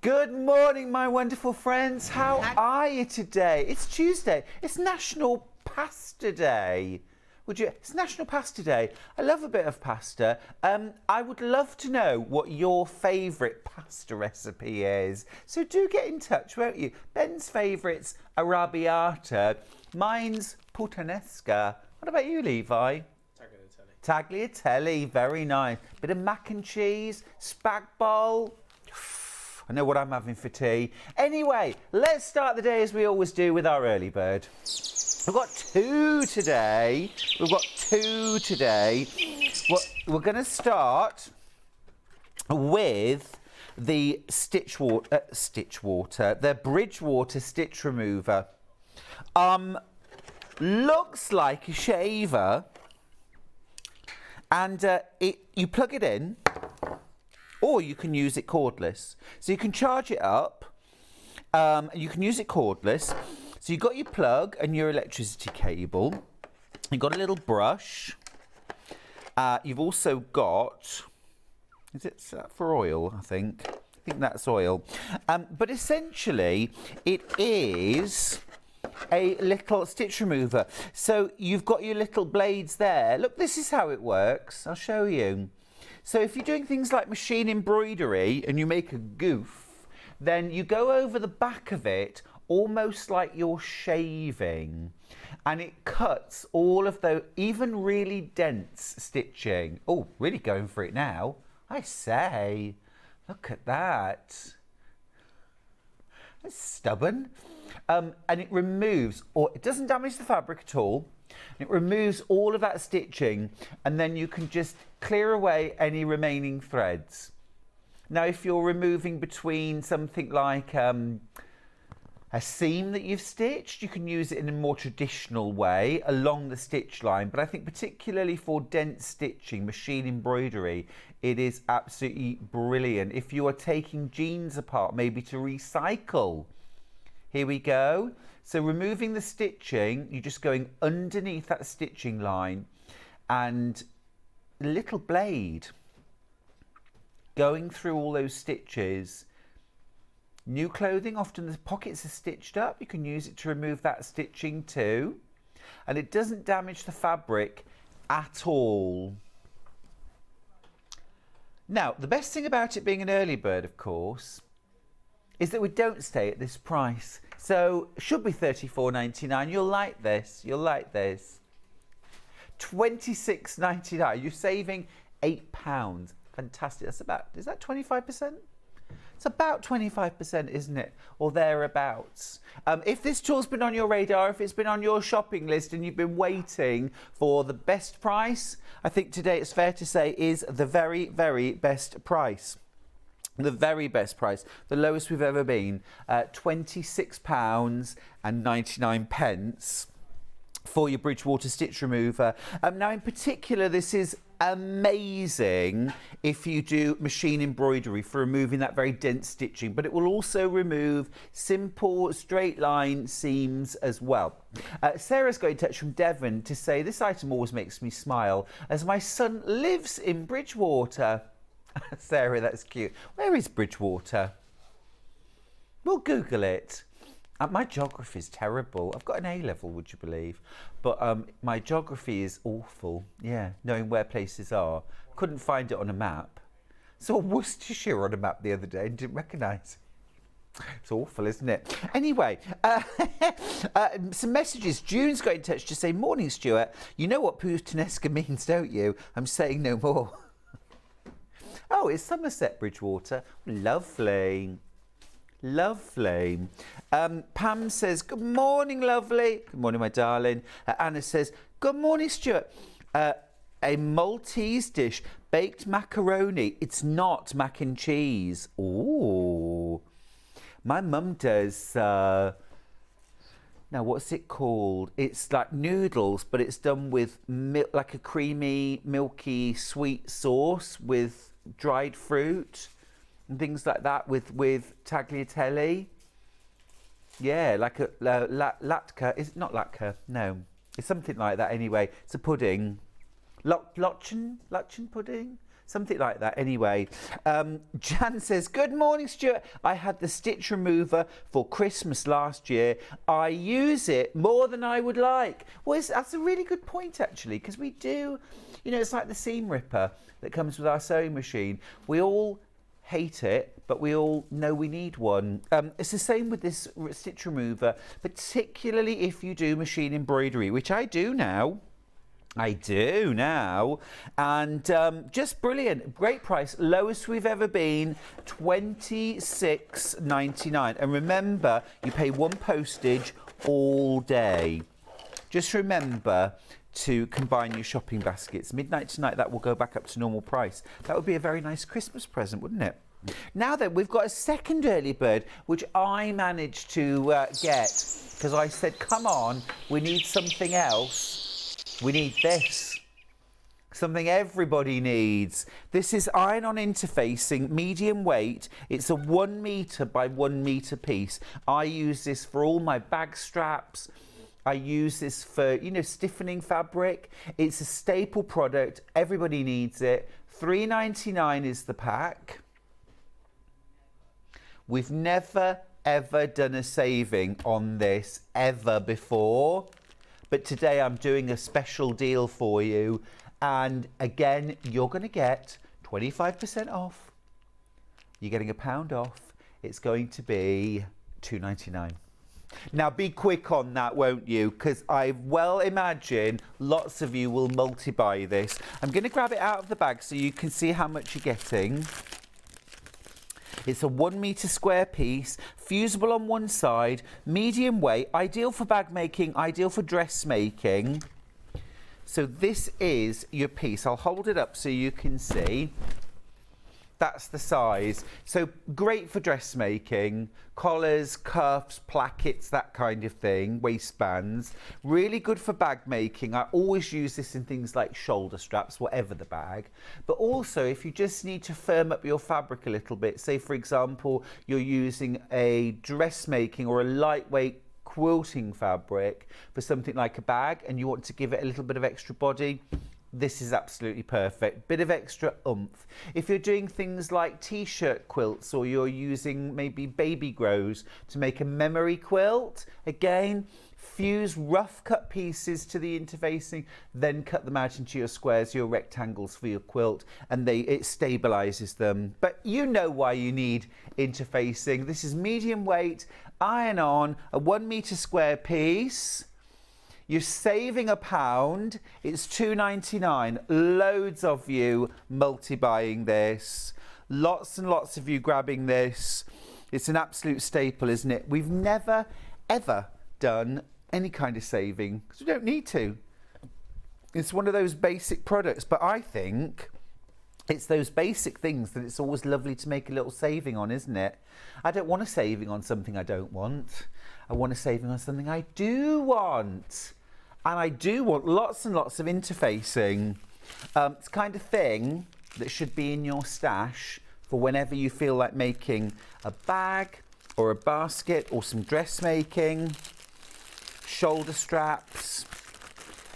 Good morning, my wonderful friends. How are you today? It's Tuesday. It's National Pasta Day. It's National Pasta Day. I love a bit of pasta. I would love to know what your favourite pasta recipe is. So do get in touch, won't you? Ben's favourite's arrabbiata. Mine's puttanesca. What about you, Levi? Tagliatelle, very nice. Bit of mac and cheese, spag bowl. I know what I'm having for tea. Anyway, let's start the day as we always do with our early bird. We've got two today. We're going to start with the the Bridgewater stitch remover. Looks like a shaver, and you plug it in, or you can use it cordless. So you can charge it up, and you can use it cordless. So you've got your plug and your electricity cable. You've got a little brush. You've also got, is it for oil, I think? I think that's oil. But essentially, it is a little stitch remover. So you've got your little blades there. Look, this is how it works. I'll show you. So if you're doing things like machine embroidery and you make a goof, then you go over the back of it almost like you're shaving, and it cuts all of those, even really dense stitching. Oh, really going for it now. I say, look at that. That's stubborn. And it removes, or it doesn't damage the fabric at all. It removes all of that stitching, and then you can just clear away any remaining threads. Now, if you're removing between something like a seam that you've stitched, you can use it in a more traditional way along the stitch line. But I think particularly for dense stitching, machine embroidery, it is absolutely brilliant. If you are taking jeans apart, maybe to recycle. Here we go. So removing the stitching, you're just going underneath that stitching line, and a little blade going through all those stitches. New clothing, often the pockets are stitched up. You can use it to remove that stitching too. And it doesn't damage the fabric at all. Now, the best thing about it being an early bird, of course, is that we don't stay at this price. So, should be $34.99. You'll like this. You'll like this. $26.99. You're saving £8. Fantastic. That's about, is that 25%? It's about 25%, isn't it? Or thereabouts. If this tool's been on your radar, if it's been on your shopping list and you've been waiting for the best price, I think today it's fair to say is the very, very best price. The very best price, the lowest we've ever been, £26.99 for your Bridgewater stitch remover. Now, in particular, this is amazing if you do machine embroidery for removing that very dense stitching, but it will also remove simple straight line seams as well. Sarah's got in touch from Devon to say, this item always makes me smile as my son lives in Bridgewater. Sarah, that's cute. Where is Bridgewater? We'll Google it. My geography is terrible. I've got an A-level, would you believe? But my geography is awful. Yeah, knowing where places are. Couldn't find it on a map. Saw Worcestershire on a map the other day and didn't recognise it. It's awful, isn't it? Anyway, some messages. June's got in touch to say, morning, Stuart. You know what puttanesca means, don't you? I'm saying no more. Oh, it's Somerset, Bridgewater. Lovely. Lovely. Pam says, good morning, lovely. Good morning, my darling. Anna says, good morning, Stuart. A Maltese dish, baked macaroni. It's not mac and cheese. Ooh. My mum does, now what's it called? It's like noodles, but it's done with like a creamy, milky, sweet sauce with dried fruit and things like that with tagliatelle. Yeah, like a latke. It's not latke, no. It's something like that anyway. It's a pudding. Lochen pudding? Something like that. Anyway, Jan says, good morning, Stuart. I had the stitch remover for Christmas last year. I use it more than I would like. Well, that's a really good point, actually, because we do, you know, it's like the seam ripper that comes with our sewing machine. We all hate it, but we all know we need one. It's the same with this stitch remover, particularly if you do machine embroidery, which I do now. And just brilliant. Great price, lowest we've ever been, $26.99. And remember, you pay one postage all day. Just remember to combine your shopping baskets. Midnight tonight, that will go back up to normal price. That would be a very nice Christmas present, wouldn't it? Now then, we've got a second early bird, which I managed to get, because I said, come on, we need something else. We need this, something everybody needs. This is iron-on interfacing, medium weight. It's a 1 metre by 1 metre piece. I use this for all my bag straps. I use this for, you know, stiffening fabric. It's a staple product. Everybody needs it. $3.99 is the pack. We've never, ever done a saving on this ever before. But today I'm doing a special deal for you. And again, you're going to get 25% off. You're getting £1 off. It's going to be $2.99. Now be quick on that, won't you? Because I well imagine lots of you will multi-buy this. I'm going to grab it out of the bag so you can see how much you're getting. It's a 1 metre square piece, fusible on one side, medium weight, ideal for bag making, ideal for dressmaking. So this is your piece. I'll hold it up so you can see. That's the size. So great for dressmaking, collars, cuffs, plackets, that kind of thing, waistbands. Really good for bag making. I always use this in things like shoulder straps, whatever the bag. But also if you just need to firm up your fabric a little bit, say for example, you're using a dressmaking or a lightweight quilting fabric for something like a bag and you want to give it a little bit of extra body, this is absolutely perfect. Bit of extra oomph. If you're doing things like t-shirt quilts or you're using maybe baby grows to make a memory quilt, again, fuse rough cut pieces to the interfacing, then cut them out into your squares, your rectangles for your quilt, and it stabilizes them. But you know why you need interfacing. This is medium weight, iron on, a 1 metre square piece. You're saving £1. It's $2.99. Loads of you multi-buying this. Lots and lots of you grabbing this. It's an absolute staple, isn't it? We've never, ever done any kind of saving because we don't need to. It's one of those basic products, but I think it's those basic things that it's always lovely to make a little saving on, isn't it? I don't want a saving on something I don't want. I want a saving on something I do want. And I do want lots and lots of interfacing. It's the kind of thing that should be in your stash for whenever you feel like making a bag or a basket or some dressmaking, shoulder straps.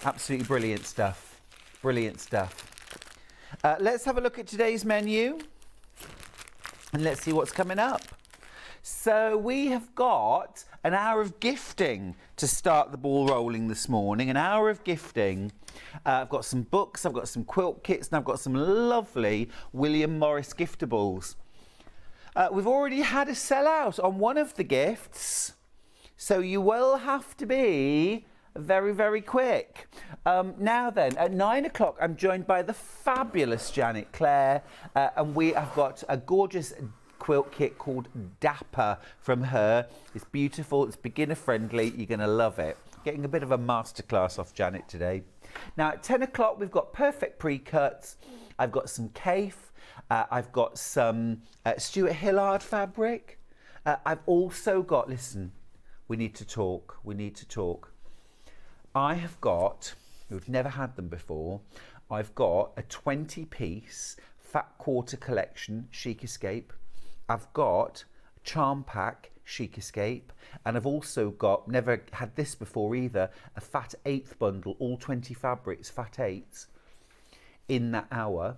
Absolutely brilliant stuff. Brilliant stuff. Let's have a look at today's menu and let's see what's coming up. So we have got an hour of gifting to start the ball rolling this morning. An hour of gifting. I've got some books, I've got some quilt kits, and I've got some lovely William Morris giftables. We've already had a sellout on one of the gifts, so you will have to be very, very quick. Now then, at 9 o'clock, I'm joined by the fabulous Clare, and we have got a gorgeous quilt kit called Dapper from her. It's beautiful, it's beginner friendly, you're going to love it. Getting a bit of a masterclass off Janet today. Now at 10 o'clock we've got perfect pre-cuts. I've got some Cafe, I've got some Stuart Hillard fabric. I've also got, listen, we need to talk. I have got, we've never had them before, I've got a 20-piece Fat Quarter collection Chic Escape. I've got a Charm Pack Chic Escape, and I've also got, never had this before either, a Fat 8th bundle, all 20 fabrics, Fat 8s, in that hour.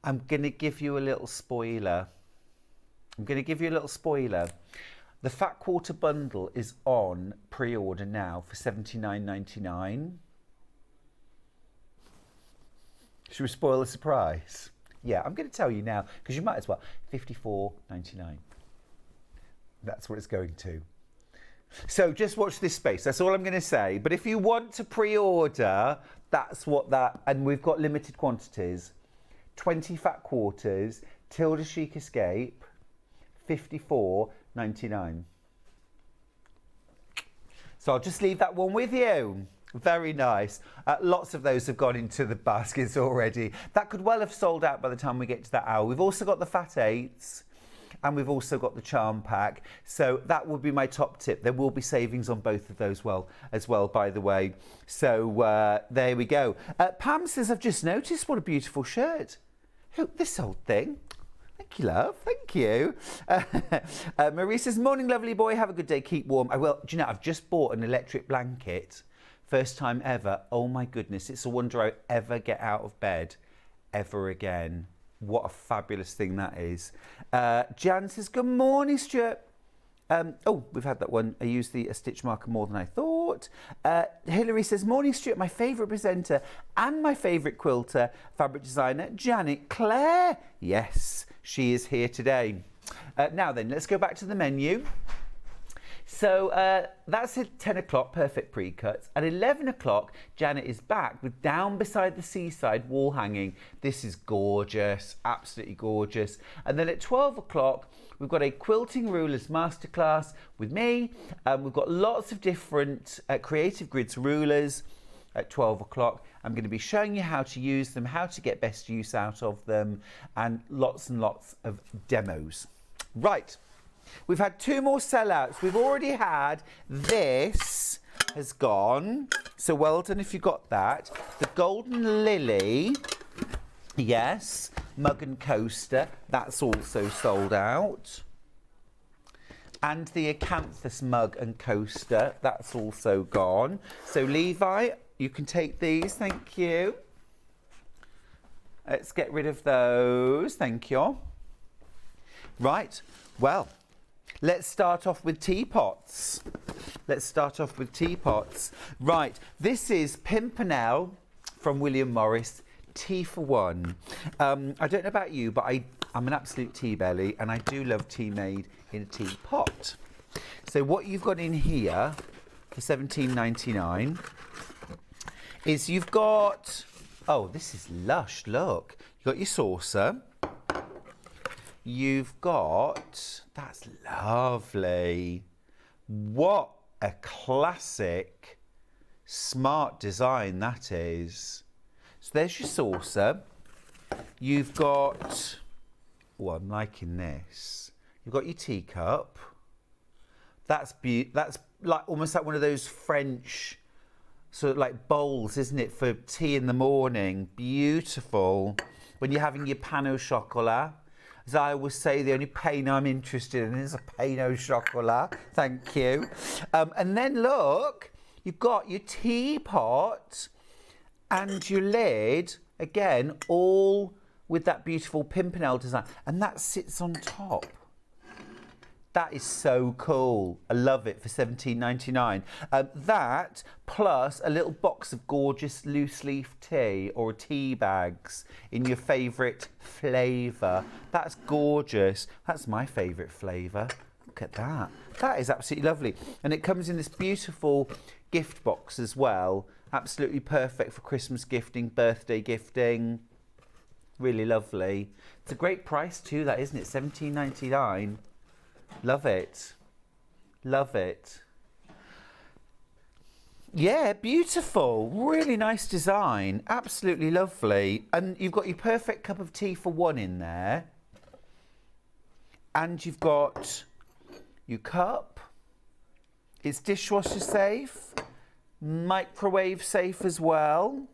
I'm going to give you a little spoiler. The Fat Quarter bundle is on pre-order now for $79.99. Should we spoil the surprise? Yeah, I'm going to tell you now because you might as well. $54.99. That's what it's going to. So just watch this space. That's all I'm going to say. But if you want to pre-order, that's what that. And we've got limited quantities. 20 Fat Quarters, Tilda Chic Escape, $54.99. So I'll just leave that one with you. Very nice. Lots of those have gone into the baskets already. That could well have sold out by the time we get to that hour. We've also got the Fat 8s and we've also got the Charm Pack. So that would be my top tip. There will be savings on both of those as well, by the way. So there we go. Pam says, I've just noticed what a beautiful shirt. Oh, this old thing. Thank you, love. Thank you. Marie says, morning, lovely boy. Have a good day. Keep warm. I will. Do you know, I've just bought an electric blanket. First time ever. Oh, my goodness. It's a wonder I ever get out of bed ever again. What a fabulous thing that is. Jan says, good morning, Stuart. Oh, we've had that one. I used the stitch marker more than I thought. Hilary says, morning, Stuart, my favourite presenter and my favourite quilter, fabric designer, Janet Clare. Yes, she is here today. Now then, let's go back to the menu. So that's at 10 o'clock, perfect pre-cuts. At 11 o'clock, Janet is back with Down Beside the Seaside wall hanging. This is gorgeous, absolutely gorgeous. And then at 12 o'clock, we've got a Quilting Rulers Masterclass with me. We've got lots of different Creative Grids rulers at 12 o'clock. I'm going to be showing you how to use them, how to get best use out of them, and lots of demos. Right. We've had 2 more sellouts. We've already had this has gone. So well done if you got that. The Golden Lily, yes, mug and coaster, that's also sold out. And the Acanthus mug and coaster, that's also gone. So Levi, you can take these, thank you. Let's get rid of those, thank you. Right, well, let's start off with teapots. Right, this is Pimpernel from William Morris, tea for one. I don't know about you, but I'm an absolute tea belly and I do love tea made in a teapot. So what you've got in here for $17.99 is you've got, oh, this is lush, look. You've got your saucer. You've got, that's lovely. What a classic, smart design that is. So there's your saucer. You've got, oh, I'm liking this. You've got your teacup. That's like almost like one of those French sort of like bowls, isn't it, for tea in the morning? Beautiful. When you're having your pain au chocolat. As I always say, the only pain I'm interested in is a pain au chocolat. Thank you. And then look, you've got your teapot and your lid, again, all with that beautiful Pimpernel design. And that sits on top. That is so cool. I love it for $17.99. That plus a little box of gorgeous loose leaf tea or tea bags in your favourite flavour. That's gorgeous. That's my favourite flavour. Look at that. That is absolutely lovely. And it comes in this beautiful gift box as well. Absolutely perfect for Christmas gifting, birthday gifting. Really lovely. It's a great price too, that, isn't it? $17.99. Love it. Love it. Yeah, beautiful. Really nice design. Absolutely lovely. And you've got your perfect cup of tea for one in there. And you've got your cup. It's dishwasher safe. Microwave safe as well.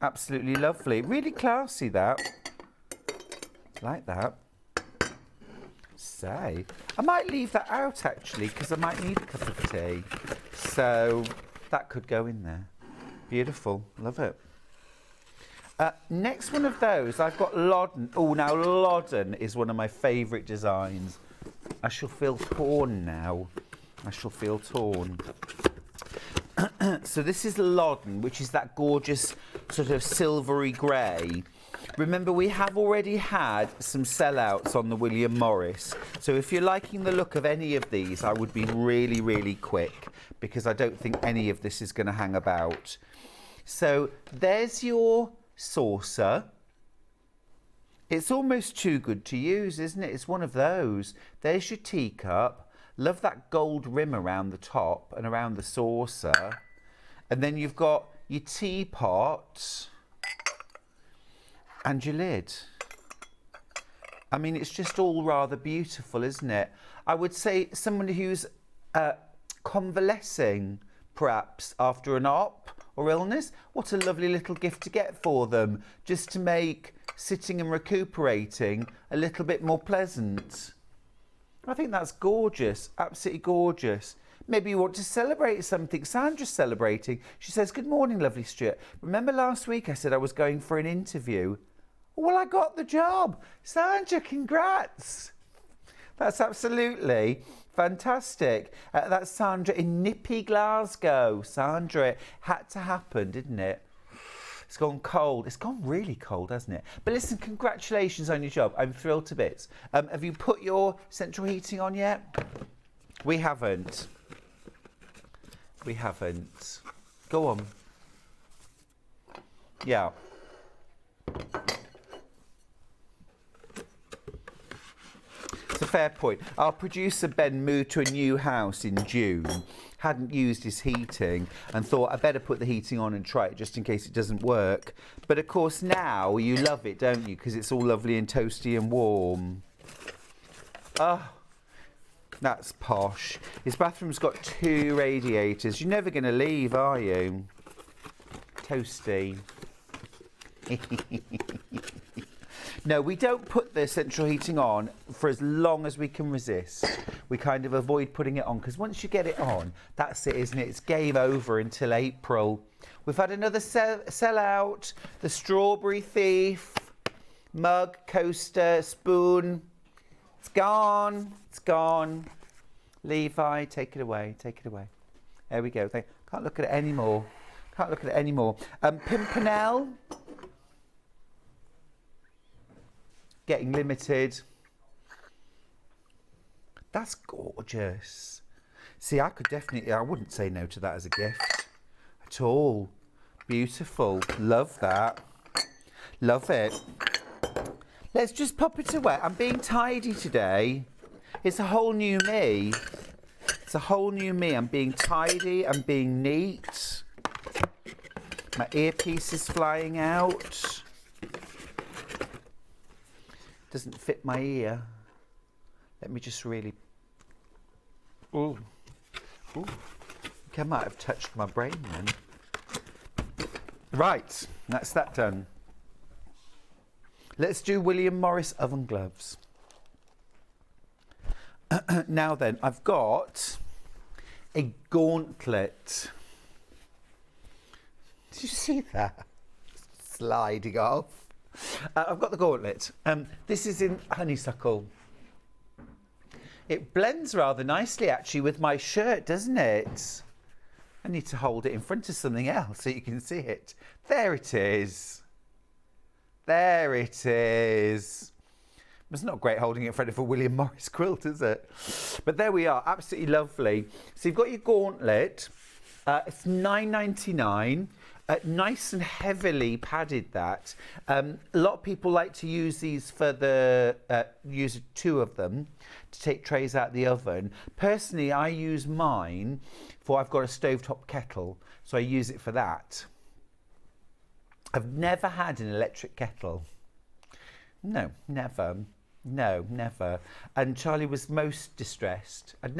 Absolutely lovely. Really classy, that. Like that. Say, I might leave that out actually because I might need a cup of tea. So that could go in there. Beautiful. Love it. Next one of those, I've got Loddon. Oh, now Loddon is one of my favourite designs. I shall feel torn now. I shall feel torn. So this is Loddon, which is that gorgeous sort of silvery grey. Remember, we have already had some sellouts on the William Morris. So if you're liking the look of any of these, I would be really, really quick, because I don't think any of this is going to hang about. So there's your saucer. It's almost too good to use, isn't it? It's one of those. There's your teacup. Love that gold rim around the top and around the saucer. And then you've got your teapot and your lid. I mean, it's just all rather beautiful, isn't it? I would say someone who's convalescing, perhaps, after an op or illness, what a lovely little gift to get for them, just to make sitting and recuperating a little bit more pleasant. I think that's gorgeous, absolutely gorgeous. Maybe you want to celebrate something. Sandra's celebrating. She says, good morning, lovely Stuart. Remember last week I said I was going for an interview? Well, I got the job. Sandra, congrats. That's absolutely fantastic. That's Sandra in nippy Glasgow. Sandra, it had to happen, didn't it? It's gone cold. It's gone really cold, hasn't it? But listen, congratulations on your job. I'm thrilled to bits. Have you put your central heating on yet? We haven't. We haven't. Go on. Yeah. It's a fair point. Our producer Ben moved to a new house in June, hadn't used his heating, and thought I better put the heating on and try it just in case it doesn't work. But of course now you love it, don't you? Because it's all lovely and toasty and warm. Oh, that's posh. His bathroom's got 2 radiators. You're never going to leave, are you? Toasty. No, we don't put the central heating on for as long as we can resist. We kind of avoid putting it on, because once you get it on, that's it, isn't it? It's game over until April. We've had another sellout, the Strawberry Thief, mug, coaster, spoon. It's gone. It's gone. Levi, take it away. Take it away. There we go. Can't look at it anymore. Can't look at it anymore. Pimpernel. Getting limited. That's gorgeous. See, I wouldn't say no to that as a gift at all. Beautiful. Love that. Love it. Let's just pop it away. I'm being tidy today. It's a whole new me. It's a whole new me. I'm being tidy. I'm being neat. My earpiece is flying out. Doesn't fit my ear. Let me just really... Ooh. Ooh. I might have touched my brain then. Right, that's that done. Let's do William Morris oven gloves. Now then, I've got a gauntlet. Did you see that? Sliding off. I've got the gauntlet. This is in honeysuckle. It blends rather nicely actually with my shirt, doesn't it? I need to hold it in front of something else so you can see it. There it is. There it is. It's not great holding it in front of a William Morris quilt, is it? But there we are, absolutely lovely. So you've got your gauntlet. It's £9.99. Nice and heavily padded that. A lot of people like to use these for the, use 2 of them to take trays out of the oven. Personally, I use mine for, I've got a stovetop kettle, so I use it for that. I've never had an electric kettle. No, never. No, never. And Charlie was most distressed. I'd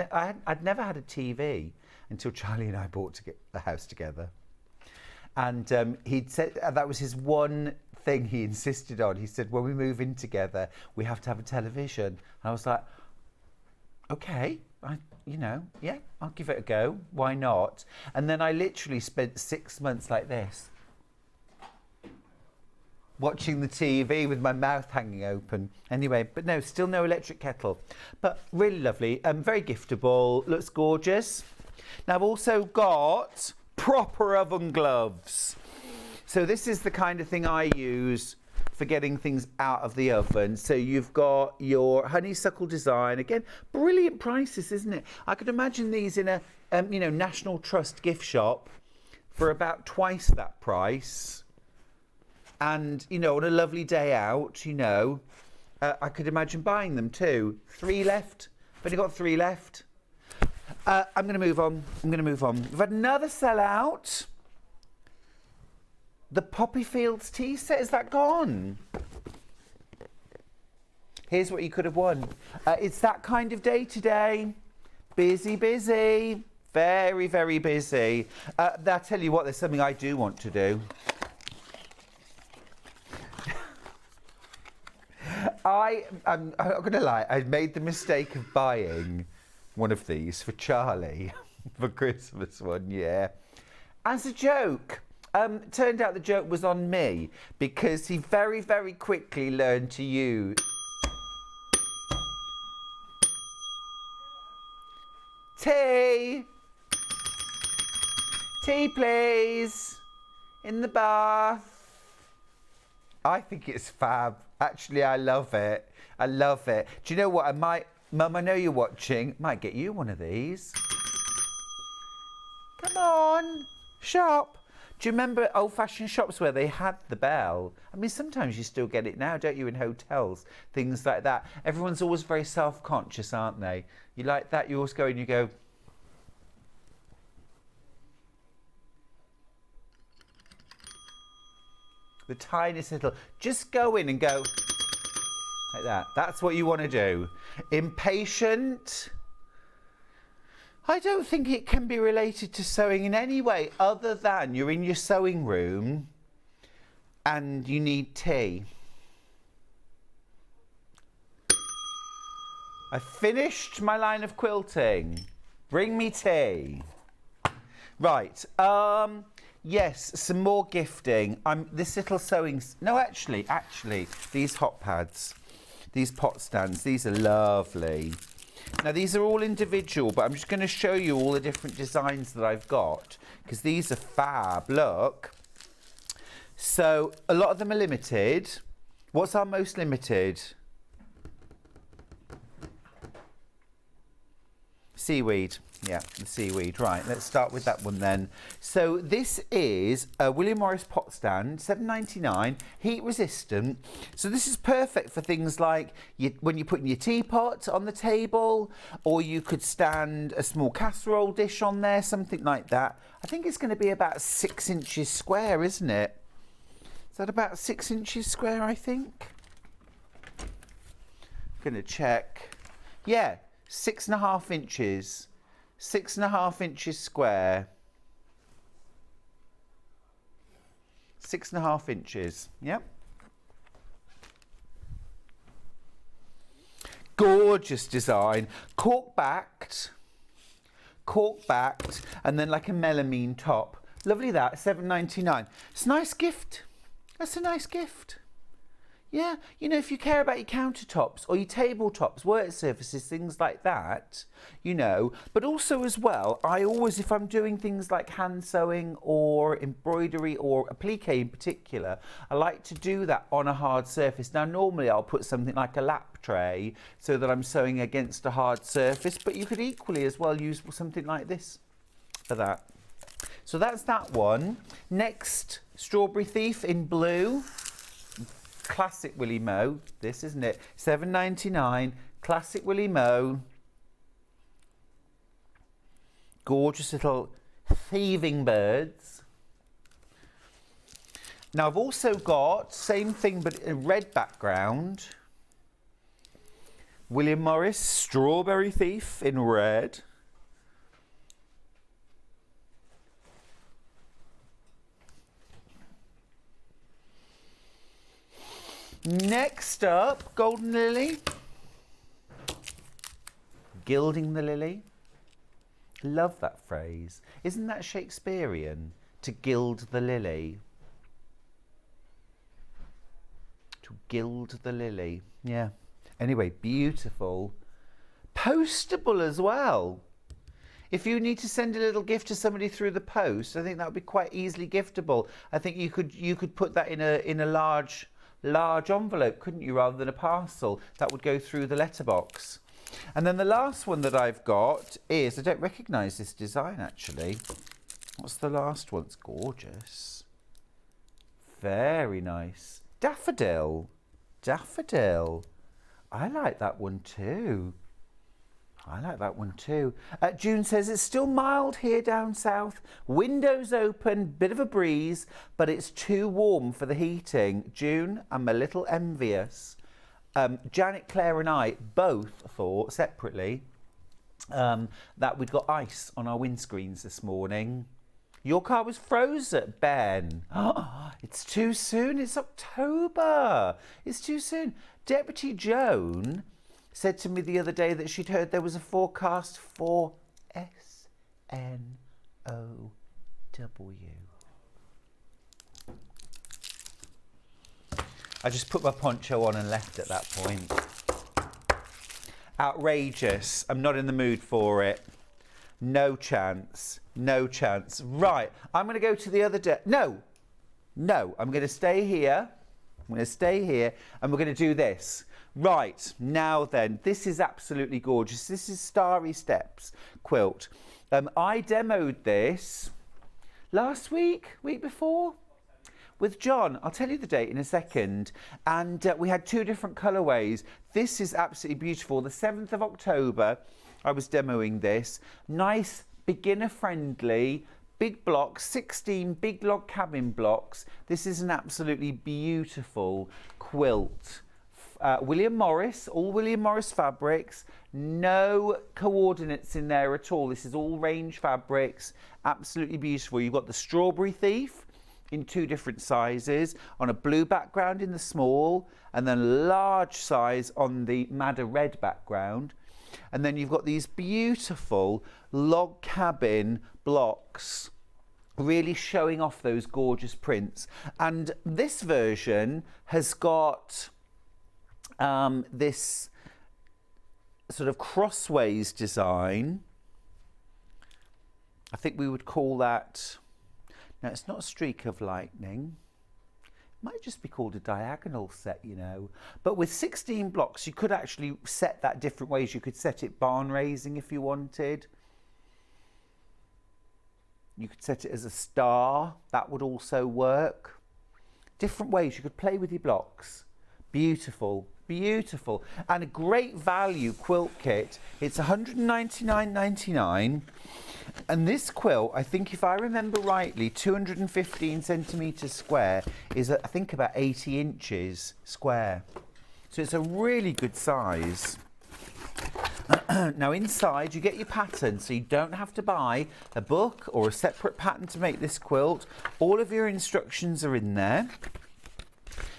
never had a TV until Charlie and I bought the house together. And he'd said that was his one thing he insisted on. He said, when we move in together, we have to have a television. And I was like, okay, yeah, I'll give it a go. Why not? And then I literally spent 6 months like this. watching the TV with my mouth hanging open. Anyway, but no, still no electric kettle. But really lovely, very giftable, looks gorgeous. Now I've also got proper oven gloves. So this is the kind of thing I use for getting things out of the oven. So you've got your honeysuckle design. Again, brilliant prices, isn't it? I could imagine these in a you know, National Trust gift shop for about twice that price. And, you know, on a lovely day out, you know, I could imagine buying them too. 3 left. I've only got 3 left. I'm going to move on. We've had another sellout. The Poppy Fields tea set. Is that gone? Here's what you could have won. It's that kind of day today. Busy, busy. Very, very busy. I'll tell you what, there's something I do want to do. I'm not going to lie, I made the mistake of buying one of these for Charlie for Christmas one year. As a joke. Turned out the joke was on me because he very, very quickly learned to use tea. Tea, please. In the bath. I think it's fab. Actually, I love it. I love it. Do you know what? Mum, I know you're watching. Might get you one of these. Come on. Shop. Do you remember old-fashioned shops where they had the bell? I mean, sometimes you still get it now, don't you, in hotels, things like that. Everyone's always very self-conscious, aren't they? You like that, you always go and you go... The tiniest little... Just go in and go... Like that. That's what you want to do. Impatient... I don't think it can be related to sewing in any way other than you're in your sewing room and you need tea. I finished my line of quilting. Bring me tea. Right. Yes, some more gifting. This little sewing... No, actually, these hot pads, these pot stands, these are lovely. Now, these are all individual, but I'm just going to show you all the different designs that I've got, because these are fab. Look. So, a lot of them are limited. What's our most limited? Seaweed. Yeah, the seaweed. Right, let's start with that one then. So this is a William Morris pot stand, £7.99, heat resistant. So this is perfect for things like when you're putting your teapot on the table, or you could stand a small casserole dish on there, something like that. I think it's going to be about 6 inches square, isn't it? Is that about 6 inches square, I think? I'm going to check. Yeah, 6.5 inches. 6.5 inches square. 6.5 inches. Yep. Gorgeous design. Cork backed, and then like a melamine top. Lovely that. £7.99. It's a nice gift. That's a nice gift. Yeah, you know, if you care about your countertops or your tabletops, work surfaces, things like that, you know. But also as well, I always, if I'm doing things like hand sewing or embroidery or applique in particular, I like to do that on a hard surface. Now, normally I'll put something like a lap tray so that I'm sewing against a hard surface, but you could equally as well use something like this for that. So that's that one. Next, Strawberry Thief in blue. Classic Willie Moe, this isn't it? £7.99, classic Willie Moe. Gorgeous little thieving birds. Now I've also got, same thing but a red background. William Morris Strawberry Thief in red. Next up, Golden Lily. Gilding the lily. Love that phrase. Isn't that Shakespearean? To gild the lily. to gild the lily. Yeah. Anyway, beautiful. Postable as well. If you need to send a little gift to somebody through the post, I think that would be quite easily giftable. I think you could put that in a large envelope, couldn't you, rather than a parcel that would go through the letterbox. And then the last one that I've got is, I don't recognise this design actually. What's the last one? It's gorgeous. Very nice. Daffodil. Daffodil. I like that one too. I like that one too. June says it's still mild here down south. Windows open, bit of a breeze, but it's too warm for the heating. June, I'm a little envious. Janet, Clare and I both thought separately that we'd got ice on our windscreens this morning. Your car was frozen, Ben. Oh, it's too soon. It's October. It's too soon. Deputy Joan said to me the other day that she'd heard there was a forecast for SNOW. I just put my poncho on and left at that point. Outrageous. I'm not in the mood for it. No chance. No chance. Right. I'm going to go to the other day. No. I'm going to stay here. I'm going to stay here and we're going to do this. Right, now then, this is absolutely gorgeous. This is Starry Steps quilt. I demoed this last week before, with John. I'll tell you the date in a second. And we had two different colourways. This is absolutely beautiful. The 7th of October, I was demoing this. Nice, beginner-friendly, big blocks, 16 big log cabin blocks. This is an absolutely beautiful quilt. William Morris, all William Morris fabrics, no coordinates in there at all. This is all range fabrics, absolutely beautiful. You've got the Strawberry Thief in two different sizes, on a blue background in the small, and then large size on the madder red background. And then you've got these beautiful log cabin blocks, really showing off those gorgeous prints. And this version has got this sort of crossways design. I think we would call that, now it's not a streak of lightning, it might just be called a diagonal set, you know, but with 16 blocks you could actually set that different ways. You could set it barn raising if you wanted. You could set it as a star, that would also work. Different ways you could play with your blocks. Beautiful, beautiful, and a great value quilt kit. It's $199.99, and this quilt, I think if I remember rightly, 215 centimetres square is I think about 80 inches square, so it's a really good size. Now inside you get your pattern, so you don't have to buy a book or a separate pattern to make this quilt. All of your instructions are in there.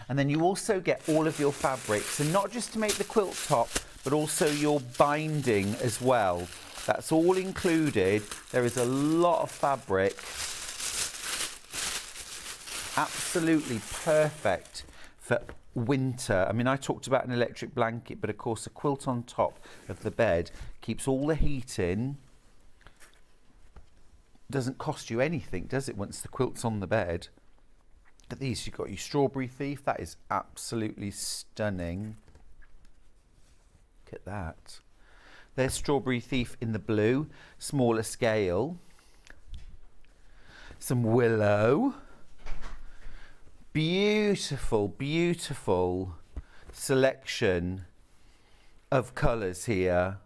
And then you also get all of your fabrics, and not just to make the quilt top, but also your binding as well. That's all included. There is a lot of fabric. Absolutely perfect for winter. I mean, I talked about an electric blanket, but of course a quilt on top of the bed keeps all the heat in. Doesn't cost you anything, does it, once the quilt's on the bed? At these, you've got your Strawberry Thief. That is absolutely stunning. Look at that. There's Strawberry Thief in the blue, smaller scale. Some willow. Beautiful, beautiful selection of colours here.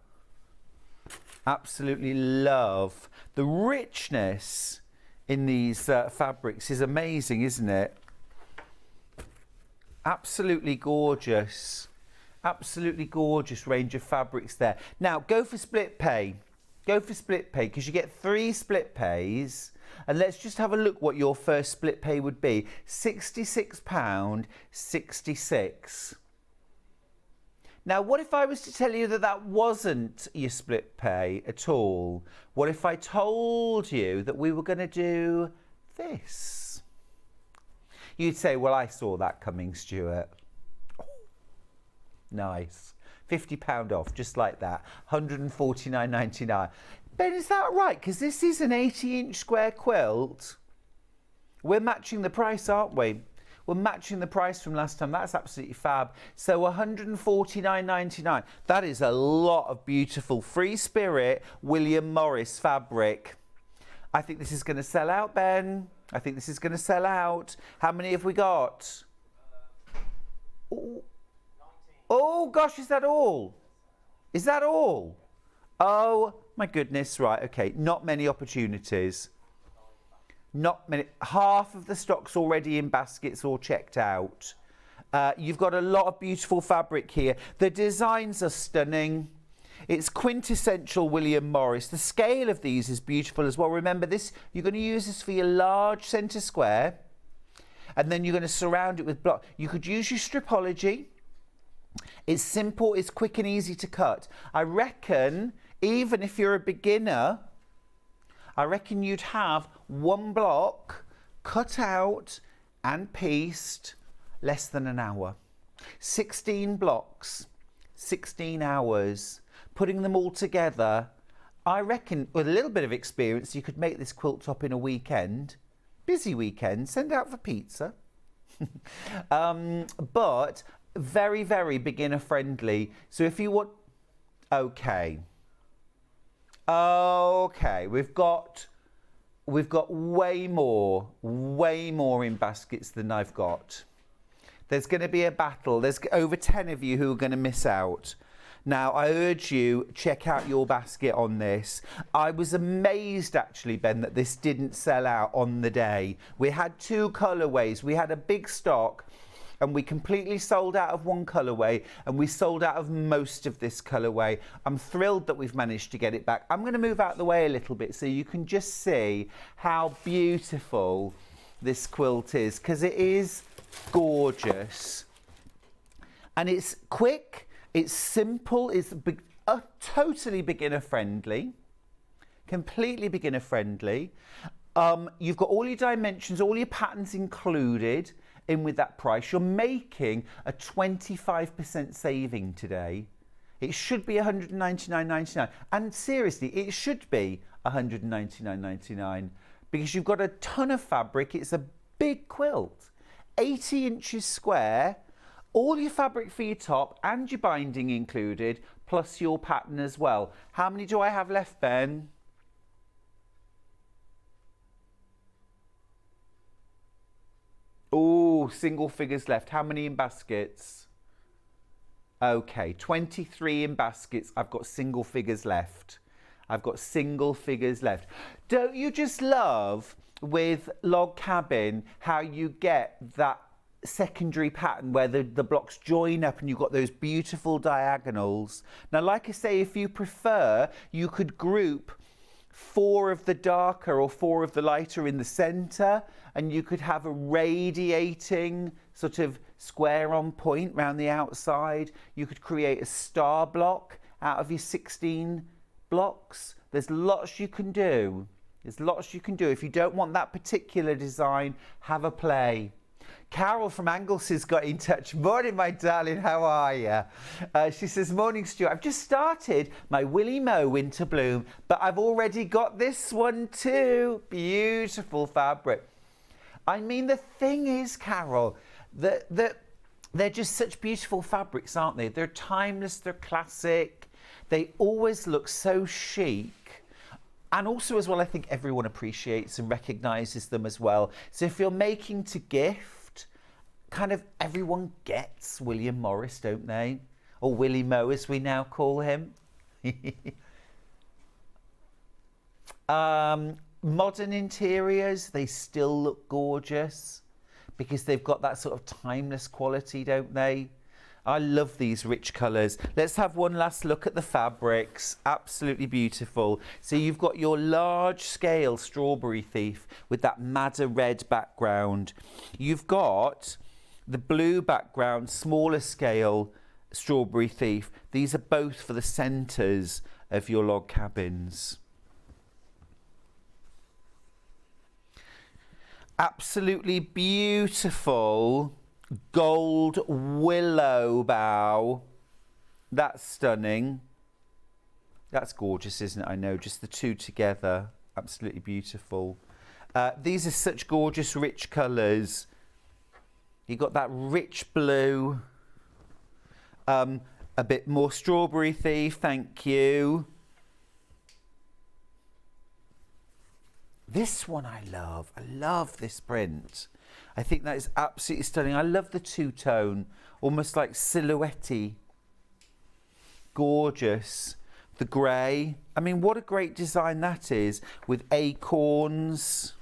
Absolutely love the richness in these fabrics is amazing, isn't it? Absolutely gorgeous. Absolutely gorgeous range of fabrics there. Now, go for split pay. Go for split pay, because you get 3 split pays. And let's just have a look what your first split pay would be. £66.66. Now, what if I was to tell you that that wasn't your split pay at all? What if I told you that we were going to do this? You'd say, well, I saw that coming, Stuart. Nice. £50 off, just like that. £149.99. Ben, is that right? Because this is an 80-inch square quilt. We're matching the price, aren't we? We're matching the price from last time. That's absolutely fab. So £149.99. That is a lot of beautiful Free Spirit William Morris fabric. I think this is going to sell out, Ben. I think this is going to sell out. How many have we got? Oh, gosh, is that all? Is that all? Oh, my goodness. Right, okay. Not many opportunities. Not many. Half of the stock's already in baskets or checked out. You've got a lot of beautiful fabric here. The designs are stunning. It's quintessential William Morris. The scale of these is beautiful as well. Remember this, you're going to use this for your large centre square, and then you're going to surround it with block. You could use your stripology. It's simple, it's quick and easy to cut. I reckon, even if you're a beginner, I reckon you'd have one block cut out and pieced less than an hour. 16 blocks, 16 hours. Putting them all together, I reckon with a little bit of experience, you could make this quilt top in a weekend. Busy weekend, send out for pizza. But very, very beginner friendly. So if you want, okay, we've got way more in baskets than I've got. There's going to be a battle. There's over 10 of you who are going to miss out. Now, I urge you, check out your basket on this. I was amazed, actually, Ben, that this didn't sell out on the day. We had two colourways. We had a big stock, and we completely sold out of one colourway, and we sold out of most of this colourway. I'm thrilled that we've managed to get it back. I'm going to move out the way a little bit so you can just see how beautiful this quilt is, because it is gorgeous. And it's quick. It's simple, it's totally beginner friendly, completely beginner friendly. You've got all your dimensions, all your patterns included in with that price. You're making a 25% saving today. It should be £199.99. And seriously, it should be £199.99 because you've got a ton of fabric. It's a big quilt, 80 inches square. All your fabric for your top and your binding included, plus your pattern as well. How many do I have left, Ben? Oh, single figures left. How many in baskets? Okay, 23 in baskets. I've got single figures left. I've got single figures left. Don't you just love with log cabin how you get that secondary pattern where the blocks join up and you've got those beautiful diagonals? Now, like I say, if you prefer, you could group 4 of the darker or 4 of the lighter in the center, and you could have a radiating sort of square on point round the outside. You could create a star block out of your 16 blocks. There's lots you can do. There's lots you can do. If you don't want that particular design, have a play. Carol from Anglesey's got in touch. Morning, my darling, how are you? She says, morning, Stuart. I've just started my Willie Mo Winter Bloom, but I've already got this one too. Beautiful fabric. I mean, the thing is, Carol, that they're just such beautiful fabrics, aren't they? They're timeless, they're classic. They always look so chic. And also as well, I think everyone appreciates and recognises them as well. So if you're making to gift, kind of everyone gets William Morris, don't they? Or Willie Mo, as we now call him. Modern interiors, they still look gorgeous because they've got that sort of timeless quality, don't they? I love these rich colours. Let's have one last look at the fabrics. Absolutely beautiful. So you've got your large scale Strawberry Thief with that madder red background. You've got the blue background, smaller scale Strawberry Thief. These are both for the centres of your log cabins. Absolutely beautiful gold willow bough That's stunning. That's gorgeous, isn't it? I know, just the two together. Absolutely beautiful. These are such gorgeous, rich colours. You got that rich blue. A bit more Strawberry Thief, thank you. This one I love. I love this print. I think that is absolutely stunning. I love the two-tone, almost like silhouette-y. Gorgeous. The grey. I mean, what a great design that is, with acorns.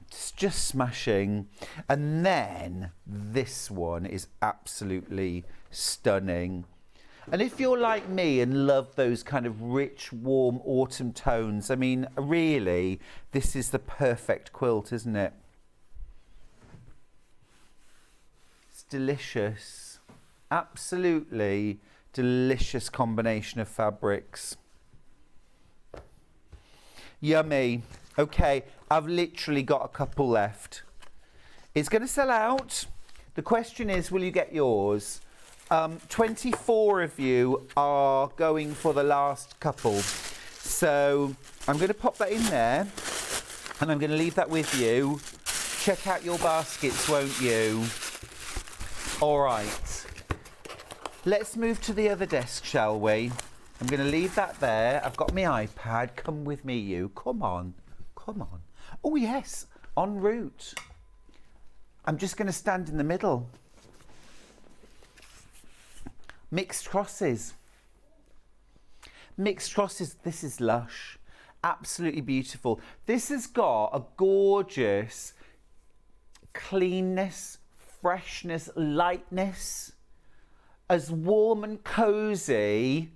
It's just smashing. And then this one is absolutely stunning. And if you're like me and love those kind of rich, warm autumn tones, I mean, really, this is the perfect quilt, isn't it? It's delicious. Absolutely delicious combination of fabrics. Yummy. Okay, I've literally got a couple left. It's going to sell out. The question is, will you get yours? 24 of you are going for the last couple. So I'm going to pop that in there and I'm going to leave that with you. Check out your baskets, won't you? All right. Let's move to the other desk, shall we? I'm going to leave that there. I've got my iPad. Come with me, you. Come on. Come on. Oh, yes. En route. I'm just going to stand in the middle. Mixed crosses. Mixed crosses. This is lush. Absolutely beautiful. This has got a gorgeous cleanness, freshness, lightness, as warm and cozy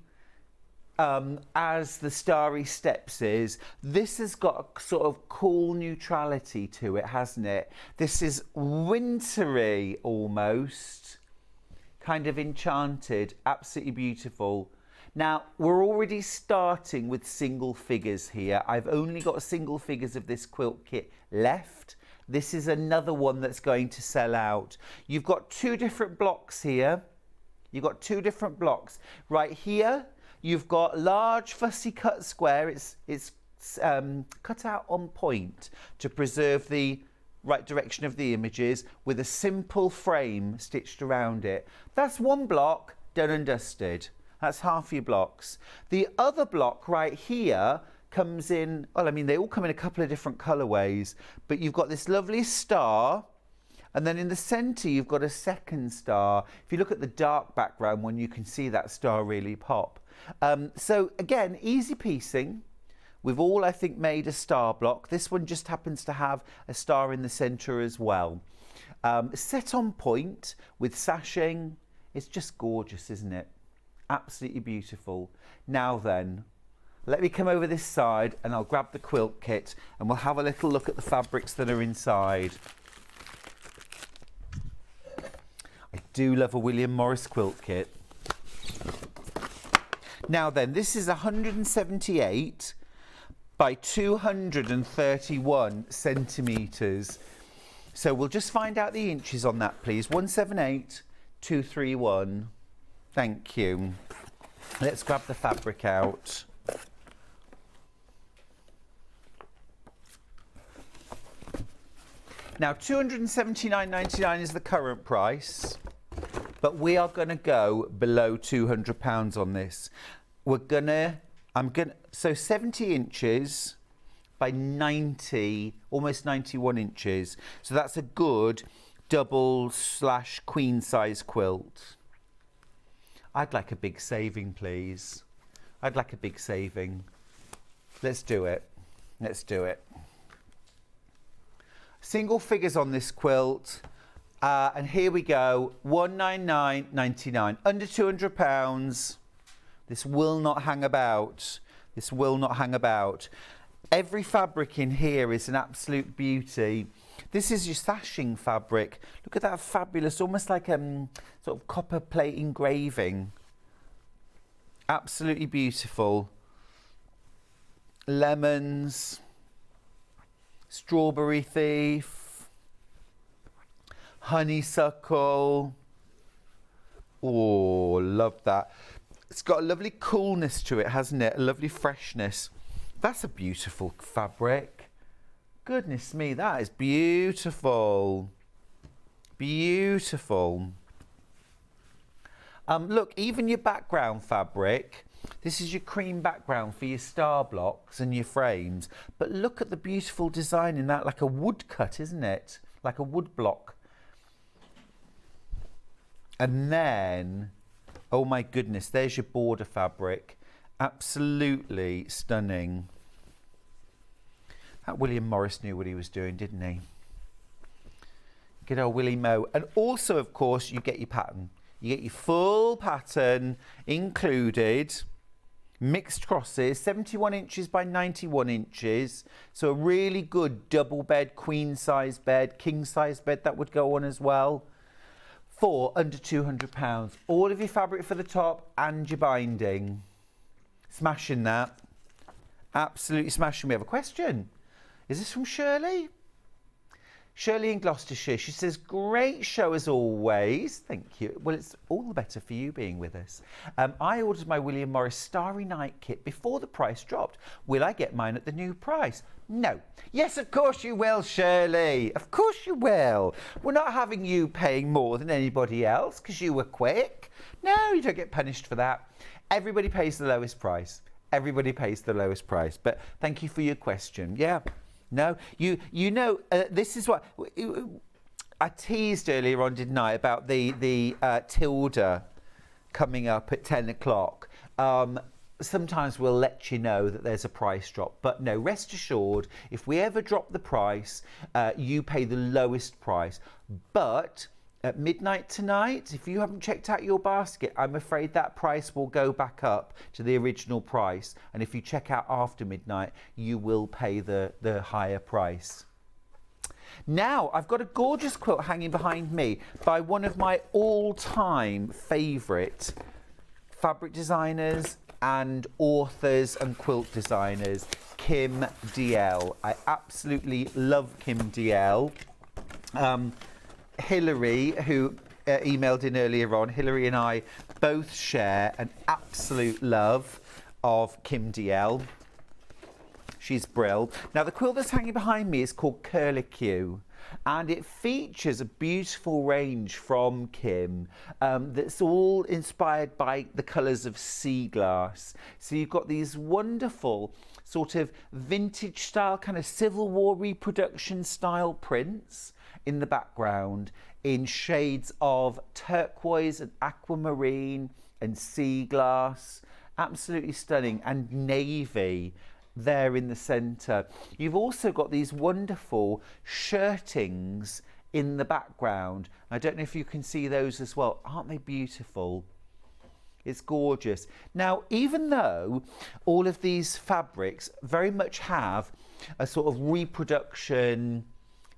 as the Starry Steps is. This has got a sort of cool neutrality to it, hasn't it? This is wintry almost. Kind of enchanted, absolutely beautiful. Now, we're already starting with single figures here. I've only got single figures of this quilt kit left. This is another one that's going to sell out. You've got two different blocks here. You've got two different blocks. Right here, you've got large fussy cut square. It's cut out on point to preserve the right direction of the images with a simple frame stitched around it. That's one block, done and dusted. That's half your blocks. The other block right here comes in, well, I mean, they all come in a couple of different colorways, but you've got this lovely star, and then in the center, you've got a second star. If you look at the dark background one, you can see that star really pop. So again, easy piecing. We've all, I think, made a star block. This one just happens to have a star in the center as well. Set on point with sashing. It's just gorgeous, isn't it? Absolutely beautiful. Now then, let me come over this side and I'll grab the quilt kit and we'll have a little look at the fabrics that are inside. I do love a William Morris quilt kit. Now then, this is 178 by 231 centimetres. So we'll just find out the inches on that, please. 178, 231. Thank you. Let's grab the fabric out. Now, £279.99 is the current price, but we are going to go below £200 on this. So 70 inches by 90, almost 91 inches. So that's a good double/queen size quilt. I'd like a big saving, please. I'd like a big saving. Let's do it. Let's do it. Single figures on this quilt. And here we go. £199.99. Under £200. This will not hang about. This will not hang about. Every fabric in here is an absolute beauty. This is your sashing fabric. Look at that fabulous, almost like sort of copper plate engraving. Absolutely beautiful. Lemons. Strawberry Thief. Honeysuckle. Oh, love that. It's got a lovely coolness to it, hasn't it? A lovely freshness. That's a beautiful fabric. Goodness me, that is beautiful. Beautiful. Look, even your background fabric, this is your cream background for your star blocks and your frames. But look at the beautiful design in that, like a wood cut, isn't it? Like a wood block. And then, oh my goodness, there's your border fabric. Absolutely stunning. That William Morris knew what he was doing, didn't he? Good old Willie Moe. And also, of course, you get your pattern. You get your full pattern included. Mixed crosses, 71 inches by 91 inches. So a really good double bed, queen size bed, king size bed that would go on as well. For under £200. All of your fabric for the top and your binding. Smashing that. Absolutely smashing. We have a question. Is this from Shirley? Shirley in Gloucestershire. She says, great show as always. Thank you. Well, it's all the better for you being with us. I ordered my William Morris Starry Night kit before the price dropped. Will I get mine at the new price? No. Yes, of course you will, Shirley. Of course you will. We're not having you paying more than anybody else because you were quick. No, you don't get punished for that. Everybody pays the lowest price. Everybody pays the lowest price. But thank you for your question. Yeah. No, you know, this is what I teased earlier on, didn't I, about the Tilda coming up at 10 o'clock. Sometimes we'll let you know that there's a price drop, but no, rest assured, if we ever drop the price, you pay the lowest price. But at midnight tonight, if you haven't checked out your basket, I'm afraid that price will go back up to the original price. And if you check out after midnight, you will pay the higher price. Now, I've got a gorgeous quilt hanging behind me by one of my all-time favourite fabric designers and authors and quilt designers, Kim DL. I absolutely love Kim DL. Hilary, who emailed in earlier on, Hilary and I both share an absolute love of Kim DL. She's brill. Now, the quilt that's hanging behind me is called Curlicue, and it features a beautiful range from Kim that's all inspired by the colours of sea glass. So you've got these wonderful sort of vintage style, kind of Civil War reproduction style prints in the background in shades of turquoise and aquamarine and sea glass. Absolutely stunning. And navy there in the centre. You've also got these wonderful shirtings in the background. I don't know if you can see those as well. Aren't they beautiful? It's gorgeous. Now, even though all of these fabrics very much have a sort of reproduction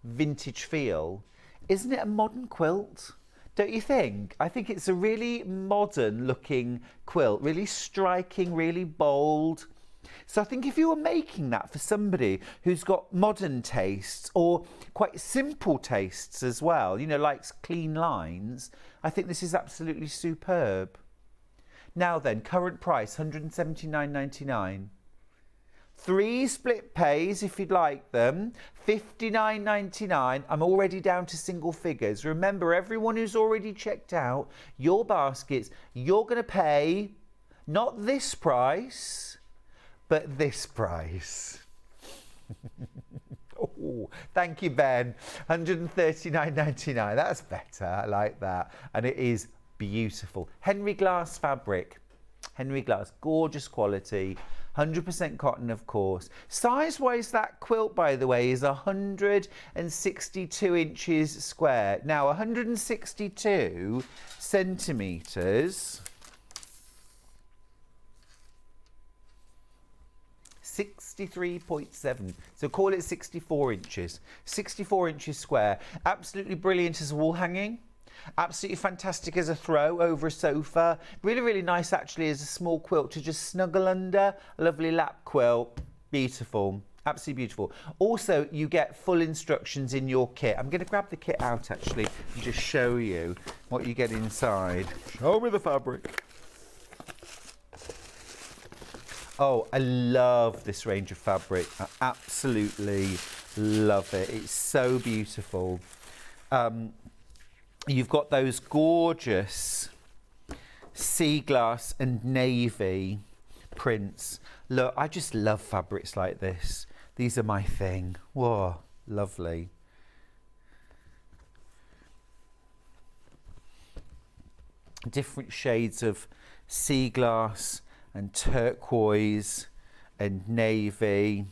vintage feel, isn't it a modern quilt? Don't you think? I think it's a really modern looking quilt, really striking, really bold. So I think if you were making that for somebody who's got modern tastes or quite simple tastes as well, you know, likes clean lines, I think this is absolutely superb. Now then, current price, £179.99. 3 split pays if you'd like them, £59.99. I'm already down to single figures. Remember, everyone who's already checked out your baskets, you're going to pay not this price, but this price. Oh, thank you, Ben. £139.99. That's better. I like that. And it is beautiful. Henry Glass fabric. Henry Glass, gorgeous quality. 100% cotton, of course. Size-wise, that quilt, by the way, is 162 inches square. Now, 162 centimetres, 63.7. So call it 64 inches. 64 inches square. Absolutely brilliant as a wall hanging. Absolutely fantastic as a throw over a sofa. Really, really nice actually as a small quilt to just snuggle under. A lovely lap quilt. Beautiful. Absolutely beautiful. Also, you get full instructions in your kit. I'm going to grab the kit out actually and just show you what you get inside. Show me the fabric. Oh, I love this range of fabric. I absolutely love it. It's so beautiful. You've got those gorgeous sea glass and navy prints. Look, I just love fabrics like this. These are my thing. Whoa, lovely. Different shades of sea glass and turquoise and navy.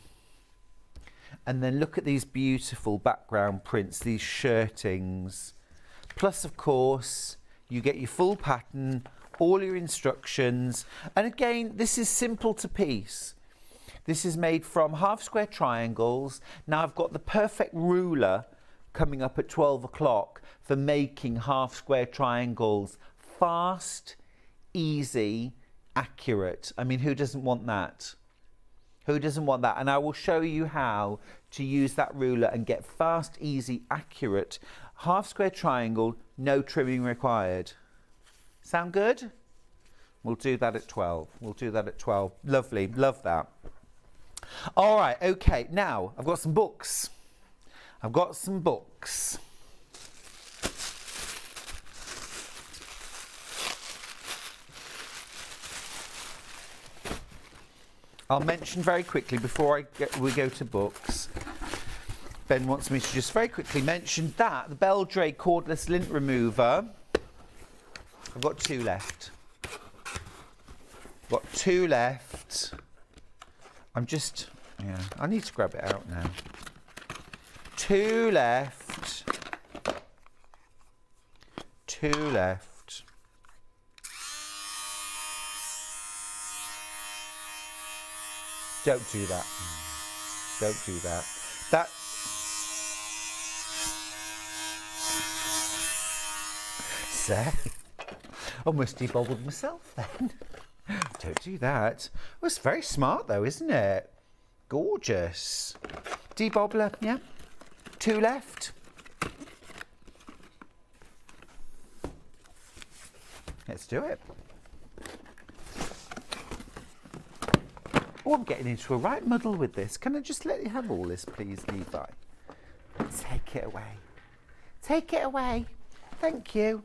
And then look at these beautiful background prints, these shirtings. Plus, of course, you get your full pattern, all your instructions. And again, this is simple to piece. This is made from half square triangles. Now I've got the perfect ruler coming up at 12 o'clock for making half square triangles fast, easy, accurate. I mean, who doesn't want that? Who doesn't want that? And I will show you how to use that ruler and get fast, easy, accurate half square triangle, no trimming required. Sound good? We'll do that at 12. We'll do that at 12. Lovely, love that. All right, okay, now I've got some books. I've got some books. I'll mention very quickly before we go to books. Ben wants me to just very quickly mention that the Beldray cordless lint remover. I've got 2 left. Got 2 left. I need to grab it out now. 2 left. 2 left. Don't do that. Don't do that. That. So, almost debobbled myself then. Don't do that. Well, it's very smart though, isn't it? Gorgeous. Debobbler, yeah. 2 left. Let's do it. Oh, I'm getting into a right muddle with this. Can I just let you have all this, please, Levi? Take it away. Take it away. Thank you.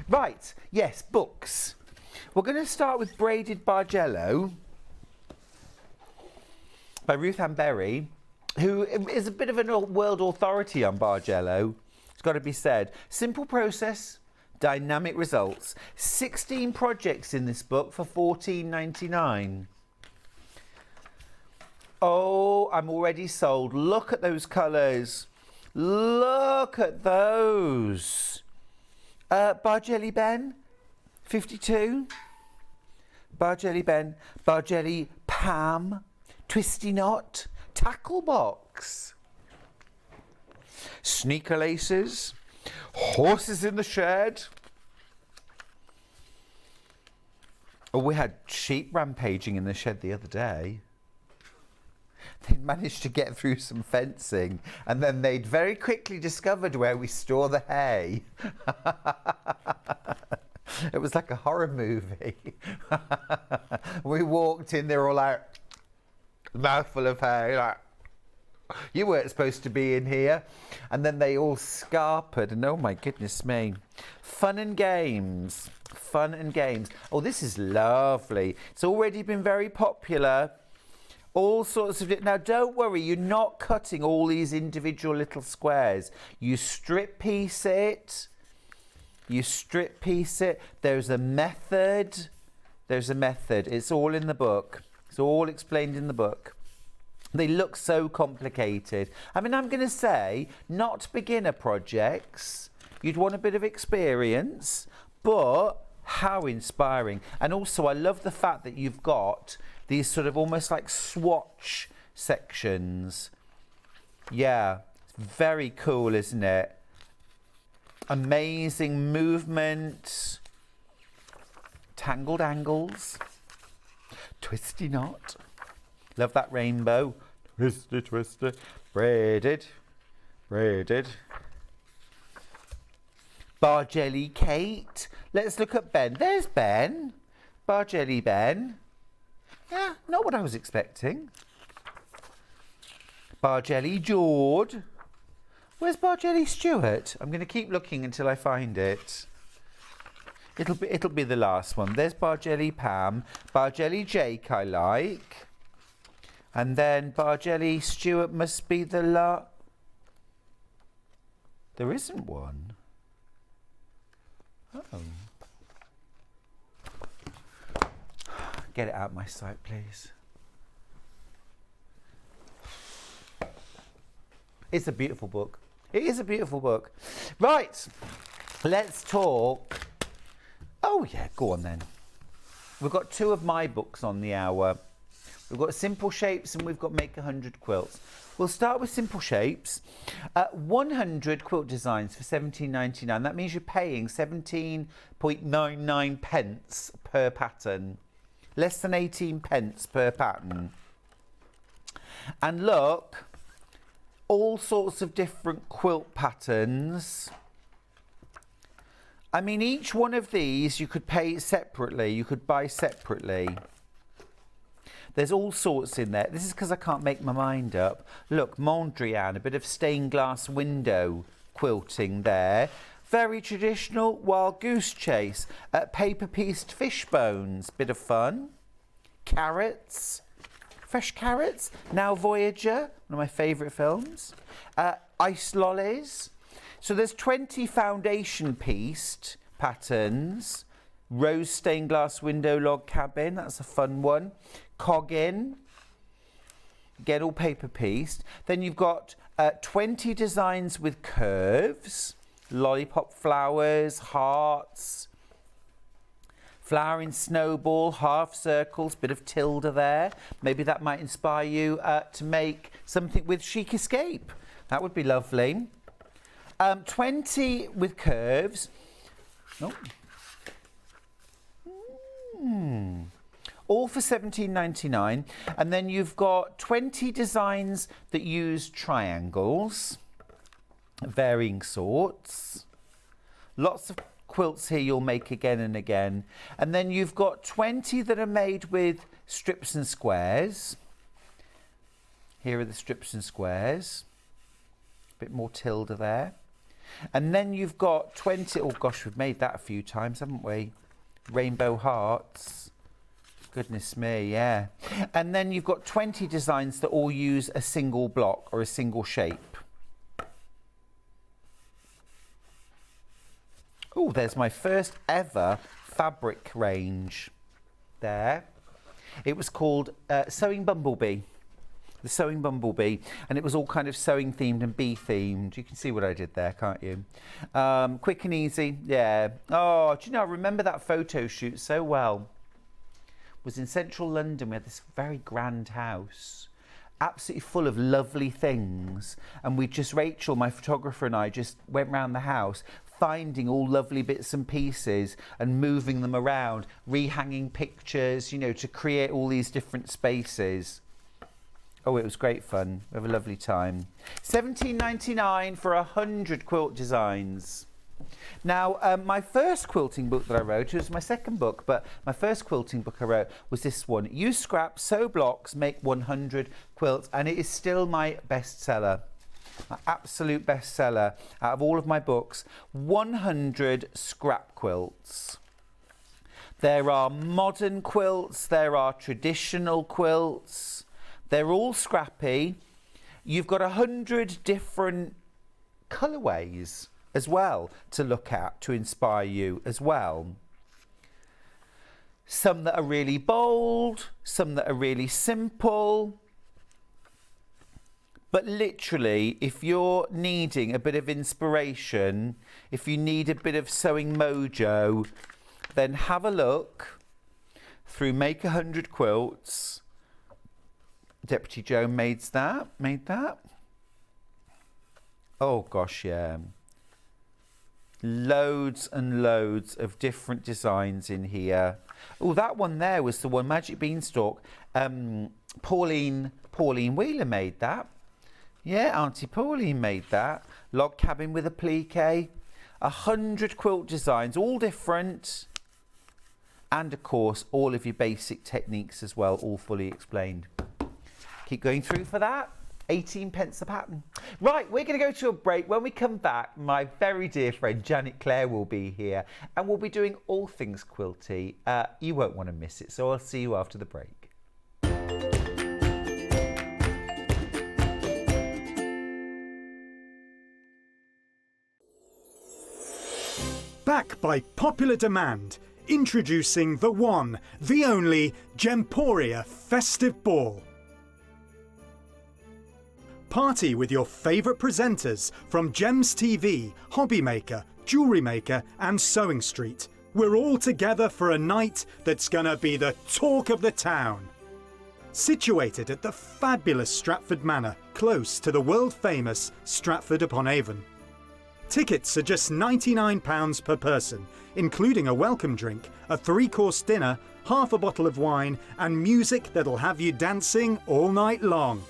Right, yes, books. We're going to start with Braided Bargello by Ruth Ann Berry, who is a bit of a world authority on Bargello. It's got to be said. Simple process, dynamic results. 16 projects in this book for $14.99. Oh, I'm already sold. Look at those colours. Look at those. Bargelli Ben, 52. Bargelli Ben, Bargelli Pam, Twisty Knot, Tackle Box. Sneaker laces, horses in the shed. Oh, we had sheep rampaging in the shed the other day. They'd managed to get through some fencing and then they'd very quickly discovered where we store the hay. It was like a horror movie. We walked in, they were all like, mouthful of hay, like, you weren't supposed to be in here. And then they all scarpered and oh my goodness me. Fun and games. Fun and games. Oh, this is lovely. It's already been very popular. All sorts of it. Now, don't worry, you're not cutting all these individual little squares. You strip piece it. You strip piece it. There's a method. There's a method. It's all in the book. It's all explained in the book. They look so complicated. I mean, I'm going to say, not beginner projects. You'd want a bit of experience, but how inspiring. And also, I love the fact that you've got these sort of almost like swatch sections. Yeah, it's very cool, isn't it? Amazing movement. Tangled angles. Twisty knot. Love that rainbow. Twisty, twisty. Braided. Braided. Bar Jelly Kate. Let's look at Ben. There's Ben. Bar Jelly Ben. Yeah, not what I was expecting. Bar Jelly Jord. Where's Bar Jelly Stuart? I'm going to keep looking until I find it. It'll be the last one. There's Bar Jelly Pam. Bar Jelly Jake I like. And then Bar Jelly Stuart must be the There isn't one. Oh. Get it out of my sight, please. It's a beautiful book. It is a beautiful book. Right, let's talk. Oh yeah, go on then. We've got two of my books on the hour. We've got Simple Shapes and we've got Make 100 Quilts. We'll start with Simple Shapes. 100 quilt designs for £17.99. That means you're paying 17.99 pence per pattern. Less than 18 pence per pattern. And look, all sorts of different quilt patterns. I mean, each one of these you could pay separately, you could buy separately. There's all sorts in there. This is because I can't make my mind up. Look, Mondrian, a bit of stained glass window quilting there. Very traditional, Wild Goose Chase. Paper pieced fish bones, bit of fun. Carrots, fresh carrots. Now Voyager, one of my favourite films. Ice lollies. So there's 20 foundation pieced patterns. Rose stained glass window log cabin, that's a fun one. Coggin, again all paper pieced. Then you've got 20 designs with curves. Lollipop flowers, hearts, flowering snowball, half circles, bit of tilde there. Maybe that might inspire you to make something with Chic Escape. That would be lovely. 20 with curves. Oh. All for £17.99. And then you've got 20 designs that use triangles, varying sorts. Lots of quilts here you'll make again and again. And then you've got 20 that are made with strips and squares. Here are the strips and squares. A bit more tilde there. And then you've got 20, oh gosh, we've made that a few times, haven't we? Rainbow hearts. Goodness me, yeah. And then you've got 20 designs that all use a single block or a single shape. Oh, there's my first ever fabric range there. It was called Sewing Bumblebee. The Sewing Bumblebee, and it was all kind of sewing themed and bee themed. You can see what I did there, can't you? Quick and easy, yeah. Oh, do you know, I remember that photo shoot so well. It was in central London. We had this very grand house, absolutely full of lovely things. And we just, Rachel, my photographer, and I just went round the house, finding all lovely bits and pieces and moving them around, rehanging pictures, you know, to create all these different spaces. Oh, it was great fun. We have a lovely time. £17.99 for 100 quilt designs. Now, my first quilting book that I wrote, it was my second book, but my first quilting book I wrote was this one. Use scraps, sew blocks, make 100 quilts. And it is still my bestseller. My absolute bestseller out of all of my books. 100 scrap quilts. There are modern quilts. There are traditional quilts. They're all scrappy. You've got 100 different colourways as well to look at, to inspire you as well. Some that are really bold, some that are really simple. But literally, if you're needing a bit of inspiration, if you need a bit of sewing mojo, then have a look through Make 100 Quilts. Deputy Joe made that. Oh gosh, yeah. Loads and loads of different designs in here. Oh, that one there was the one, Magic Beanstalk. Pauline Wheeler made that. Yeah, Auntie Pauline made that. Log cabin with applique. 100 quilt designs, all different. And of course, all of your basic techniques as well, all fully explained. Keep going through for that. 18 pence a pattern. Right, we're going to go to a break. When we come back, my very dear friend Janet Clare will be here and we'll be doing all things quilty. You won't want to miss it, so I'll see you after the break. Back by popular demand, introducing the one, the only Gemporia Festive Ball. Party with your favourite presenters from Gems TV, Hobby Maker, Jewellery Maker and Sewing Street. We're all together for a night that's gonna be the talk of the town. Situated at the fabulous Stratford Manor, close to the world-famous Stratford-upon-Avon. Tickets are just £99 per person, including a welcome drink, a 3-course dinner, half a bottle of wine and music that'll have you dancing all night long.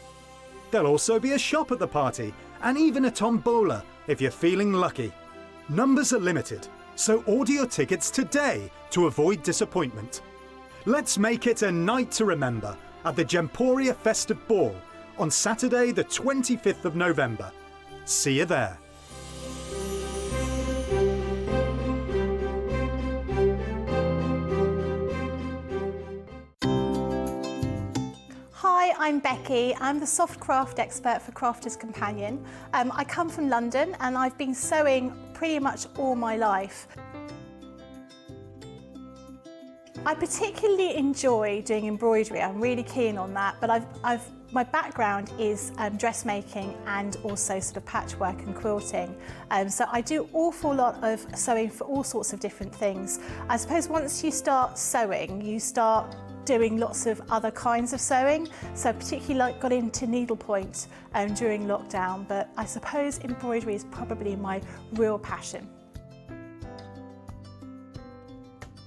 There'll also be a shop at the party and even a tombola if you're feeling lucky. Numbers are limited, so order your tickets today to avoid disappointment. Let's make it a night to remember at the Gemporia Festive Ball on Saturday the 25th of November. See you there. Hi, I'm Becky. I'm the soft craft expert for Crafter's Companion. I come from London and I've been sewing pretty much all my life. I particularly enjoy doing embroidery. I'm really keen on that, but my background is dressmaking and also sort of patchwork and quilting. So I do an awful lot of sewing for all sorts of different things. I suppose once you start sewing, you start doing lots of other kinds of sewing. So particularly got into needlepoint during lockdown, but I suppose embroidery is probably my real passion.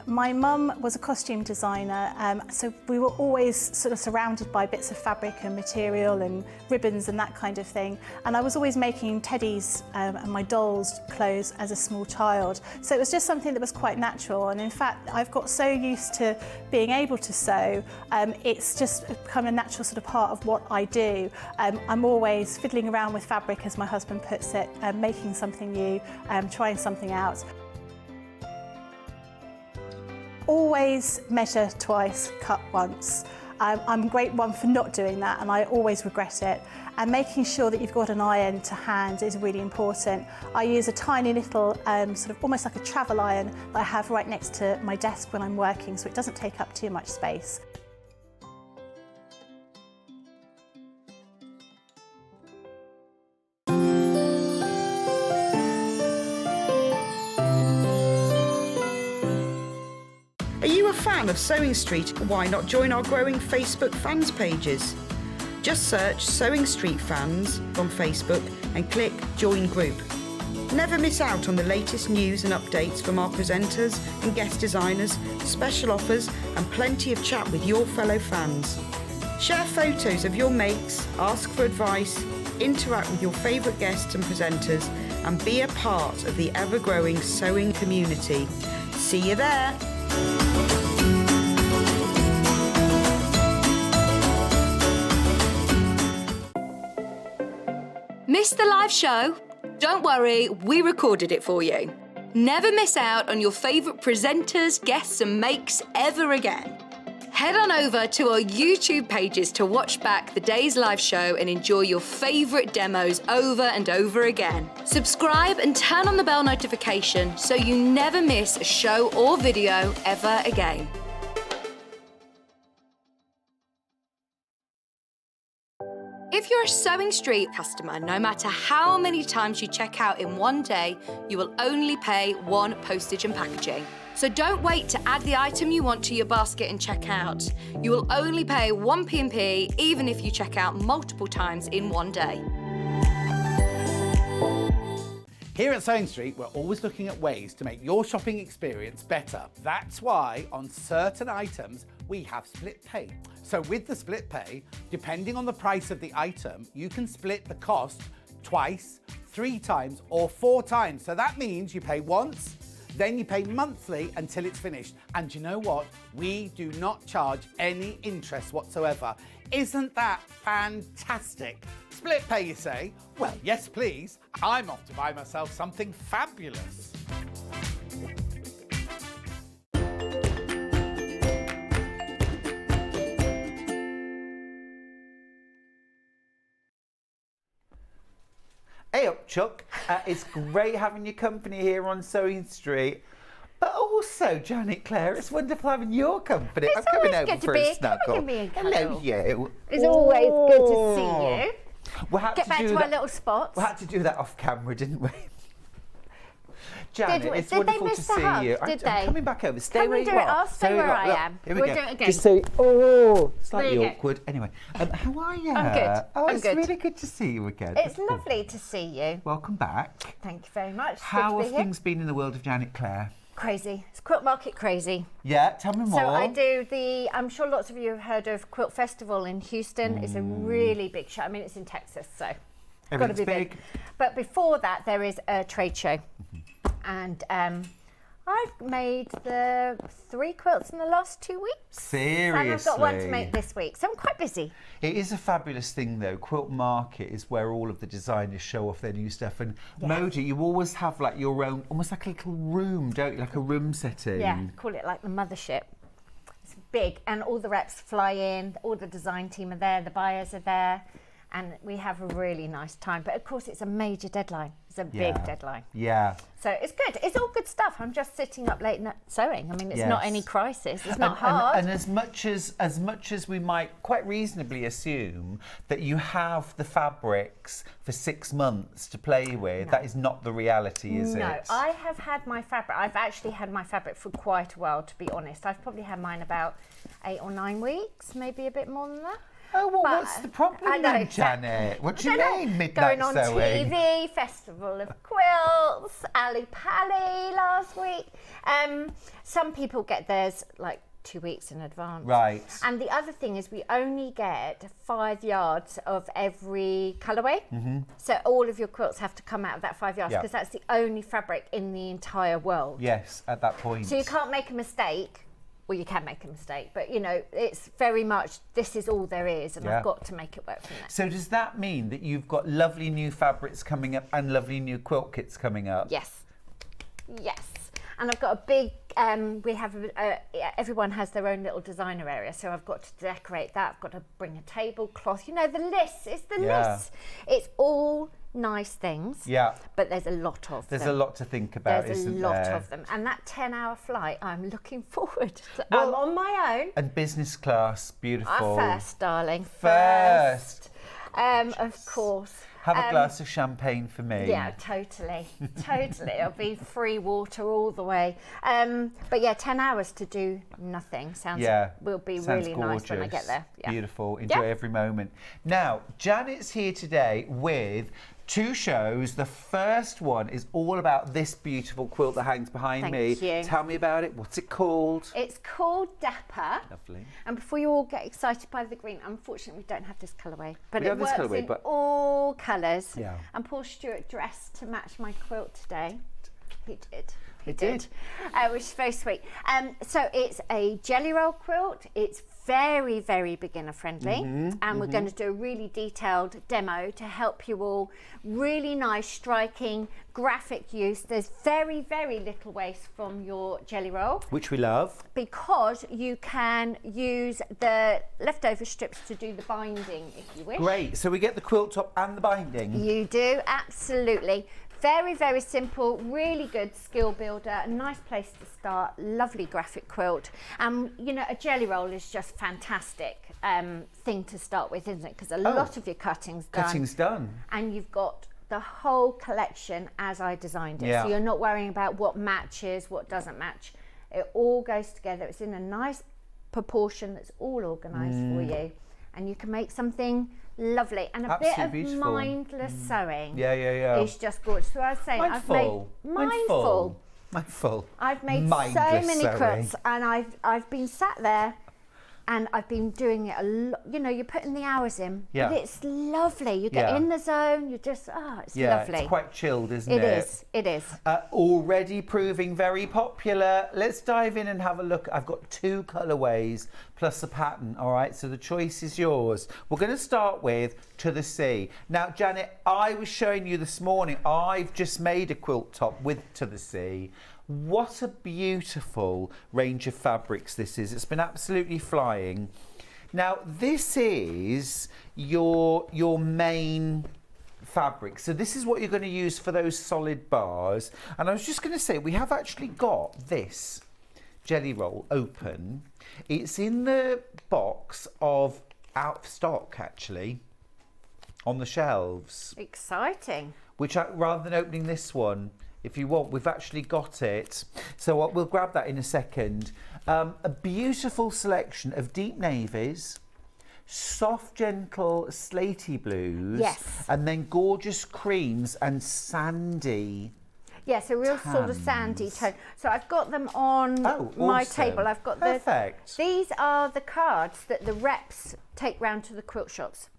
My mum was a costume designer, so we were always sort of surrounded by bits of fabric and material and ribbons and that kind of thing. And I was always making teddies and my dolls' clothes as a small child. So it was just something that was quite natural. And in fact, I've got so used to being able to sew, it's just become a natural sort of part of what I do. I'm always fiddling around with fabric, as my husband puts it, making something new, trying something out. Always measure twice, cut once. I'm a great one for not doing that and I always regret it. And making sure that you've got an iron to hand is really important. I use a tiny little, sort of almost like a travel iron that I have right next to my desk when I'm working, so it doesn't take up too much space. Are you a fan of Sewing Street? Why not join our growing Facebook fans pages? Just search Sewing Street Fans on Facebook and click Join Group. Never miss out on the latest news and updates from our presenters and guest designers, special offers and plenty of chat with your fellow fans. Share photos of your makes, ask for advice, interact with your favourite guests and presenters and be a part of the ever-growing sewing community. See you there! Missed the live show? Don't worry, we recorded it for you. Never miss out on your favourite presenters, guests and makes ever again. Head on over to our YouTube pages to watch back the day's live show and enjoy your favourite demos over and over again. Subscribe and turn on the bell notification so you never miss a show or video ever again. If you're a Sewing Street customer, no matter how many times you check out in one day, you will only pay one postage and packaging. So don't wait to add the item you want to your basket and check out. You will only pay one P&P even if you check out multiple times in one day. Here at Sewing Street, we're always looking at ways to make your shopping experience better. That's why on certain items, we have split pay. So with the split pay, depending on the price of the item, you can split the cost twice, 3 times, or 4 times. So that means you pay once, then you pay monthly until it's finished. And you know what? We do not charge any interest whatsoever. Isn't that fantastic? Split pay, you say? Well, yes, please. I'm off to buy myself something fabulous. Hey up, Chuck. It's great having your company here on Sewing Street. But also, Janet Clare, it's wonderful having your company. It's I'm coming always over good to for be a snuggle. come and Hello, cuddle. you. It's always good to see you. We had Get back do to that. our little spots. We had to do that off camera, didn't we? Janet, Did we? it's Did they wonderful miss to the see hug? you. Did I'm they? coming back over. Stay Come where and you do it. are. I'll stay where I Look, am. here we We'll go. do it again. Just so, oh, slightly There you go. awkward. Anyway, how are you? I'm good. Oh, I'm it's good. really good to see you again. It's lovely to see you. Welcome back. Thank you very much. How Good to have be here. things been in the world of Janet Clare? Crazy. It's quilt market crazy. Yeah, tell me more. So I do I'm sure lots of you have heard of Quilt Festival in Houston. It's a really big show. I mean, it's in Texas, so it's got to Everything's be big. big. But before that, there is a trade show. And I've made the 3 quilts in the last 2 weeks. Seriously? And I've got one to make this week, so I'm quite busy. It is a fabulous thing, though. Quilt Market is where all of the designers show off their new stuff. And Modi, you always have like your own, almost like a little room, don't you? Like a room setting. Yeah, call it like the mothership. It's big, and all the reps fly in, all the design team are there, the buyers are there, and we have a really nice time. But of course, it's a major deadline. It's a big deadline. Yeah. So it's good. It's all good stuff. I'm just sitting up late sewing. I mean, it's not Yes. any crisis. It's not hard. And as much as we might quite reasonably assume that you have the fabrics for 6 months to play with, that is not the reality, is it? No, I have had my fabric. I've actually had my fabric for quite a while, to be honest. I've probably had mine about 8 or 9 weeks, maybe a bit more than that. Oh, well, But what's the problem I know, then, Janet? What do you mean, midnight Going on sewing? TV, Festival of Quilts, Ali Pali last week. Some people get theirs like 2 weeks in advance. Right. And the other thing is we only get 5 yards of every colourway. So all of your quilts have to come out of that 5 yards Yeah. because that's the only fabric in the entire world. Yes, at that point. So you can't make a mistake. Well, you can make a mistake, but you know, it's very much, this is all there is, and Yeah. I've got to make it work from there. So does that mean that you've got lovely new fabrics coming up and lovely new quilt kits coming up? Yes. Yes. And I've got a big, we have, everyone has their own little designer area, so I've got to decorate that. I've got to bring a tablecloth. You know, the list, it's the list. It's all nice things. Yeah. But there's a lot of them. There's a lot to think about, There's a isn't lot there? of them. And that 10-hour flight, I'm looking forward to. Well, I'm on my own. And business class, beautiful. First, darling. First. Of course. Have a glass of champagne for me. Yeah, totally. Totally. It'll be free water all the way. But yeah, 10 hours to do nothing will be sounds really nice when I get gorgeous. there. Yeah. Beautiful. Enjoy every moment. Now, Janet's here today with 2 shows. The first one is all about this beautiful quilt that hangs behind me. Thank you. Tell me about it. What's it called? It's called Dapper. Lovely. And before you all get excited by the green, unfortunately we don't have this colourway. But We it have this works colourway, in but- all colours. Yeah. And Paul Stewart dressed to match my quilt today. He did. He did. Which is very sweet. So it's a jelly roll quilt. It's very, very beginner friendly. And we're going to do a really detailed demo to help you all. Really nice, striking, graphic use. There's very, very little waste from your jelly roll Which we love. because you can use the leftover strips to do the binding if you wish. Great. So we get the quilt top and the binding. You do, absolutely. Very, very simple, really good skill builder, a nice place to start, lovely graphic quilt. You know, a jelly roll is just fantastic thing to start with, isn't it? Because a lot of your cutting's done. Cutting's done. And you've got the whole collection as I designed it. Yeah. So you're not worrying about what matches, what doesn't match. It all goes together. It's in a nice proportion that's all organised for you. And you can make something lovely. And a Absolutely bit of beautiful. mindless sewing Yeah. is just gorgeous. So I was saying, Mindful. I've made mindful. Mindful. I've made Mindless so many sewing. quilts, and I've been sat there And I've been doing it a lot. You know, you're putting the hours in, Yeah. but it's lovely. You get in the zone. You just, it's lovely. It's quite chilled, isn't it? It is. Already proving very popular. Let's dive in and have a look. I've got 2 colourways plus a pattern, all right? So the choice is yours. We're going to start with To the Sea. Now, Janet, I was showing you this morning, I've just made a quilt top with To the Sea. What a beautiful range of fabrics this is. It's been absolutely flying. Now, this is your main fabric. So this is what you're going to use for those solid bars. And I was just going to say, we have actually got this jelly roll open. It's in the box of out of stock, actually, on the shelves. Exciting. Which, rather than opening this one, if you want, we've actually got it. So we'll grab that in a second. A beautiful selection of deep navies, soft, gentle, slatey blues, Yes. and then gorgeous creams and sandy. Yes, a real sort of sandy tone. So I've got them on my awesome. table. I've got Perfect. These are the cards that the reps take round to the quilt shops.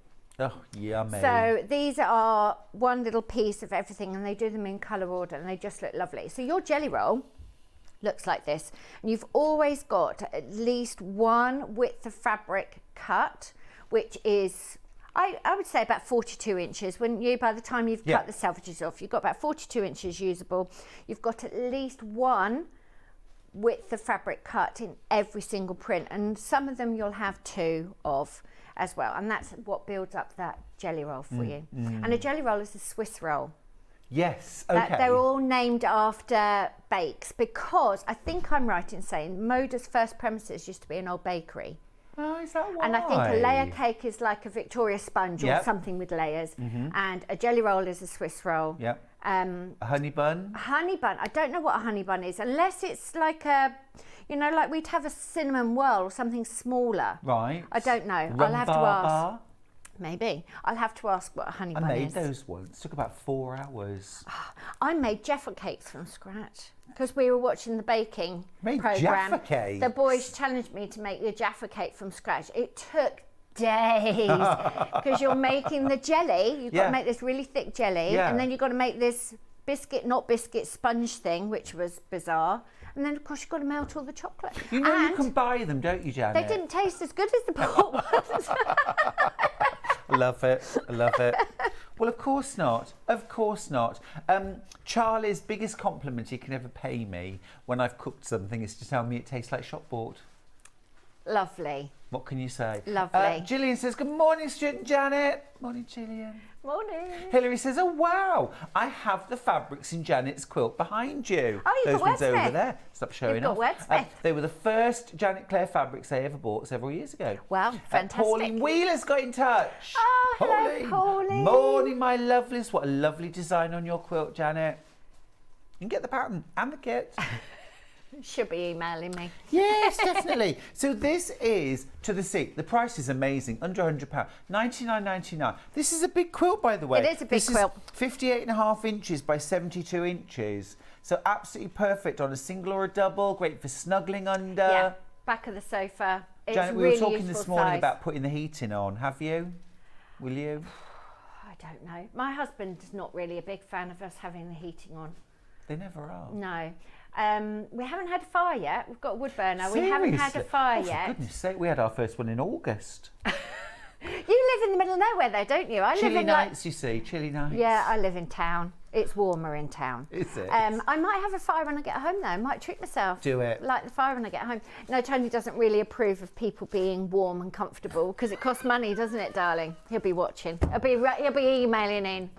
Oh, yummy. So these are one little piece of everything, and they do them in colour order, and they just look lovely. So your jelly roll looks like this, and you've always got at least one width of fabric cut, which is, I would say about 42 inches. When you, by the time you've cut the selvages off, you've got about 42 inches usable. You've got at least one width of fabric cut in every single print, and some of them you'll have 2 of as well, and that's what builds up that jelly roll for you. And a jelly roll is a Swiss roll. Yes, okay. They're all named after bakes, because I think I'm right in saying Moda's first premises used to be an old bakery. Oh, is that why? And I think a layer cake is like a Victoria sponge or something with layers, and a jelly roll is a Swiss roll. Yep. A honey bun? A honey bun, I don't know what a honey bun is, unless it's like a, you know, like we'd have a cinnamon whirl or something smaller. Right. I don't know. I'll have to ask. Maybe. I'll have to ask what a honey bun is. I made those once. Took about 4 hours. I made Jaffa cakes from scratch because we were watching the baking program. Jaffa cakes? The boys challenged me to make the Jaffa cake from scratch. It took days because you're making the jelly. You've got to make this really thick jelly, and then you've got to make this biscuit, not biscuit, sponge thing, which was bizarre. And then, of course, you've got to melt all the chocolate. You know, you can buy them, don't you, Janet? They didn't taste as good as the pot ones. I love it. I love it. Well, of course not. Of course not. Charlie's biggest compliment he can ever pay me when I've cooked something is to tell me it tastes like shop bought. Lovely. What can you say? Lovely. Gillian says, good morning, student Janet. Morning, Gillian. Morning. Hilary says, oh, wow, I have the fabrics in Janet's quilt behind you. Oh, you've Those got ones over Wordsmith. there. Stop showing You've got off. Wordsmith. They were the first Janet Clare fabrics I ever bought several years ago. Wow, fantastic. Pauline Wheeler's got in touch. Oh, hello, Pauline. Morning, my lovelies. What a lovely design on your quilt, Janet. You can get the pattern and the kit. Should be emailing me. Yes, definitely. So this is To the Sea. The price is amazing, under £100, $99.99. This is a big quilt, by the way. It is a big quilt. 58.5 inches by 72 inches. So absolutely perfect on a single or a double. Great for snuggling under. Yeah, back of the sofa. It's Janet, we really were talking this morning size. about putting the heating on. Have you? Will you? I don't know. My husband's not really a big fan of us having the heating on. They never are. No. We haven't had a fire yet. We've got a wood burner. We haven't had a fire yet. For goodness sake, we had our first one in August. You live in the middle of nowhere though, don't you? I live Chilly in nights, you see, chilly nights. Yeah, I live in town. It's warmer in town. Is it? I might have a fire when I get home though. I might treat myself. Do it. Light the fire when I get home. No, Tony doesn't really approve of people being warm and comfortable because it costs money, doesn't it, darling? He'll be watching. He'll be emailing in.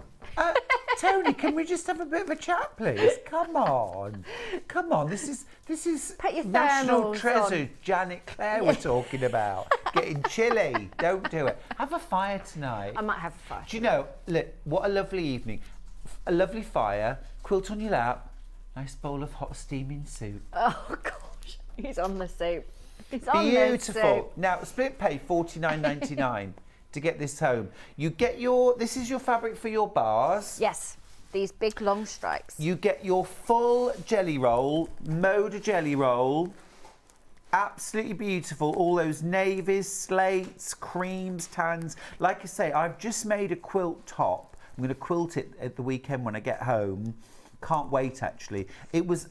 Tony, can we just have a bit of a chat, please? Come on. This is Put your national thermals treasure on. Janet Clare we're talking about. Getting chilly. Don't do it. Have a fire tonight. I might have a fire. Do you know, look, what a lovely evening. A lovely fire, quilt on your lap, nice bowl of hot steaming soup. Oh gosh, he's on the soup. He's on the Beautiful. soup. Now, split pay $49.99 to get this home. You get this is your fabric for your bars. Yes, these big long stripes. You get your full jelly roll, Moda jelly roll. Absolutely beautiful. All those navies, slates, creams, tans. Like I say, I've just made a quilt top. I'm going to quilt it at the weekend when I get home. Can't wait, actually. It was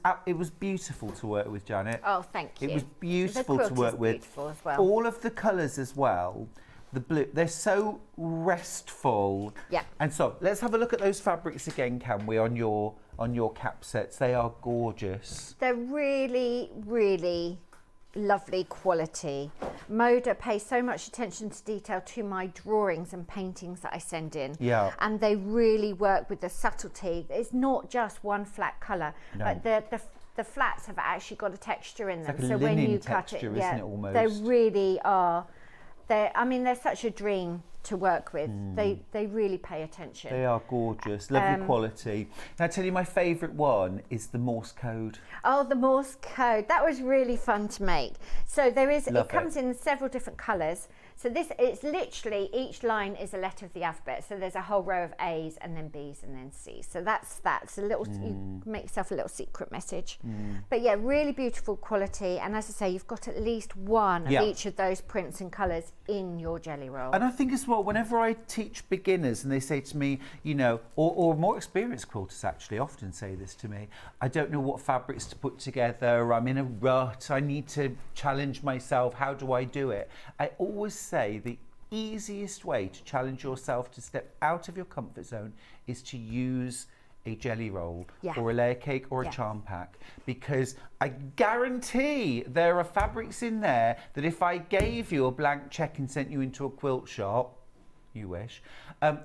beautiful to work with, Janet. Oh, thank you. It was beautiful The to quilt work is with. beautiful as well. All of the colours as well. The blue, they're so restful. Yeah. And so let's have a look at those fabrics again, can we, on your cap sets? They are gorgeous. They're really, really lovely quality. Moda pays so much attention to detail to my drawings and paintings that I send in. Yeah. And they really work with the subtlety. It's not just one flat colour. No. But the flats have actually got a texture in them. like a so when linen you cut texture, it, isn't it, almost? they really are. They're such a dream to work with. They really pay attention. They are gorgeous, lovely quality. Now, I tell you, my favourite one is the Morse code. Oh, the Morse code. That was really fun to make. So Love it comes in several different colours. So it's literally, each line is a letter of the alphabet. So there's a whole row of A's and then B's and then C's. So that's a little, you make yourself a little secret message. But yeah, really beautiful quality. And as I say, you've got at least one of each of those prints and colours in your jelly roll. And I think as well, whenever I teach beginners and they say to me, you know, or more experienced quilters actually often say this to me, I don't know what fabrics to put together, I'm in a rut, I need to challenge myself, how do I do it? I always say the easiest way to challenge yourself to step out of your comfort zone is to use a jelly roll or a layer cake or a charm pack, because I guarantee there are fabrics in there that if I gave you a blank check and sent you into a quilt shop, you wish,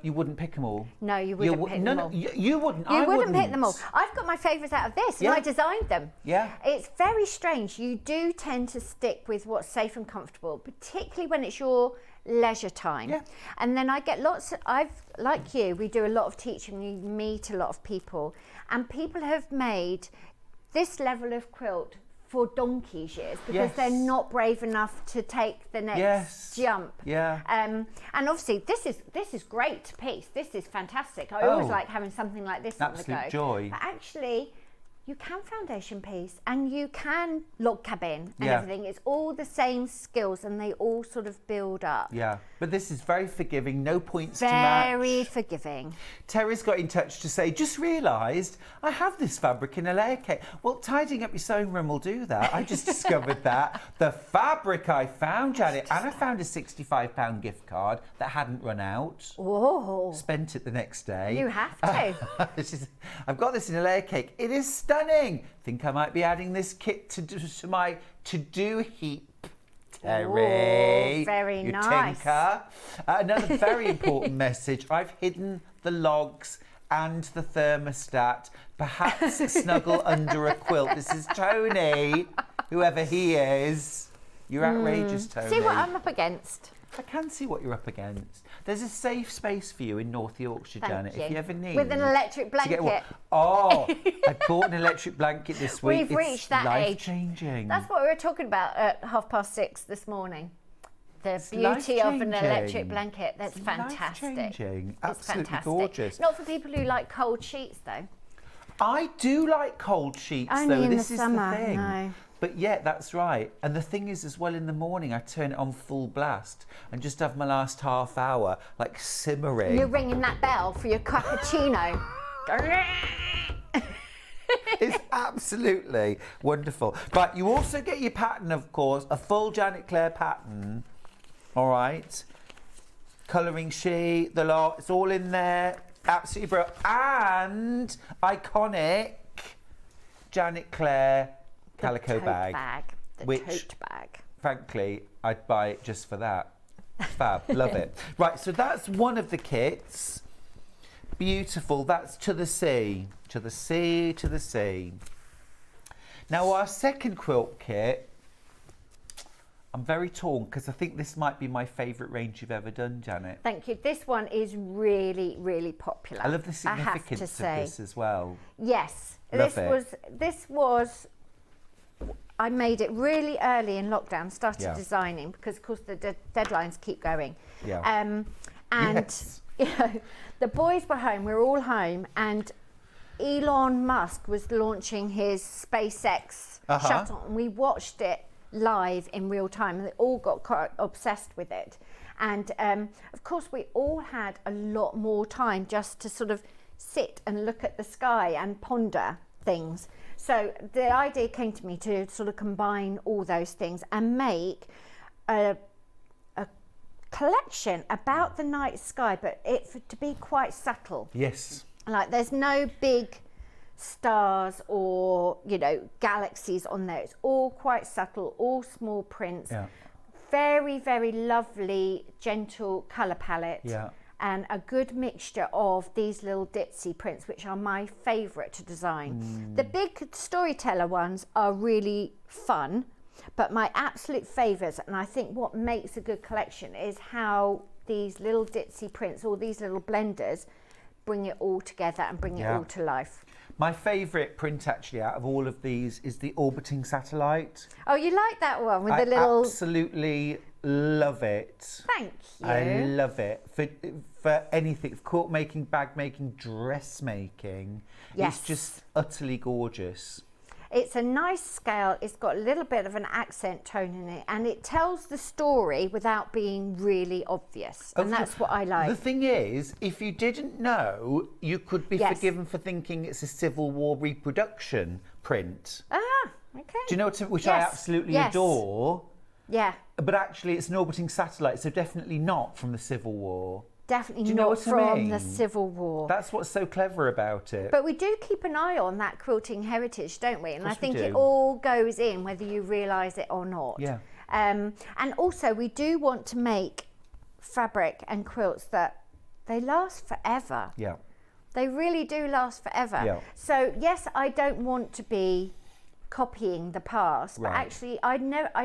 you wouldn't pick them all. No, you wouldn't pick them all. You wouldn't. You wouldn't pick them all. I've got my favourites out of this, and I designed them. Yeah. It's very strange. You do tend to stick with what's safe and comfortable, particularly when it's your leisure time. Yeah. And then I get like you, we do a lot of teaching, we meet a lot of people, and people have made this level of quilt for donkey's years because they're not brave enough to take the next jump. Yeah. And obviously this is great piece. This is fantastic. I always like having something like this on the go. Absolute joy. But actually, you can foundation piece and you can log cabin and everything. It's all the same skills and they all sort of build up. Yeah, but this is very forgiving, no points to match. Very forgiving. Terry's got in touch to say, just realised I have this fabric in a layer cake. Well, tidying up your sewing room will do that. I just discovered that. The fabric I found, Janet, and I found a £65 gift card that hadn't run out. Whoa. Spent it the next day. You have to. I've got this in a layer cake. It is stunning. Think I might be adding this kit to my to-do heap. Terry. Ooh, very you nice. Tinker. Another very important message. I've hidden the logs and the thermostat. Perhaps snuggle under a quilt. This is Tony, whoever he is. You're outrageous, Tony. See what I'm up against. I can see what you're up against. There's a safe space for you in North Yorkshire, Janet, if you ever need. With an electric blanket. I bought an electric blanket this week. We've reached that age. Life-changing. That's what we were talking about at 6:30 this morning. The beauty of an electric blanket. That's fantastic. Life-changing. It's Absolutely fantastic. gorgeous. Not for people who like cold sheets, though. I do like cold sheets, Only though. in This the is summer, the thing. no. But yeah, that's right. And the thing is, as well, in the morning, I turn it on full blast and just have my last half hour, like, simmering. You're ringing that bell for your cappuccino. It's absolutely wonderful. But you also get your pattern, of course, a full Janet Clare pattern. All right. Colouring sheet, the lot, it's all in there. Absolutely brilliant. And iconic Janet Clare calico bag. The tote bag. Frankly, I'd buy it just for that. Fab, love it. Right, so that's one of the kits. Beautiful, that's to the sea. To the sea, to the sea. Now our second quilt kit, I'm very torn because I think this might be my favourite range you've ever done, Janet. Thank you. This one is really, really popular. I love the significance of this as well. Yes, Love this was. I made it really early in lockdown. Started designing because, of course, the deadlines keep going. Yeah. And Yes. you know, the boys were home. We were all home, and Elon Musk was launching his SpaceX shuttle, and we watched it live in real time, and they all got quite obsessed with it. And of course we all had a lot more time just to sort of sit and look at the sky and ponder things. So the idea came to me to sort of combine all those things and make a collection about the night sky, but to be quite subtle. Yes. Like there's no big stars or, you know, galaxies on there. It's all quite subtle, all small prints. Yeah. Very, very lovely, gentle colour palette. Yeah. And a good mixture of these little ditzy prints, which are my favourite to design. The big storyteller ones are really fun, but my absolute favourites, and I think what makes a good collection, is how these little ditzy prints, all these little blenders, bring it all together and bring it all to life. My favourite print actually out of all of these is the orbiting satellite. Oh, you like that one with I the little... absolutely love it. Thank you. I love it. For anything, quilt making, bag making, dressmaking. Yes. It's just utterly gorgeous. It's a nice scale. It's got a little bit of an accent tone in it, and it tells the story without being really obvious. And that's what I like. The thing is, if you didn't know, you could be forgiven for thinking it's a Civil War reproduction print. Ah, okay. Do you know which I absolutely adore? Yeah. But actually, it's an orbiting satellite, so definitely not from the Civil War. Definitely know not what I from mean? the Civil War. That's what's so clever about it. But we do keep an eye on that quilting heritage, don't we? And I think we do. it all goes in, whether you realise it or not. Yeah. And also, we do want to make fabric and quilts that they last forever. Yeah. They really do last forever. Yeah. So yes, I don't want to be copying the past, but Right. actually I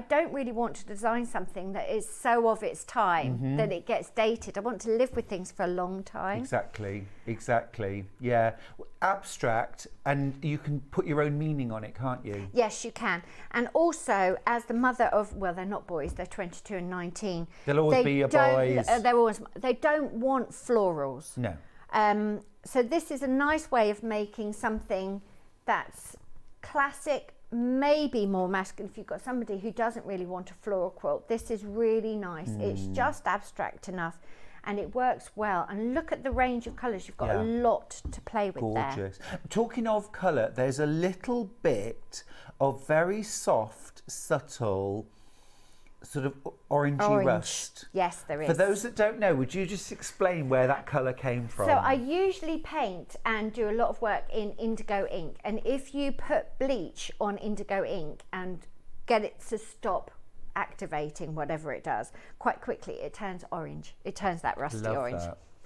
don't really want to design something that is so of its time that it gets dated. I want to live with things for a long time. Exactly. Yeah. Abstract, and you can put your own meaning on it, can't you? Yes, you can. And also, as the mother of, well, they're not boys, they're 22 and 19. They'll always be your boys. They don't want florals. No. So this is a nice way of making something that's classic, maybe more masculine. If you've got somebody who doesn't really want a floral quilt, this is really nice. It's just abstract enough and it works well. And look at the range of colours. You've got a lot to play with there. Gorgeous. Talking of colour, there's a little bit of very soft, subtle, sort of orangey rust. Yes, there is. For those that don't know, would you just explain where that colour came from? So I usually paint and do a lot of work in indigo ink, and if you put bleach on indigo ink and get it to stop activating whatever it does, quite quickly it turns orange. It turns that rusty orange.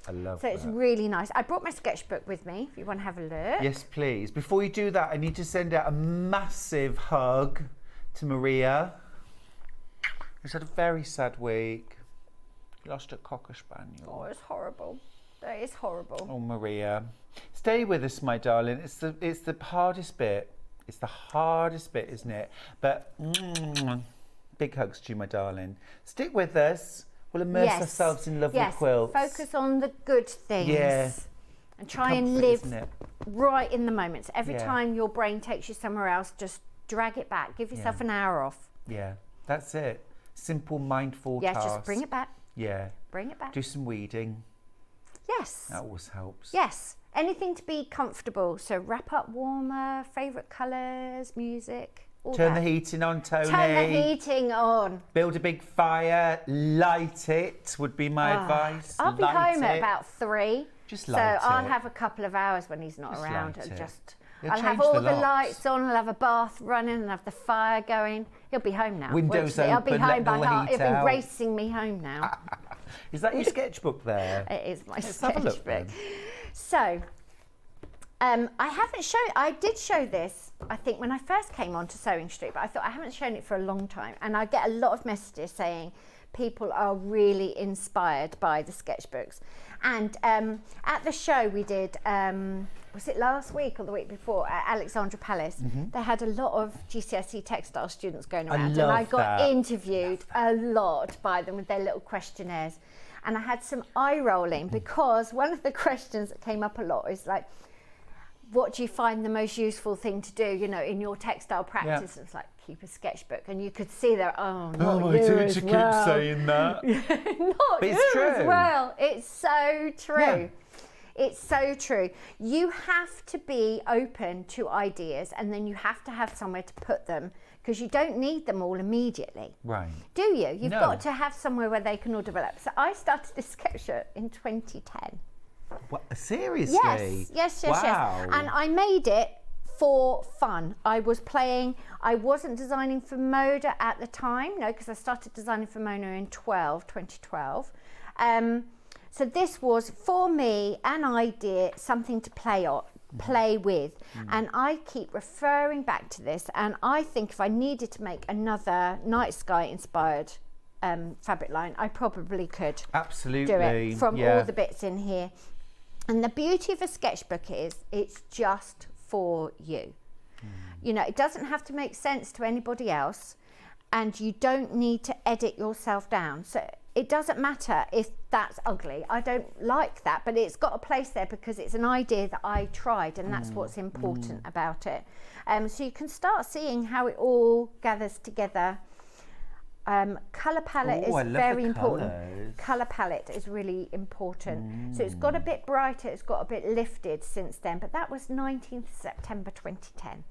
I love So that. it's really nice. I brought my sketchbook with me if you want to have a look. Yes, please. Before you do that, I need to send out a massive hug to Maria. Who's had a very sad week. Lost a Cocker Spaniel. Oh, it's horrible. That is horrible. Oh, Maria. Stay with us, my darling. It's the hardest bit. It's the hardest bit, isn't it? But big hugs to you, my darling. Stick with us. We'll immerse ourselves in lovely quilts. Focus on the good things. Yes. And try and Comfort, live isn't it? right in the moment. So every Yeah. time your brain takes you somewhere else, just drag it back. Give yourself an hour off. Yeah, that's it. Simple, mindful Yeah, tasks. just bring it back. Yeah. Bring it back. Do some weeding. Yes. That always helps. Yes. Anything to be comfortable. So wrap up warmer, favourite colours, music, all Turn that. the heating on, Tony. Turn the heating on. Build a big fire. Light it would be my advice. I'll be Light home it. at about 3. Just so light I'll it. have a couple of hours when he's not Just around. light And it. just He'll I'll have change all the the locks. lights on. I'll have a bath running and have the fire going. He'll be home now. Windows Watch me. I'll be open, home letting by all the half. heat He'll be out. racing me home now. Is that your sketchbook there? It is my Let's have a look sketchbook. then. So, I haven't shown. I did show this, I think, when I first came onto Sewing Street, but I thought I haven't shown it for a long time. And I get a lot of messages saying people are really inspired by the sketchbooks. And at the show we did, was it last week or the week before, at Alexandra Palace, they had a lot of GCSE textile students going around. And I love got that. interviewed a lot by them with their little questionnaires. And I had some eye rolling because one of the questions that came up a lot is like, what do you find the most useful thing to do, you know, in your textile practice? It's like, keep a sketchbook. And you could see there, not you as well. saying that. Not But you it's true. as well. It's so true. Yeah. It's so true. You have to be open to ideas, and then you have to have somewhere to put them, because you don't need them all immediately. Right. Do you? You've No. got to have somewhere where they can all develop. So I started this sketchbook in 2010. What, seriously? Yes. Wow. And I made it for fun. I wasn't designing for Moda at the time, no, because I started designing for Moda in 2012. So this was, for me, an idea, something to play with. And I keep referring back to this, and I think if I needed to make another night sky inspired fabric line, I probably could Absolutely. do it from yeah. all the bits in here. And the beauty of a sketchbook is it's just for you. You know, it doesn't have to make sense to anybody else, and you don't need to edit yourself down. So it doesn't matter if that's ugly. I don't like that, but it's got a place there because it's an idea that I tried, and that's what's important about it. So you can start seeing how it all gathers together. Colour palette Ooh, I is love very the important. colours. Colour palette is really important. So it's got a bit brighter, it's got a bit lifted since then, but that was 19th September 2010.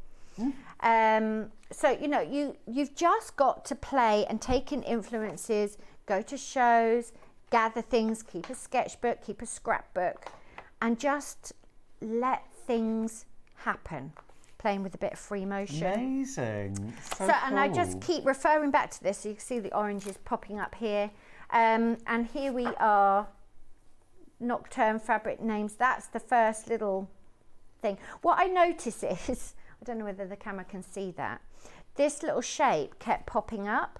So, you know, you've just got to play and take in influences, go to shows, gather things, keep a sketchbook, keep a scrapbook, and just let things happen. Playing with a bit of free motion. Amazing. So And I just cool. keep referring back to this. So you can see the oranges popping up here. And here we are, Nocturne fabric names. That's the first little thing. What I notice is, I don't know whether the camera can see that, this little shape kept popping up,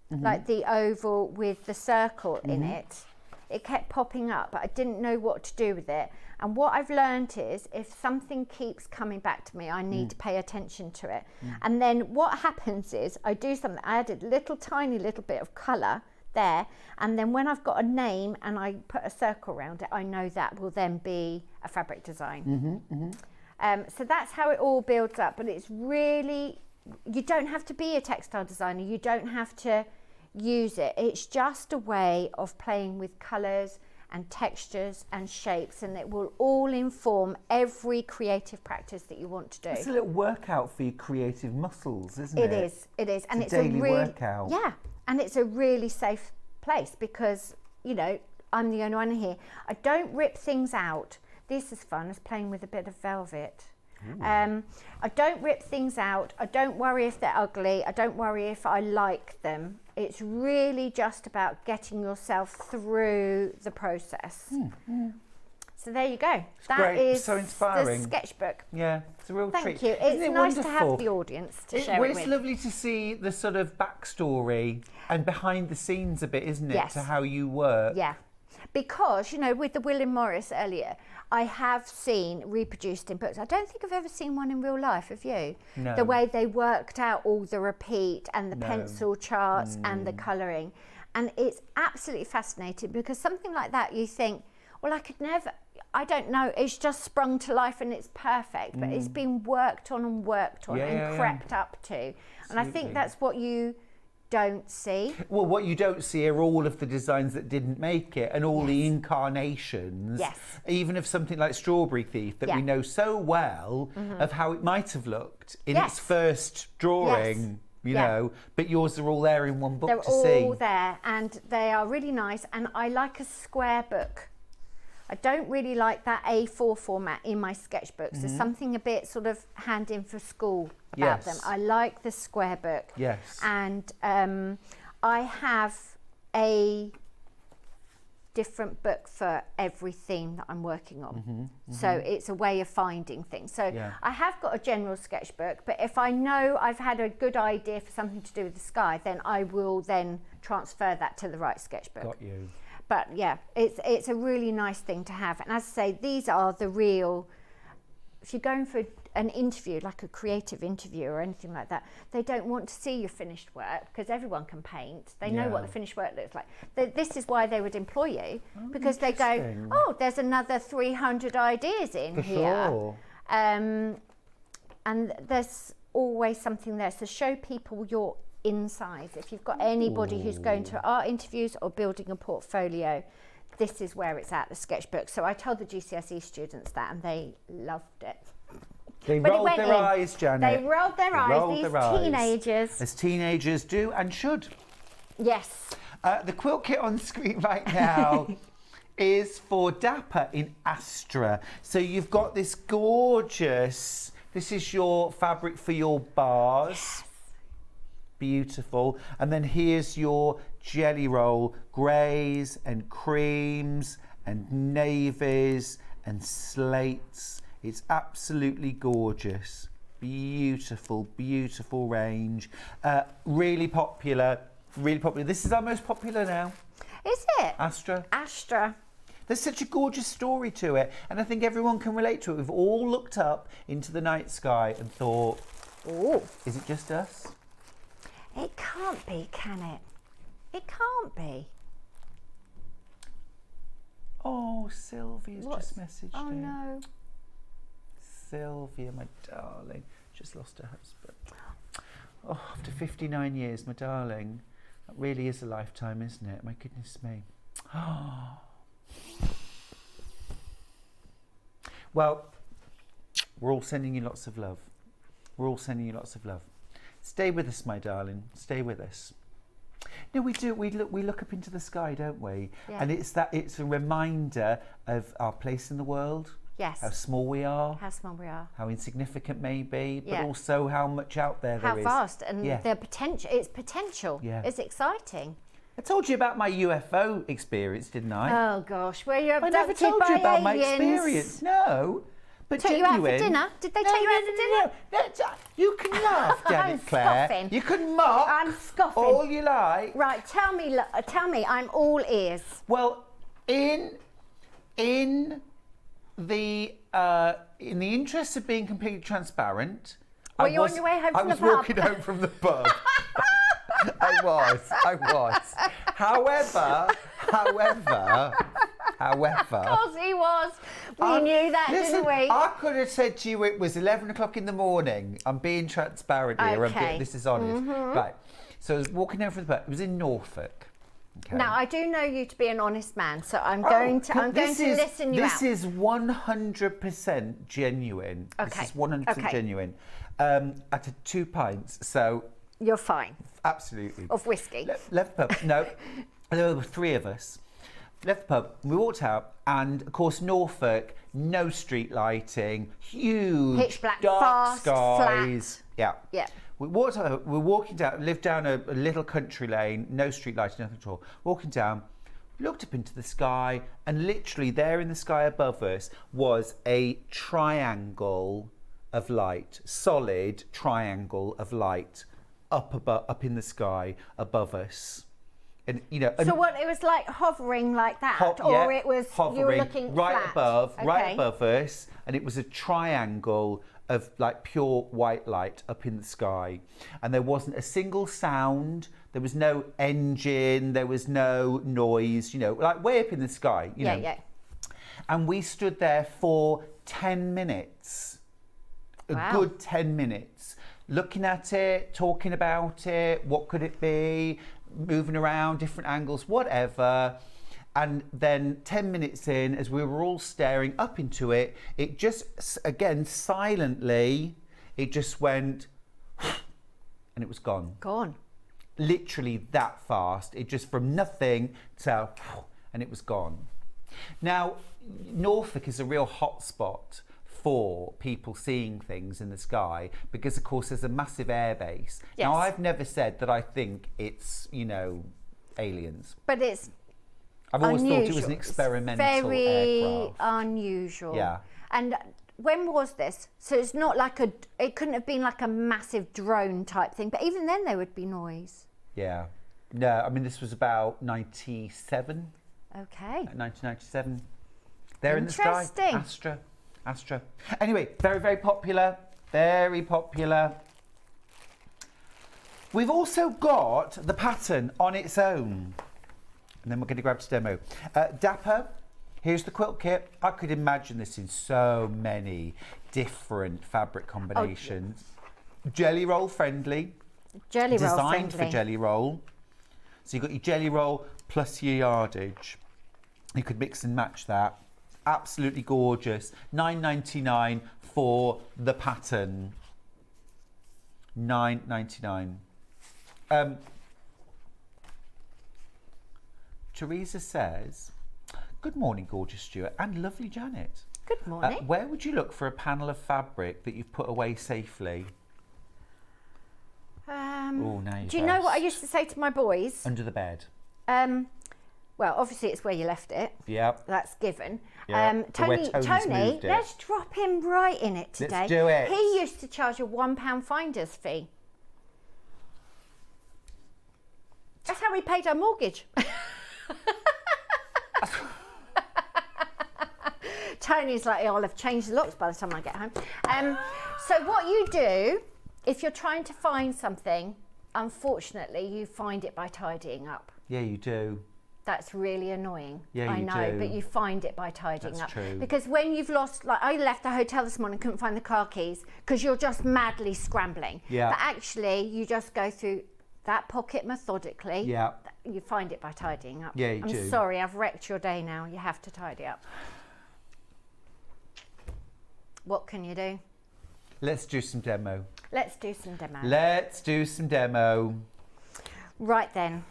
like the oval with the circle in it. It kept popping up, but I didn't know what to do with it. And what I've learned is if something keeps coming back to me, I need to pay attention to it. And then what happens is I do something, I added a tiny little bit of colour there, and then when I've got a name and I put a circle around it, I know that will then be a fabric design. So that's how it all builds up, but it's really, you don't have to be a textile designer, you don't have to use it. It's just a way of playing with colours and textures and shapes, and it will all inform every creative practice that you want to do. It's a little workout for your creative muscles, isn't it? It is. And It's a daily workout. Yeah, and it's a really safe place because, you know, I'm the only one here. I don't rip things out. This is fun, as playing with a bit of velvet. I don't rip things out. I don't worry if they're ugly. I don't worry if I like them. It's really just about getting yourself through the process. So there you go. That great. is So inspiring. the sketchbook. Yeah, it's a real treat. Thank you. Isn't It's it nice to wonderful? have the audience to share Well, it it's with. lovely to see the sort of backstory and behind the scenes a bit, isn't it, Yes. to how you work? Yeah, because, you know, with the William Morris earlier, I have seen reproduced in books. I don't think I've ever seen one in real life, have you? No. The way they worked out all the repeat and the No. pencil charts and the colouring. And it's absolutely fascinating because something like that you think, well, I could never, I don't know, it's just sprung to life and it's perfect, but it's been worked on and worked on and crept up to. And I Absolutely. think that's what you don't see. Well, what you don't see are all of the designs that didn't make it and all the incarnations. Yes. Even of something like Strawberry Thief that we know so well of how it might have looked in its Yes. first drawing, you know, but yours are all there in one book They're to see. all there and they are really nice, and I like a square book. I don't really like that A4 format in my sketchbooks. There's something a bit sort of hand in for school about them. Yes. I like the square book. Yes. And I have a different book for every theme that I'm working on. So it's a way of finding things. So I have got a general sketchbook, but if I know I've had a good idea for something to do with the sky, then I will then transfer that to the right sketchbook. Got you. But yeah, it's a really nice thing to have. And as I say, these are the real, if you're going for an interview, like a creative interview or anything like that, they don't want to see your finished work because everyone can paint. They know what the finished work looks like. This is why they would employ you, because they go, interesting. oh, there's another 300 ideas in For here. sure. And there's always something there. So show people your insides. If you've got anybody who's going to art interviews or building a portfolio, this is where it's at, the sketchbook. So I told the GCSE students that and they loved it. They But it rolled went their in. eyes, Janet. They rolled their eyes, rolled these their eyes. teenagers. As teenagers do and should. Yes. The quilt kit on screen right now is for Dapper in Astra. So you've got this gorgeous, this is your fabric for your bars. Yes. Beautiful. And then here's your jelly roll, greys and creams and navies and slates. It's absolutely gorgeous. Beautiful, beautiful range. Really popular, really popular. This is our most popular now. Is it? Astra. Astra. There's such a gorgeous story to it, and I think everyone can relate to it. We've all looked up into the night sky and thought, Oh. is it just us? It can't be, can it? It can't be. Oh, Sylvia's just messaged Oh in. no. Sylvia, my darling, just lost her husband. Oh, after 59 years, my darling. That really is a lifetime, isn't it? My goodness me. Well, we're all sending you lots of love. We're all sending you lots of love. Stay with us, my darling. Stay with us. No, we do. We look up into the sky, don't we? Yeah. And it's a reminder of our place in the world. Yes. How small we are. How small we are. How insignificant maybe, but Yeah. also how much out there How there is. vast and Yeah. the potential. It's potential. Yeah. It's exciting. I told you about my UFO experience, didn't I? Oh gosh, were you I abducted never told by you about my aliens? experience. No. But Took you out for genuine. dinner? Did they No, take you no, out for no, dinner? no. You can laugh, I'm Janet Clare. scoffing. You can mock I'm scoffing. all you like. Right, tell me. I'm all ears. Well, in the interest of being completely transparent, Were you on your way home from the I was pub? walking home from the pub. I was. However. Of course he was. We knew that, listen, didn't we? I could have said to you it was 11 o'clock in the morning. I'm being transparent here. Okay. This is honest. Right. So I was walking home from the pub. It was in Norfolk. Okay. Now I do know you to be an honest man, so I'm going to listen you out. This is 100% genuine. Okay. This is 100% Okay. genuine. I had 2 pints, so You're fine. absolutely. Of whiskey. Left the pub. No, there were 3 of us. Left the pub. We walked out, and of course Norfolk, no street lighting, huge, Pitch black, dark fast, skies. flat. Yeah. Yeah. We walked out. We're walking down. Lived down a little country lane, no street lighting, nothing at all. Walking down, looked up into the sky, and literally there in the sky above us was a triangle of light, solid triangle of light, up in the sky above us. And So what? It was like hovering like that, or it was hovering you were looking right flat? right above us, and it was a triangle of like pure white light up in the sky, and there wasn't a single sound. There was no engine. There was no noise. Like way up in the sky. Yeah. And we stood there for 10 minutes, Wow. a good 10 minutes, looking at it, talking about it. What could it be? Moving around, different angles, whatever. And then 10 minutes in, as we were all staring up into it, it just, again, silently, it just went, and it was gone. Gone. Literally that fast. It just from nothing to, and it was gone. Now, Norfolk is a real hotspot for people seeing things in the sky because, of course, there's a massive air base. Yes. Now, I've never said that I think it's, aliens. But it's I've always unusual. thought it was an experimental It's very aircraft. unusual. Yeah. And when was this? So it's not like it couldn't have been like a massive drone type thing, but even then there would be noise. Yeah. No, I mean, this was about 97, Okay. 1997. There in the sky. Interesting. Astra. Anyway, very, very popular. Very popular. We've also got the pattern on its own. And then we're going to grab to demo. Dapper Here's the quilt kit. I could imagine this in so many different fabric combinations. Jelly roll friendly. Jelly roll Designed friendly. for jelly roll. So you've got your jelly roll plus your yardage. You could mix and match that. Absolutely gorgeous. £9.99 for the pattern. £9.99. Teresa says, good morning, gorgeous Stuart and lovely Janet. Good morning. Where would you look for a panel of fabric that you've put away safely? Oh, now Do you know what I used to say to my boys? Under the bed. Well, obviously it's where you left it. Yeah. That's given. Yeah, or where Tony's Tony, moved it. let's drop him right in it today. Let's do it. He used to charge a £1 finder's fee. That's how we paid our mortgage. Tony's like, I'll have changed the locks by the time I get home. So what you do, if you're trying to find something, unfortunately, you find it by tidying up. Yeah, you do. That's really annoying. Yeah, I you know, do. but you find it by tidying That's up. true. Because when you've lost, like I left the hotel this morning, couldn't find the car keys because you're just madly scrambling. Yeah. But actually, you just go through that pocket methodically. Yeah. You find it by tidying up. Yeah, you I'm do. sorry, I've wrecked your day now. You have to tidy up. What can you do? Let's do some demo. Let's do some demo. Let's do some demo. Right then.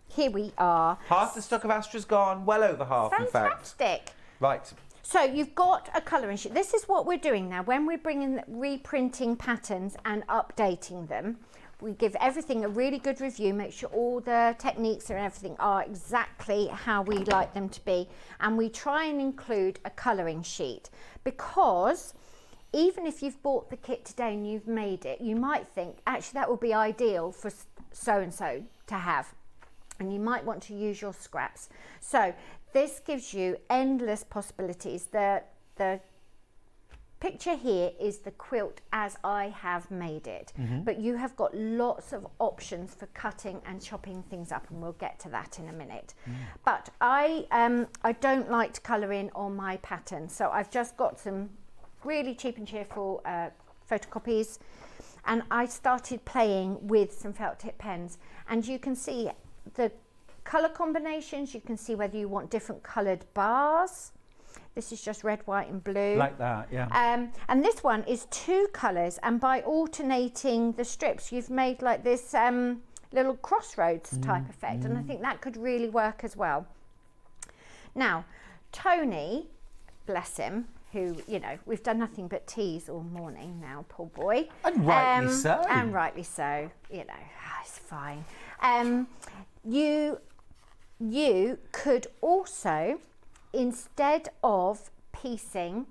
Here we are. Half the stock of Astra's gone. Well over half, in fact. Fantastic. Right. So you've got a colouring sheet. This is what we're doing now. When we're bringing reprinting patterns and updating them, we give everything a really good review, make sure all the techniques and everything are exactly how we like them to be. And we try and include a colouring sheet because even if you've bought the kit today and you've made it, you might think, actually, that would be ideal for so-and-so to have. And you might want to use your scraps. So this gives you endless possibilities. The picture here is the quilt as I have made it, but you have got lots of options for cutting and chopping things up, and we'll get to that in a minute. But I don't like to colour in on my pattern, so I've just got some really cheap and cheerful photocopies, and I started playing with some felt tip pens, and you can see the colour combinations. You can see whether you want different coloured bars. This is just red, white and blue. Like that, yeah. And this one is 2 colours, and by alternating the strips you've made like this little crossroads type effect, and I think that could really work as well. Now Tony, bless him, who, you know, we've done nothing but tease all morning now, poor boy. And rightly so. And rightly so, you know, it's fine. You could also, instead of piecing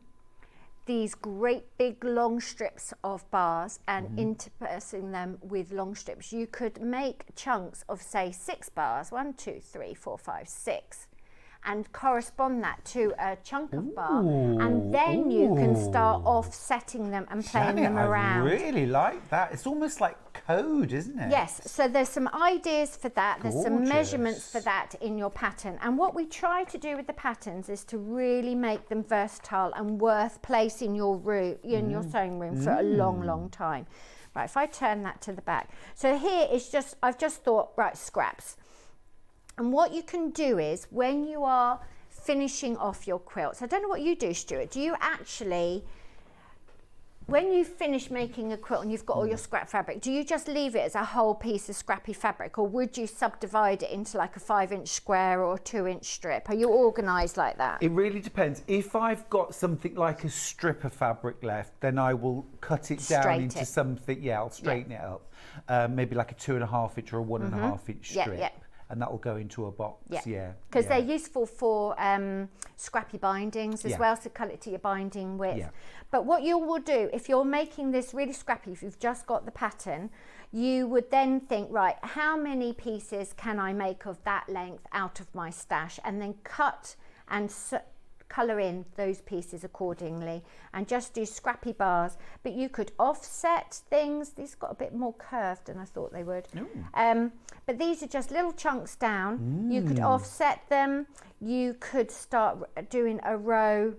these great big long strips of bars and interspersing them with long strips, you could make chunks of, say, 6 bars, 1, 2, 3, 4, 5, 6, and correspond that to a chunk of bar, and then you can start offsetting them and playing Janet, them around. I really like that. It's almost like code, isn't it? Yes, so there's some ideas for that, there's some Gorgeous. measurements for that in your pattern, and what we try to do with the patterns is to really make them versatile and worth placing in your room, in your sewing room for a long time. Right, if I turn that to the back. So here is just, I've just thought, right, scraps. And what you can do is when you are finishing off your quilts, I don't know what you do, Stuart, do you actually, when you finish making a quilt and you've got all your scrap fabric, do you just leave it as a whole piece of scrappy fabric, or would you subdivide it into like a 5-inch square or a 2-inch strip? Are you organised like that? It really depends. If I've got something like a strip of fabric left, then I will cut it down Straight into it. something, I'll straighten it up. Maybe like a 2.5 inch or a 1.5 inch Yeah, strip. yeah. And that will go into a box, Because they're useful for scrappy bindings as Yeah. well, so cut it to your binding width. Yeah. But what you will do, if you're making this really scrappy, if you've just got the pattern, you would then think, right, how many pieces can I make of that length out of my stash? And then cut and colour in those pieces accordingly and just do scrappy bars. But you could offset things. These got a bit more curved than I thought they would. But these are just little chunks down. You could offset them. You could start doing a row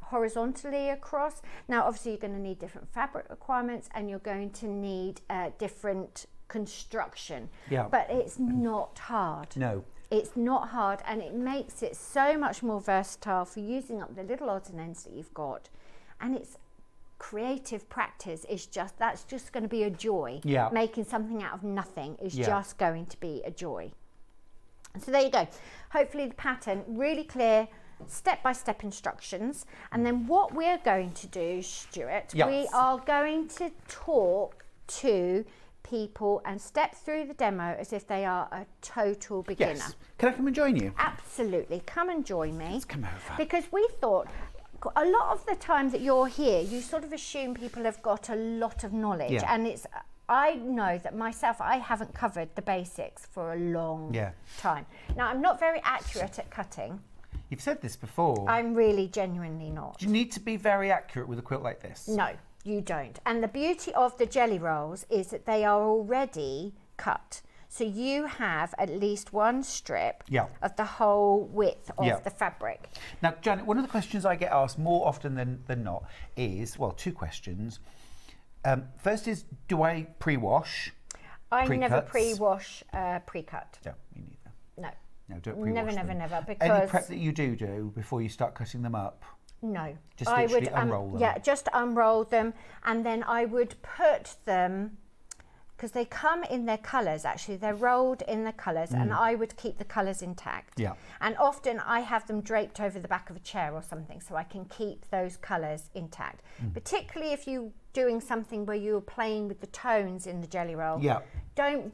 horizontally across. Now obviously you're going to need different fabric requirements and you're going to need different construction. But it's not hard. No. It's not hard, and it makes it so much more versatile for using up the little odds and ends that you've got. And it's creative practice. That's just going to be a joy. Making something out of nothing is just going to be a joy. So there you go. Hopefully the pattern really clear, step-by-step instructions. And then what we're going to do, Stuart, we are going to talk to people and step through the demo as if they are a total beginner. Yes. Can I come and join you? Absolutely. Come and join me. Let's come over. Because we thought a lot of the time that you're here, you sort of assume people have got a lot of knowledge. And I know that myself, I haven't covered the basics for a long time. Now, I'm not very accurate at cutting. You've said this before. I'm really genuinely not. Do you need to be very accurate with a quilt like this? No, you don't. And the beauty of the jelly rolls is that they are already cut. So you have at least one strip of the whole width of the fabric. Now, Janet, one of the questions I get asked more often than not is, well, two questions. First is, do I pre-wash? I never pre-wash pre-cut. No, me neither. No. No, don't pre-wash them. Never. Because any prep that you do before you start cutting them up? No. Just literally unroll them? Yeah, just unroll them, and then I would put them, because they come in their colours, actually, they're rolled in the colours, and I would keep the colours intact. And often I have them draped over the back of a chair or something, so I can keep those colours intact. Particularly if you're doing something where you're playing with the tones in the jelly roll. Don't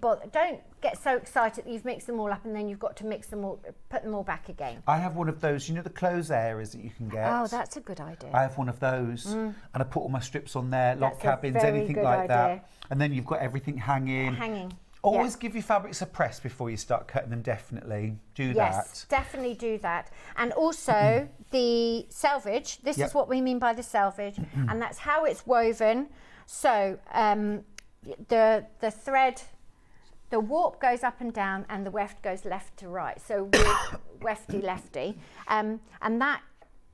get so excited that you've mixed them all up and then you've got to mix them all, put them all back again. I have one of those, you know, the clothes areas that you can get. Oh, that's a good idea. I have one of those, and I put all my strips on there, log cabins, anything like that. And then you've got everything hanging. Always give your fabrics a press before you start cutting them, definitely. Do that. Yes, definitely do that. And also the selvage, this is what we mean by the selvage, and that's how it's woven. So the thread, the warp goes up and down and the weft goes left to right. So wefty lefty. And that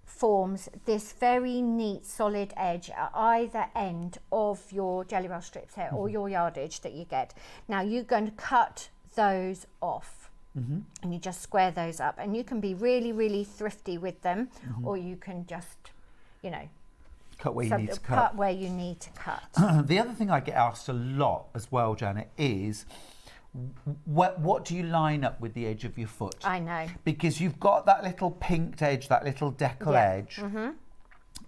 forms this very neat solid edge at either end of your jelly roll strips here or your yardage that you get. Now you're going to cut those off and you just square those up, and you can be really, really thrifty with them, or you can just, you know, cut where you need to cut. Cut where you need to cut. The other thing I get asked a lot as well, Janet, is what do you line up with the edge of your foot? I know. Because you've got that little pinked edge, that little decal edge.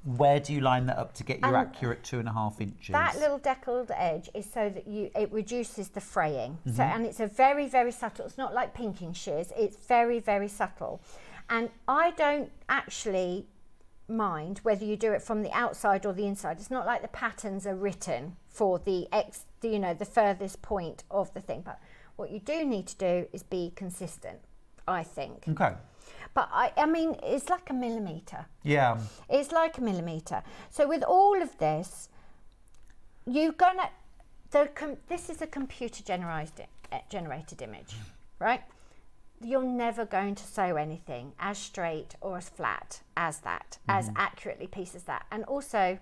Where do you line that up to get your accurate 2.5 inches? That little deckled edge is so that it reduces the fraying. So, and it's a very, very subtle, it's not like pinking shears, it's very, very subtle. And I don't actually mind whether you do it from the outside or the inside. It's not like the patterns are written for the furthest point of the thing. But what you do need to do is be consistent, I think. Okay. But I mean, it's like a millimetre. Yeah. It's like a millimetre. So with all of this, you're gonna, this is a computer generated image, right? You're never going to sew anything as straight or as flat as that, as accurately pieced as that. And also,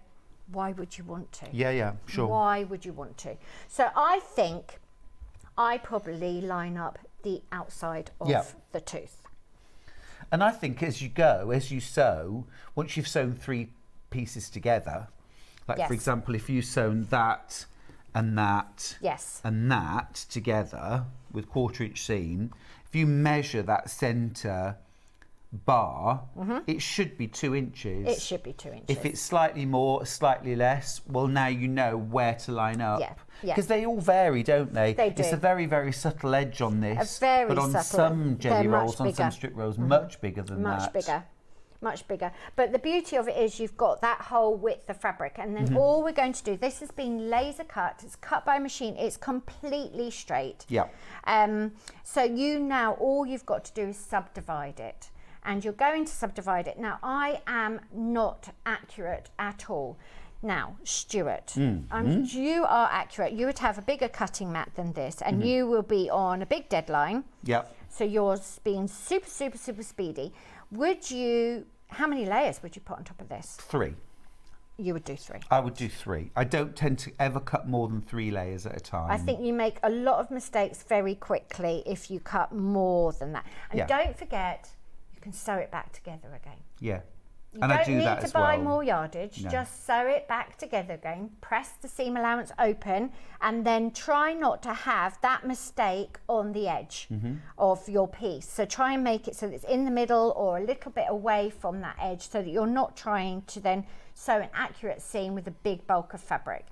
why would you want to? Yeah, sure. Why would you want to? So I think I probably line up the outside of the tooth. And I think as you go, as you sew, once you've sewn 3 pieces together, like for example, if you sewn that and that and that together with 1/4 inch seam, if you measure that centre bar, it should be 2 inches. It should be 2 inches. If it's slightly more, slightly less, well, now you know where to line up. Because they all vary, don't they? They do. It's a very, very subtle edge on this. But on some jelly rolls, on some strip rolls, much bigger than that. Much bigger. But the beauty of it is you've got that whole width of fabric, and then all we're going to do, this has been laser cut, it's cut by machine, it's completely straight. So you now, all you've got to do is subdivide it. and you're going to subdivide it. Now, I am not accurate at all. Now, Stuart, you are accurate. You would have a bigger cutting mat than this, and you will be on a big deadline. Yep. So yours being super, super, super speedy. How many layers would you put on top of this? 3. You would do 3. I would do 3. I don't tend to ever cut more than 3 layers at a time. I think you make a lot of mistakes very quickly if you cut more than that. And don't forget, you can sew it back together again. Yeah. You And I do don't that need as to buy well. more yardage, No. just sew it back together again, press the seam allowance open, and then try not to have that mistake on the edge of your piece. So try and make it so that it's in the middle or a little bit away from that edge, so that you're not trying to then sew an accurate seam with a big bulk of fabric.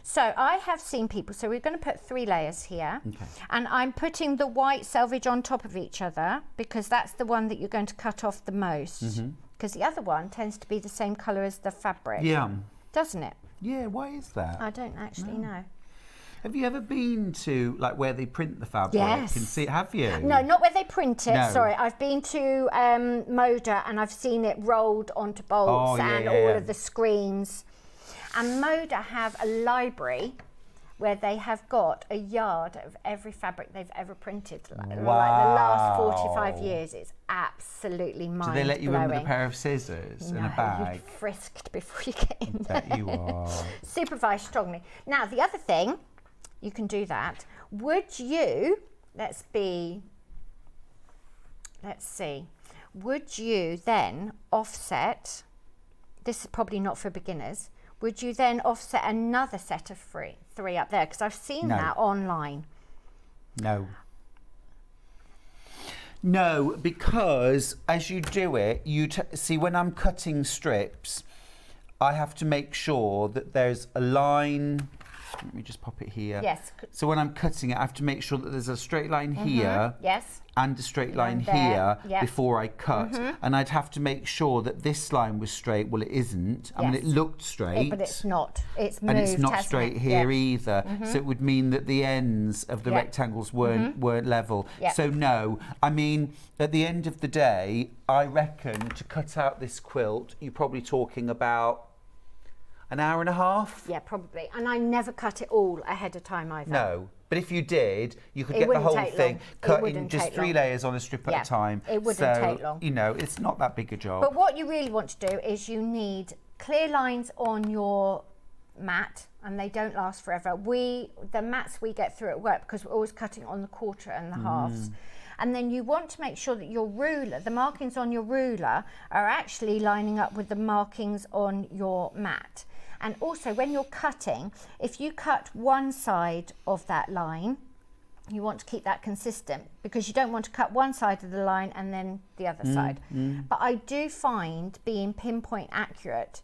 So I have seen people, so we're going to put 3 layers here, and I'm putting the white selvage on top of each other because that's the one that you're going to cut off the most. Because the other one tends to be the same colour as the fabric. Yeah. Doesn't it? Yeah, why is that? I don't actually know. Have you ever been to like where they print the fabric? Yes. And see, have you? No, not where they print it. No. Sorry, I've been to Moda and I've seen it rolled onto bolts and all of the screens. And Moda have a library where they have got a yard of every fabric they've ever printed. Like the last 45 years. It's absolutely mind-blowing. Do they let you in with a pair of scissors and a bag? You're frisked before you get in there. Bet you are. Supervised strongly. Now, the other thing, you can do that. Would you, would you then offset, this is probably not for beginners, would you then offset another set of 3 up there? Because I've seen that online. No. No, because as you do it, see when I'm cutting strips, I have to make sure that there's a line. Let me just pop it here. Yes. So when I'm cutting it, I have to make sure that there's a straight line here. Yes. And a straight line there, here before I cut. And I'd have to make sure that this line was straight. Well, it isn't. I mean, it looked straight. But it's not. It's moved, and it's not hasn't straight it? here either. So it would mean that the ends of the rectangles weren't level. So no, I mean, at the end of the day, I reckon to cut out this quilt, you're probably talking about an hour and a half. Yeah, probably. And I never cut it all ahead of time either. No. But if you did, you could It get the wouldn't whole take thing long. cut It in wouldn't just take 3 long. layers on a strip at a time. It wouldn't take long. You know, it's not that big a job. But what you really want to do is you need clear lines on your mat, and they don't last forever. The mats we get through at work, because we're always cutting on the quarter and the halves. And then you want to make sure that your ruler, the markings on your ruler, are actually lining up with the markings on your mat. And also when you're cutting, if you cut one side of that line, you want to keep that consistent, because you don't want to cut one side of the line and then the other side. But I do find being pinpoint accurate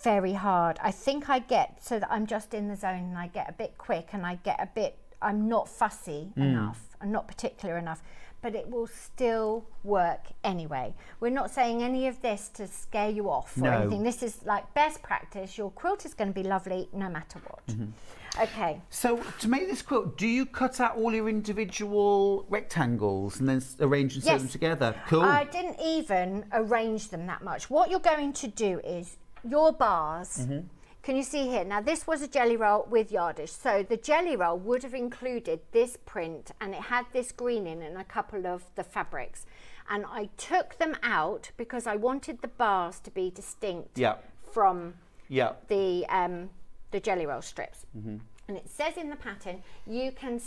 very hard. I think I get so that I'm just in the zone and I get a bit quick and I'm not fussy enough, I'm not particular enough, but it will still work anyway. We're not saying any of this to scare you off or anything. This is like best practice. Your quilt is going to be lovely no matter what. Okay. So to make this quilt, do you cut out all your individual rectangles and then arrange and sew them together? Cool. I didn't even arrange them that much. What you're going to do is your bars. Can you see here? Now this was a jelly roll with yardage. So the jelly roll would have included this print, and it had this green in and a couple of the fabrics. And I took them out because I wanted the bars to be distinct from the jelly roll strips. And it says in the pattern, you can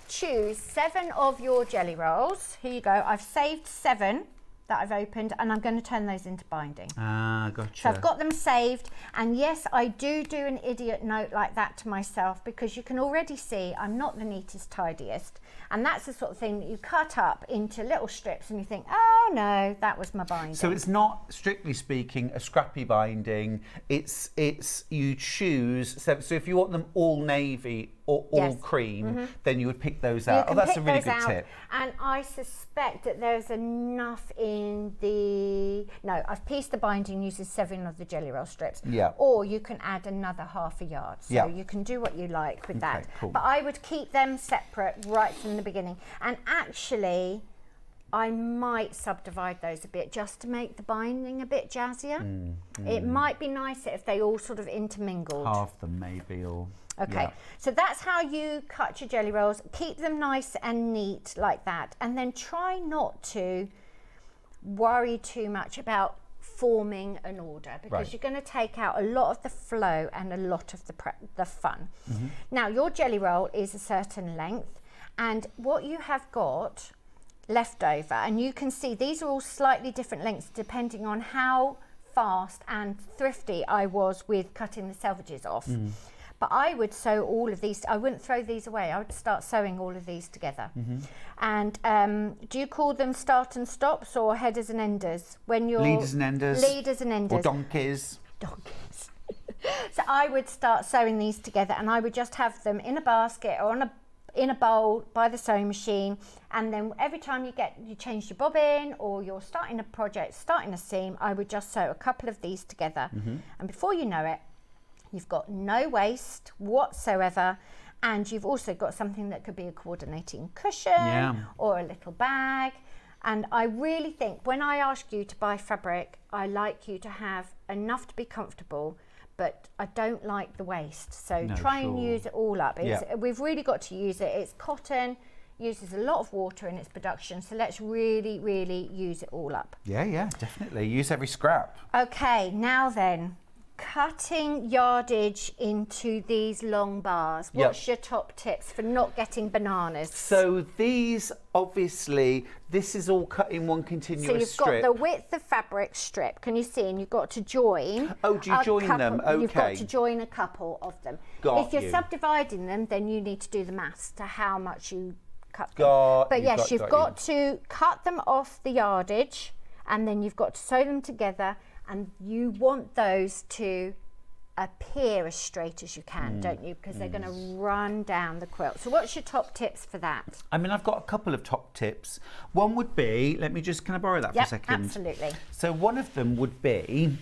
choose 7 of your jelly rolls. Here you go. I've saved 7 that I've opened, and I'm going to turn those into binding. Ah, gotcha. So I've got them saved, and yes, I do an idiot note like that to myself, because you can already see I'm not the neatest, tidiest, and that's the sort of thing that you cut up into little strips and you think, oh no, that was my binding. So it's not, strictly speaking, a scrappy binding. It's you choose. So if you want them all navy or all cream, then you would pick those out. Oh, that's a really good tip. And I suspect that there's enough in the... No, I've pieced the binding using 7 of the jelly roll strips. Or you can add another half a yard. So you can do what you like with that. Cool. But I would keep them separate right from the beginning. And actually, I might subdivide those a bit just to make the binding a bit jazzier. It might be nicer if they all sort of intermingled. Half them maybe, or... Okay, so that's how you cut your jelly rolls. Keep them nice and neat like that, and then try not to worry too much about forming an order, because you're going to take out a lot of the flow and a lot of the fun. Now, your jelly roll is a certain length, and what you have got left over, and you can see these are all slightly different lengths depending on how fast and thrifty I was with cutting the selvages off. But I would sew all of these. I wouldn't throw these away. I would start sewing all of these together. And do you call them start and stops or headers and enders? When you're leaders and enders. Leaders and enders. Or donkeys. Donkeys. So I would start sewing these together, and I would just have them in a basket or in a bowl by the sewing machine. And then every time you change your bobbin, or you're starting a project, starting a seam, I would just sew a couple of these together. And before you know it, you've got no waste whatsoever, and you've also got something that could be a coordinating cushion or a little bag. And I really think when I ask you to buy fabric, I like you to have enough to be comfortable, but I don't like the waste. So try and use it all up. We've really got to use it. It's cotton, uses a lot of water in its production, so let's really, really use it all up. Yeah, definitely. Use every scrap. Okay, now then, cutting yardage into these long bars. What's your top tips for not getting bananas? So these, obviously, this is all cut in one continuous strip. So you've got the width of fabric strip, can you see? And you've got to join. Oh, do you join them? Okay. You've got to join a couple of them. If you're subdividing them, then you need to do the maths to how much you cut them. But yes, you've got to cut them off the yardage, and then you've got to sew them together. And you want those to appear as straight as you can, don't you? Because they're going to run down the quilt. So what's your top tips for that? I mean, I've got a couple of top tips. One would be, can I borrow that for a second? Absolutely. So one of them would be,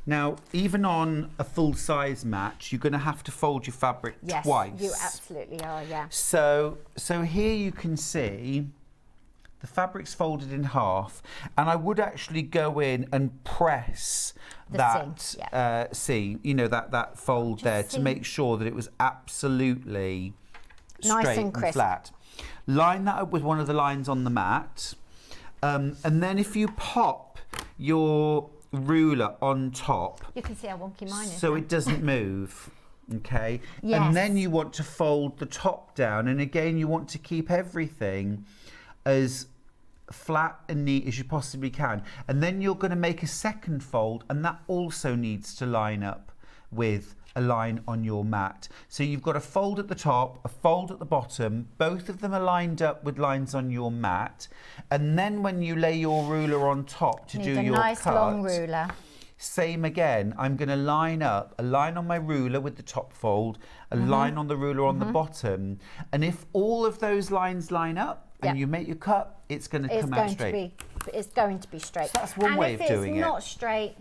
now, even on a full-size match, you're going to have to fold your fabric twice. Yes, you absolutely are, yeah. So here you can see the fabric's folded in half, and I would actually go in and press that seam, that fold there, to make sure that it was absolutely straight and flat. Line that up with one of the lines on the mat, and then if you pop your ruler on top, you can see how wonky mine is. So it doesn't move. Okay. And then you want to fold the top down, and again you want to keep everything as flat and neat as you possibly can, and then you're going to make a second fold, and that also needs to line up with a line on your mat. So you've got a fold at the top, a fold at the bottom, both of them are lined up with lines on your mat, and then when you lay your ruler on top to do your nice cut, long ruler. Same again, I'm going to line up a line on my ruler with the top fold, a line on the ruler on the bottom, and if all of those lines line up and you make your cut, it's going to come out straight. It's going to be straight. So that's one way of doing it. If it's not straight,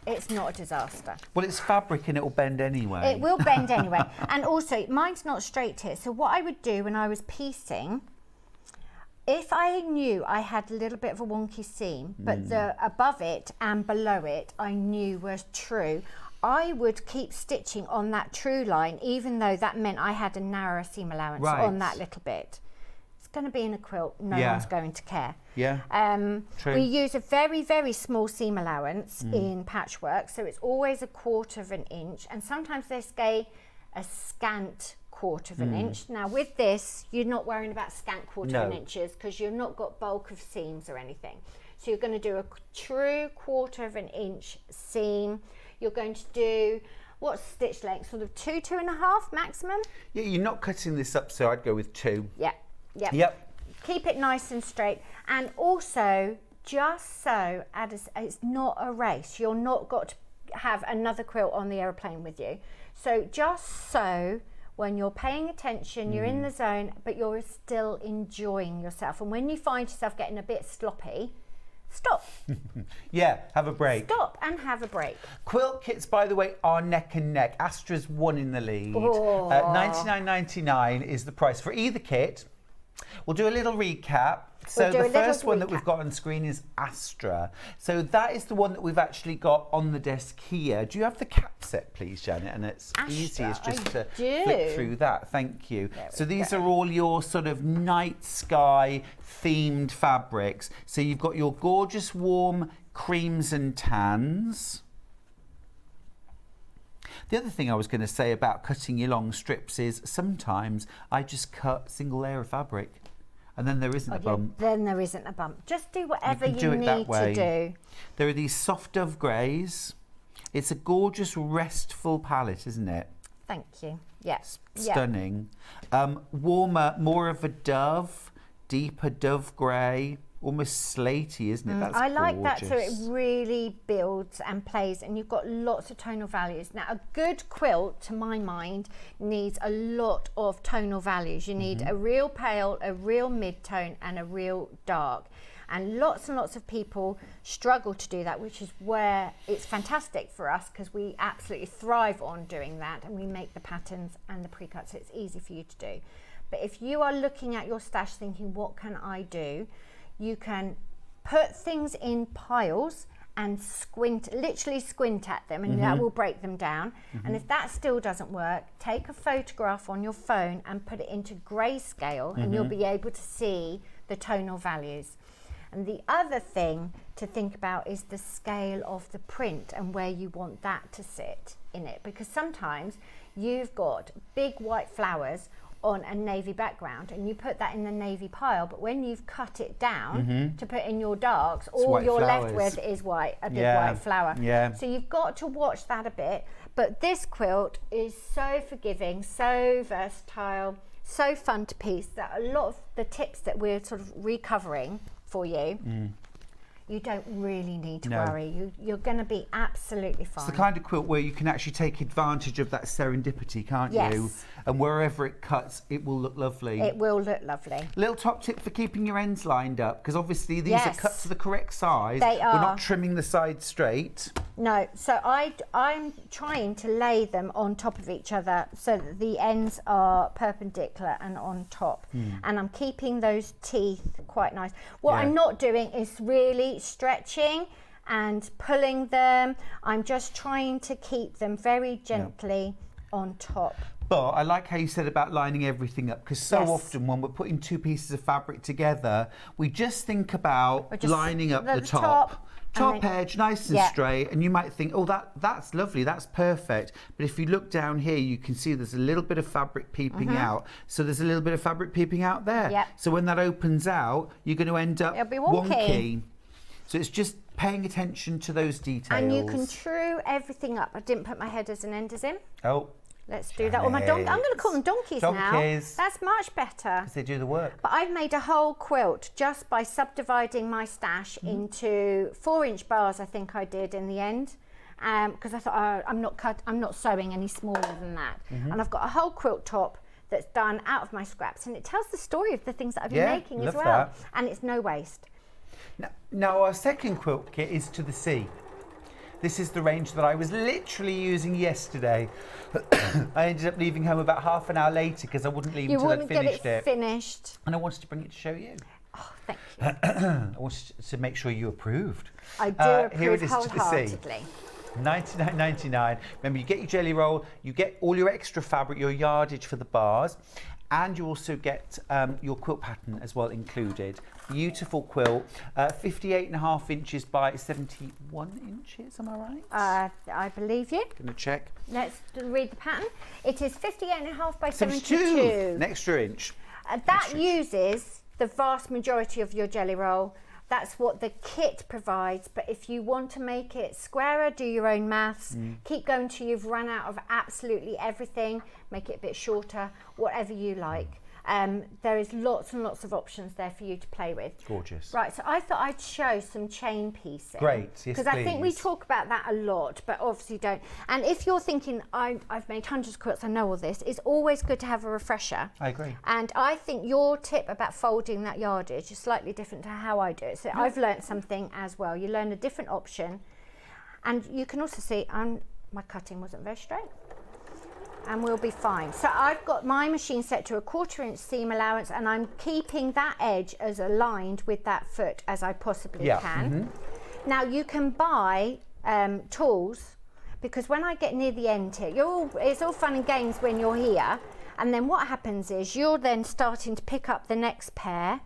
it's not a disaster. Well, it's fabric and it will bend anyway. It will bend anyway. And also, mine's not straight here. So what I would do when I was piecing, if I knew I had a little bit of a wonky seam, but the above it and below it I knew was true, I would keep stitching on that true line, even though that meant I had a narrower seam allowance on that little bit. It's going to be in a quilt, no one's going to care. True. We use a very, very small seam allowance in patchwork, so it's always 1/4 of an inch, and sometimes they say a scant 1/4 of an inch. Now with this, you're not worrying about scant 1/4 of an inches, because you've not got bulk of seams or anything. So you're going to do a true 1/4 of an inch seam. You're going to do, what's stitch length, sort of 2, 2.5 maximum? Yeah, you're not cutting this up, so I'd go with 2. Yep. Keep it nice and straight, and also just sew it's not a race. You're not got to have another quilt on the aeroplane with you. So just sew when you're paying attention, you're in the zone, but you're still enjoying yourself. And when you find yourself getting a bit sloppy, stop. Have a break. Stop and have a break. Quilt kits, by the way, are neck and neck. Astra's one in the lead. $99.99 is the price for either kit. We'll do a little recap. So do a the little first one that we've recap. got on screen is Astra. So that is the one that we've actually got on the desk here. Do you have the cap set, please, Janet? And it's easiest just to flick through that. Thank you. So these are all your sort of night sky themed fabrics. So you've got your gorgeous warm creams and tans. The other thing I was going to say about cutting your long strips is sometimes I just cut single layer of fabric and then there isn't a bump. Then there isn't a bump. Just do whatever You can do you it that need way. to do. There are these soft dove greys. It's a gorgeous restful palette, isn't it? Thank you. Yes. Stunning. Warmer, more of a dove, deeper dove grey. Almost slatey, isn't it? That's I like that, gorgeous. so it really builds and plays, and you've got lots of tonal values. Now, a good quilt, to my mind, needs a lot of tonal values. You need a real pale, a real mid-tone, and a real dark. And lots of people struggle to do that, which is where it's fantastic for us, because we absolutely thrive on doing that, and we make the patterns and the pre-cuts, so it's easy for you to do. But if you are looking at your stash thinking, what can I do? You can put things in piles and literally squint at them, and that will break them down. And if that still doesn't work, take a photograph on your phone and put it into grayscale, and you'll be able to see the tonal values. And the other thing to think about is the scale of the print and where you want that to sit in it, because sometimes you've got big white flowers on a navy background and you put that in the navy pile, but when you've cut it down to put in your darks, all you're left with is white, a big white flower. So you've got to watch that a bit. But this quilt is so forgiving, so versatile, so fun to piece, that a lot of the tips that we're sort of recovering for you, you don't really need to worry. You're going to be absolutely fine. It's the kind of quilt where you can actually take advantage of that serendipity, can't you? And wherever it cuts, it will look lovely. It will look lovely. Little top tip for keeping your ends lined up, because obviously these are cut to the correct size. They are. We're not trimming the sides straight. No, so I'm trying to lay them on top of each other so that the ends are perpendicular and on top. And I'm keeping those teeth quite nice. What I'm not doing is really stretching and pulling them. I'm just trying to keep them very gently on top. But I like how you said about lining everything up, because so often when we're putting two pieces of fabric together, we just think about lining up the top edge nice and straight, and you might think, oh, that's lovely, that's perfect. But if you look down here, you can see there's a little bit of fabric peeping out. So there's a little bit of fabric peeping out there. So when that opens out, you're going to end up wonky. So it's just paying attention to those details. And you can true everything up. I didn't put my headers and enders in. Oh. Let's do that. Or my donkey. I'm going to call them donkeys now. That's much better. Because they do the work. But I've made a whole quilt just by subdividing my stash into 4-inch bars. I think I did in the end, because I thought I'm not sewing any smaller than that. And I've got a whole quilt top that's done out of my scraps, and it tells the story of the things that I've been making as well. That. And it's no waste. Now our second quilt kit is to the sea. This is the range that I was literally using yesterday. I ended up leaving home about half an hour later because I wouldn't leave until I'd finished it. Finished. And I wanted to bring it to show you. Oh, thank you. I wanted to make sure you approved. I do approve here it is wholeheartedly. To the sea. $99.99. Remember, you get your jelly roll, you get all your extra fabric, your yardage for the bars, and you also get your quilt pattern as well included. Beautiful quilt, 58.5 inches by 71 inches, am I right? I believe you. Gonna check. Let's read the pattern. It is 58.5 by 72. 72. An extra inch. That uses the vast majority of your jelly roll. That's what the kit provides, but if you want to make it squarer, do your own maths. Keep going till you've run out of absolutely everything. Make it a bit shorter, whatever you like. There is lots and lots of options there for you to play with. Gorgeous. Right, so I thought I'd show some chain piecing. Great, yes, because I think we talk about that a lot, but obviously don't. And if you're thinking, I've made hundreds of quilts, I know all this, it's always good to have a refresher. I agree. And I think your tip about folding that yardage is slightly different to how I do it. So I've learned something as well. You learn a different option. And you can also see my cutting wasn't very straight. and we'll be fine. So I've got my machine set to a 1/4 inch seam allowance, and I'm keeping that edge as aligned with that foot as I possibly can. Now you can buy tools, because when I get near the end here, it's all fun and games when you're here, and then what happens is you're then starting to pick up the next pair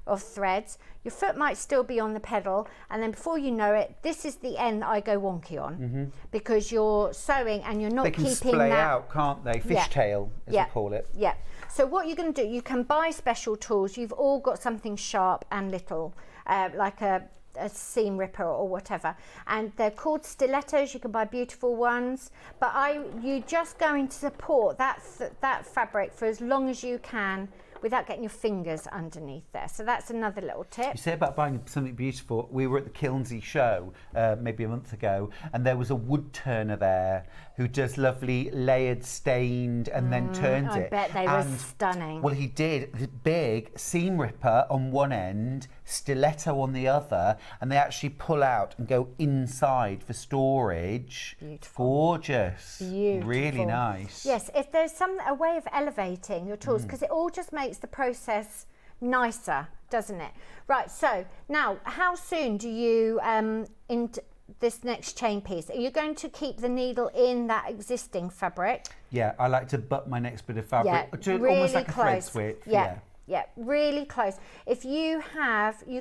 of threads. Your foot might still be on the pedal, and then before you know it, this is the end that I go wonky on, because you're sewing and you're not keeping that. They can splay out, can't they? Fishtail, as we call it. Yeah. So what you're going to do, you can buy special tools. You've all got something sharp and little, like a seam ripper or whatever, and they're called stilettos. You can buy beautiful ones, but you're just going to support that fabric for as long as you can without getting your fingers underneath there. So that's another little tip. You say about buying something beautiful. We were at the Kilnsey show maybe a month ago, and there was a wood turner there who does lovely layered stained and then turns it. I bet they were stunning. Well, he did big seam ripper on one end, stiletto on the other, and they actually pull out and go inside for storage. Beautiful. Gorgeous. Beautiful. Really nice. Yes, if there's a way of elevating your tools, because it all just makes the process nicer, doesn't it? Right, so now how soon do you this next chain piece, are you going to keep the needle in that existing fabric? Yeah, I like to butt my next bit of fabric to really almost like a thread close. width. Yeah, really close. If you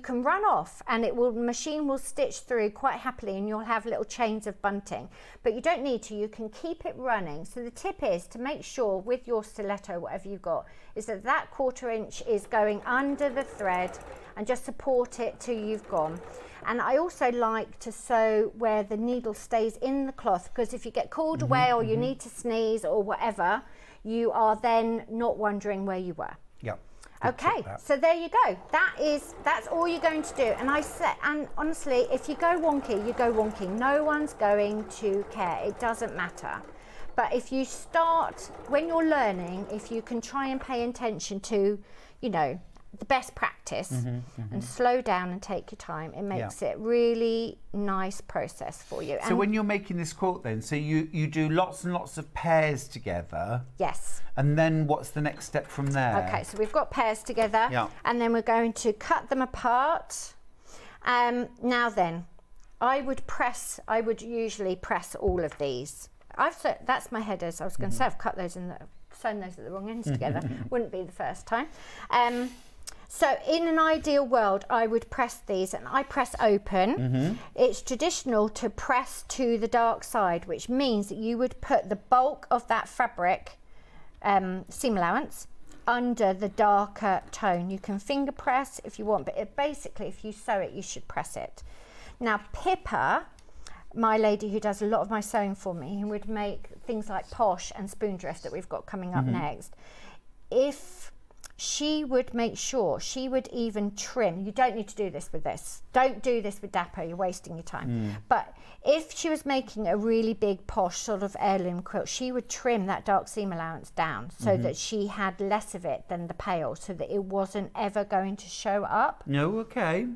can run off, and machine will stitch through quite happily, and you'll have little chains of bunting, but you don't need to. You can keep it running. So the tip is to make sure with your stiletto, whatever you've got, is that 1/4 inch is going under the thread, and just support it till you've gone. And I also like to sew where the needle stays in the cloth, because if you get called away or you need to sneeze or whatever, you are then not wondering where you were. Yeah. Okay, so there you go. That's all you're going to do. And honestly, if you go wonky, you go wonky. No one's going to care. It doesn't matter. But if you start, when you're learning, if you can try and pay attention to, the best practice and slow down and take your time, it makes it really nice process for you. So when you're making this quilt then, so you do lots and lots of pairs together? Yes. And then what's the next step from there? Okay, so we've got pairs together, and then we're going to cut them apart. Now then, I would usually press all of these. That's my headers. I was going to say I've cut those sewn those at the wrong ends together. Wouldn't be the first time. So in an ideal world, I would press these, and I press open. It's traditional to press to the dark side, which means that you would put the bulk of that fabric seam allowance under the darker tone. You can finger press if you want, but basically if you sew it, you should press it. Now Pippa, my lady who does a lot of my sewing for me, who would make things like posh and spoondrift that we've got coming up next, if she would make sure, she would even trim. You don't need to do this with this. Don't do this with Dapper, you're wasting your time. But if she was making a really big posh sort of heirloom quilt, she would trim that dark seam allowance down so that she had less of it than the pale, so that it wasn't ever going to show up. No, okay.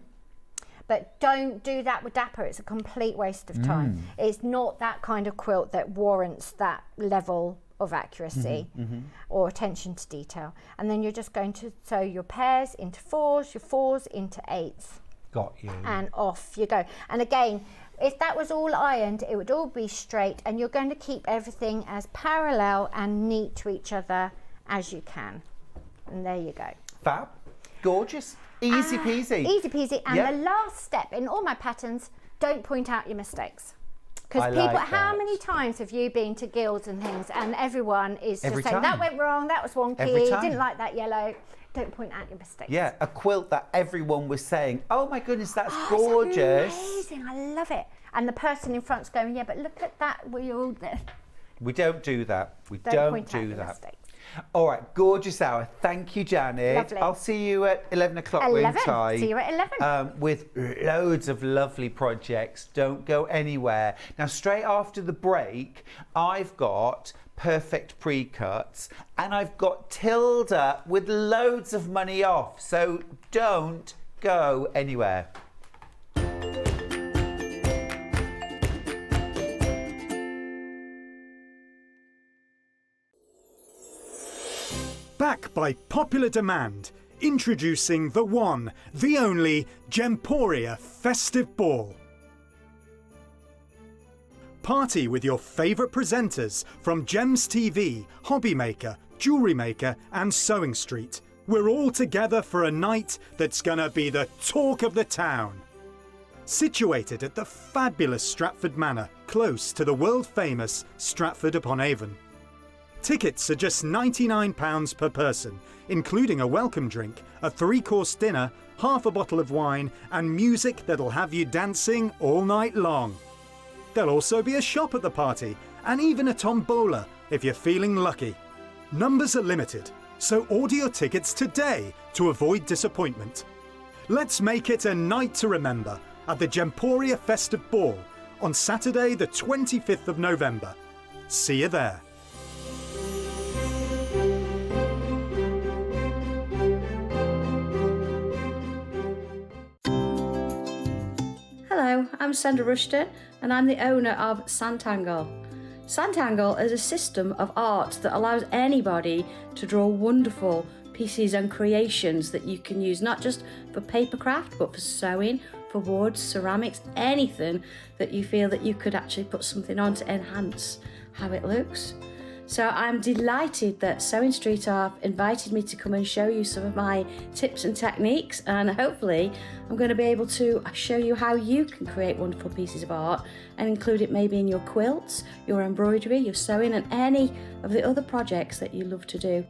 But don't do that with Dapper. It's a complete waste of time. It's not that kind of quilt that warrants that level of accuracy or attention to detail. And then you're just going to sew your pairs into 4s, your 4s into 8s. Got you. And off you go. And again, if that was all ironed, it would all be straight, and you're going to keep everything as parallel and neat to each other as you can. And there you go. Fab. Gorgeous. Easy peasy. Easy peasy. And the last step in all my patterns, don't point out your mistakes. Because people, how many times have you been to guilds and things, and everyone is just saying, that went wrong, that was wonky, didn't like that yellow. Don't point out your mistakes. Yeah, a quilt that everyone was saying, oh my goodness, that's gorgeous. It's amazing, I love it. And the person in front's going, yeah, but look at that, we all there. We don't do that. We don't do that. Mistakes. All right, gorgeous hour. Thank you, Janet. Lovely. I'll see you at 11 o'clock. 11. Time, see you at 11. with loads of lovely projects. Don't go anywhere. Now, straight after the break, I've got perfect pre-cuts, and I've got Tilda with loads of money off. So don't go anywhere. Back by popular demand, introducing the one, the only Gemporia Festive Ball. Party with your favourite presenters from Gems TV, Hobby Maker, Jewellery Maker and Sewing Street. We're all together for a night that's gonna be the talk of the town. Situated at the fabulous Stratford Manor, close to the world-famous Stratford-upon-Avon. Tickets are just £99 per person, including a welcome drink, a 3-course dinner, half a bottle of wine and music that'll have you dancing all night long. There'll also be a shop at the party and even a tombola if you're feeling lucky. Numbers are limited, so order your tickets today to avoid disappointment. Let's make it a night to remember at the Gemporia Festive Ball on Saturday the 25th of November. See you there. Hello, I'm Sandra Rushton and I'm the owner of Sanntangle. Sanntangle is a system of art that allows anybody to draw wonderful pieces and creations that you can use not just for paper craft but for sewing, for wood, ceramics, anything that you feel that you could actually put something on to enhance how it looks. So I'm delighted that Sewing Street have invited me to come and show you some of my tips and techniques, and hopefully I'm going to be able to show you how you can create wonderful pieces of art and include it maybe in your quilts, your embroidery, your sewing and any of the other projects that you love to do.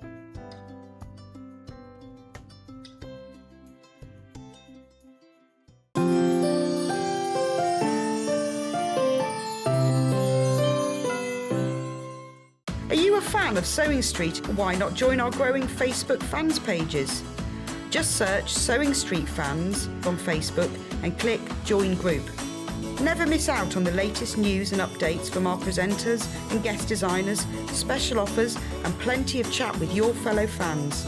Are you a fan of Sewing Street? Why not join our growing Facebook fans pages? Just search Sewing Street Fans on Facebook and click Join Group. Never miss out on the latest news and updates from our presenters and guest designers, special offers and plenty of chat with your fellow fans.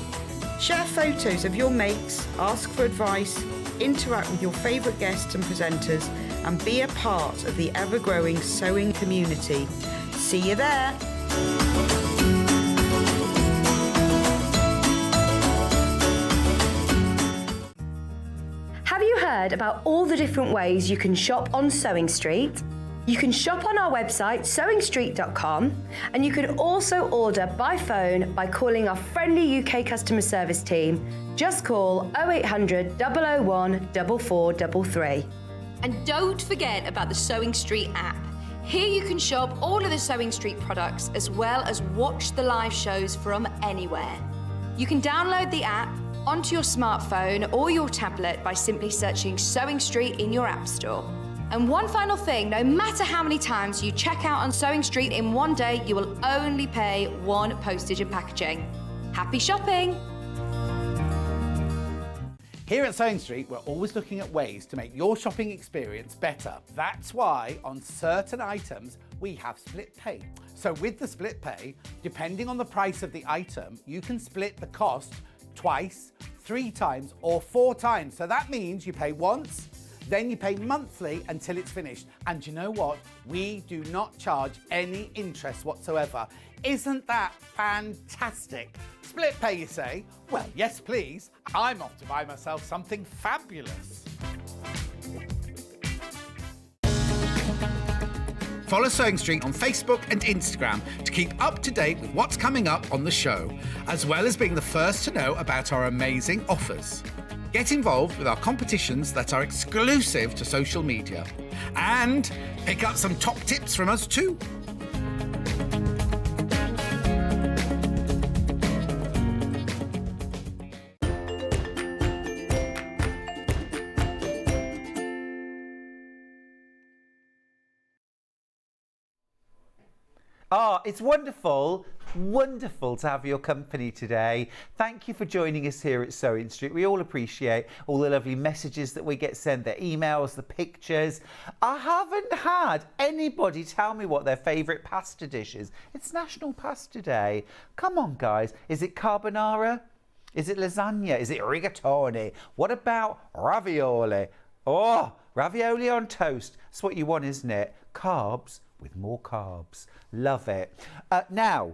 Share photos of your makes, ask for advice, interact with your favourite guests and presenters and be a part of the ever-growing sewing community. See you there! Have you heard about all the different ways you can shop on Sewing Street? You can shop on our website sewingstreet.com and you can also order by phone by calling our friendly UK customer service team. Just call 0800 001 4433. And don't forget about the Sewing Street app. Here you can shop all of the Sewing Street products as well as watch the live shows from anywhere. You can download the app onto your smartphone or your tablet by simply searching Sewing Street in your app store. And one final thing, no matter how many times you check out on Sewing Street in one day, you will only pay one postage and packaging. Happy shopping! Here at Sewing Street, we're always looking at ways to make your shopping experience better. That's why on certain items, we have split pay. So with the split pay, depending on the price of the item, you can split the cost twice, 3 times or 4 times. So that means you pay once, then you pay monthly until it's finished. And you know what? We do not charge any interest whatsoever. Isn't that fantastic? Split pay, you say? Well, yes, please. I'm off to buy myself something fabulous. Follow Sewing Street on Facebook and Instagram to keep up to date with what's coming up on the show, as well as being the first to know about our amazing offers. Get involved with our competitions that are exclusive to social media. And pick up some top tips from us too. It's wonderful to have your company today. Thank you for joining us here at Sewing Street. We all appreciate all the lovely messages that we get sent, the emails, the pictures. I haven't had anybody tell me what their favourite pasta dish is. It's National Pasta Day. Come on, guys. Is it carbonara? Is it lasagna? Is it rigatoni? What about ravioli? Oh, ravioli on toast. That's what you want, isn't it? Carbs with more carbs. Love it. Now,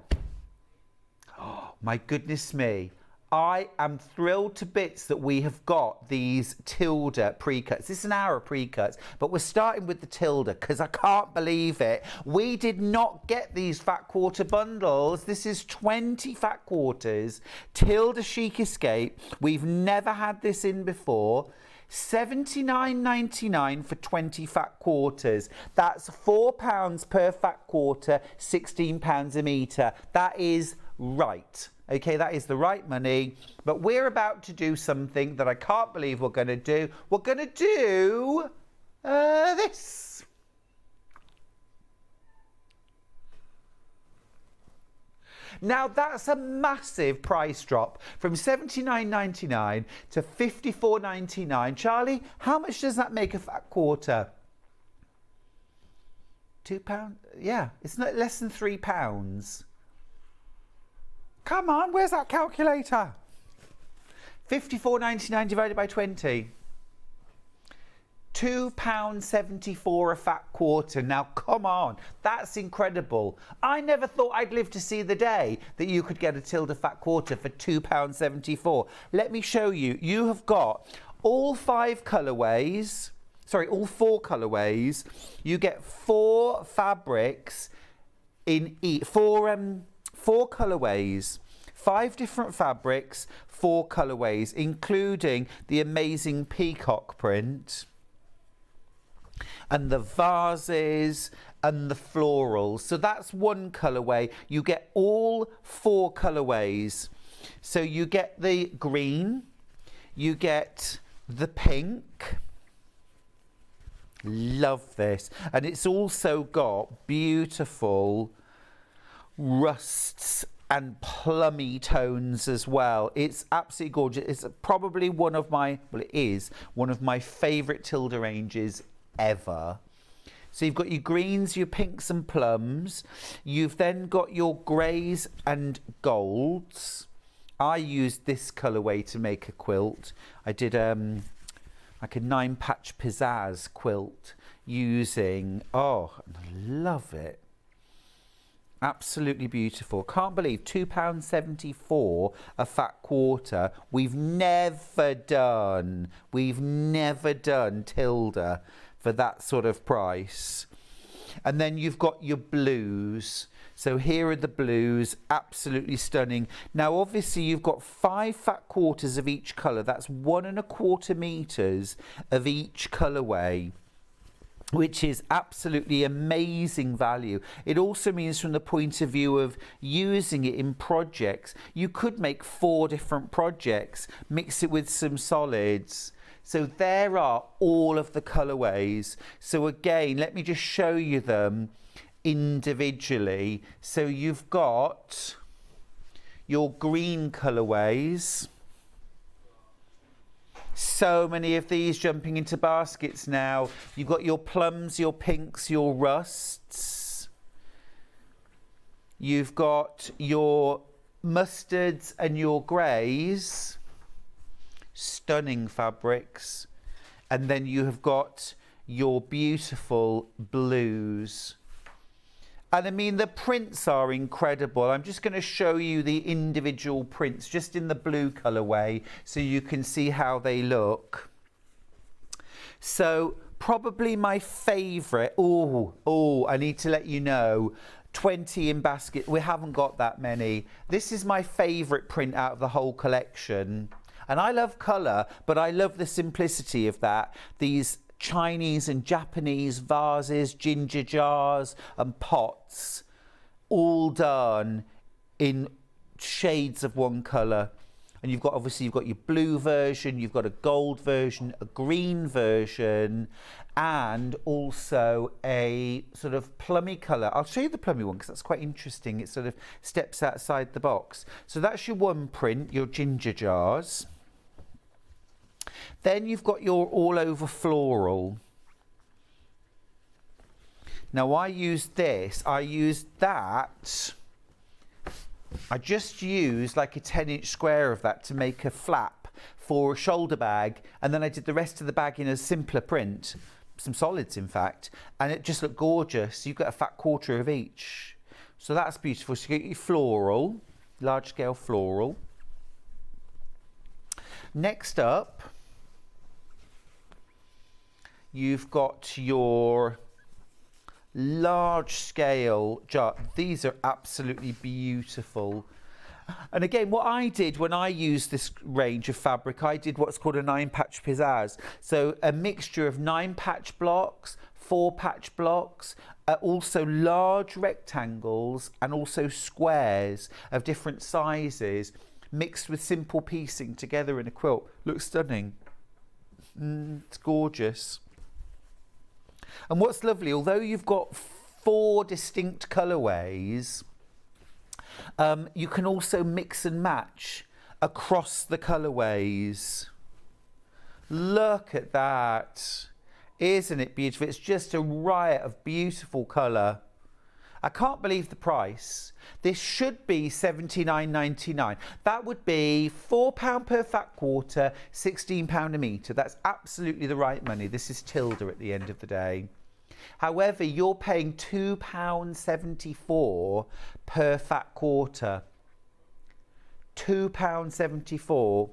my goodness me. I am thrilled to bits that we have got these Tilda pre-cuts. This is an hour of pre-cuts, but we're starting with the Tilda because I can't believe it. We did not get these fat quarter bundles. This is 20 fat quarters, Tilda Chic Escape. We've never had this in before. £79.99 for 20 fat quarters. That's £4 per fat quarter, £16 a metre. That is right. Okay, that is the right money, but we're about to do something that I can't believe we're going to do. We're going to do this. Now, that's a massive price drop from £79.99 to £54.99. Charlie, how much does that make a fat quarter? £2? Yeah, it's not less than £3. Come on, where's that calculator? £54.99 divided by 20. £2.74 a fat quarter. Now, come on, that's incredible. I never thought I'd live to see the day that you could get a Tilda fat quarter for £2.74. Let me show you. You have got all 5 colourways. Sorry, all 4 colourways. You get 4 fabrics in each. 4 colourways, 5 different fabrics, 4 colourways, including the amazing peacock print and the vases and the florals. So that's one colourway. You get all 4 colourways. So you get the green, you get the pink. Love this. And it's also got beautiful rusts and plummy tones as well. It's absolutely gorgeous. It's probably one of my, well, it is one of my favourite Tilda ranges ever. So you've got your greens, your pinks and plums. You've then got your greys and golds. I used this colourway to make a quilt. I did like a 9-patch pizzazz quilt using, oh, I love it. Absolutely beautiful. Can't believe £2.74 a fat quarter. We've never done Tilda for that sort of price. And then you've got your blues. So here are the blues, absolutely stunning. Now, obviously, you've got 5 fat quarters of each colour. That's 1¼ metres of each colourway, which is absolutely amazing value. It also means from the point of view of using it in projects, you could make 4 different projects, mix it with some solids. So there are all of the colourways. So again, let me just show you them individually. So you've got your green colourways. So many of these jumping into baskets now. You've got your plums, your pinks, your rusts. You've got your mustards and your greys. Stunning fabrics. And then you have got your beautiful blues. And I mean, the prints are incredible. I'm just going to show you the individual prints just in the blue colourway so you can see how they look. So probably my favourite, I need to let you know, 20 in basket. We haven't got that many. This is my favourite print out of the whole collection. And I love colour, but I love the simplicity of that. These Chinese and Japanese vases, ginger jars and pots, all done in shades of one colour. And you've got, obviously, you've got your blue version, you've got a gold version, a green version, and also a sort of plummy colour. I'll show you the plummy one because that's quite interesting. It sort of steps outside the box. So that's your one print, your ginger jars. Then you've got your all over floral. Now I used this, I just used like a 10-inch square of that to make a flap for a shoulder bag, and then I did the rest of the bag in a simpler print, some solids in fact, and it just looked gorgeous. You've got a fat quarter of each. So that's beautiful. So you get your floral. large scale floral. Next up, you've got your large scale jar. These are absolutely beautiful. And again, what I did when I used this range of fabric, I did what's called a 9-patch pizzazz. So a mixture of 9-patch blocks, 4-patch blocks, also large rectangles and also squares of different sizes mixed with simple piecing together in a quilt. Looks stunning. It's gorgeous. And what's lovely, although you've got 4 distinct colourways, you can also mix and match across the colourways. Look at that. Isn't it beautiful? It's just a riot of beautiful colour. I can't believe the price. This should be £79.99. That would be £4 per fat quarter, £16 a metre. That's absolutely the right money. This is Tilda at the end of the day. However, you're paying £2.74 per fat quarter. £2.74.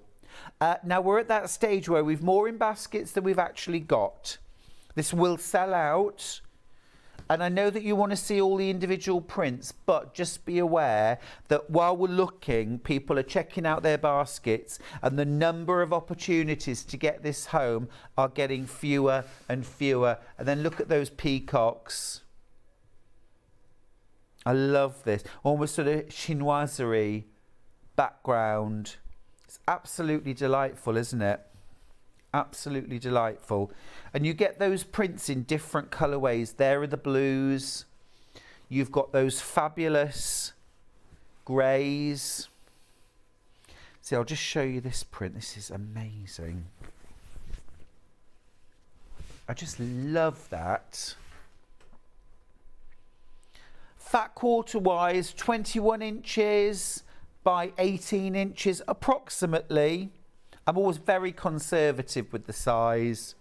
Now we're at that stage where we've more in baskets than we've actually got. This will sell out. And I know that you want to see all the individual prints, but just be aware that while we're looking, people are checking out their baskets and the number of opportunities to get this home are getting fewer and fewer. And then look at those peacocks. I love this. Almost sort of chinoiserie background. It's absolutely delightful, isn't it? Absolutely delightful. And you get those prints in different colourways. There are the blues. You've got those fabulous greys. See, I'll just show you this print. This is amazing. I just love that. Fat quarter wise, 21 inches by 18 inches approximately. I'm always very conservative with the size.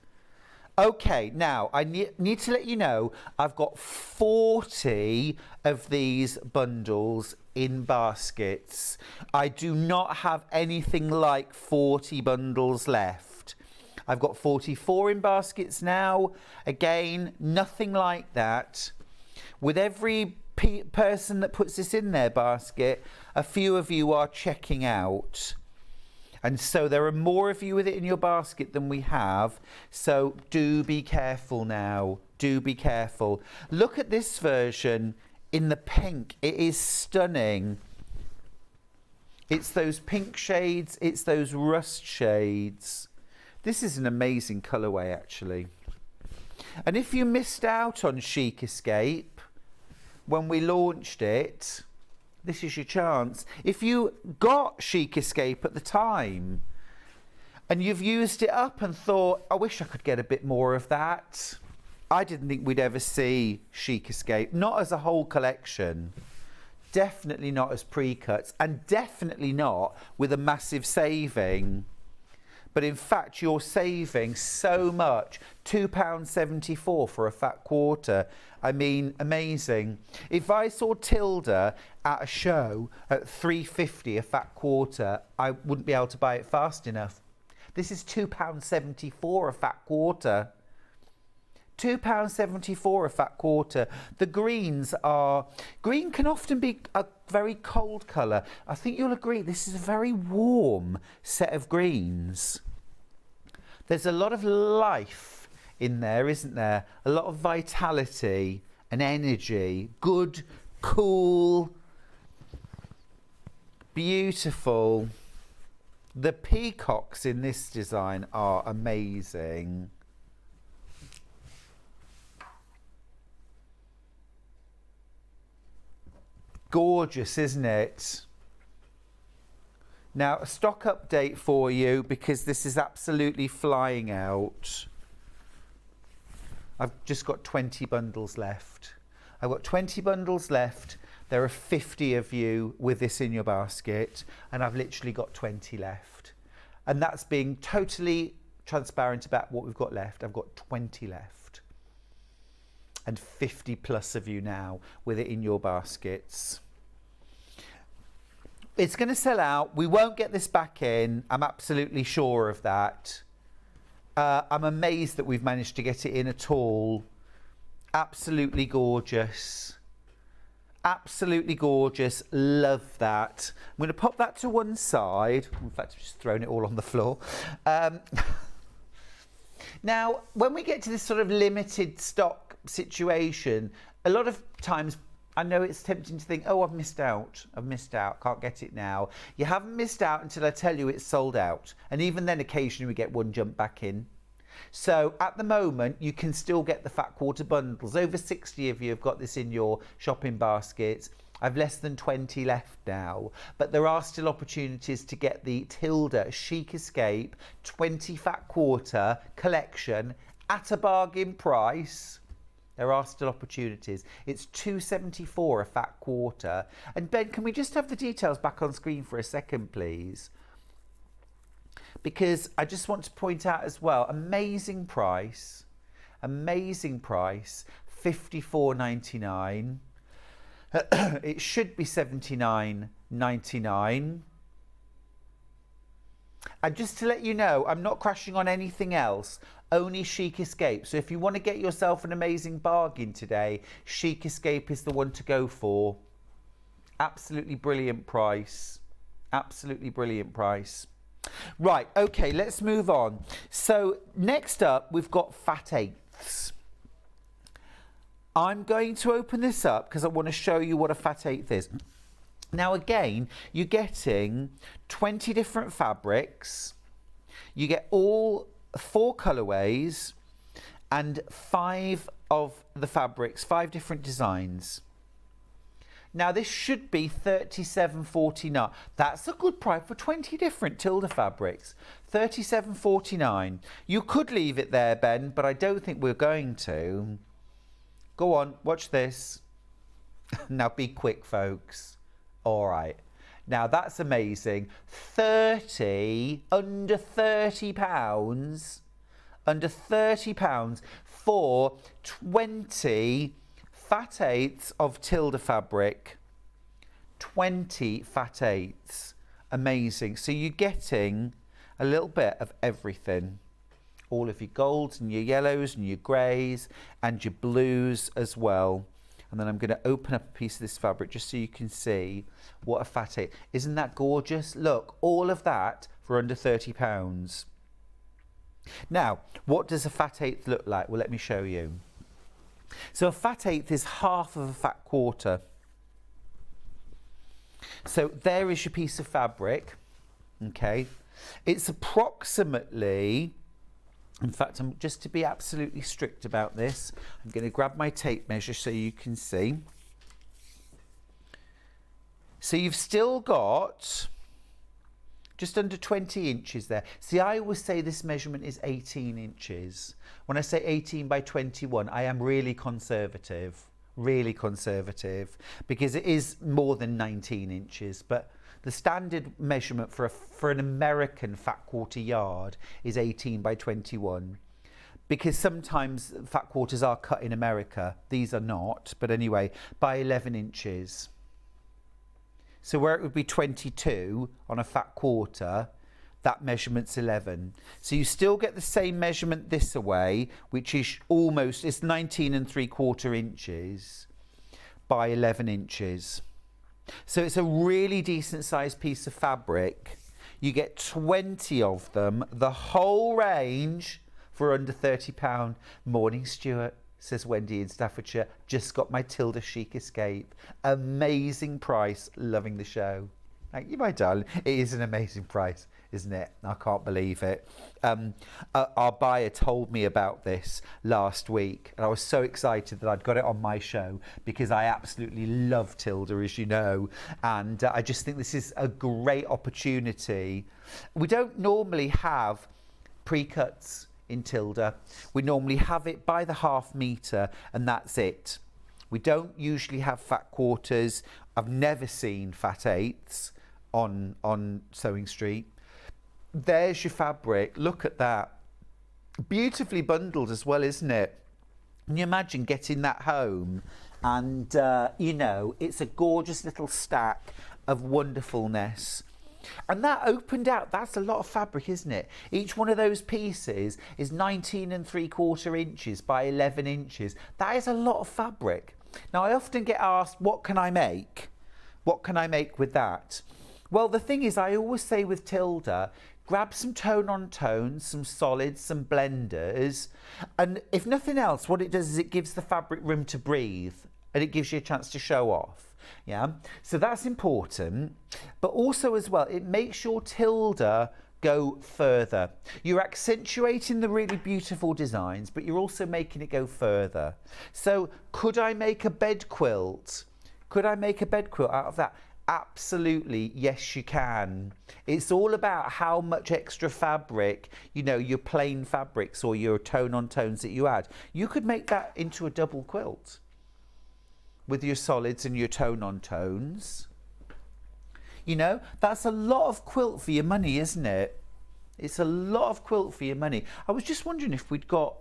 Okay, now I need to let you know I've got 40 of these bundles in baskets. I do not have anything like 40 bundles left. I've got 44 in baskets now. Again, nothing like that. With every person that puts this in their basket, a few of you are checking out. And so there are more of you with it in your basket than we have. So do be careful now. Do be careful. Look at this version in the pink. It is stunning. It's those pink shades. It's those rust shades. This is an amazing colourway, actually. And if you missed out on Chic Escape when we launched it, this is your chance. If you got Chic Escape at the time and you've used it up and thought, I wish I could get a bit more of that. I didn't think we'd ever see Chic Escape, not as a whole collection, definitely not as pre-cuts, and definitely not with a massive saving. But in fact, you're saving so much, £2.74 for a fat quarter. I mean, amazing. If I saw Tilda at a show at £3.50 a fat quarter, I wouldn't be able to buy it fast enough. This is £2.74 a fat quarter. £2.74 a fat quarter. The greens are... Green can often be a very cold colour. I think you'll agree this is a very warm set of greens. There's a lot of life in there, isn't there? A lot of vitality and energy. Good, cool, beautiful. The peacocks in this design are amazing. Gorgeous, isn't it? Now, a stock update for you, because this is absolutely flying out. I've just got 20 bundles left. I've got 20 bundles left. There are 50 of you with this in your basket, and I've literally got 20 left. And that's being totally transparent about what we've got left. I've got 20 left. And 50 plus of you now with it in your baskets. It's going to sell out. We won't get this back in. I'm absolutely sure of that. I'm amazed that we've managed to get it in at all. Absolutely gorgeous. Absolutely gorgeous. Love that. I'm going to pop that to one side. In fact, I've just thrown it all on the floor. Now, when we get to this sort of limited stock situation, a lot of times I know it's tempting to think, oh, I've missed out, can't get it now. You haven't missed out until I tell you it's sold out. And even then, occasionally we get one jump back in. So at the moment, you can still get the Fat Quarter bundles. Over 60 of you have got this in your shopping baskets. I've less than 20 left now, but there are still opportunities to get the Tilda Chic Escape 20 Fat Quarter collection at a bargain price. There are still opportunities. It's £2.74 a Fat Quarter. And Ben, can we just have the details back on screen for a second, please? Because I just want to point out as well, amazing price, £54.99. It should be £79.99. And just to let you know, I'm not crashing on anything else, only Chic Escape. So if you want to get yourself an amazing bargain today, Chic Escape is the one to go for. Absolutely brilliant price. Absolutely brilliant price. Right, okay, let's move on. So next up, we've got Fat Eighths. I'm going to open this up because I want to show you what a Fat Eighth is. Now again, you're getting 20 different fabrics. You get all 4 colourways and 5 of the fabrics, 5 different designs. Now this should be £37.49. That's a good price for 20 different Tilda fabrics. £37.49. You could leave it there, Ben, but I don't think we're going to. Go on, watch this. Now be quick, folks. All right. Now that's amazing. under £30 for 20 Fat Eighths of Tilda fabric. 20 Fat Eighths. Amazing. So you're getting a little bit of everything. All of your golds and your yellows and your greys and your blues as well. And then I'm going to open up a piece of this fabric just so you can see what a Fat Eighth. Isn't that gorgeous? Look, all of that for under £30. Now, what does a Fat Eighth look like? Well, let me show you. So a Fat Eighth is half of a Fat Quarter. So there is your piece of fabric. Okay. It's approximately, in fact, just to be absolutely strict about this, I'm going to grab my tape measure so you can see. So you've still got just under 20 inches there. See, I always say this measurement is 18 inches. When I say 18 by 21, I am really conservative, because it is more than 19 inches, but the standard measurement for an American Fat Quarter yard is 18 by 21, because sometimes Fat Quarters are cut in America. These are not, but anyway, by 11 inches. So where it would be 22 on a Fat Quarter, that measurement's 11. So you still get the same measurement this way, which is almost, it's 19 3/4 inches by 11 inches. So it's a really decent sized piece of fabric. You get 20 of them, the whole range for under £30. Morning, Stuart, says Wendy in Staffordshire. Just got my Tilda Chic Escape. Amazing price. Loving the show. Thank you, my darling. It is an amazing price, isn't it? I can't believe it. Our buyer told me about this last week, and I was so excited that I'd got it on my show because I absolutely love Tilda, as you know, and I just think this is a great opportunity. We don't normally have pre-cuts in Tilda. We normally have it by the ½ metre, and that's it. We don't usually have Fat Quarters. I've never seen Fat Eighths on Sewing Street. There's your fabric. Look at that. Beautifully bundled as well, isn't it? Can you imagine getting that home And, you know, it's a gorgeous little stack of wonderfulness. And that opened out, that's a lot of fabric, isn't it? Each one of those pieces is 19 3/4 inches by 11 inches. That is a lot of fabric. Now, I often get asked, what can I make? What can I make with that? Well, the thing is, I always say with Tilda, grab some tone-on-tones, some solids, some blenders, and if nothing else, what it does is it gives the fabric room to breathe, and it gives you a chance to show off. Yeah, so that's important. But also as well, it makes your Tilda go further. You're accentuating the really beautiful designs, but you're also making it go further. So could I make a bed quilt? Could I make a bed quilt out of that? Absolutely, yes you can. It's all about how much extra fabric, you know, your plain fabrics or your tone-on-tones that you add. You could make that into a double quilt with your solids and your tone-on-tones. You know, that's a lot of quilt for your money, isn't it? It's a lot of quilt for your money. I was just wondering if we'd got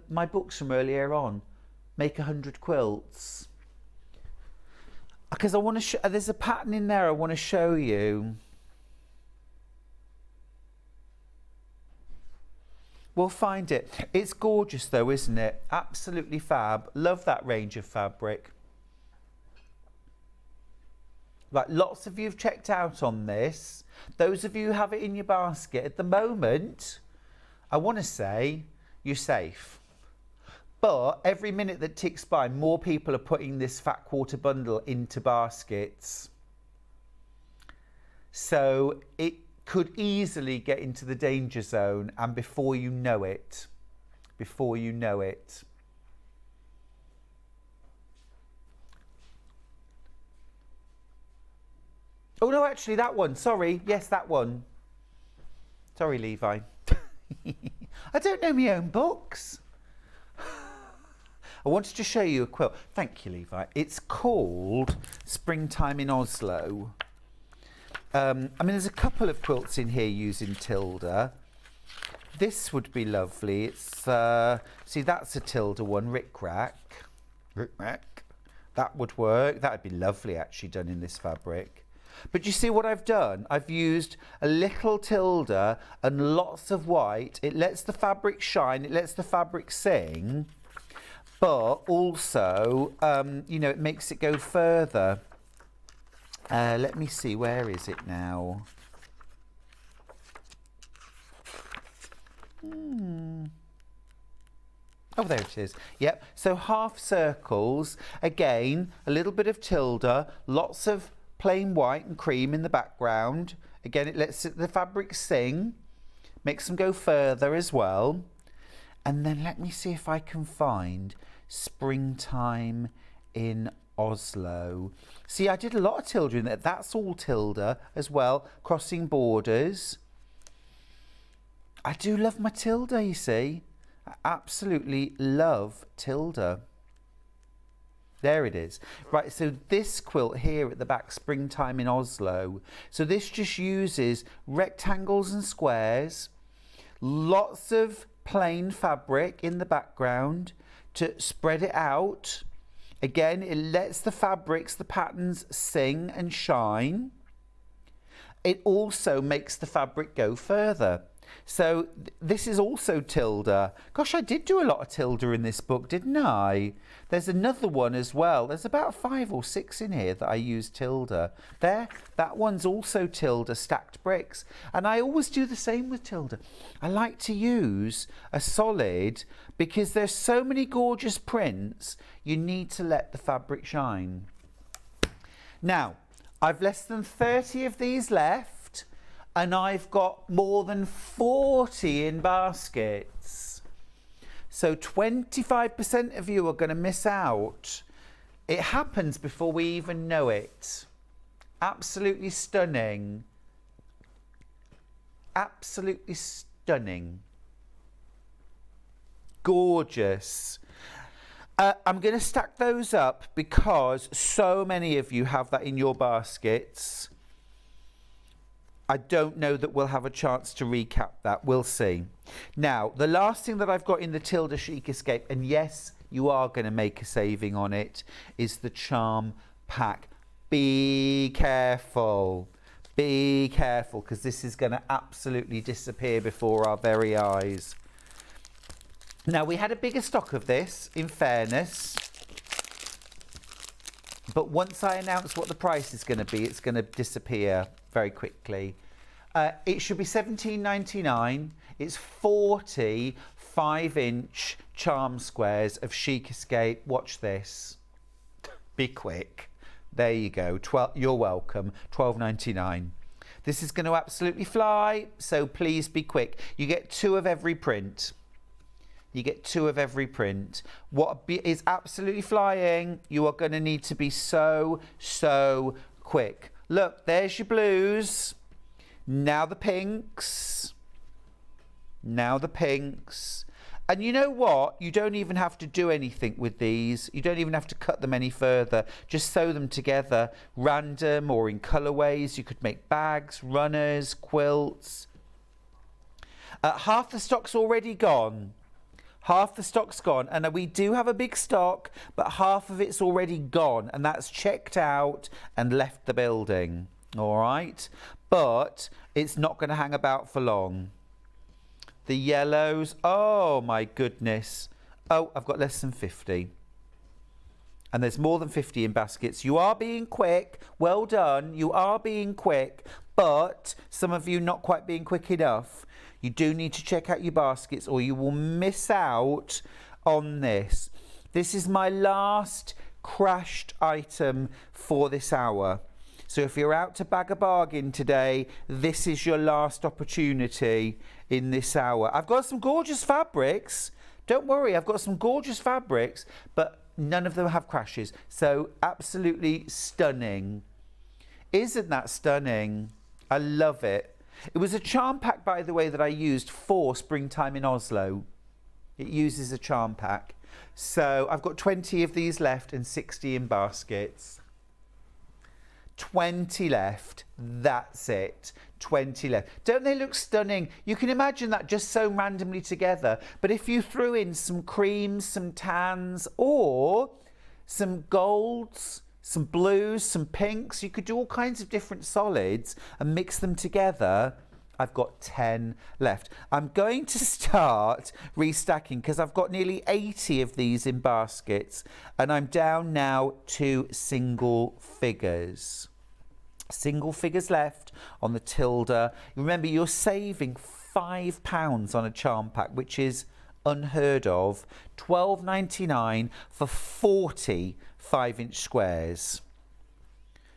my books from earlier on, Make 100 Quilts. Because I want to there's a pattern in there I want to show you. We'll find it. It's gorgeous though, isn't it? Absolutely fab. Love that range of fabric. Right, lots of you have checked out on this. Those of you who have it in your basket at the moment, I want to say you're safe. But every minute that ticks by, more people are putting this fat quarter bundle into baskets. So it could easily get into the danger zone, and before you know it, Oh no, actually that one, sorry, yes, that one. Sorry, Levi. I don't know my own books. I wanted to show you a quilt. Thank you, Levi. It's called Springtime in Oslo. I mean, there's a couple of quilts in here using Tilda. This would be lovely. It's, see, that's a Tilda one, Rick Rack. That would work. That would be lovely, actually, done in this fabric. But you see what I've done? I've used a little Tilda and lots of white. It lets the fabric shine. It lets the fabric sing. But also, you know, it makes it go further. Let me see, where is it now? Oh, there it is. Yep, so half circles. Again, a little bit of Tilda, lots of plain white and cream in the background. Again, it lets the fabric sing, makes them go further as well. And then let me see if I can find Springtime in Oslo. See, I did a lot of Tilda in there. That's all Tilda as well, crossing borders. I do love my Tilda, you see. I absolutely love Tilda. There it is. Right, so this quilt here at the back, Springtime in Oslo. So this just uses rectangles and squares, lots of plain fabric in the background to spread it out. Again, it lets the fabrics, the patterns sing and shine. It also makes the fabric go further. So this is also Tilda. Gosh, I did do a lot of Tilda in this book, didn't I? There's another one as well. There's about 5 or 6 in here that I use Tilda. There, that one's also Tilda, stacked bricks. And I always do the same with Tilda. I like to use a solid because there's so many gorgeous prints, you need to let the fabric shine. Now, I've less than 30 of these left, and I've got more than 40 in baskets. So 25% of you are going to miss out. It happens before we even know it. Absolutely stunning. Absolutely stunning. Gorgeous. I'm going to stack those up because so many of you have that in your baskets. I don't know that we'll have a chance to recap that. We'll see. Now, the last thing that I've got in the Tilda Chic Escape, and yes, you are going to make a saving on it, is the charm pack. Be careful. Be careful, because this is going to absolutely disappear before our very eyes. Now, we had a bigger stock of this, in fairness. But once I announce what the price is going to be, it's going to disappear very quickly. It should be £17.99. It's 40 5-inch charm squares of Chic Escape. Watch this. Be quick. There you go. You're welcome. £12.99. This is going to absolutely fly, so please be quick. You get 2 of every print. You get 2 of every print. What is absolutely flying, you are going to need to be so quick. Look, there's your blues. Now the pinks. Now the pinks. And you know what? You don't even have to do anything with these. You don't even have to cut them any further. Just sew them together, random or in colourways. You could make bags, runners, quilts. Half the stock's already gone. Half the stock's gone, and we do have a big stock, but half of it's already gone, and that's checked out and left the building. All right, but it's not going to hang about for long. The yellows, oh my goodness. Oh, I've got less than 50. And there's more than 50 in baskets. You are being quick. Well done. You are being quick, but some of you not quite being quick enough. You do need to check out your baskets or you will miss out on this. This is my last crashed item for this hour. So if you're out to bag a bargain today, this is your last opportunity in this hour. I've got some gorgeous fabrics. Don't worry, I've got some gorgeous fabrics, but none of them have crashes. So absolutely stunning. Isn't that stunning? I love it. It was a charm pack, by the way, that I used for Springtime in Oslo. It uses a charm pack. So I've got 20 of these left and 60 in baskets. 20 left. That's it. 20 left. Don't they look stunning? You can imagine that just so randomly together. But if you threw in some creams, some tans, or some golds, some blues, some pinks, you could do all kinds of different solids and mix them together. I've got 10 left. I'm going to start restacking because I've got nearly 80 of these in baskets and I'm down now to single figures. Single figures left on the Tilda. Remember, you're saving £5 on a charm pack, which is unheard of. £12.99 for 40 5-inch squares.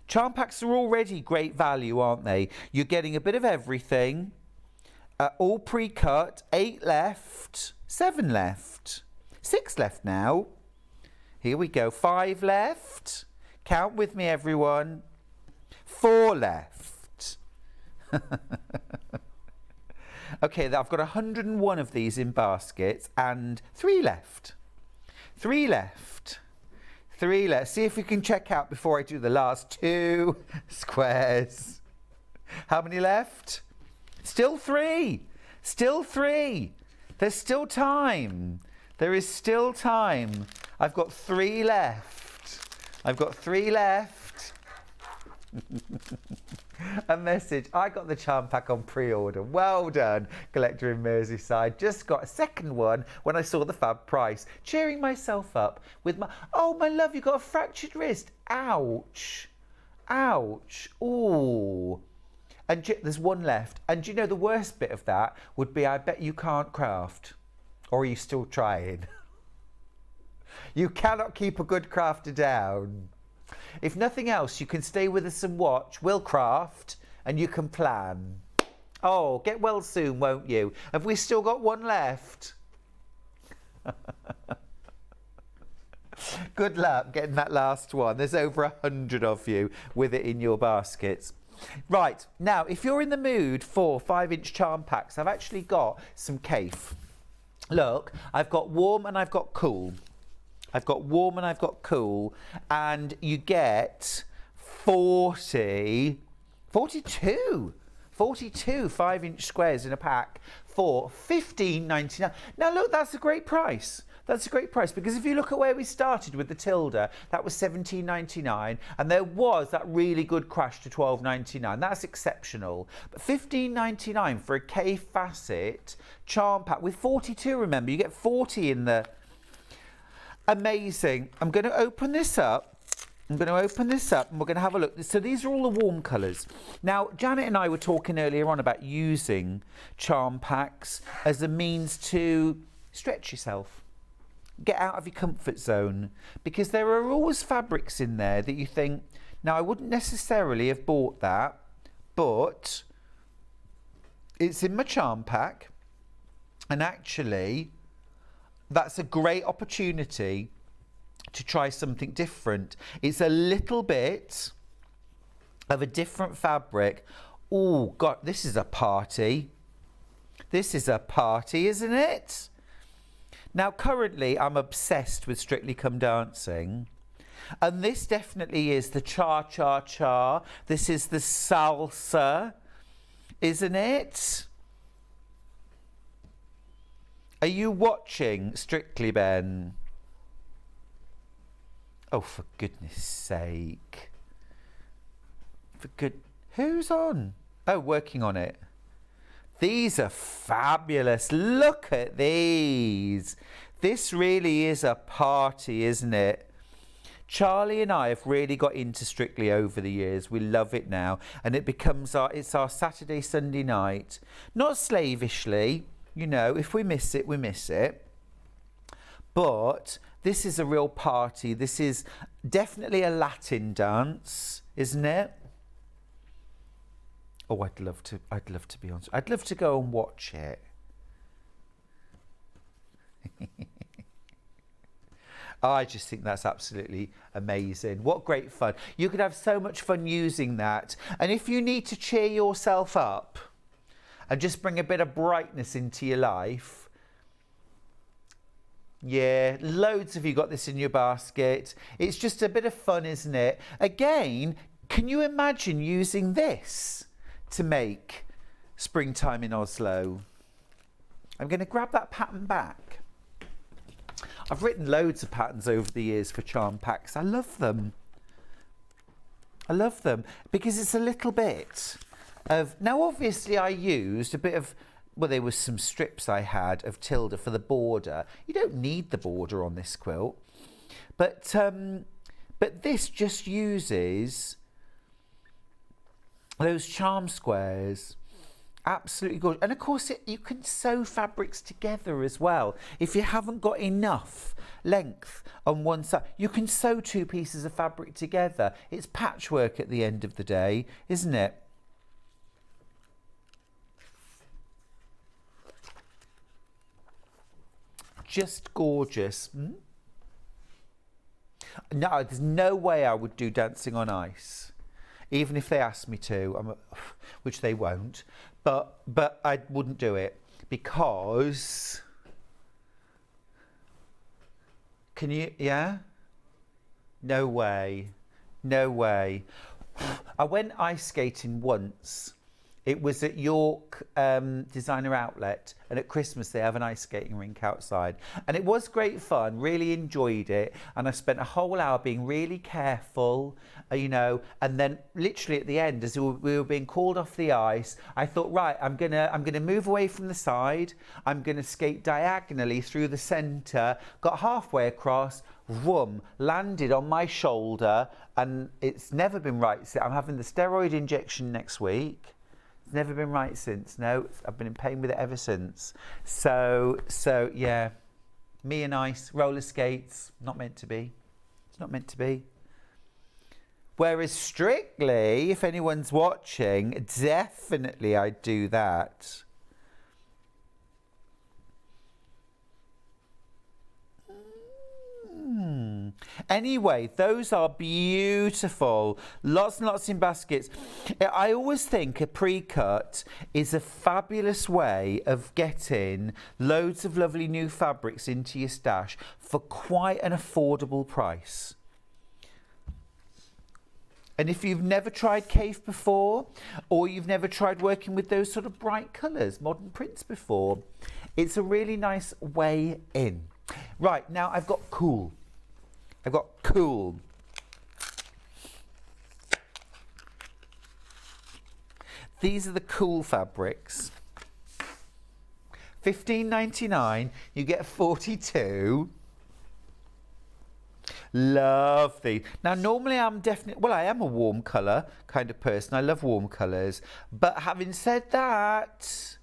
Charm packs are already great value, aren't they? You're getting a bit of everything. All pre-cut. 8 left. 7 left. 6 left now. Here we go. 5 left. Count with me, everyone. 4 left. Okay, I've got 101 of these in baskets and 3 left. 3 left. 3 left. See if we can check out before I do the last 2 squares. How many left? Still 3. Still 3. There's still time. There is still time. I've got 3 left. I've got 3 left. A message. I got the charm pack on pre-order. Well done, collector in Merseyside. Just got a second one when I saw the fab price. Cheering myself up with my... Oh, my love, you got a fractured wrist. Ouch. Ouch. Ooh. And there's 1 left. And you know, the worst bit of that would be, I bet you can't craft. Or are you still trying? You cannot keep a good crafter down. If nothing else, you can stay with us and watch. We'll craft and you can plan. Oh, get well soon, won't you? Have we still got 1 left? Good luck getting that last one. There's over 100 of you with it in your baskets. Right, now, if you're in the mood for 5-inch charm packs, I've actually got some Cafe. Look, I've got warm and I've got cool. I've got warm and I've got cool, and you get 42 5-inch squares in a pack for £15.99. Now look, that's a great price. That's a great price, because if you look at where we started with the Tilda, that was £17.99, and there was that really good crash to £12.99. That's exceptional. But £15.99 for a K Facet charm pack with 42, remember, you get 40 in the... Amazing. I'm going to open this up. And we're going to have a look. So these are all the warm colours. Now, Janet and I were talking earlier on about using charm packs as a means to stretch yourself. Get out of your comfort zone, because there are always fabrics in there that you think, now I wouldn't necessarily have bought that, but it's in my charm pack, and actually that's a great opportunity to try something different. It's a little bit of a different fabric. Oh God, this is a party. This is a party, isn't it? Now, currently, I'm obsessed with Strictly Come Dancing. And this definitely is the cha-cha-cha. This is the salsa, isn't it? Are you watching Strictly, Ben? Oh, for goodness sake. Who's on? Oh, working on it. These are fabulous. Look at these. This really is a party, isn't it? Charlie and I have really got into Strictly over the years. We love it now. And it becomes it's our Saturday, Sunday night. Not slavishly, you know, if we miss it, we miss it. But this is a real party. This is definitely a Latin dance, isn't it? Oh, I'd love to be on. I'd love to go and watch it. I just think that's absolutely amazing. What great fun. You could have so much fun using that. And if you need to cheer yourself up and just bring a bit of brightness into your life, yeah, loads of you got this in your basket. It's just a bit of fun, isn't it? Again, can you imagine using this to make Springtime in Oslo? I'm going to grab that pattern back. I've written loads of patterns over the years for charm packs. I love them. I love them because it's a little bit of... Now, obviously, I used a bit of... Well, there was some strips I had of Tilda for the border. You don't need the border on this quilt. But this just uses those charm squares. Absolutely gorgeous. And of course, you can sew fabrics together as well. If you haven't got enough length on one side, you can sew two pieces of fabric together. It's patchwork at the end of the day, isn't it? Just gorgeous. No, there's no way I would do Dancing on Ice, even if they asked me to, which they won't. But I wouldn't do it because... Can you... Yeah? No way. No way. I went ice skating once. It was at York Designer Outlet, and at Christmas they have an ice skating rink outside. And it was great fun, really enjoyed it. And I spent a whole hour being really careful, you know, and then literally at the end, as we were being called off the ice, I thought, right, I'm gonna move away from the side, I'm gonna skate diagonally through the centre, got halfway across, vroom, landed on my shoulder, and it's never been right. I'm having the steroid injection next week. It's never been right since. No, I've been in pain with it ever since. So yeah, me and ice, roller skates, not meant to be. It's not meant to be. Whereas Strictly, if anyone's watching, definitely I'd do that. Anyway, those are beautiful. Lots and lots in baskets. I always think a pre-cut is a fabulous way of getting loads of lovely new fabrics into your stash for quite an affordable price. And if you've never tried Cave before, or you've never tried working with those sort of bright colours, modern prints before, it's a really nice way in. Right, now I've got cool. I've got cool. These are the cool fabrics. $15.99, you get 42. Love these. Now, normally I'm definitely, well, I am a warm colour kind of person. I love warm colours. But having said that,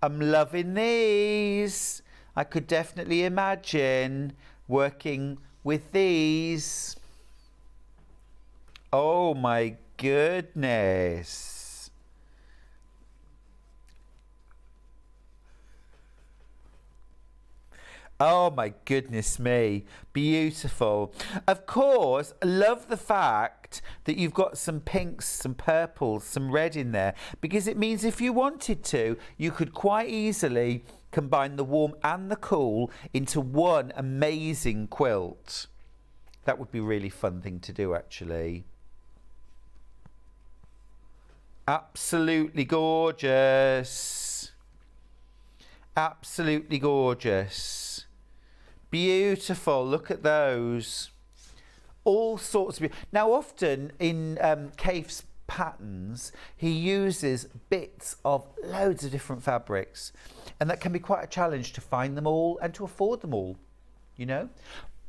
I'm loving these. I could definitely imagine working with these. Oh my goodness. Oh my goodness me, beautiful. Of course, I love the fact that you've got some pinks, some purples, some red in there, because it means if you wanted to, you could quite easily combine the warm and the cool into one amazing quilt. That would be a really fun thing to do, actually. Absolutely gorgeous. Absolutely gorgeous. Beautiful. Look at those. All sorts of... Now, often in Kaif's patterns, he uses bits of loads of different fabrics. And that can be quite a challenge to find them all and to afford them all, you know.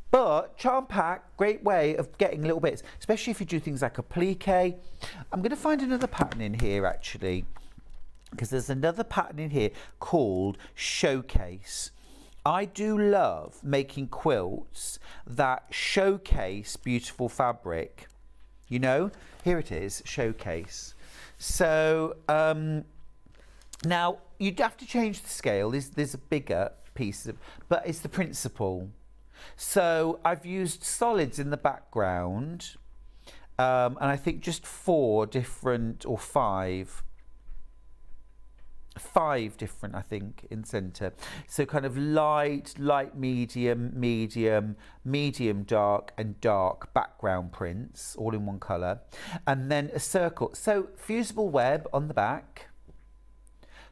But Charm Pack, great way of getting little bits, especially if you do things like applique. I'm going to find another pattern in here, actually, because there's another pattern in here called Showcase. I do love making quilts that showcase beautiful fabric. You know, here it is, Showcase. So now you'd have to change the scale. There's a bigger piece, but it's the principle. So I've used solids in the background, and I think just 4 different, or 5 different, I think, in centre. So kind of light, medium, medium dark, and dark background prints, all in one colour. And then a circle. So fusible web on the back.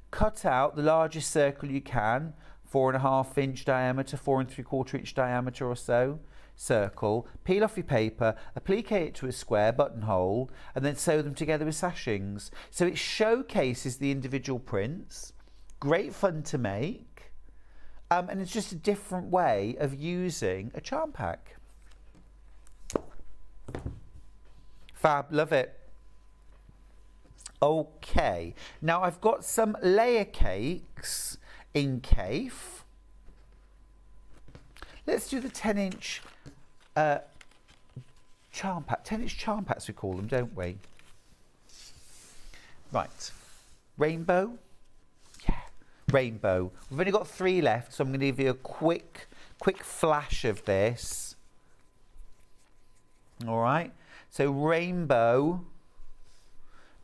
Cut out the largest circle you can, 4.5 inch diameter, 4 3/4 inch diameter or so. Circle, peel off your paper, applique it to a square buttonhole, and then sew them together with sashings. So it showcases the individual prints. Great fun to make, and it's just a different way of using a charm pack. Fab, love it. Okay, now I've got some layer cakes in Kaif. Let's do the 10-inch charm pack. 10-inch charm packs we call them, don't we? Right. Rainbow. Yeah, rainbow. We've only got 3 left, so I'm going to give you a quick flash of this. All right. So rainbow,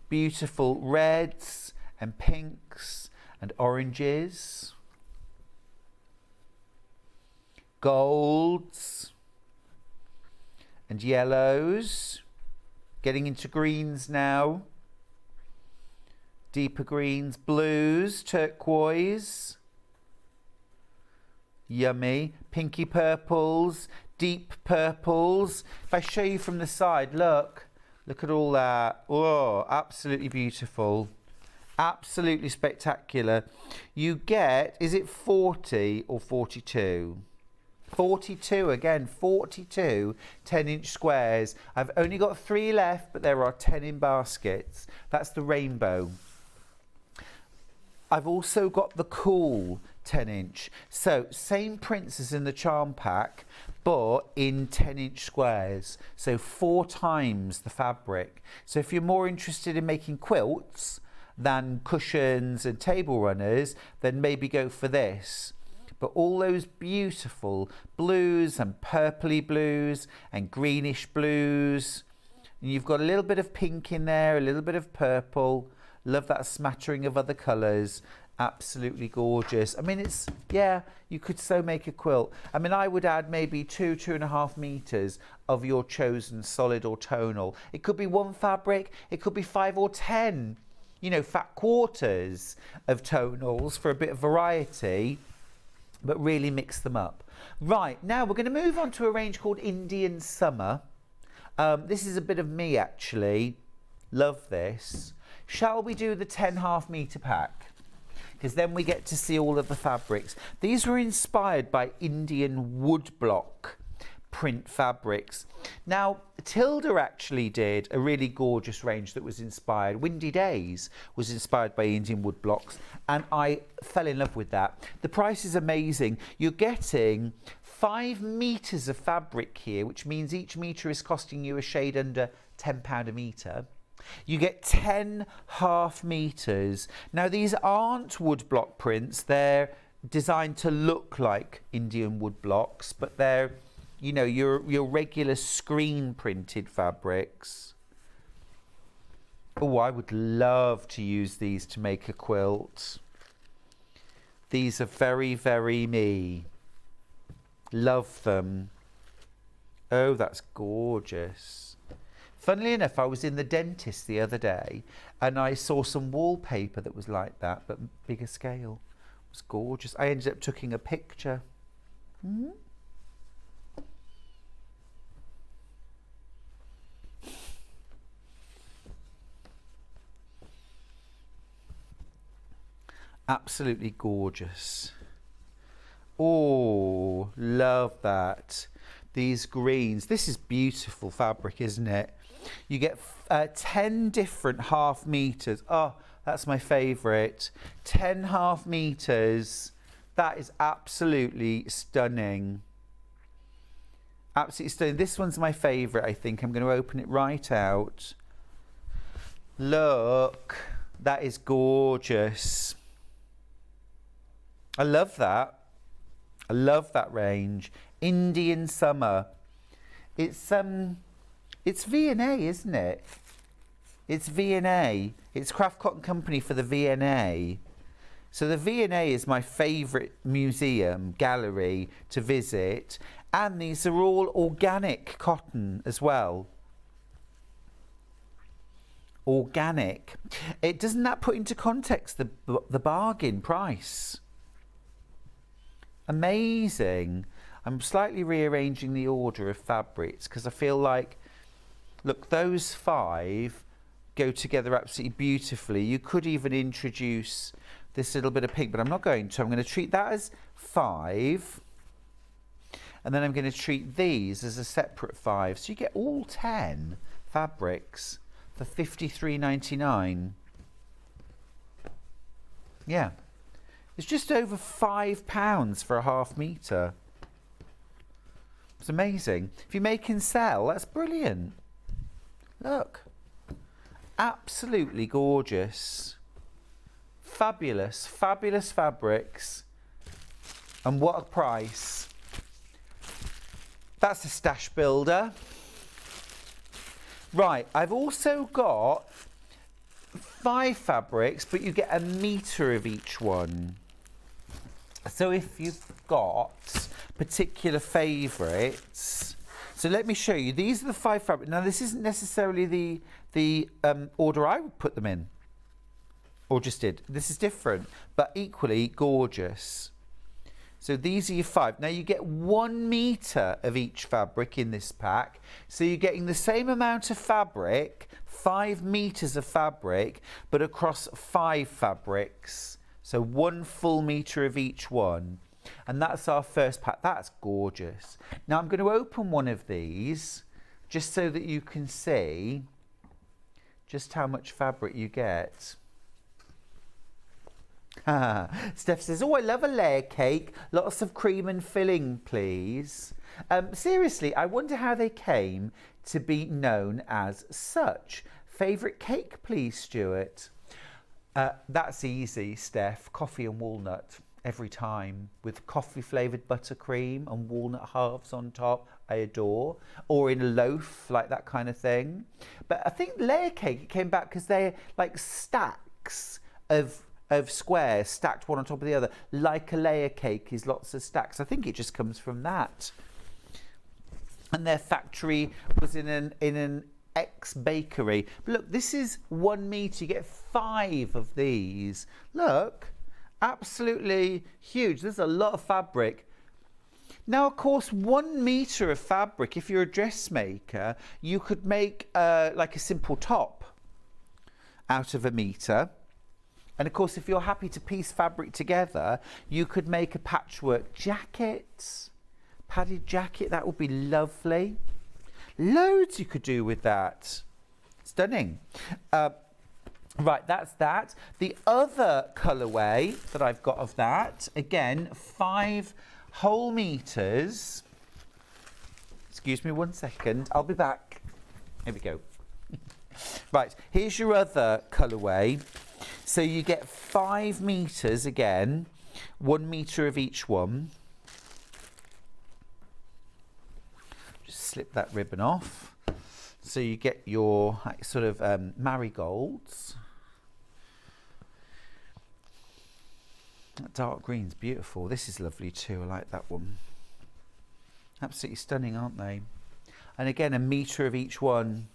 beautiful reds and pinks and oranges. Golds and yellows, getting into greens now, deeper greens, blues, turquoise, yummy, pinky purples, deep purples. If I show you from the side, look at all that. Oh, absolutely beautiful. Absolutely spectacular. You get, is it 40 or 42? 42 again, 42 10-inch squares. I've only got 3 left, but there are 10 in baskets. That's the rainbow. I've also got the cool 10-inch. So same prints as in the charm pack, but in 10-inch squares. So 4 times the fabric. So if you're more interested in making quilts than cushions and table runners, then maybe go for this. But all those beautiful blues and purpley blues and greenish blues. And you've got a little bit of pink in there, a little bit of purple. Love that smattering of other colours. Absolutely gorgeous. I mean, it's, yeah, you could so make a quilt. I mean, I would add maybe 2.5 meters of your chosen solid or tonal. It could be 1 fabric. It could be 5 or 10, you know, fat quarters of tonals for a bit of variety. but really mix them up. Right, now we're going to move on to a range called Indian Summer. This is a bit of me, actually. Love this. Shall we do the 10.5 metre pack? Because then we get to see all of the fabrics. These were inspired by Indian woodblock print fabrics. Now, Tilda actually did a really gorgeous range that was inspired. Windy Days was inspired by Indian woodblocks, and I fell in love with that. The price is amazing. You're getting 5 metres of fabric here, which means each metre is costing you a shade under £10 a metre. You get 10 half metres. Now, these aren't woodblock prints. They're designed to look like Indian woodblocks, but they're, you know, your regular screen printed fabrics. Oh, I would love to use these to make a quilt. These are very, very me. Love them. Oh, that's gorgeous. Funnily enough, I was in the dentist the other day and I saw some wallpaper that was like that, but bigger scale. It was gorgeous. I ended up taking a picture. Absolutely gorgeous. Oh, love that. These greens. This is beautiful fabric, isn't it? You get 10 different half metres. Oh, that's my favourite. 10 half metres. That is absolutely stunning. Absolutely stunning. This one's my favourite, I think. I'm going to open it right out. Look. That is gorgeous. I love that. I love that range. Indian Summer. It's V&A, isn't it? It's V&A. It's Craft Cotton Company for the V&A. So the V&A is my favourite museum, gallery to visit. And these are all organic cotton as well. Organic. Doesn't that put into context the bargain price? Amazing. I'm slightly rearranging the order of fabrics because I feel like, look, those 5 go together absolutely beautifully. You could even introduce this little bit of pink, but I'm not going to. I'm going to treat that as 5. And then I'm going to treat these as a separate 5. So you get all 10 fabrics for £53.99. Yeah. It's just over £5 for a half metre. It's amazing. If you make and sell, that's brilliant. Look. Absolutely gorgeous. Fabulous, fabulous fabrics. And what a price. That's a stash builder. Right, I've also got 5 fabrics, but you get a metre of each one. So if you've got particular favourites, so let me show you. These are the 5 fabrics. Now, this isn't necessarily the order I would put them in, or just did. This is different, but equally gorgeous. So these are your 5. Now you get 1 metre of each fabric in this pack. So you're getting the same amount of fabric, 5 metres of fabric, but across 5 fabrics. So 1 full metre of each one. And that's our first pack. That's gorgeous. Now I'm going to open one of these just so that you can see just how much fabric you get. Steph says, oh, I love a layer cake. Lots of cream and filling, please. Seriously, I wonder how they came to be known as such. Favourite cake, please, Stuart? That's easy, Steph. Coffee and walnut every time, with coffee flavoured buttercream and walnut halves on top. I adore. Or in a loaf, like that kind of thing. But I think layer cake came back because they're like stacks of squares stacked one on top of the other, like a layer cake is lots of stacks. I think it just comes from that. And their factory was in an ex-bakery. But look, this is 1 metre. You get 5 of these. Look, Absolutely huge. There's a lot of fabric. Now, of course, 1 metre of fabric, if you're a dressmaker, you could make like a simple top out of 1 metre. And of course, if you're happy to piece fabric together, you could make a patchwork jacket, padded jacket. That would be lovely. Loads you could do with that. Stunning. Right, that's that. The other colourway that I've got of that, again, 5 whole metres. Excuse me 1 second, I'll be back. Here we go. Right, here's your other colourway. So you get 5 metres again, 1 metre of each one. Just slip that ribbon off. So you get your sort of marigolds. That dark green's beautiful. This is lovely too. I like that one. Absolutely stunning, aren't they? And again, 1 metre of each one.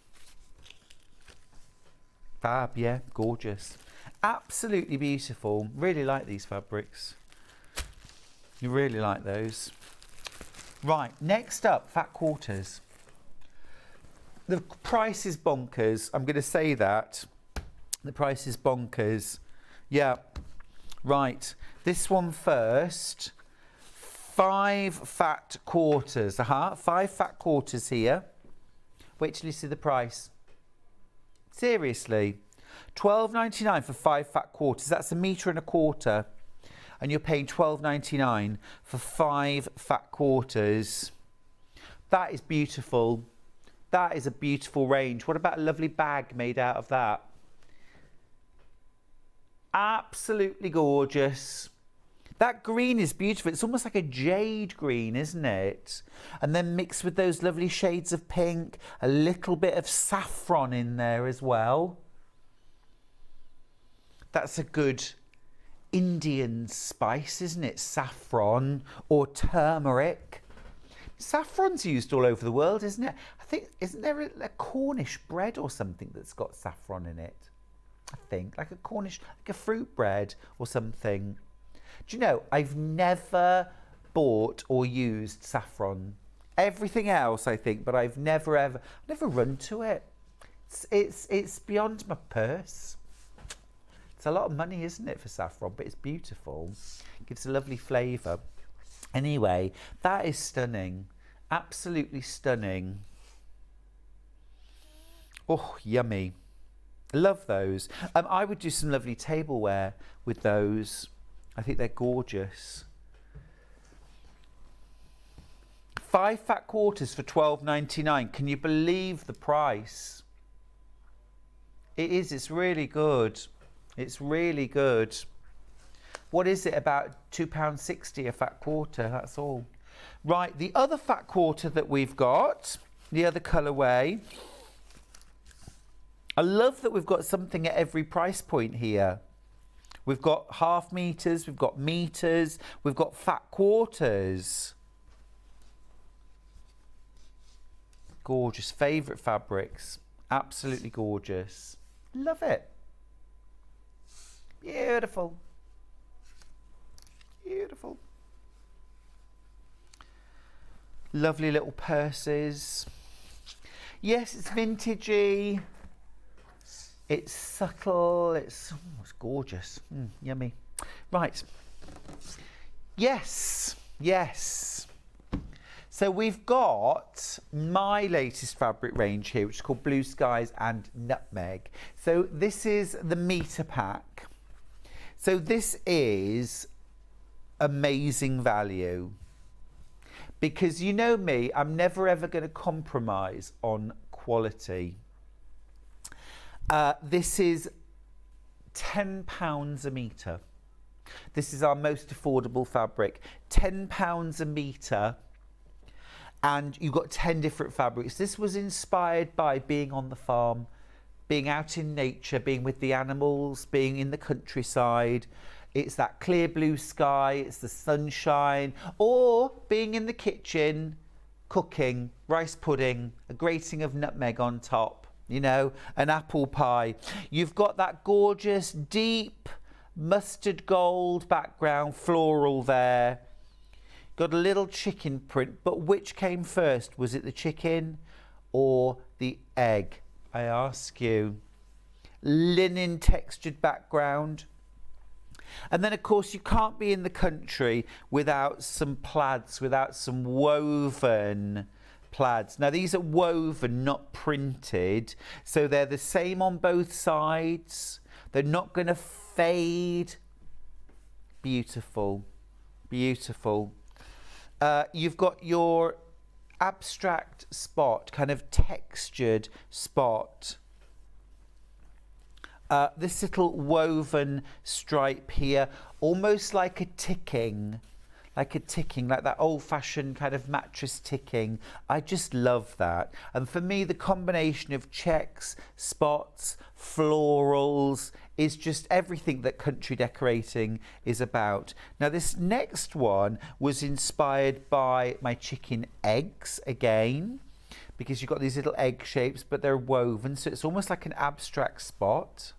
Fab, yeah, gorgeous. Absolutely beautiful. Really like these fabrics. You really like those. Right, next up, fat quarters. The price is bonkers. I'm going to say that. The price is bonkers. Yeah. Right. This one first. 5 fat quarters. 5 fat quarters here. Wait till you see the price. Seriously. £12.99 for 5 fat quarters. That's 1.25 metres. And you're paying £12.99 for 5 fat quarters. That is beautiful. That is a beautiful range. What about a lovely bag made out of that? Absolutely gorgeous. That green is beautiful. It's almost like a jade green, isn't it? And then mixed with those lovely shades of pink, a little bit of saffron in there as well. That's a good Indian spice, isn't it? Saffron or turmeric. Saffron's used all over the world, isn't it? I think, isn't there a Cornish bread or something that's got saffron in it? I think, like a Cornish, like a fruit bread or something. Do you know, I've never bought or used saffron. Everything else, I think, but I've never run to it. It's beyond my purse. It's a lot of money, isn't it, for saffron? But it's beautiful. It gives a lovely flavour. Anyway, that is stunning. Absolutely stunning. Oh, yummy. Love those. I would do some lovely tableware with those. I think they're gorgeous. 5 fat quarters for £12.99. Can you believe the price? It is. It's really good. It's really good. What is it, about £2.60 a fat quarter? That's all. Right, the other fat quarter that we've got, the other colourway. I love that we've got something at every price point here. We've got half metres, we've got metres, we've got fat quarters. Gorgeous, favourite fabrics. Absolutely gorgeous. Love it. Beautiful. Beautiful. Lovely little purses. Yes, it's vintagey. It's subtle. It's gorgeous. Yummy. Right. Yes. Yes. So we've got my latest fabric range here, which is called Blue Skies and Nutmeg. So this is the metre pack. So this is amazing value. Because you know me, I'm never ever going to compromise on quality. This is £10 a metre. This is our most affordable fabric. £10 a metre. And you've got 10 different fabrics. This was inspired by being on the farm, being out in nature, being with the animals, being in the countryside. It's that clear blue sky, it's the sunshine, or being in the kitchen, cooking, rice pudding, a grating of nutmeg on top, you know, an apple pie. You've got that gorgeous, deep mustard gold background, floral there. Got a little chicken print, but which came first? Was it the chicken or the egg? I ask you. Linen textured background. And then, of course, you can't be in the country without some plaids, without some woven plaids. Now, these are woven, not printed, so they're the same on both sides. They're not going to fade. Beautiful, beautiful. You've got your abstract spot, kind of textured spot. This little woven stripe here, almost like a ticking, like that old-fashioned kind of mattress ticking. I just love that. And for me, the combination of checks, spots, florals is just everything that country decorating is about. Now, this next one was inspired by my chicken eggs again, because you've got these little egg shapes, but they're woven, so it's almost like an abstract spot.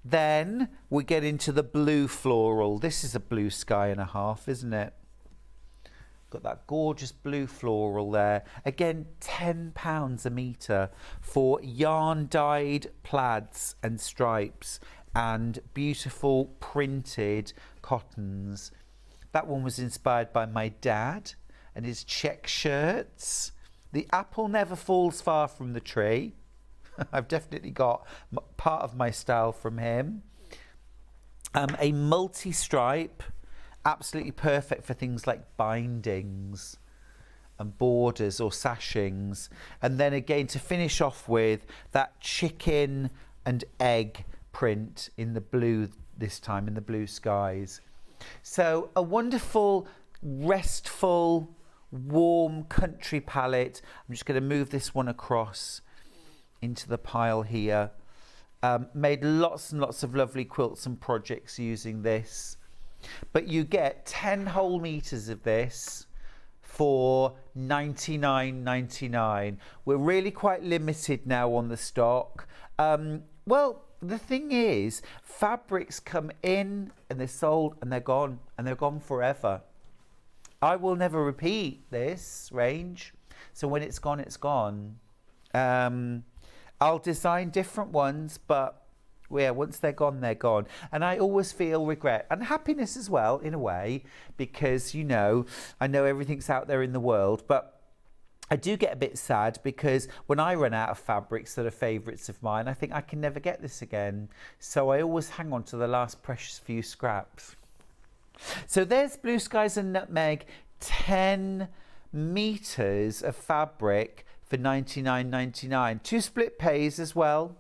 Then we get into the blue floral. This is a blue sky and a half, isn't it? Got that gorgeous blue floral there. Again, £10 a metre for yarn dyed plaids and stripes and beautiful printed cottons. That one was inspired by my dad and his check shirts. The apple never falls far from the tree. I've definitely got part of my style from him. A multi-stripe, absolutely perfect for things like bindings and borders or sashings. And then again, to finish off with, that chicken and egg print in the blue, this time in the blue skies. So a wonderful, restful, warm country palette. I'm just going to move this one across into the pile here. Made lots and lots of lovely quilts and projects using this, but you get 10 whole meters of this for $99.99. We're really quite limited now on the stock. Well, the thing is, fabrics come in and they're sold and they're gone, and they're gone forever. I will never repeat this range, so when it's gone, it's gone. I'll design different ones, but yeah, once they're gone, they're gone. And I always feel regret and happiness as well, in a way, because, you know, I know everything's out there in the world, but I do get a bit sad because when I run out of fabrics that are favourites of mine, I think I can never get this again. So I always hang on to the last precious few scraps. So there's Blue Skies and Nutmeg, 10 meters of fabric for $99.99. 2 split pays as well.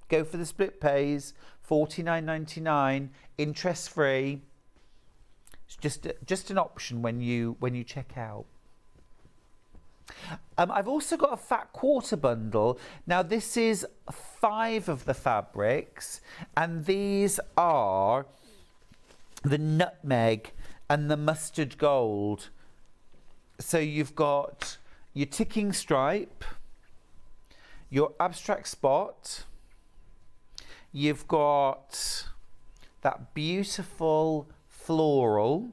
Go for the split pays, $49.99, interest free. It's just an option when you check out. I've also got a fat quarter bundle. Now this is 5 of the fabrics, and these are the nutmeg and the mustard gold. So you've got your ticking stripe, your abstract spot, you've got that beautiful floral,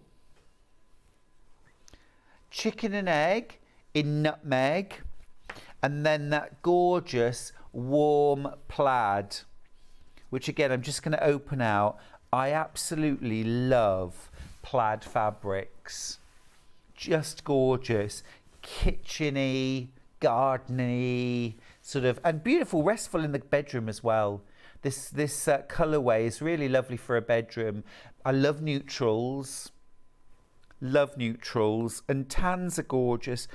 chicken and egg in nutmeg, and then that gorgeous warm plaid, which again I'm just going to open out. I absolutely love plaid fabrics, just gorgeous, kitcheny, gardeny, sort of, and beautiful, restful in the bedroom as well. This colourway is really lovely for a bedroom. I love neutrals, and tans are gorgeous.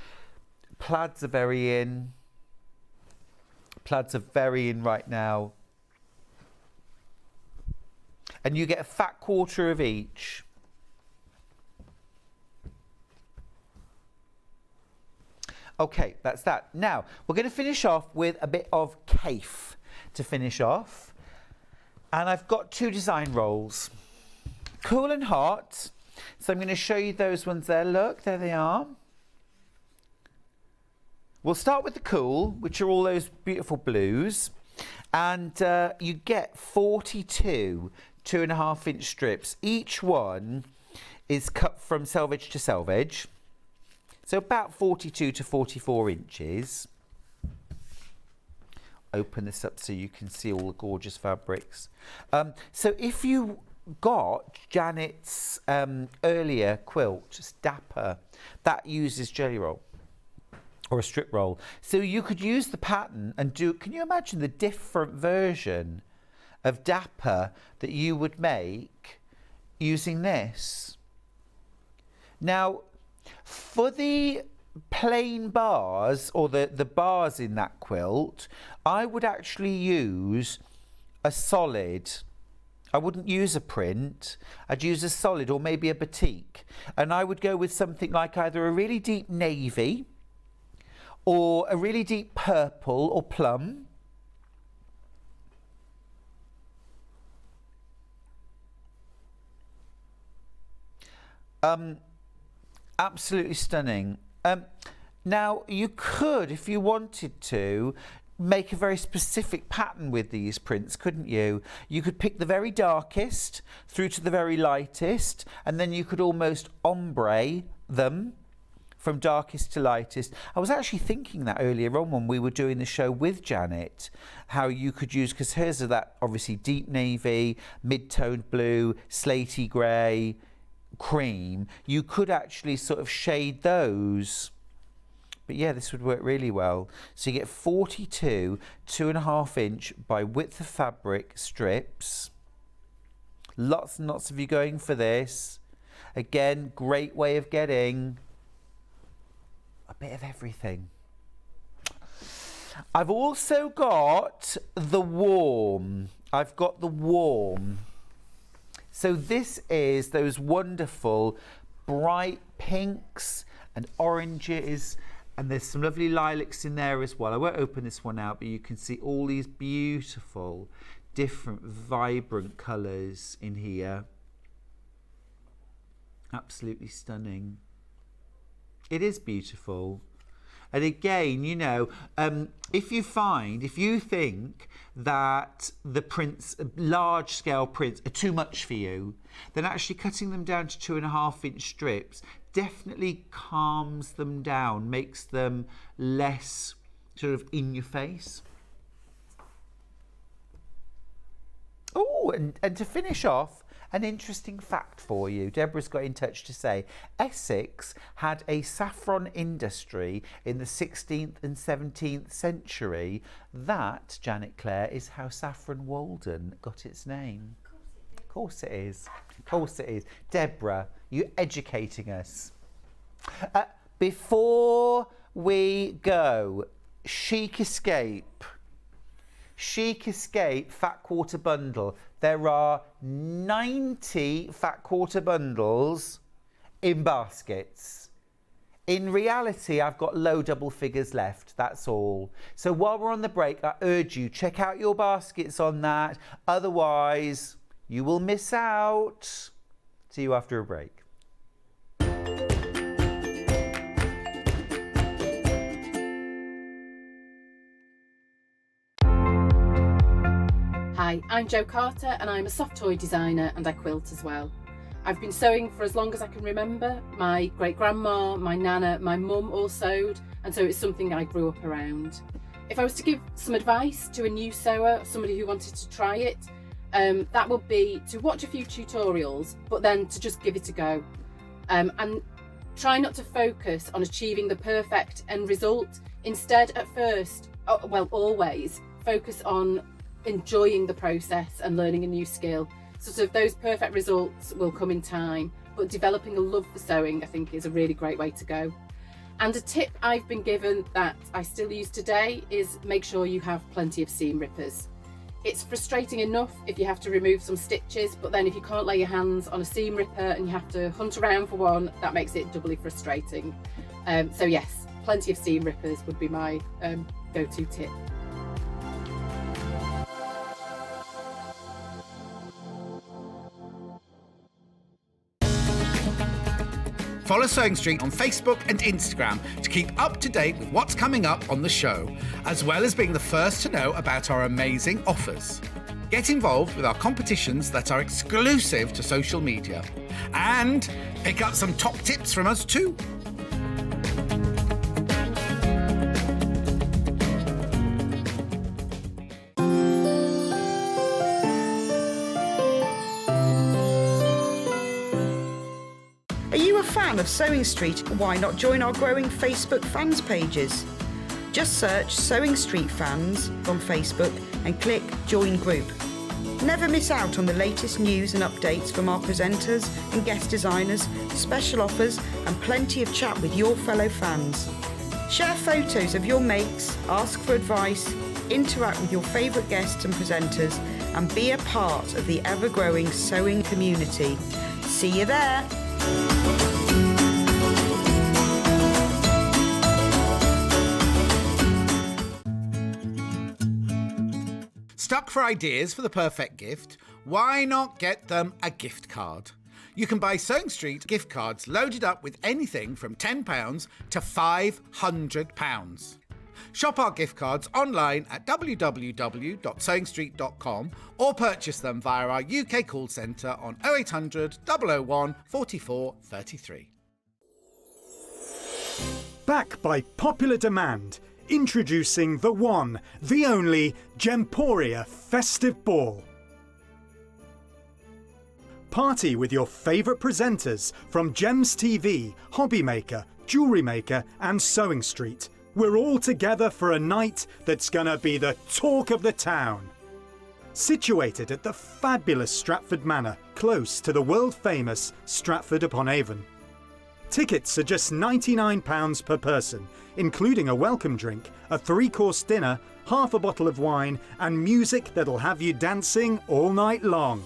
Plaids are very in. Plaids are very in right now. And you get a fat quarter of each. Okay, that's that. Now, we're going to finish off with a bit of kaif to finish off. And I've got 2 design rolls. Cool and hot. So I'm going to show you those ones there. Look, there they are. We'll start with the cool, which are all those beautiful blues. And you get 42 2.5-inch strips. Each one is cut from selvage to selvage, so about 42 to 44 inches. Open this up so you can see all the gorgeous fabrics. So if you got Janet's earlier quilt, Dapper, that uses jelly roll or a strip roll. So you could use the pattern and do, can you imagine the different version of Dapper that you would make using this? Now, for the plain bars, or the bars in that quilt, I would actually use a solid. I wouldn't use a print. I'd use a solid or maybe a batik. And I would go with something like either a really deep navy or a really deep purple or plum. Absolutely stunning. Now, you could, if you wanted to, make a very specific pattern with these prints, couldn't you? You could pick the very darkest through to the very lightest, and then you could almost ombre them from darkest to lightest. I was actually thinking that earlier on when we were doing the show with Janet, how you could use, because hers are that obviously deep navy, mid-toned blue, slatey grey, cream. You could actually sort of shade those. But yeah, this would work really well. So you get 42 2.5-inch by width of fabric strips. Lots and lots of you going for this. Again, great way of getting a bit of everything. I've also got the warm. So this is those wonderful bright pinks and oranges, and there's some lovely lilacs in there as well. I won't open this one out, but you can see all these beautiful, different, vibrant colours in here. Absolutely stunning. It is beautiful. And again, you know, if you think that the prints, large scale prints, are too much for you, then actually cutting them down to 2.5-inch strips definitely calms them down, makes them less sort of in your face. Oh, and to finish off, an interesting fact for you. Deborah's got in touch to say Essex had a saffron industry in the 16th and 17th century. That, Janet Clare, is how Saffron Walden got its name. Of course it is. Of course it is. Deborah, you're educating us. Before we go, Chic Escape Fat Quarter Bundle. There are 90 Fat Quarter bundles in baskets. In reality, I've got low double figures left, that's all. So while we're on the break, I urge you, check out your baskets on that. Otherwise, you will miss out. See you after a break. Hi, I'm Jo Carter and I'm a soft toy designer and I quilt as well. I've been sewing for as long as I can remember. My great-grandma, my nana, my mum all sewed, and so it's something I grew up around. If I was to give some advice to a new sewer, somebody who wanted to try it, that would be to watch a few tutorials, but then to just give it a go. And try not to focus on achieving the perfect end result. Instead, at first, always, focus on enjoying the process and learning a new skill. Sort of those perfect results will come in time, but developing a love for sewing, I think, is a really great way to go. And a tip I've been given that I still use today is make sure you have plenty of seam rippers. It's frustrating enough if you have to remove some stitches, but then if you can't lay your hands on a seam ripper and you have to hunt around for one, that makes it doubly frustrating. So yes, plenty of seam rippers would be my go-to tip. Follow Sewing Street on Facebook and Instagram to keep up to date with what's coming up on the show, as well as being the first to know about our amazing offers. Get involved with our competitions that are exclusive to social media. And pick up some top tips from us too. Are you a fan of Sewing Street? Why not join our growing Facebook fans pages? Just search Sewing Street Fans on Facebook and click Join Group. Never miss out on the latest news and updates from our presenters and guest designers, special offers and plenty of chat with your fellow fans. Share photos of your makes, ask for advice, interact with your favourite guests and presenters and be a part of the ever-growing sewing community. See you there! Stuck for ideas for the perfect gift? Why not get them a gift card? You can buy Sewing Street gift cards loaded up with anything from £10 to £500. Shop our gift cards online at www.sewingstreet.com or purchase them via our UK call centre on 0800 001 44 33. Back by popular demand, introducing the one, the only Gemporia Festive Ball. Party with your favourite presenters from Gems TV, Hobby Maker, Jewellery Maker and Sewing Street. We're all together for a night that's gonna be the talk of the town. Situated at the fabulous Stratford Manor, close to the world-famous Stratford-upon-Avon. Tickets are just £99 per person, including a welcome drink, a 3-course dinner, half a bottle of wine and music that'll have you dancing all night long.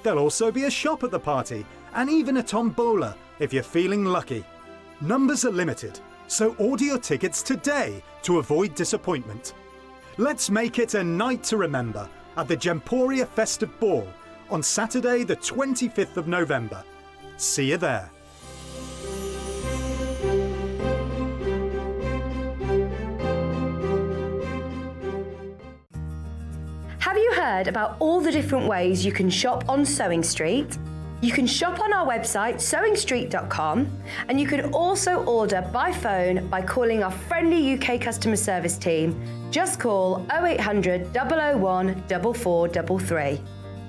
There'll also be a shop at the party and even a tombola if you're feeling lucky. Numbers are limited, so order your tickets today to avoid disappointment. Let's make it a night to remember at the Gemporia Festive Ball on Saturday the 25th of November. See you there. Have you heard about all the different ways you can shop on Sewing Street? You can shop on our website sewingstreet.com and you can also order by phone by calling our friendly UK customer service team. Just call 0800 001 4433.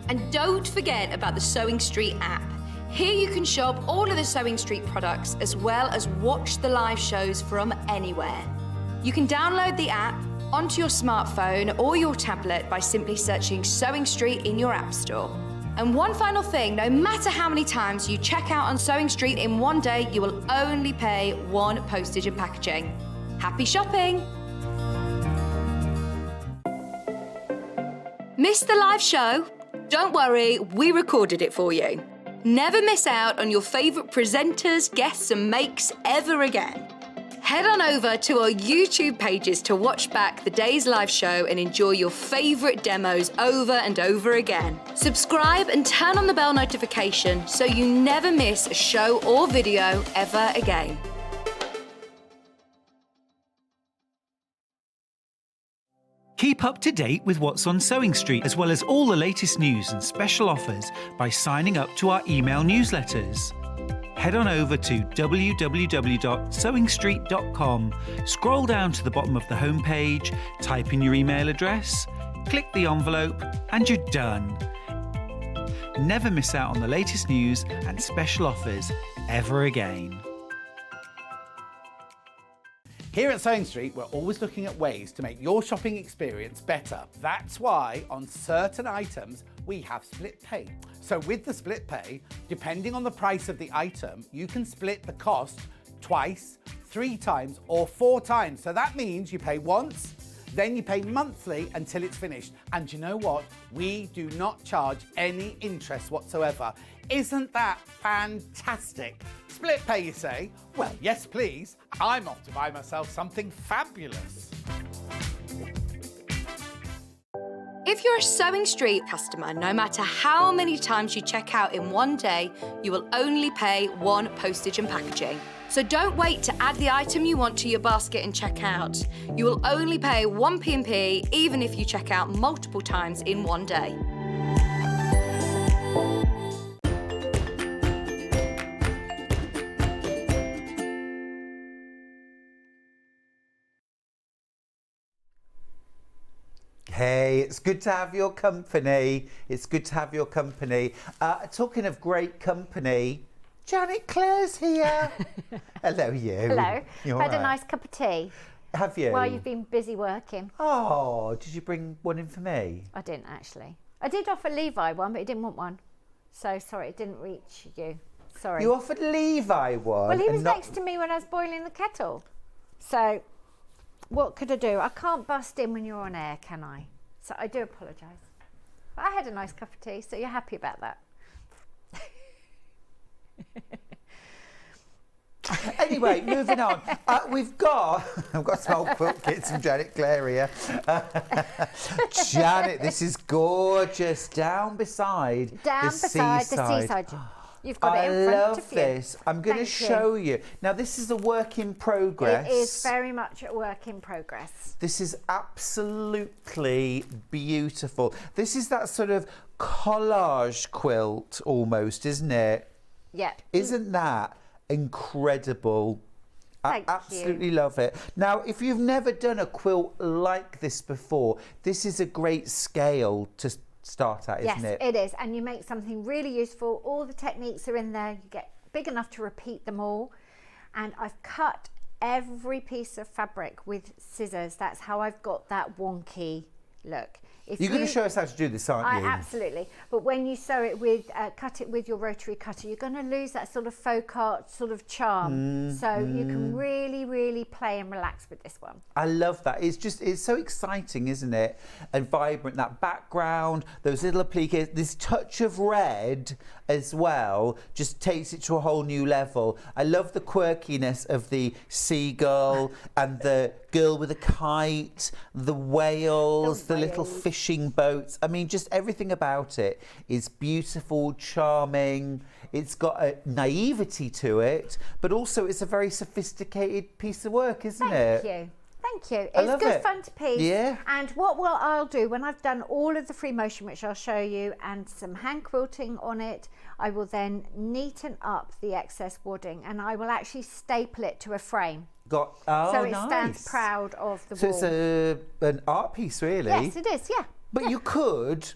And don't forget about the Sewing Street app. Here you can shop all of the Sewing Street products as well as watch the live shows from anywhere. You can download the app onto your smartphone or your tablet by simply searching Sewing Street in your app store. And one final thing, no matter how many times you check out on Sewing Street in one day, you will only pay one postage and packaging. Happy shopping! Missed the live show? Don't worry, we recorded it for you. Never miss out on your favourite presenters, guests and makes ever again. Head on over to our YouTube pages to watch back the day's live show and enjoy your favourite demos over and over again. Subscribe and turn on the bell notification so you never miss a show or video ever again. Keep up to date with what's on Sewing Street, as well as all the latest news and special offers by signing up to our email newsletters. Head on over to www.sewingstreet.com, scroll down to the bottom of the homepage, type in your email address, click the envelope, and you're done. Never miss out on the latest news and special offers ever again. Here at Sewing Street, we're always looking at ways to make your shopping experience better. That's why on certain items, we have split pay. So with the split pay, depending on the price of the item, you can split the cost twice, 3 times, or 4 times. So that means you pay once, then you pay monthly until it's finished. And you know what? We do not charge any interest whatsoever. Isn't that fantastic? Split pay, you say? Well, yes, please. I'm off to buy myself something fabulous. If you're a Sewing Street customer, no matter how many times you check out in one day, you will only pay one postage and packaging. So don't wait to add the item you want to your basket and check out. You will only pay one P&P even if you check out multiple times in one day. Hey, it's good to have your company. It's good to have your company. Talking of great company, Janet Clare's here. Hello, you. Hello. You Had all a right? nice cup of tea. Have you? While you've been busy working. Oh, did you bring one in for me? I didn't actually. I did offer Levi one, but he didn't want one. So sorry, it didn't reach you. Sorry. You offered Levi one. Well, he was and not- next to me when I was boiling the kettle. So what could I do? I can't bust in when you're on air, can I? So I do apologise. But I had a nice cup of tea, so you're happy about that. Anyway, moving on. I've got some old quilt kits from Janet Clare here. Janet, this is gorgeous. Down beside the seaside. You've got it in front I love of you. this. I'm going to show you. Now, this is a work in progress. It is very much a work in progress. This is absolutely beautiful. This is that sort of collage quilt almost, isn't it? Yeah. Isn't that incredible? I absolutely love it. Now, if you've never done a quilt like this before, this is a great scale to start at, isn't it? Yes, it is. And you make something really useful. All the techniques are in there. You get big enough to repeat them all. And I've cut every piece of fabric with scissors. That's how I've got that wonky look. You're going to show us how to do this, aren't you? Absolutely. But when you sew it with, cut it with your rotary cutter, you're going to lose that sort of folk art sort of charm. So you can really, really play and relax with this one. I love that. It's so exciting, isn't it? And vibrant, that background, those little appliques, this touch of red as well, just takes it to a whole new level. I love the quirkiness of the seagull and the girl with a kite, the whales, the little fishing boats. I mean, just everything about it is beautiful, charming. It's got a naivety to it, but also it's a very sophisticated piece of work, isn't it? Thank you. Thank you. I It's love good it. fun to piece. Yeah. And what I'll do when I've done all of the free motion, which I'll show you, and some hand quilting on it, I will then neaten up the excess wadding and I will actually staple it to a frame. So so it nice. stands proud of the So wall. it's an art piece, really. Yes, it is, yeah. But you could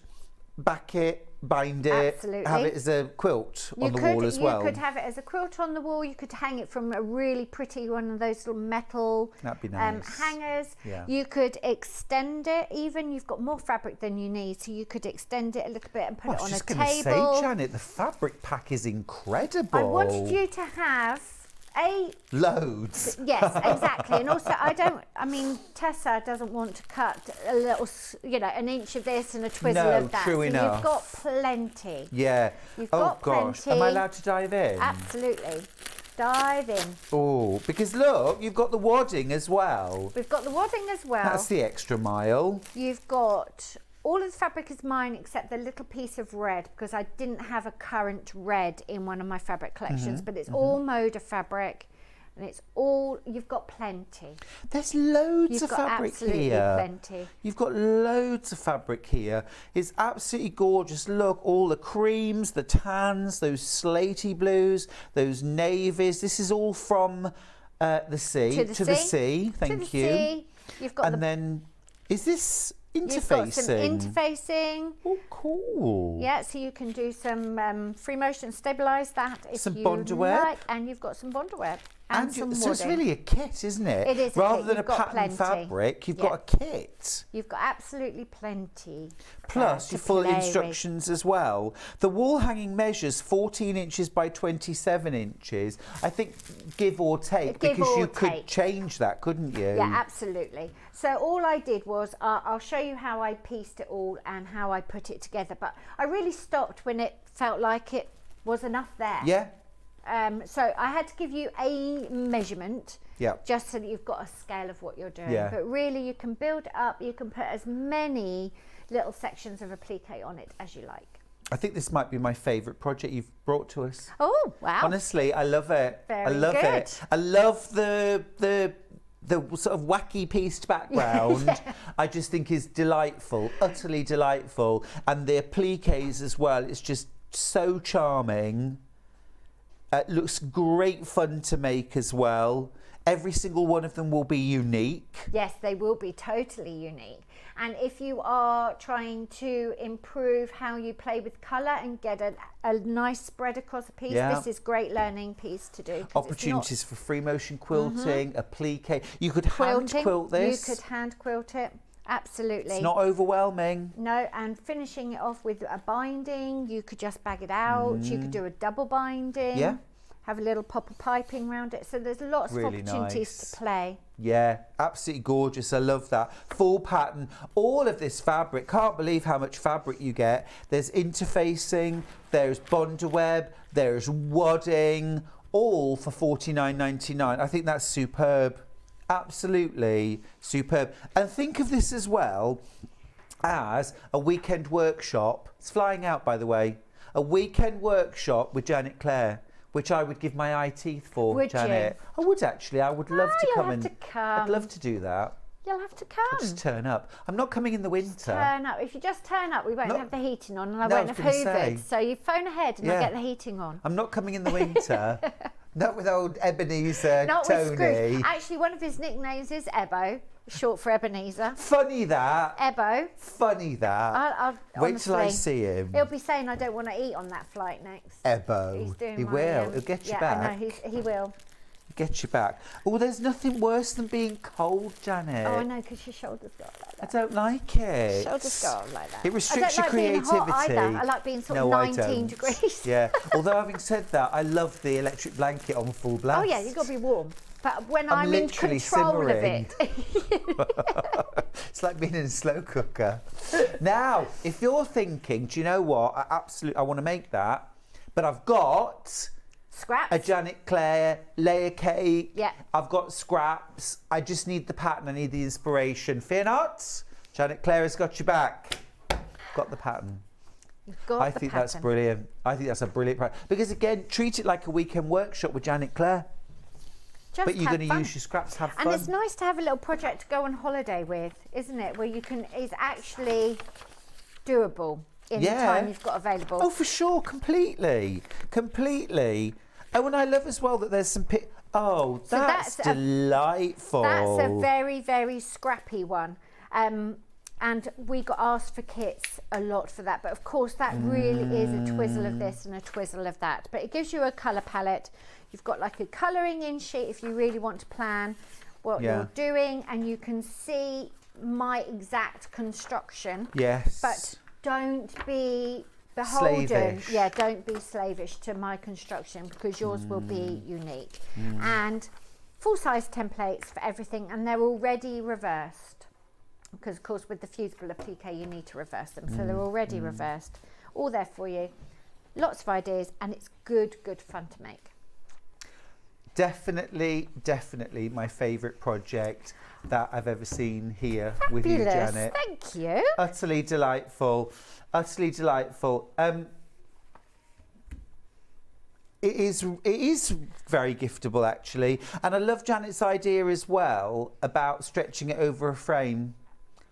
back it, bind it, Absolutely. have it as a quilt on the wall as well. You could have it as a quilt on the wall. You could hang it from a really pretty one of those little metal That'd be nice. hangers. Yeah. You could extend it even. You've got more fabric than you need, so you could extend it a little bit and put it on a I was just table. going to say, Janet, the fabric pack is incredible. I wanted you to have loads. Yes, exactly. And also, Tessa doesn't want to cut a little, an inch of this and a twizzle of that. True so enough. You've got plenty. Yeah. You've oh got gosh, plenty. am I allowed to dive in? Absolutely. Dive in. Oh, because look, you've got the wadding as well. We've got the wadding as well. That's the extra mile. You've got all of the fabric is mine except the little piece of red because I didn't have a current red in one of my fabric collections, but it's all mode of fabric and it's all, you've got plenty. There's loads of fabric absolutely here. Plenty. You've got loads of fabric here. It's absolutely gorgeous. Look, all the creams, the tans, those slaty blues, those navies. This is all from the sea. To the sea. Thank you. Sea. You've got then, is this interfacing? You've got some interfacing. Oh, cool. Yeah, so you can do some free motion, stabilise that if Some you Bondaweb. like, and you've got some Bondaweb and some so it's wadding. really a kit, isn't it? It is a Rather kit. than You've a got pattern plenty. fabric, you've Yeah. got a kit. You've got absolutely plenty. Plus to your full play with. instructions as well. The wall hanging measures 14 inches by 27 inches. I think give or take, Give because or you could take. change that, couldn't you? Yeah, absolutely. So all I did was, I'll show you how I pieced it all and how I put it together. But I really stopped when it felt like it was enough there. Yeah. So I had to give you a measurement. Yeah. Just so that you've got a scale of what you're doing. Yeah. But really you can build up, you can put as many little sections of applique on it as you like. I think this might be my favourite project you've brought to us. Oh, wow. Honestly, I love it. I Very love good. it. I love the sort of wacky pieced background. I just think is delightful, utterly delightful. And the appliques as well, it's just so charming. It looks great fun to make as well. Every single one of them will be unique. Yes, they will be totally unique. And if you are trying to improve how you play with colour and get a nice spread across a piece, this is great learning piece to do. Opportunities for free motion quilting, applique. You could hand quilt this. You could hand quilt it, absolutely. It's not overwhelming. No, and finishing it off with a binding, you could just bag it out. You could do a double binding. Yeah. Have a little pop of piping around it. So there's lots Really of opportunities nice. to play. Yeah, absolutely gorgeous. I love that. Full pattern. All of this fabric. Can't believe how much fabric you get. There's interfacing, there's bondaweb, there's wadding, all for $49.99. I think that's superb. Absolutely superb. And think of this as well as a weekend workshop. It's flying out, by the way. A weekend workshop with Janet Clare, which I would give my eye teeth for, Would Janet. I would actually. I would love to you'll come have and. to come. I'd love to do that. You'll have to come. Just turn up. I'm not coming in the winter. Turn up. If you just turn up, we won't have the heating on, and I No, I won't was have gonna hoovered. say. So you phone ahead, and I'll Yeah. get the heating on. I'm not coming in the winter. Not with old Ebenezer Not with Tony. Scrooge. Actually, one of his nicknames is Ebo, short for Ebenezer. Funny that. Ebo. Funny that. I'll Wait till I honestly, see him. He'll be saying, "I don't want to eat on that flight next." Ebo. He's doing He my, will. He'll get you yeah, back. I know. He will. Get you back. Oh, there's nothing worse than being cold, Janet. Oh, I know, because your shoulders go like I that. don't like it. Shoulders go like that. It restricts your I don't like creativity. being hot either. I like being sort of No, I 19 don't. degrees. Yeah. Although having said that, I love the electric blanket on full blast. Oh yeah, you've got to be warm. But when I'm I'm in literally control simmering. of it, It's like being in a slow cooker. Now, if you're thinking, do you know what? I want to make that, but I've got scraps. a Janet Clare layer cake. Yeah. I've got scraps. I just need the pattern. I need the inspiration. Fear not. Janet Clare has got your back. Got the pattern. You've got I the think pattern. that's brilliant. I think that's a brilliant pattern. Because again, treat it like a weekend workshop with Janet Clare. Just But you're have going to fun. use your scraps, have And fun. it's nice to have a little project to go on holiday with, isn't it? Where you can, it's actually doable in the time you've got available. Oh, for sure, completely. Oh, and I love as well that there's some Oh, So that's that's a- delightful. That's a very, very scrappy one. And we got asked for kits a lot for that. But of course, that really is a twizzle of this and a twizzle of that. But it gives you a colour palette. You've got like a colouring in sheet if you really want to plan what you're doing. And you can see my exact construction. Yes. But don't be beholden. Slavish. Yeah, don't be slavish to my construction because yours will be unique. And full-size templates for everything, and they're already reversed. Because, of course, with the fusible applique, you need to reverse them. So they're already reversed. All there for you. Lots of ideas, and it's good fun to make. Definitely my favourite project that I've ever seen here with you, Fabulous. Janet. Thank you. Utterly delightful. Utterly delightful. It is very giftable, actually. And I love Janet's idea as well about stretching it over a frame.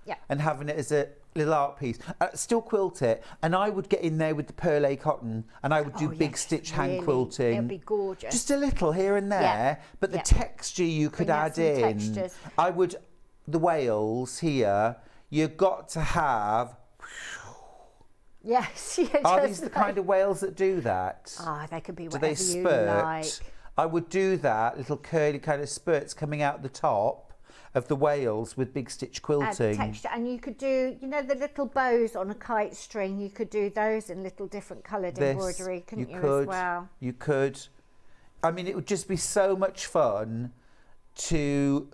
Yeah. And having it as a little art piece. Still quilt it, and I would get in there with the perlé cotton, and I would do big stitch hand quilting. It'll be gorgeous. Just a little here and there, but the texture you could Bring out add some in. textures. I would, the wales here, you've got to have. Yes. Yeah, Are just these the like- kind of whales that do that? Ah, they could be Do whatever they you spurt? like. I would do that, little curly kind of spurts coming out the top of the wales with big stitch Add quilting. texture, and you could do, you know, the little bows on a kite string. You could do those in little different coloured embroidery, couldn't you could, as well? You could. I mean, it would just be so much fun to,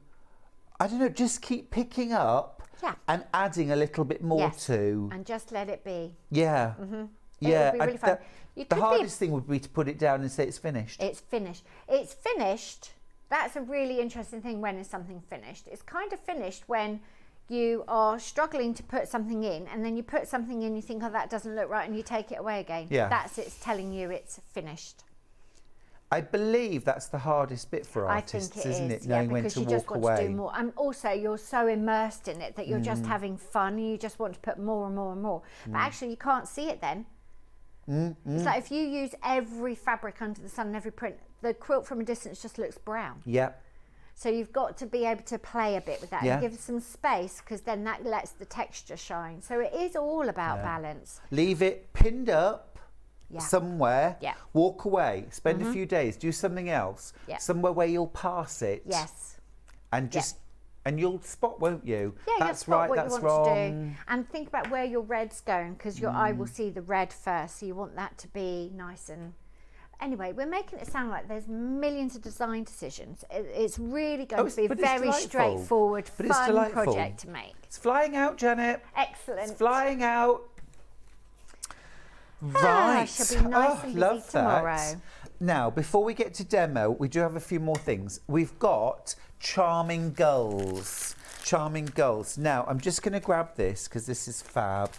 I don't know, just keep picking up and adding a little bit more to. And just let it be. Yeah. It would be really fun. You The could hardest thing would be to put it down and say it's finished. It's finished. It's finished. That's a really interesting thing when is something finished. It's kind of finished when you are struggling to put something in, and then you put something in, you think, oh, that doesn't look right, and you take it away again. Yeah. It's telling you it's finished. I believe that's the hardest bit for I think artists, it isn't is, it? Knowing when because to you just walk want away. to do more. And also, you're so immersed in it that you're just having fun, and you just want to put more and more and more. But actually, you can't see it then. It's like if you use every fabric under the sun and every print, the quilt from a distance just looks brown. Yeah. So you've got to be able to play a bit with that and give some space, because then that lets the texture shine. So it is all about balance. Leave it pinned up somewhere, Yeah. walk away, spend a few days, do something else, somewhere where you'll pass it. Yes. And just, and you'll spot, won't you? Yeah, that's you'll spot right, what that's you want wrong. to do. And think about where your red's going, because your eye will see the red first. So you want that to be nice and... Anyway, we're making it sound like there's millions of design decisions. It's really going to be a very straightforward, fun project to make. It's flying out, Janet. Excellent. It's flying out. Right. It shall be nice and busy love tomorrow. that. Now, before we get to demo, we do have a few more things. We've got charming gulls. Charming gulls. Now, I'm just going to grab this because this is fab.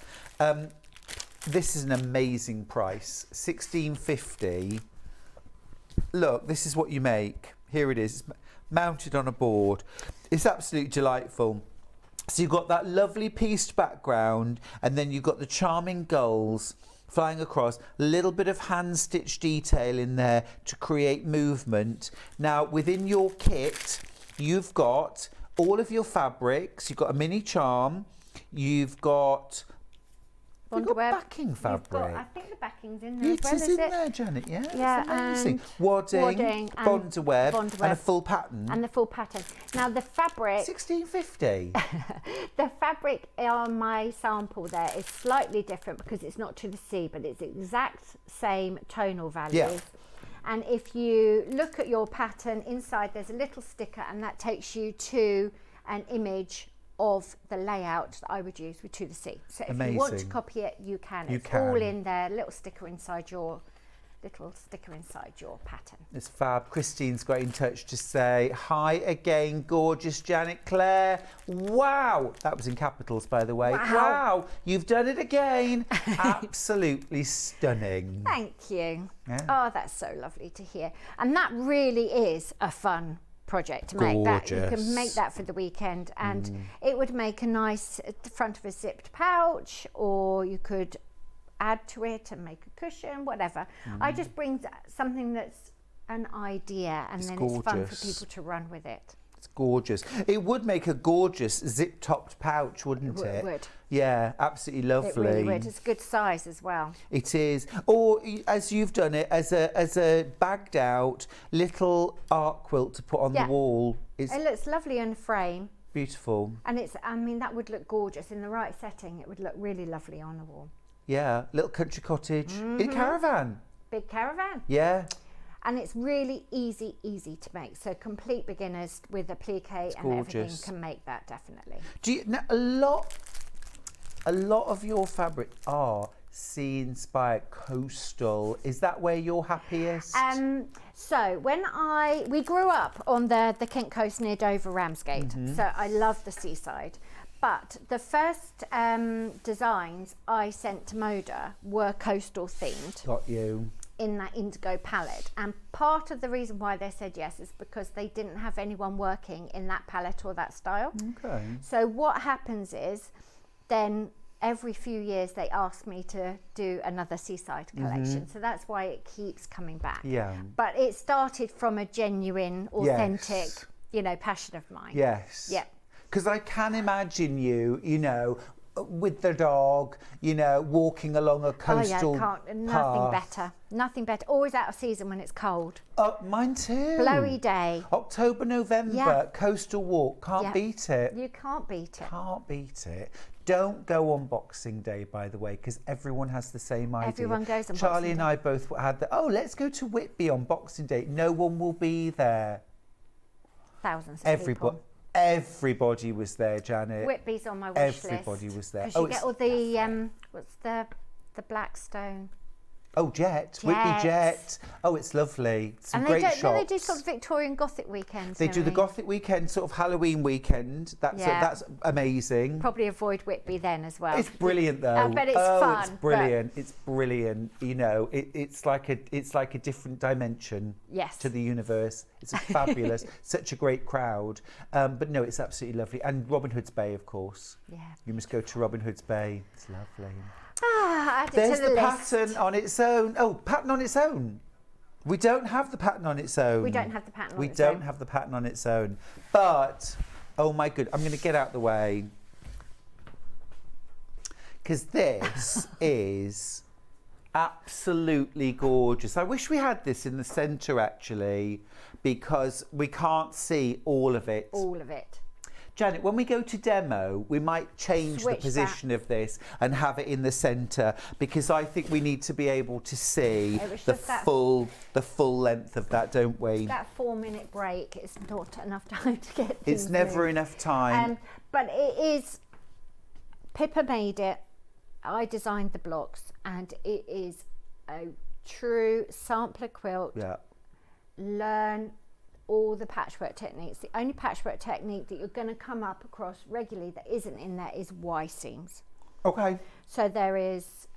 This is an amazing price, $16.50. Look, this is what you make. Here it is, mounted on a board. It's absolutely delightful. So you've got that lovely pieced background, and then you've got the charming gulls flying across, a little bit of hand stitch detail in there to create movement. Now, within your kit, you've got all of your fabrics. You've got a mini charm. You've got backing fabric. I think the backing's in there It as well, is in there, Janet, yeah. Yeah, it's amazing. and wadding and Bondweb, Bondweb. and a full pattern. And the full pattern. Now the fabric... $16.50. The fabric on my sample there is slightly different because it's not to the sea, but it's exact same tonal values. Yeah. And if you look at your pattern, inside there's a little sticker, and that takes you to an image of the layout that I would use with To the Sea. So if you want to copy it, you can. It's all in there, little sticker inside your pattern. It's fab. Christine's got in touch to say, hi again, gorgeous Janet Clare. Wow. That was in capitals, by the way. Wow. You've done it again. Absolutely stunning. Thank you. Yeah. Oh, that's so lovely to hear. And that really is a fun project to make. That you can make that for the weekend, and it would make a nice front of a zipped pouch, or you could add to it and make a cushion, whatever. I just bring something that's an idea, and then it's fun for people to run with it. It's gorgeous. It would make a gorgeous zip-topped pouch, wouldn't it? It would. Yeah, absolutely lovely. It really would. It's a good size as well. It is. Or as you've done it, as a bagged out little art quilt to put on the wall. It looks lovely in a frame. Beautiful. And I mean, that would look gorgeous in the right setting. It would look really lovely on the wall. Yeah, little country cottage in a caravan. Big caravan. Yeah. And it's really easy to make. So complete beginners with a plique and everything can make that, definitely. Do you, now, a lot of your fabric are sea inspired, coastal. Is that where you're happiest? So when we grew up on the Kent coast near Dover, Ramsgate. So I love the seaside. But the first designs I sent to Moda were coastal themed. Got you. In that indigo palette, and part of the reason why they said yes is because they didn't have anyone working in that palette or that style. Okay. So what happens is, then every few years they ask me to do another seaside collection. So that's why it keeps coming back. Yeah. But it started from a genuine, authentic, passion of mine. Yes. Yeah. Because I can imagine you, with the dog, walking along a coastal path. Nothing better. Always out of season when it's cold. Mine too. Blowy day. October, November, coastal walk. Can't beat it. You can't beat it. Can't beat it. Don't go on Boxing Day, by the way, because everyone has the same idea. Everyone goes on Charlie Boxing and Day. I both had let's go to Whitby on Boxing Day. No one will be there. Thousands of people. Everybody was there, Janet. Whitby's on my wish list. Everybody was there. Because you get all the what's the black stone? Oh, Jet. Whitby Jet. Oh, it's lovely. Some And great shops. they do sort of Victorian Gothic weekends. They do the Gothic weekend, sort of Halloween weekend. That's amazing. Probably avoid Whitby then as well. It's brilliant though. I bet it's fun. It's brilliant. It's brilliant. You know, it's like a different dimension to the universe. It's fabulous. Such a great crowd. But no, it's absolutely lovely. And Robin Hood's Bay, of course. Yeah. You must go to Robin Hood's Bay. It's lovely. Add it There's to the list. pattern on its own. Oh, pattern on its own. We don't have the pattern on its own. We don't have the pattern on its We own. don't have the pattern on its own. But, oh my good, I'm going to get out the way. Because this is absolutely gorgeous. I wish we had this in the centre actually, because we can't see all of it. All of it. Janet, when we go to demo, we might change the position of this and have it in the centre, because I think we need to be able to see the full length of that, don't we? That 4-minute break is not enough time to get It's never enough time. But it is, Pippa made it, I designed the blocks, and it is a true sampler quilt. Yeah. Learn all the patchwork techniques. The only patchwork technique that you're going to come up across regularly that isn't in there is Y seams. Okay. So there is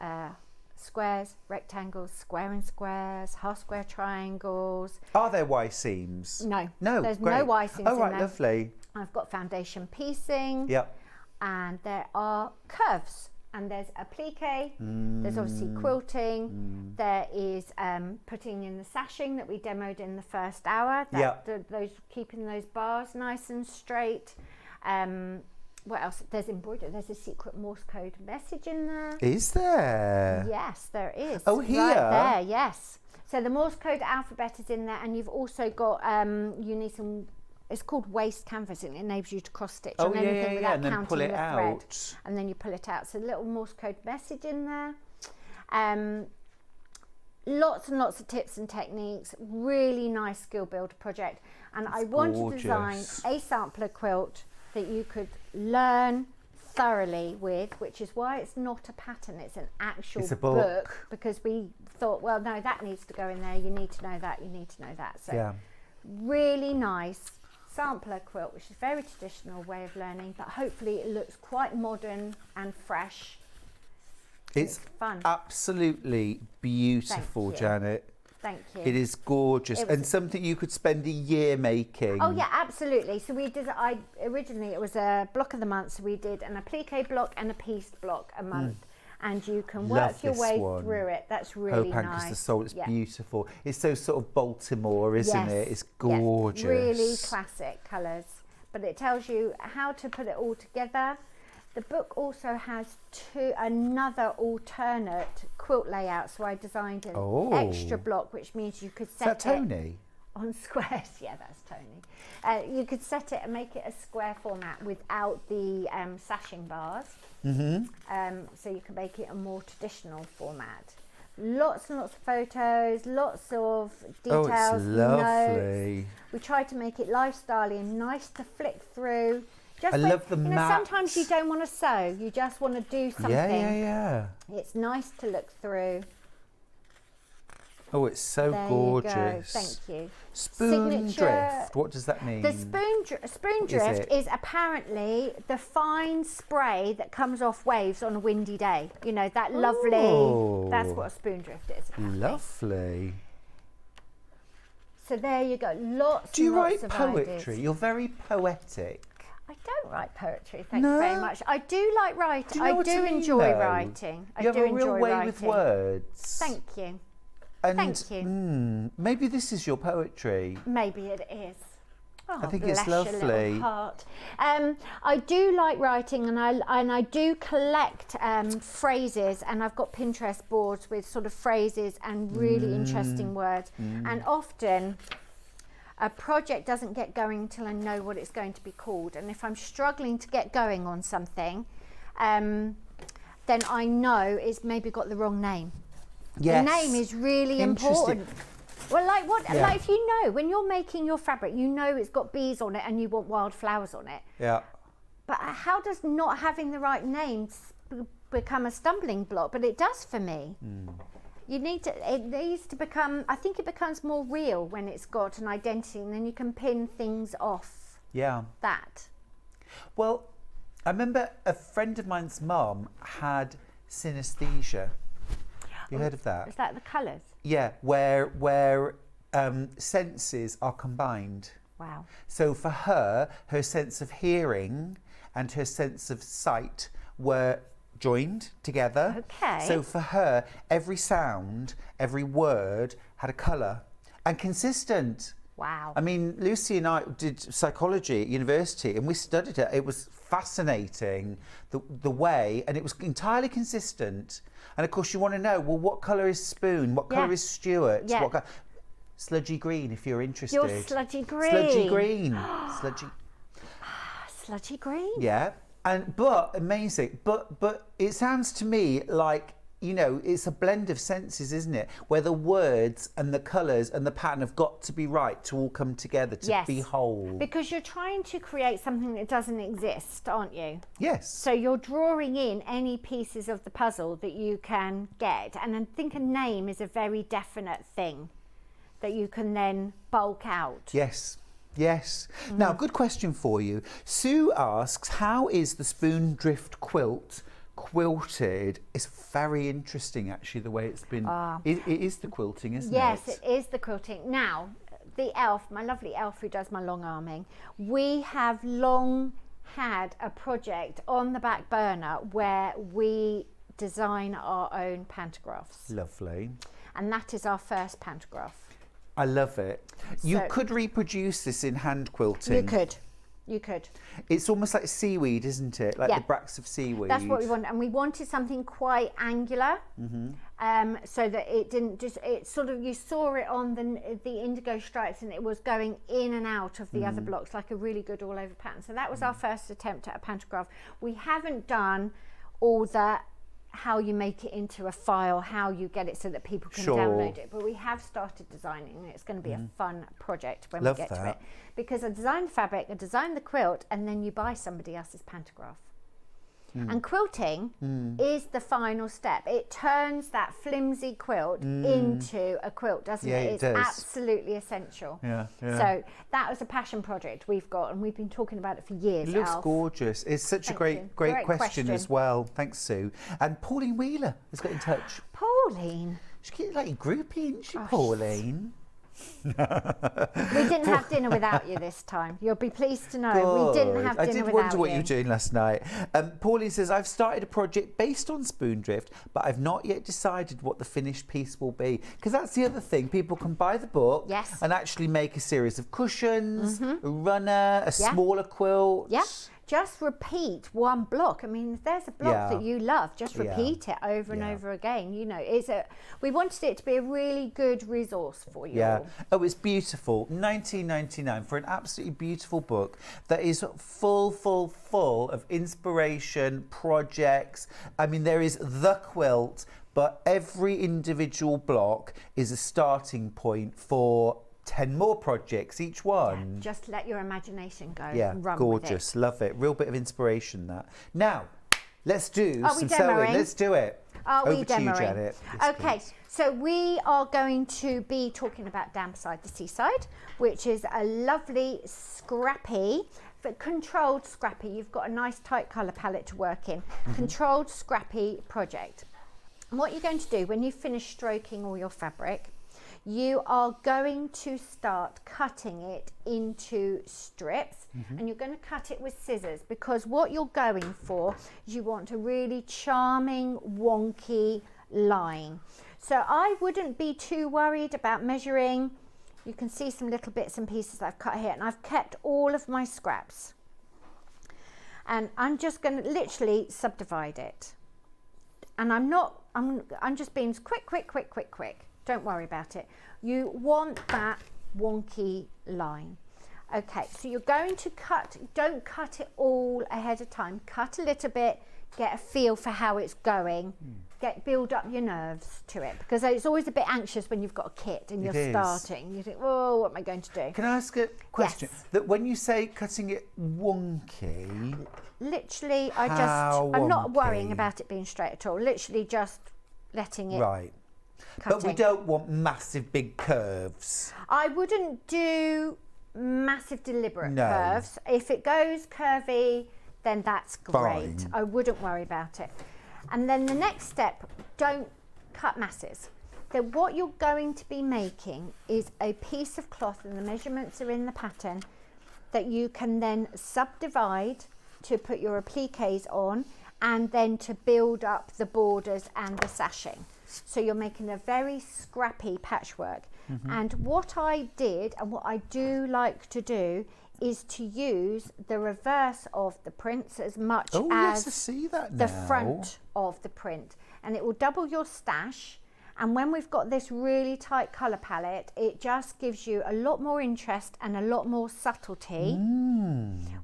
squares, rectangles, square and squares, half square triangles. Are there Y seams? No. No. There's great. no Y seams Oh, right, in there. lovely. I've got foundation piecing. Yep. And there are curves. And there's applique, there's obviously quilting, there is putting in the sashing that we demoed in the first hour, those keeping those bars nice and straight. What else? There's embroidery, there's a secret Morse code message in there. Is there? Yes, there is. Oh, here? Right there, yes. So the Morse code alphabet is in there, and you've also got, you need some, it's called waste canvas, and it enables you to cross stitch on anything without and then counting pull it the out. thread. And then you pull it out. So the little Morse code message in there. Lots and lots of tips and techniques. Really nice skill builder project. And I want to design a sampler quilt that you could learn thoroughly with, which is why it's not a pattern, it's an actual book, because we thought, well, no, that needs to go in there, you need to know that, you need to know that. So really nice sampler quilt, which is a very traditional way of learning, but hopefully it looks quite modern and fresh. It's fun. Absolutely beautiful, Thank you. Janet. Thank you. It is gorgeous, and something you could spend a year making. Oh yeah, absolutely. So we did, originally it was a block of the month, so we did an applique block and a pieced block a month. And you can work your way through it. That's really nice. Hope Anchors the Soul, it's beautiful. It's so sort of Baltimore, isn't it? It's gorgeous. Yes. Really classic colours. But it tells you how to put it all together. The book also has another alternate quilt layout. So I designed an extra block, which means you could set Is that Tony? On squares. Yeah, that's Tony. You could set it and make it a square format without the sashing bars. So you can make it a more traditional format. Lots and lots of photos, lots of details, oh, it's lovely. notes. We tried to make it lifestyle-y and nice to flick through. Just I love the maps. Sometimes you don't want to sew, you just want to do something. Yeah. It's nice to look through. Oh, it's so there gorgeous. You go. Thank you. Spoon drift. What does that mean? The spoon drift is apparently the fine spray that comes off waves on a windy day. You know, that lovely. That's what a spoon drift is. Apparently. Lovely. So there you go. Lots. Do you lots write of poetry? Ideas. You're very poetic. I don't write poetry. Thank you very much. I do like writing. Do you know I do enjoy writing. You have a real way with words. Thank you. And Thank you. Maybe this is your poetry. Maybe it is. Oh, I think bless it's your lovely. little heart. I do like writing, and I do collect phrases, and I've got Pinterest boards with sort of phrases and really interesting words. And often a project doesn't get going until I know what it's going to be called. And if I'm struggling to get going on something, then I know it's maybe got the wrong name. Yes. The name is really important. Well, like what? Yeah. Like if you know when you're making your fabric, you know it's got bees on it and you want wild flowers on it. Yeah. But how does not having the right names become a stumbling block? But it does for me. You need to, it needs to become, I think it becomes more real when it's got an identity, and then you can pin things off that. Well, I remember a friend of mine's mum had synesthesia. Have you heard of that? Is that the colours? Yeah, where senses are combined. Wow. So for her, her sense of hearing and her sense of sight were joined together. Okay. So for her, every sound, every word had a colour and consistent. Wow. I mean, Lucy and I did psychology at university and we studied it. It was fascinating, the way, and it was entirely consistent. And of course, you want to know, well, what colour is Spoon? What colour is Stuart? Yeah. What sludgy green, if you're interested. You're sludgy green. Sludgy green. Sludgy. Sludgy green. Yeah. But amazing. But it sounds to me like, you know, it's a blend of senses, isn't it? Where the words and the colours and the pattern have got to be right to all come together to be whole. Because you're trying to create something that doesn't exist, aren't you? Yes. So you're drawing in any pieces of the puzzle that you can get. And I think a name is a very definite thing that you can then bulk out. Yes. Yes. Now, good question for you. Sue asks, how is the Spoon Drift quilt quilted? It's very interesting, actually, the way it's been. It is the quilting, isn't it? Yes, it is the quilting. Now, the elf, my lovely elf who does my long arming, we have long had a project on the back burner where we design our own pantographs. Lovely. And that is our first pantograph. I love it. You So- could reproduce this in hand quilting. You could. You could. It's almost like seaweed, isn't it? Like Yeah. the bracts of seaweed. That's what we wanted, and we wanted something quite angular, so that it didn't just. It sort of, you saw it on the indigo stripes, and it was going in and out of the other blocks like a really good all over pattern. So that was our first attempt at a pantograph. We haven't done all that. How you make it into a file, how you get it so that people can download it. But we have started designing, and it's going to be a fun project when Love we get to that. it. Because I designed the fabric, I designed the quilt, and then you buy somebody else's pantograph. And quilting is the final step. It turns that flimsy quilt into a quilt, doesn't Yeah, it? it It's does. absolutely essential. Yeah, yeah. So that was a passion project we've got, and we've been talking about it for years. It looks Alf. gorgeous. It's such Thank a you. great Great question as question. well. Thanks, Sue. And Pauline Wheeler has got in touch. Pauline. She's getting like groupie, isn't she, Pauline? We didn't have dinner without you this time. You'll be pleased to know we didn't have dinner I did without wonder what you. you were doing last night. Pauline says, I've started a project based on Spoon Drift, but I've not yet decided what the finished piece will be. Because that's the other thing. People can buy the book and actually make a series of cushions, a runner, a smaller quilt. Yeah. Just repeat one block. I mean, if there's a block that you love, just repeat it over and over again. You know, we wanted it to be a really good resource for you all. Oh, it's beautiful. $19.99 for an absolutely beautiful book that is full of inspiration, projects. I mean, there is the quilt, but every individual block is a starting point for 10 more projects, each one. Yeah, just let your imagination go. Yeah, and run gorgeous. With it. Love it. Real bit of inspiration, that. Now, let's do Are we some sewing. demoing? Let's do it. Are Over we to you, demoing? Janet. Yes, Okay, please. so we are going to be talking about Downside the Seaside, which is a lovely, scrappy, but controlled scrappy. You've got a nice tight colour palette to work in. Controlled scrappy project. And what you're going to do when you finish stroking all your fabric, you are going to start cutting it into strips, and you're going to cut it with scissors, because what you're going for is you want a really charming, wonky line. So I wouldn't be too worried about measuring. You can see some little bits and pieces I've cut here, and I've kept all of my scraps. And I'm just going to literally subdivide it. And I'm just being quick. Don't worry about it. You want that wonky line. Okay, so you're going to cut, don't cut it all ahead of time. Cut a little bit, get a feel for how it's going, build up your nerves to it, because it's always a bit anxious when you've got a kit and you're starting. You think, oh, what am I going to do? Can I ask a question? Yes. That when you say cutting it wonky, Literally, How I'm not wonky? worrying about it being straight at all. Literally just letting it. right? But we don't want massive big curves. I wouldn't do massive deliberate No. curves. If it goes curvy, then that's great. Fine. I wouldn't worry about it. And then the next step, don't cut masses. Then what you're going to be making is a piece of cloth, and the measurements are in the pattern, that you can then subdivide to put your appliques on, and then to build up the borders and the sashing. So you're making a very scrappy patchwork. And what I did, and what I do like to do, is to use the reverse of the prints as much Oh, yes, as I see that the now. front of the print. And it will double your stash. And when we've got this really tight colour palette, it just gives you a lot more interest and a lot more subtlety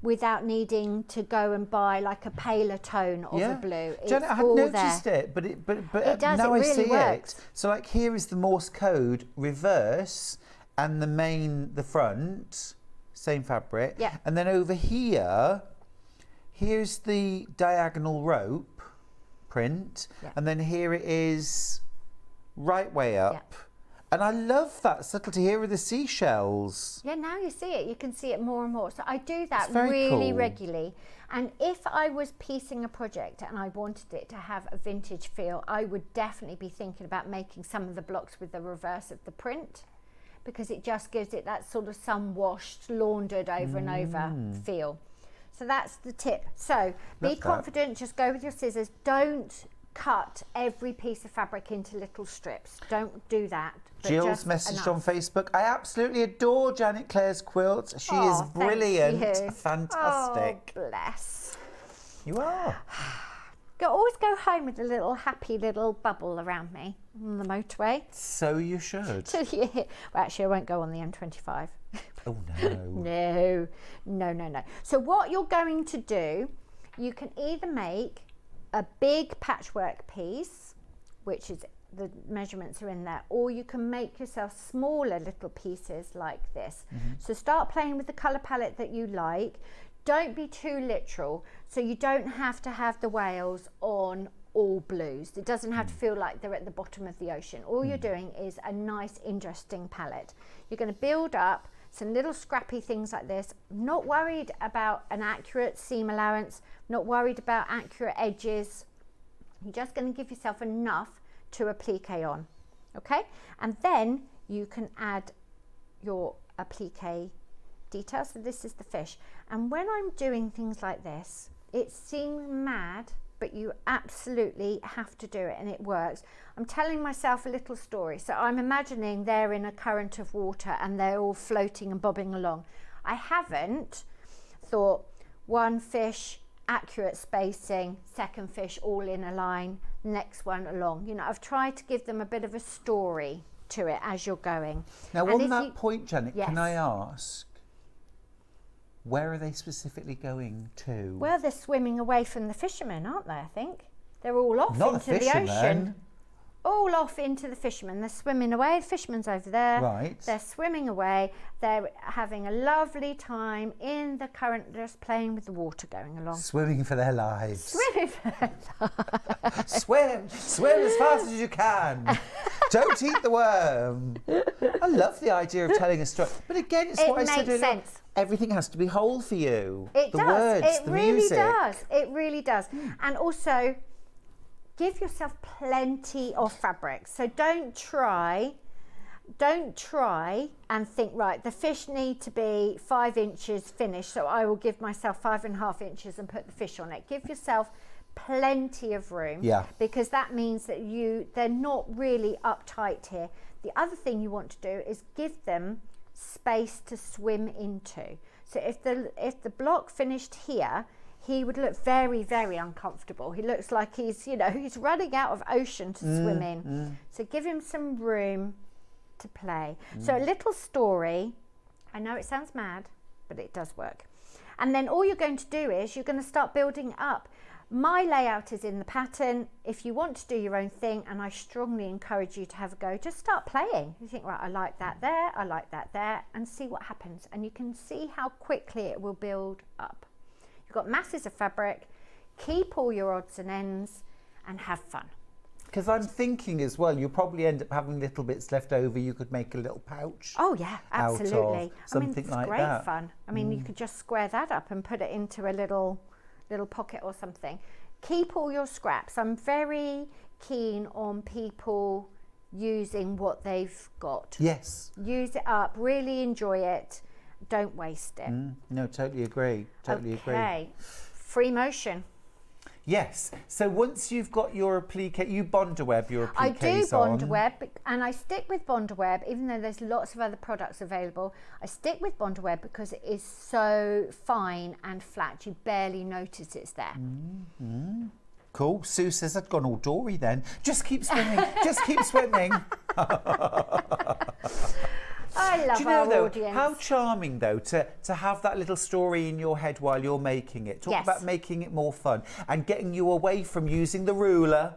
without needing to go and buy like a paler tone of a blue. It's Janet, I had all noticed there. it, but It does, now it I really see works. it. So like here is the Morse code reverse and the front, same fabric. Yeah. And then over here, here's the diagonal rope print. Yeah. And then here it is right way up. Yeah. And I love that subtlety. Here are the seashells. Yeah, now you see it. You can see it more and more. So I do that It's very really cool. regularly. And if I was piecing a project and I wanted it to have a vintage feel, I would definitely be thinking about making some of the blocks with the reverse of the print, because it just gives it that sort of sun washed, laundered over and over feel. So that's the tip. So be that. confident, just go with your scissors. Don't cut every piece of fabric into little strips. Don't do that. but Jill's just messaged enough. on Facebook. I absolutely adore Janet Clare's quilt. She is Oh, thank brilliant. you. Fantastic. Oh, bless. You are. Always go home with a little happy little bubble around me on the motorway. So you should. Till you hit. Well, actually, I won't go on the M25. Oh no. No. So what you're going to do, you can either make a big patchwork piece, which is the measurements are in there, or you can make yourself smaller little pieces like this. So start playing with the colour palette that you like. Don't be too literal, so you don't have to have the whales on all blues. It doesn't have to feel like they're at the bottom of the ocean. All you're doing is a nice, interesting palette. You're going to build up some little scrappy things like this. Not worried about an accurate seam allowance, not worried about accurate edges. You're just going to give yourself enough to applique on, okay? And then you can add your applique details. So this is the fish. And when I'm doing things like this, it seems mad, but you absolutely have to do it, and it works. I'm telling myself a little story. So I'm imagining they're in a current of water and they're all floating and bobbing along. I haven't thought one fish, accurate spacing, second fish all in a line, next one along. You know, I've tried to give them a bit of a story to it as you're going. Now And on if that you- point, Janet, Yes. can I ask, where are they specifically going to? Well, they're swimming away from the fishermen, aren't they, I think? They're all off Not into the the fishermen. ocean. All off into the fishermen. They're swimming away. The fishermen's over there. Right. They're swimming away. They're having a lovely time in the current, just playing with the water going along. Swimming for their lives. Swimming for their Swim as fast as you can. Don't eat the worm. I love the idea of telling a story. But again, it's It what I said makes earlier. sense. Everything has to be whole for you. It the does. words, It the really music. does. It really does. And also, give yourself plenty of fabric. So don't try and think, right, the fish need to be 5 inches finished, so I will give myself 5.5 inches and put the fish on it. Give yourself plenty of room, Yeah. because that means that they're not really uptight here. The other thing you want to do is give them space to swim into. So if the block finished here, he would look very, very uncomfortable. He looks like he's running out of ocean to swim in. So give him some room to play. So a little story. I know it sounds mad, but it does work. And then all you're going to do is you're going to start building up. My layout is in the pattern. If you want to do your own thing, and I strongly encourage you to have a go, just start playing. You think, right, I like that there, I like that there, and see what happens. And you can see how quickly it will build up. You've got masses of fabric. Keep all your odds and ends and have fun. Because I'm thinking as well, you'll probably end up having little bits left over. You could make a little pouch. Oh yeah, absolutely. Something it's like great that. fun. I mean, you could just square that up and put it into a little pocket or something. Keep all your scraps. I'm very keen on people using what they've got. Yes. Use it up. Really enjoy it. Don't waste it. No, totally agree. Totally agree. Okay. Free motion. Yes. So once you've got your applique, you Bondweb your appliques I do on. Bondweb, and I stick with Bondweb, even though there's lots of other products available. I stick with Bondweb because it is so fine and flat. You barely notice it's there. Cool. Sue says I'd gone all Dory then. Just keep swimming. Just keep swimming. I love Do you know, our though, audience. how charming, though, to have that little story in your head while you're making it. Talk Yes. about making it more fun and getting you away from using the ruler,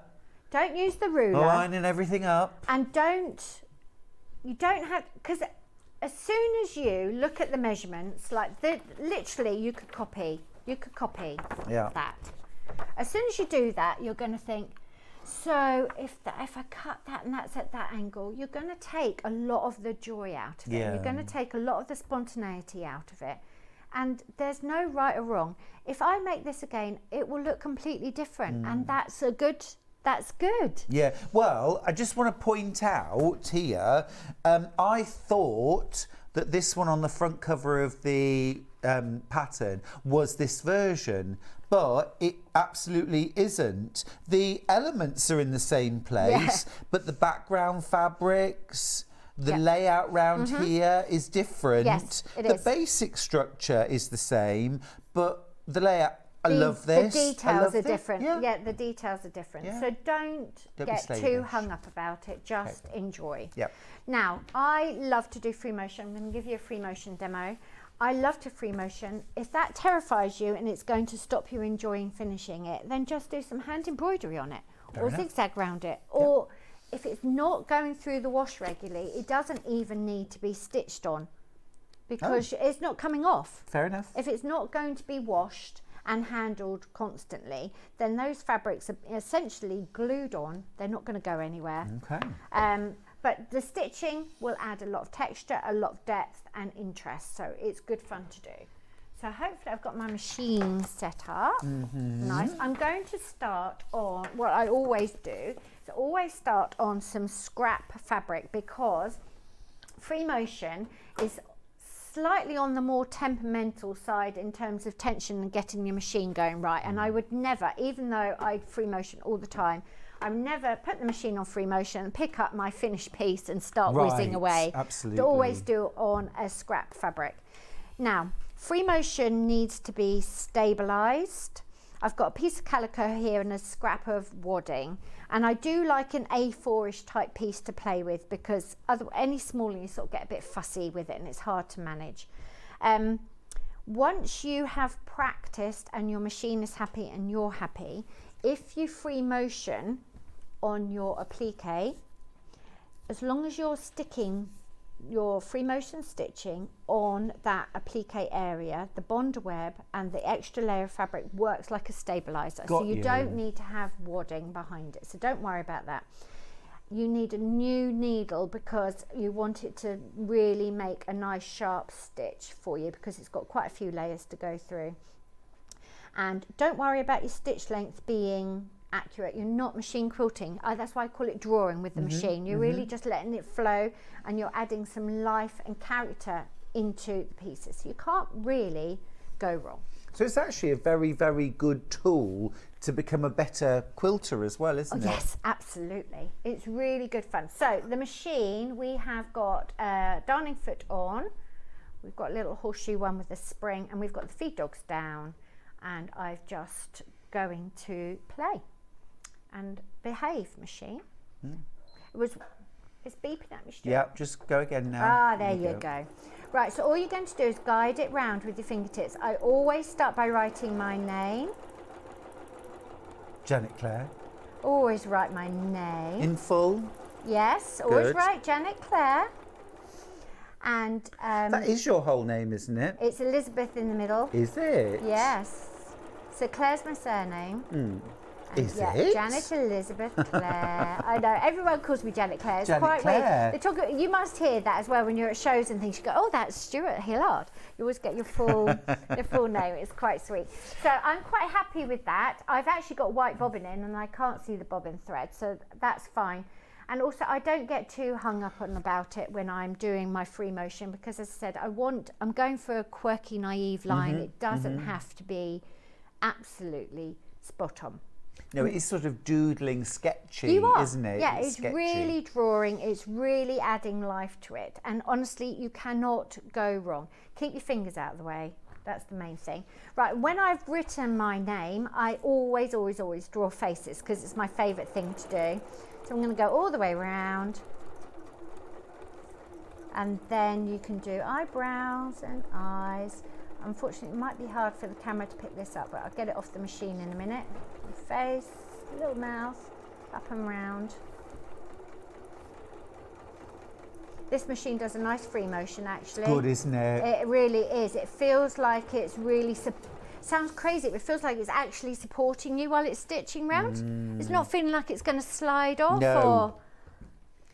Don't use the ruler. lining everything up. And you don't have, because as soon as you look at the measurements, literally you could copy Yeah. that. As soon as you do that, you're going to think, so if I cut that and that's at that angle, you're going to take a lot of the joy out of it. Yeah. You're going to take a lot of the spontaneity out of it. And there's no right or wrong. If I make this again, it will look completely different. And that's good. Yeah, well, I just want to point out here, I thought that this one on the front cover of the pattern was this version, but it absolutely isn't. The elements are in the same place, but the background fabrics, the layout round here is different. Yes, it the is. basic structure is the same, but the layout, I love this. The I details love are this. different. Yeah. Yeah, the details are different. Yeah. So don't be get too slavish. hung up about it. Just enjoy. Yep. Now, I love to do free motion. I'm going to give you a free motion demo. I love to free motion. If that terrifies you and it's going to stop you enjoying finishing it, then just do some hand embroidery on it or zigzag round it. Or if it's not going through the wash regularly, it doesn't even need to be stitched on because it's not coming off. Fair enough. If it's not going to be washed and handled constantly, then those fabrics are essentially glued on. They're not going to go anywhere. Okay. But the stitching will add a lot of texture, a lot of depth and interest. So it's good fun to do. So hopefully I've got my machine set up. Nice. I'm going to start on what I always do. So always start on some scrap fabric because free motion is slightly on the more temperamental side in terms of tension and getting your machine going right. And I would never, even though I free motion all the time, I would never put the machine on free motion and pick up my finished piece and start whizzing away. Absolutely. To always do on a scrap fabric. Now, free motion needs to be stabilised. I've got a piece of calico here and a scrap of wadding. And I do like an A4-ish type piece to play with because any smaller you sort of get a bit fussy with it and it's hard to manage. Once you have practiced and your machine is happy and you're happy, if you free motion on your applique, as long as you're sticking your free motion stitching on that applique area, the Bondweb and the extra layer of fabric works like a stabilizer. So you don't need to have wadding behind it. So don't worry about that. You need a new needle because you want it to really make a nice sharp stitch for you because it's got quite a few layers to go through. And don't worry about your stitch length being accurate. You're not machine quilting. That's why I call it drawing with the machine. You're really just letting it flow and you're adding some life and character into the pieces. So you can't really go wrong. So it's actually a very, very good tool to become a better quilter as well, isn't it? Yes, absolutely. It's really good fun. So the machine, we have got a darning foot on. We've got a little horseshoe one with a spring and we've got the feed dogs down. And I've just going to play and behave, machine. It's beeping at me still. Yeah, just go again now. There you go. Right, so all you're going to do is guide it round with your fingertips. I always start by writing my name. Janet Clare. Always write my name. In full. Yes, always Good. write Janet Clare. And That is your whole name, isn't it? it's Elizabeth in the middle. Is it? Yes. So Claire's my surname. Is Yeah, it? Janet Elizabeth Clare. I know, everyone calls me Janet Clare. It's Janet quite Clare. weird. You must hear that as well when you're at shows and things. You go, oh, that's Stuart Hillard. You always get your full name. It's quite sweet. So I'm quite happy with that. I've actually got white bobbin in and I can't see the bobbin thread, so that's fine. And also, I don't get too hung up on about it when I'm doing my free motion because, as I said, I'm going for a quirky, naive line. It doesn't have to be absolutely spot on. No, it is sort of doodling, sketchy, You are. isn't it? Yeah, it's sketchy. really drawing. It's really adding life to it. And honestly, you cannot go wrong. Keep your fingers out of the way. That's the main thing. Right, when I've written my name, I always draw faces because it's my favourite thing to do. So I'm going to go all the way around. And then you can do eyebrows and eyes. Unfortunately, it might be hard for the camera to pick this up, but I'll get it off the machine in a minute. Face, little mouth, up and round. This machine does a nice free motion, actually. Good, isn't it? It really is. It feels like it's really... sounds crazy, but it feels like it's actually supporting you while it's stitching round. It's not feeling like it's going to slide off. No. Or...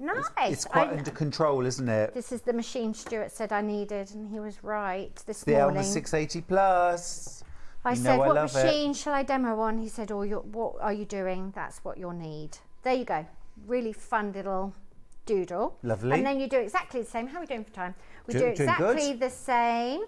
Nice. It's quite under control, isn't it? This is the machine Stuart said I needed, and he was right this The morning. Elmer 680 Plus. I You said, know I what love machine shall I demo on? He said, what are you doing? That's what you'll need. There you go. Really fun little doodle. Lovely. And then you do exactly the same. How are we doing for time? We do Doing exactly good. the same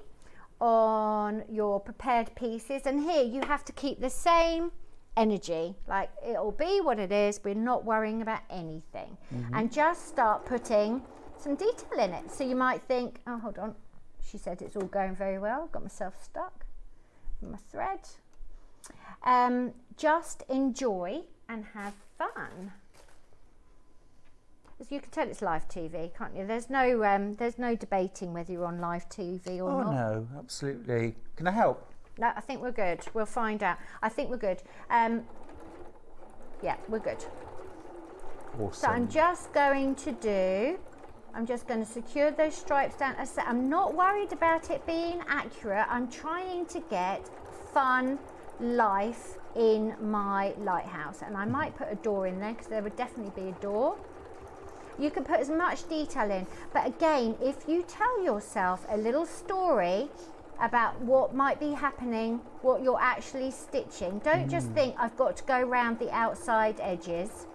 on your prepared pieces. And here you have to keep the same energy. Like, it'll be what it is. We're not worrying about anything. And just start putting some detail in it. So you might think, oh, hold on. She said it's all going very well. Got myself stuck. My thread. Just enjoy and have fun. As you can tell, it's live TV, can't you? There's no debating whether you're on live TV or not. Oh no, absolutely. Can I help? No, I think we're good. We'll find out. I think we're good. Yeah, we're good. Awesome. So I'm just going to secure those stripes down. As I said, I'm not worried about it being accurate. I'm trying to get fun life in my lighthouse. And I might put a door in there because there would definitely be a door. You can put as much detail in. But again, if you tell yourself a little story about what might be happening, what you're actually stitching, don't just think I've got to go around the outside edges.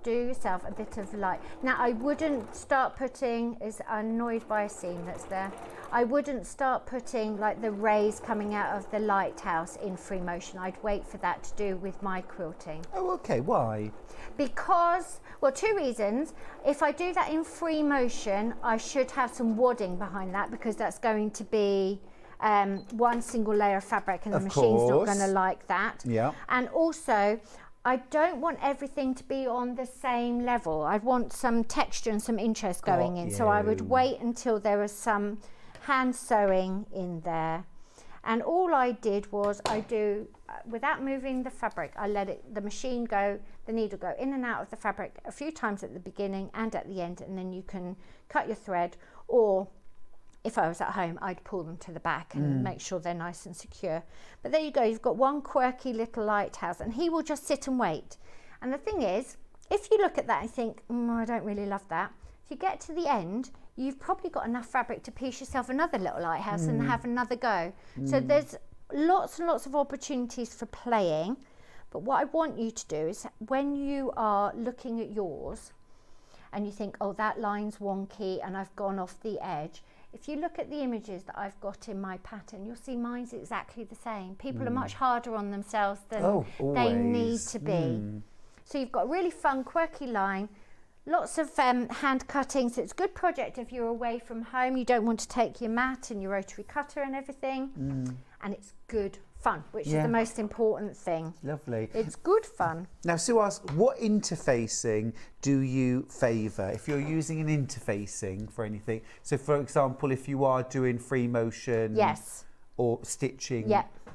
Do yourself a bit of light. Now, I wouldn't start putting, is annoyed by a seam that's there. I wouldn't start putting like the rays coming out of the lighthouse in free motion. I'd wait for that to do with my quilting. Oh, okay. Why? Because, well, two reasons. If I do that in free motion, I should have some wadding behind that because that's going to be one single layer of fabric and the machine's not going to like that. Yeah. And also, I don't want everything to be on the same level. I want some texture and some interest going in. So I would wait until there was some hand sewing in there. And all I did was without moving the fabric, I let the machine go, the needle go in and out of the fabric a few times at the beginning and at the end, and then you can cut your thread, or if I was at home, I'd pull them to the back and make sure they're nice and secure. But there you go, you've got one quirky little lighthouse, and he will just sit and wait. And the thing is, if you look at that and think, I don't really love that, if you get to the end, you've probably got enough fabric to piece yourself another little lighthouse and have another go. So there's lots and lots of opportunities for playing. But what I want you to do is when you are looking at yours and you think, oh, that line's wonky and I've gone off the edge, if you look at the images that I've got in my pattern, you'll see mine's exactly the same. People are much harder on themselves than they need to be. So you've got a really fun, quirky line, lots of hand cutting. So it's a good project if you're away from home. You don't want to take your mat and your rotary cutter and everything. And it's good fun, which is the most important thing. Lovely. It's good fun. Now, Sue asked, what interfacing do you favour if you're using an interfacing for anything? So, for example, if you are doing free motion or stitching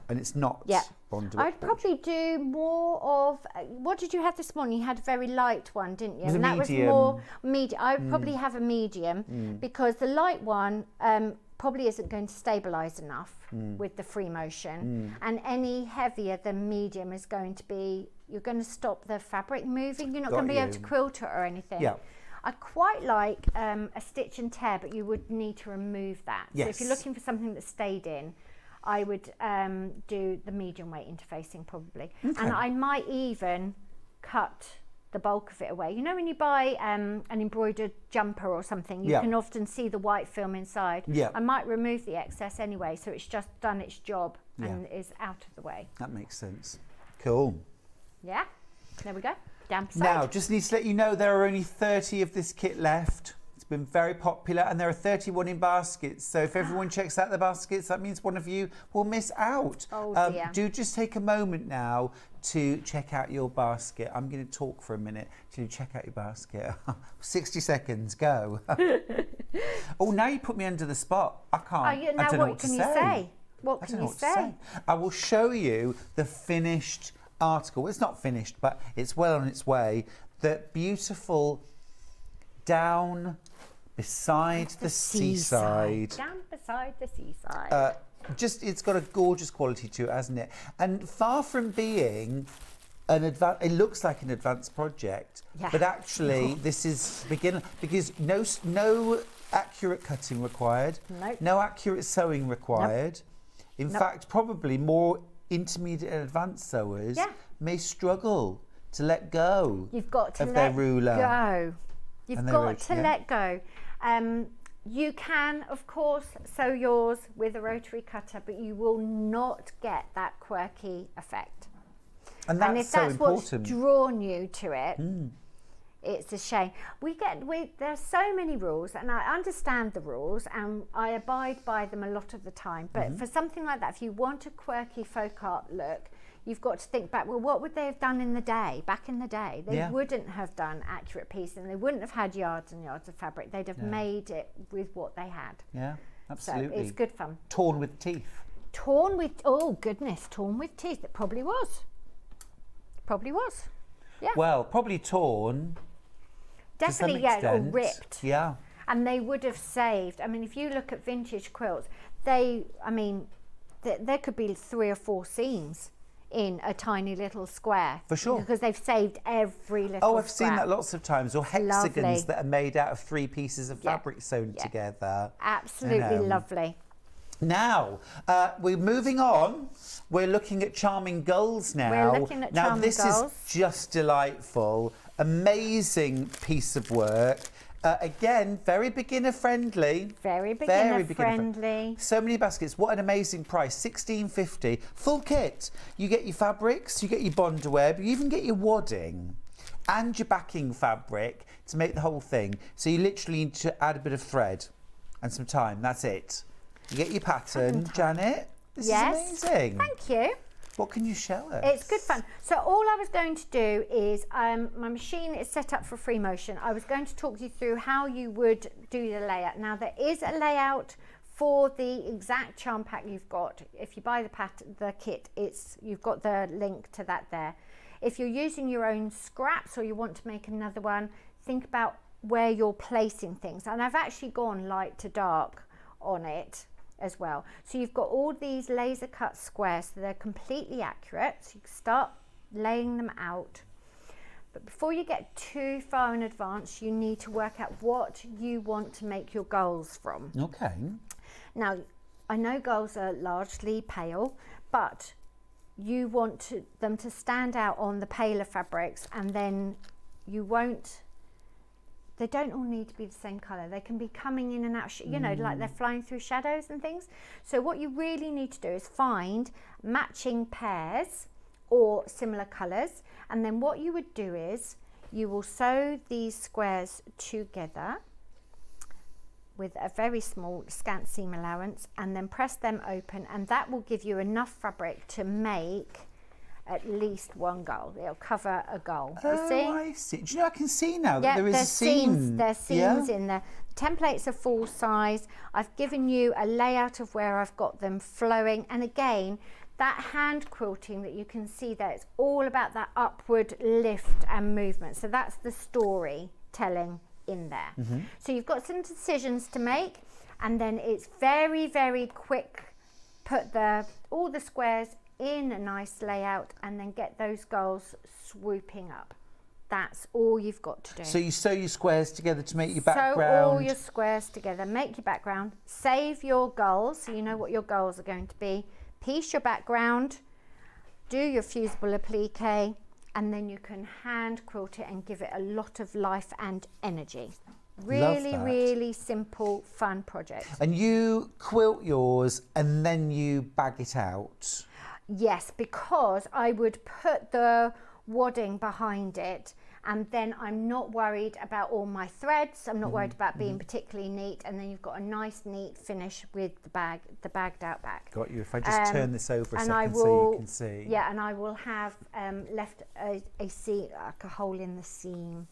and it's not bondable. I'd probably do more of, what did you have this morning? You had a very light one, didn't you? It was that was more medium. I would probably have a medium because the light one probably isn't going to stabilise enough with the free motion, and any heavier than medium is going to be, you're going to stop the fabric moving. You're not going to be able to quilt it or anything. Yeah. I quite like a stitch and tear, but you would need to remove that. Yes. So if you're looking for something that stayed in, I would do the medium weight interfacing probably. Okay. And I might even cut the bulk of it away. You know when you buy an embroidered jumper or something, you can often see the white film inside. Yeah. I might remove the excess anyway, so it's just done its job and is out of the way. That makes sense. Cool. Yeah, there we go. Down beside. Now, just need to let you know there are only 30 of this kit left. It's been very popular, and there are 31 in baskets. So if everyone checks out the baskets, that means one of you will miss out. Oh dear. Do just take a moment now to check out your basket. I'm going to talk for a minute till you check out your basket. 60 seconds, go. Oh, now you put me under the spot. I can't. Oh, now I don't know what can you say? What I can don't know you what to say? I will show you the finished article. It's not finished, but it's well on its way. The beautiful Down Beside the Seaside. Down beside the seaside. It's got a gorgeous quality to it, hasn't it? And far from being it looks like an advanced project, but actually this is beginner, because no accurate cutting required, no accurate sewing required. In fact, probably more intermediate and advanced sewers may struggle to let go of their ruler. You've got to let go. You can, of course, sew yours with a rotary cutter, but you will not get that quirky effect. And if that's what's drawn you to it, it's a shame. There's so many rules, and I understand the rules, and I abide by them a lot of the time. But for something like that, if you want a quirky folk art look, you've got to think back, well, what would they have done back in the day? They wouldn't have done accurate piecing, and they wouldn't have had yards and yards of fabric. They'd have made it with what they had. Yeah, absolutely. So it's good fun. Torn with teeth. Torn with teeth. It probably was. Yeah. Well, probably torn. Definitely, to some extent. Or ripped. Yeah. And they would have saved. I mean, if you look at vintage quilts, there could be 3 or 4 seams in a tiny little square. For sure. Because they've saved every little Oh, I've scrap. seen that lots of times. Or hexagons Lovely. that are made out of 3 pieces of fabric sewn together. Absolutely lovely. Now, we're moving on. We're looking at charming gulls now. We're looking at charming this gulls. is just delightful. Amazing piece of work. Again, very beginner friendly. Very beginner friendly. So many baskets. What an amazing price. $16.50. Full kit. You get your fabrics, you get your bondware, but you even get your wadding and your backing fabric to make the whole thing. So you literally need to add a bit of thread and some time. That's it. You get your pattern, Janet. This is amazing. Thank you. What can you show us? It's good fun. So all I was going to do is, my machine is set up for free motion. I was going to talk you through how you would do the layout. Now there is a layout for the exact charm pack you've got. If you buy the kit, you've got the link to that there. If you're using your own scraps or you want to make another one, think about where you're placing things. And I've actually gone light to dark on it as well. So you've got all these laser cut squares, so they're completely accurate. So you can start laying them out. But before you get too far in advance, you need to work out what you want to make your gulls from. Okay. Now, I know gulls are largely pale, but you want them to stand out on the paler fabrics, and then they don't all need to be the same colour. They can be coming in and out, like they're flying through shadows and things. So what you really need to do is find matching pairs or similar colours. And then what you would do is you will sew these squares together with a very small scant seam allowance, and then press them open, and that will give you enough fabric to make at least one gull. It'll cover a gull. You see? I see. Do you know, I can see now that there is a seam. There's seams in there. Templates are full size. I've given you a layout of where I've got them flowing. And again, that hand quilting that you can see there, it's all about that upward lift and movement. So that's the storytelling in there. So you've got some decisions to make. and then it's very, very quick. Put all the squares in a nice layout and then get those goals swooping up. That's all you've got to do. So you sew your squares together to make your background. Sew all your squares together, make your background, save your goals so you know what your goals are going to be, piece your background, do your fusible applique, and then you can hand quilt it and give it a lot of life and energy. Really, really simple, fun project. And you quilt yours and then you bag it out? Yes, because I would put the wadding behind it, and then I'm not worried about all my threads. I'm not worried about being particularly neat, and then you've got a nice, neat finish with the bagged out back. Got you. If I just turn this over a second so you can see. Yeah, and I will have left a seam, like a hole in the seam.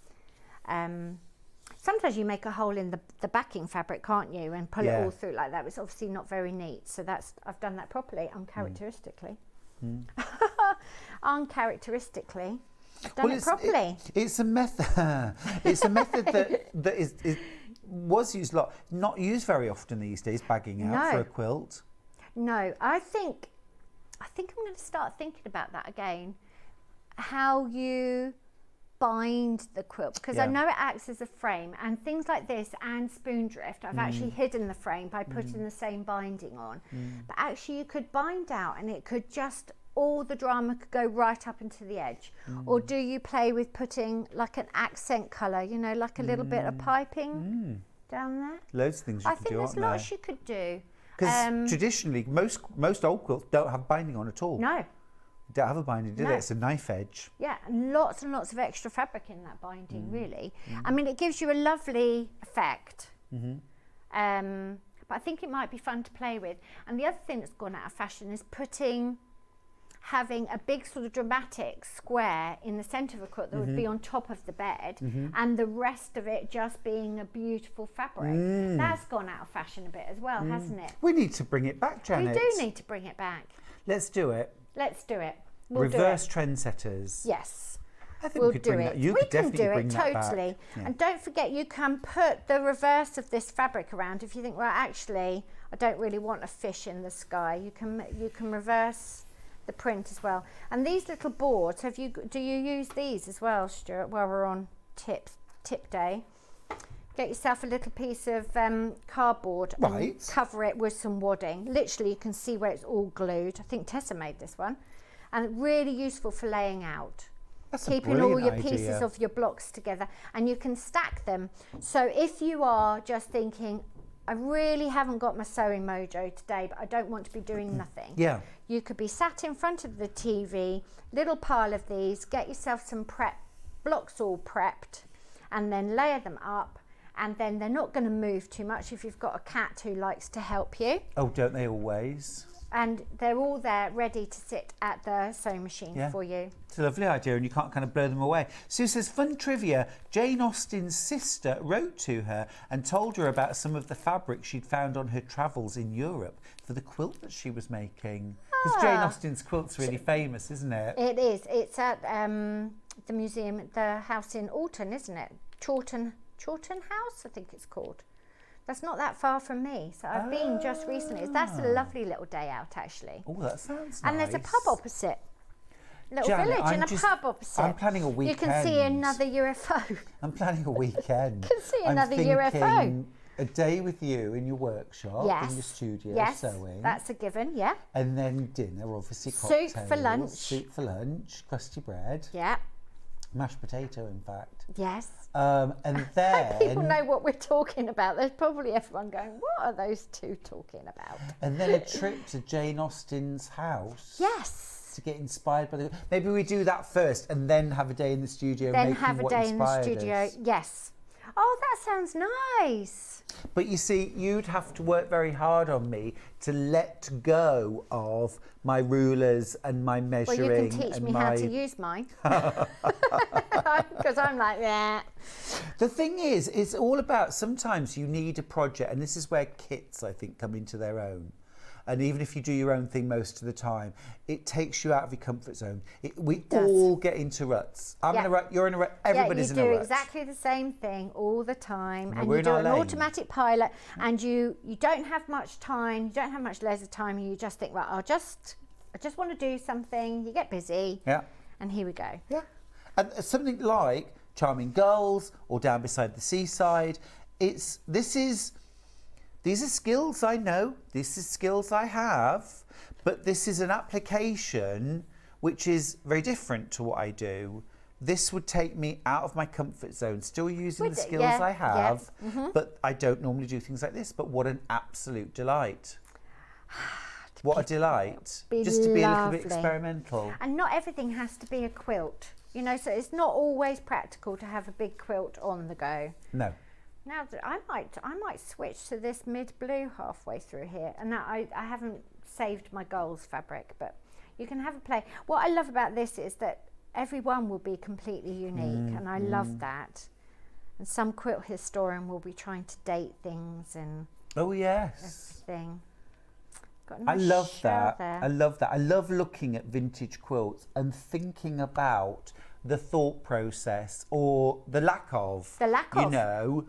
Sometimes you make a hole in the backing fabric, can't you, and pull it all through like that. It's obviously not very neat, so I've done that properly, uncharacteristically. Uncharacteristically, I've done it properly. It's a method. It's a method that was used a lot, not used very often these days. Bagging out for a quilt. No, I think I'm going to start thinking about that again. How you bind the quilt, because I know it acts as a frame, and things like this and spoon drift I've actually hidden the frame by putting the same binding on, but actually you could bind out and it could just, all the drama could go right up into the edge. Or do you play with putting like an accent colour, you know, like a little bit of piping down there? Loads of things you I could think do, there's aren't there? lots you could do, because traditionally most old quilts don't have binding on at all. no. Don't have a binding, do No. they? It's a knife edge. Yeah, and lots of extra fabric in that binding, really. I mean, it gives you a lovely effect. But I think it might be fun to play with. And the other thing that's gone out of fashion is having a big sort of dramatic square in the centre of a quilt that would be on top of the bed, and the rest of it just being a beautiful fabric. That's gone out of fashion a bit as well, hasn't it? We need to bring it back, Janet. We do need to bring it back. Let's do it. Let's do it. We'll Reverse do it. trendsetters. Yes. I think We'll we could do bring it. that. You we could can definitely do bring it that totally. back. Yeah. And don't forget, you can put the reverse of this fabric around. If you think, well, actually, I don't really want a fish in the sky, you can reverse the print as well. And these little boards, do you use these as well, Stuart? While we're on tip day, get yourself a little piece of cardboard and cover it with some wadding. Literally, you can see where it's all glued. I think Tessa made this one. And really useful for laying out. That's keeping all your pieces of your blocks together, and you can stack them. So if you are just thinking, I really haven't got my sewing mojo today, but I don't want to be doing nothing. Yeah. You could be sat in front of the TV, little pile of these, get yourself some blocks all prepped, and then layer them up. And then they're not going to move too much if you've got a cat who likes to help you. Oh, don't they always? And they're all there ready to sit at the sewing machine for you. It's a lovely idea, and you can't kind of blow them away. Sue says, fun trivia, Jane Austen's sister wrote to her and told her about some of the fabric she'd found on her travels in Europe for the quilt that she was making. Because Jane Austen's quilt's really famous, isn't it? It is. It's at the museum, the house in Alton, isn't it? Chawton House, I think it's called. That's not that far from me, so I've been just recently. That's a lovely little day out, actually. Oh, that sounds nice. And there's a pub opposite. Little Janet, village I'm and a just- pub opposite. I'm planning a You can see weekend. another UFO. I'm planning a weekend. Can see another I'm UFO. thinking a day with you in your workshop, Yes. in your studio, Yes, sewing. that's a given, yeah. And then dinner, obviously, Soup cocktails. for lunch. Soup for lunch, crusty bread. Yeah. Mashed potato, in fact. Yes. And then... People know what we're talking about. There's probably everyone going, what are those two talking about? And then a trip to Jane Austen's house. Yes. To get inspired by the... Maybe we do that first and then have a day in the studio Then making have a what day in the inspired studio. us. Yes. Oh, that sounds nice. But you see, you'd have to work very hard on me to let go of my rulers and my measuring. Well, you can teach and me how to use mine. Because I'm like, yeah. The thing is, it's all about, sometimes you need a project, and this is where kits, I think, come into their own. and even if you do your own thing most of the time, it takes you out of your comfort zone. We all get into ruts. I'm in a rut, you're in a rut, everybody's in a rut. You do exactly the same thing all the time, and we're you in do our an lane. automatic pilot, and you don't have much time, you don't have much leisure time, and you just think, right, I just want to do something. You get busy, and here we go. Yeah, and something like Charming Gulls or Down Beside the Seaside. These are skills I know, this is skills I have, but this is an application which is very different to what I do. This would take me out of my comfort zone, still using the skills I have, but I don't normally do things like this, but what an absolute delight. What a delight. Just to be a little bit experimental. And not everything has to be a quilt, you know, so it's not always practical to have a big quilt on the go. No. Now I might switch to this mid blue halfway through here, and now I haven't saved my Gulls fabric, but you can have a play. What I love about this is that everyone will be completely unique, and I love that. And some quilt historian will be trying to date things and everything. Got a nice I love shell that. there. I love that. I love looking at vintage quilts and thinking about the thought process or the lack of. You know,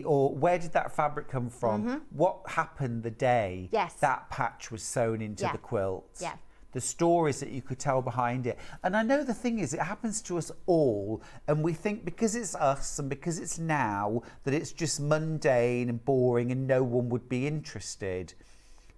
or where did that fabric come from? What happened the day that patch was sewn into the quilt? The stories that you could tell behind it. And I know the thing is, it happens to us all, and we think because it's us and because it's now that it's just mundane and boring and no one would be interested.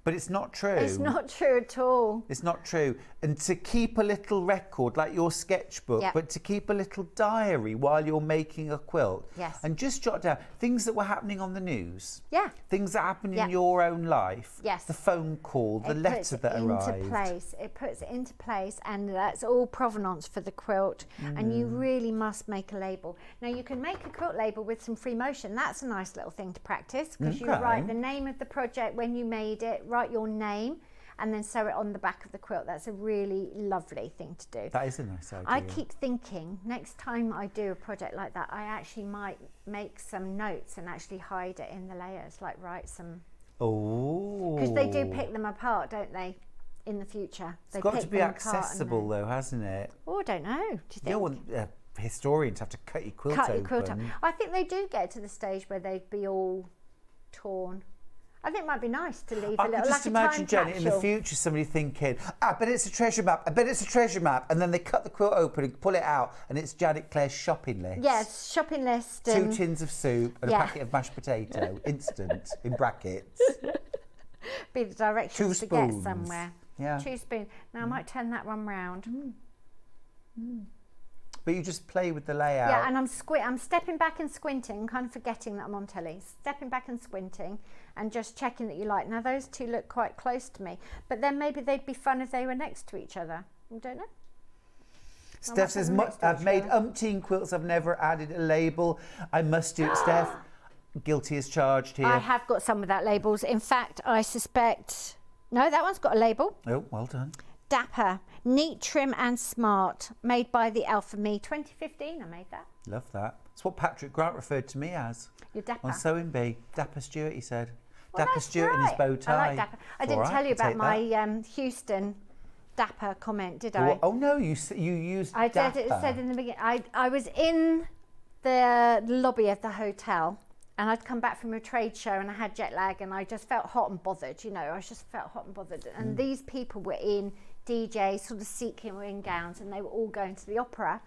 But it's not true. It's not true at all. It's not true. And to keep a little record, like your sketchbook, but to keep a little diary while you're making a quilt. And just jot down things that were happening on the news. Things that happened in your own life. The phone call, the letter that arrived. It puts it into place, and that's all provenance for the quilt. And you really must make a label. Now, you can make a quilt label with some free motion. That's a nice little thing to practice, because you write the name of the project when you made it, write your name, and then sew it on the back of the quilt. That's a really lovely thing to do. That is a nice idea. I keep thinking next time I do a project like that, I actually might make some notes and actually hide it in the layers, like write some. Oh. Because they do pick them apart, don't they? In the future, It's got to be accessible, though, hasn't it? Oh, I don't know. Do you think? You don't want a historian to have to cut your quilt open. I think they do get to the stage where they'd be all torn. I think it might be nice to leave a little, I could just imagine, Jenny, in the future, somebody thinking, I bet it's a treasure map, I bet it's a treasure map, and then they cut the quilt open and pull it out, and it's Janet Clare's shopping list. Yes, shopping list. 2 tins of soup and a packet of mashed potato, instant, in brackets. Be the directions 2 to get spoons. somewhere. 2 spoons. Now, I might turn that one round. But you just play with the layout. Yeah, and I'm stepping back and squinting, kind of forgetting that I'm on telly. Stepping back and squinting and just checking that you like. Now, those two look quite close to me, but then maybe they'd be fun if they were next to each other. I don't know. Steph says, I've made umpteen quilts, I've never added a label. I must do it, Steph. Guilty as charged here. I have got some without labels. In fact, I suspect... No, that one's got a label. Oh, well done. Dapper, neat, trim and smart, made by the Alpha Me. 2015, I made that. Love that. It's what Patrick Grant referred to me as. You're Dapper. On Sewing Bee. Dapper Stewart, he said. Well, Dapper Stewart in his bow tie. I like Dapper. I didn't tell you about my Houston Dapper comment, did I? Oh, no, you used I Dapper. did. It said in the beginning. I was in the lobby of the hotel, and I'd come back from a trade show and I had jet lag, and I just felt hot and bothered, you know. I just felt hot and bothered. And these people were in DJs, sort of sequin gowns, and they were all going to the opera.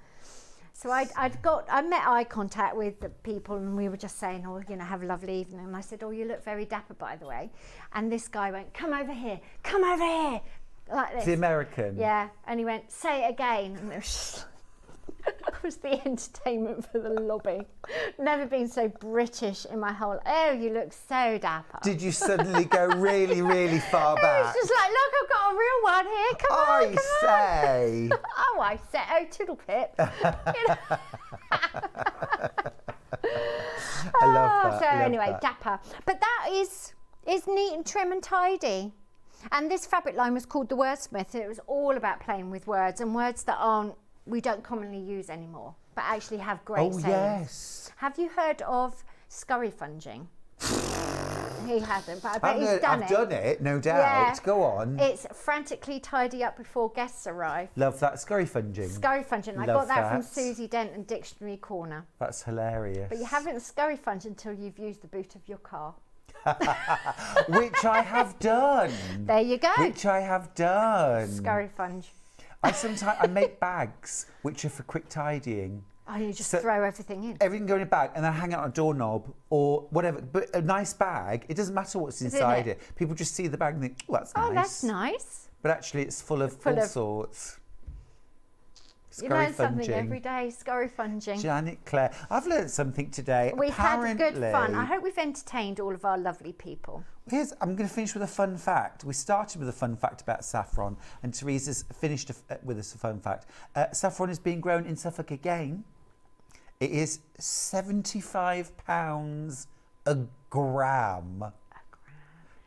So I met eye contact with the people, and we were just saying, oh, you know, have a lovely evening. And I said, oh, you look very dapper, by the way. And this guy went, come over here, like this. The American. Yeah, and he went, say it again. And it was just, it was the entertainment for the lobby. Never been so British in my whole... Oh, you look so dapper. Did you suddenly go really, really far back? It was just like, look, I've got a real one here. Come on, come on. I say. Oh, Toodle Pip. You know? I love that. So anyway, Dapper. But that is neat and trim and tidy. And this fabric line was called The Wordsmith. It was all about playing with words, and words that we don't commonly use anymore, but actually have great sayings. Yes. Have you heard of scurry funging? He hasn't, but I bet he's done it. I've done it, no doubt. Yeah. Go on. It's frantically tidy up before guests arrive. Love that. Scurry funging. Scurry funging. I got that from Susie Dent and Dictionary Corner. That's hilarious. But you haven't scurry funged until you've used the boot of your car. Which I have done. There you go. Which I have done. Scurry funge. I make bags which are for quick tidying. Oh, you just throw everything in. Everything go in a bag and then hang it on a doorknob or whatever. But a nice bag, it doesn't matter what's inside it. People just see the bag and think, oh, that's nice. Oh, that's nice. But actually, it's full of all sorts. You learn something every day, scurry funging. Janet, Clare, I've learned something today. We've had good fun. I hope we've entertained all of our lovely people. I'm going to finish with a fun fact. We started with a fun fact about saffron, and Teresa's finished with us a fun fact. Saffron is being grown in Suffolk again. It is £75 a gram.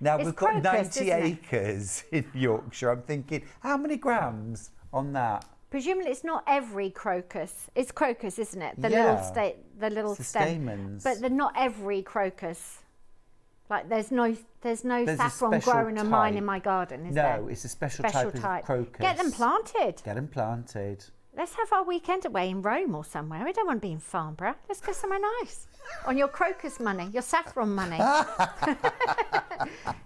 Now, we've got 90 acres in Yorkshire. I'm thinking, how many grams on that? Presumably it's not every crocus. It's crocus, isn't it? The little stem. Stamens. But they're not every crocus. Like there's no saffron growing on mine in my garden, is there? No, it's a special type of crocus. Get them planted. Get them planted. Let's have our weekend away in Rome or somewhere. We don't want to be in Farnborough. Let's go somewhere nice. On your crocus money, your saffron money.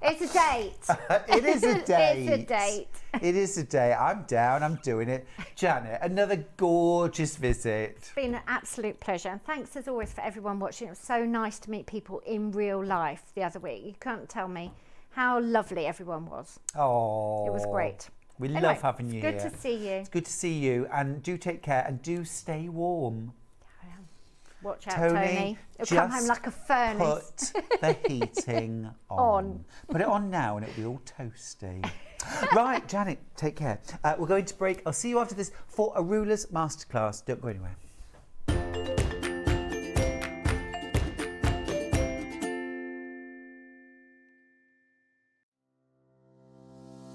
It's a date. It is a date. It's a date. It is a date. I'm down. I'm doing it. Janet, another gorgeous visit. It's been an absolute pleasure. And thanks as always for everyone watching. It was so nice to meet people in real life the other week. You can't tell me how lovely everyone was. Oh. It was great. We love having you here. Good to see you. It's good to see you. And do take care and do stay warm. Watch out, Tony. It'll come home like a furnace. Put the heating on. Put it on now and it'll be all toasty. Right, Janet, take care. We're going to break. I'll see you after this for a Ruler's Masterclass. Don't go anywhere.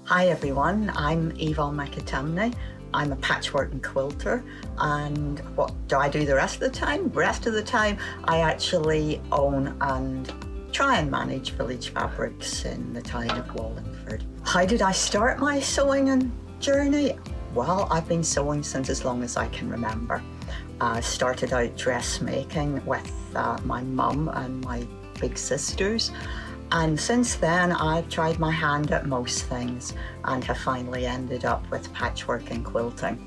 Hi everyone, I'm Yvonne McAtamney. I'm a patchwork and quilter, and what do I do the rest of the time? The rest of the time I actually own and try and manage Village Fabrics in the town of Wallingford. How did I start my sewing and journey? Well, I've been sewing since as long as I can remember. I started out dressmaking with my mum and my big sisters. And since then, I've tried my hand at most things and have finally ended up with patchwork and quilting.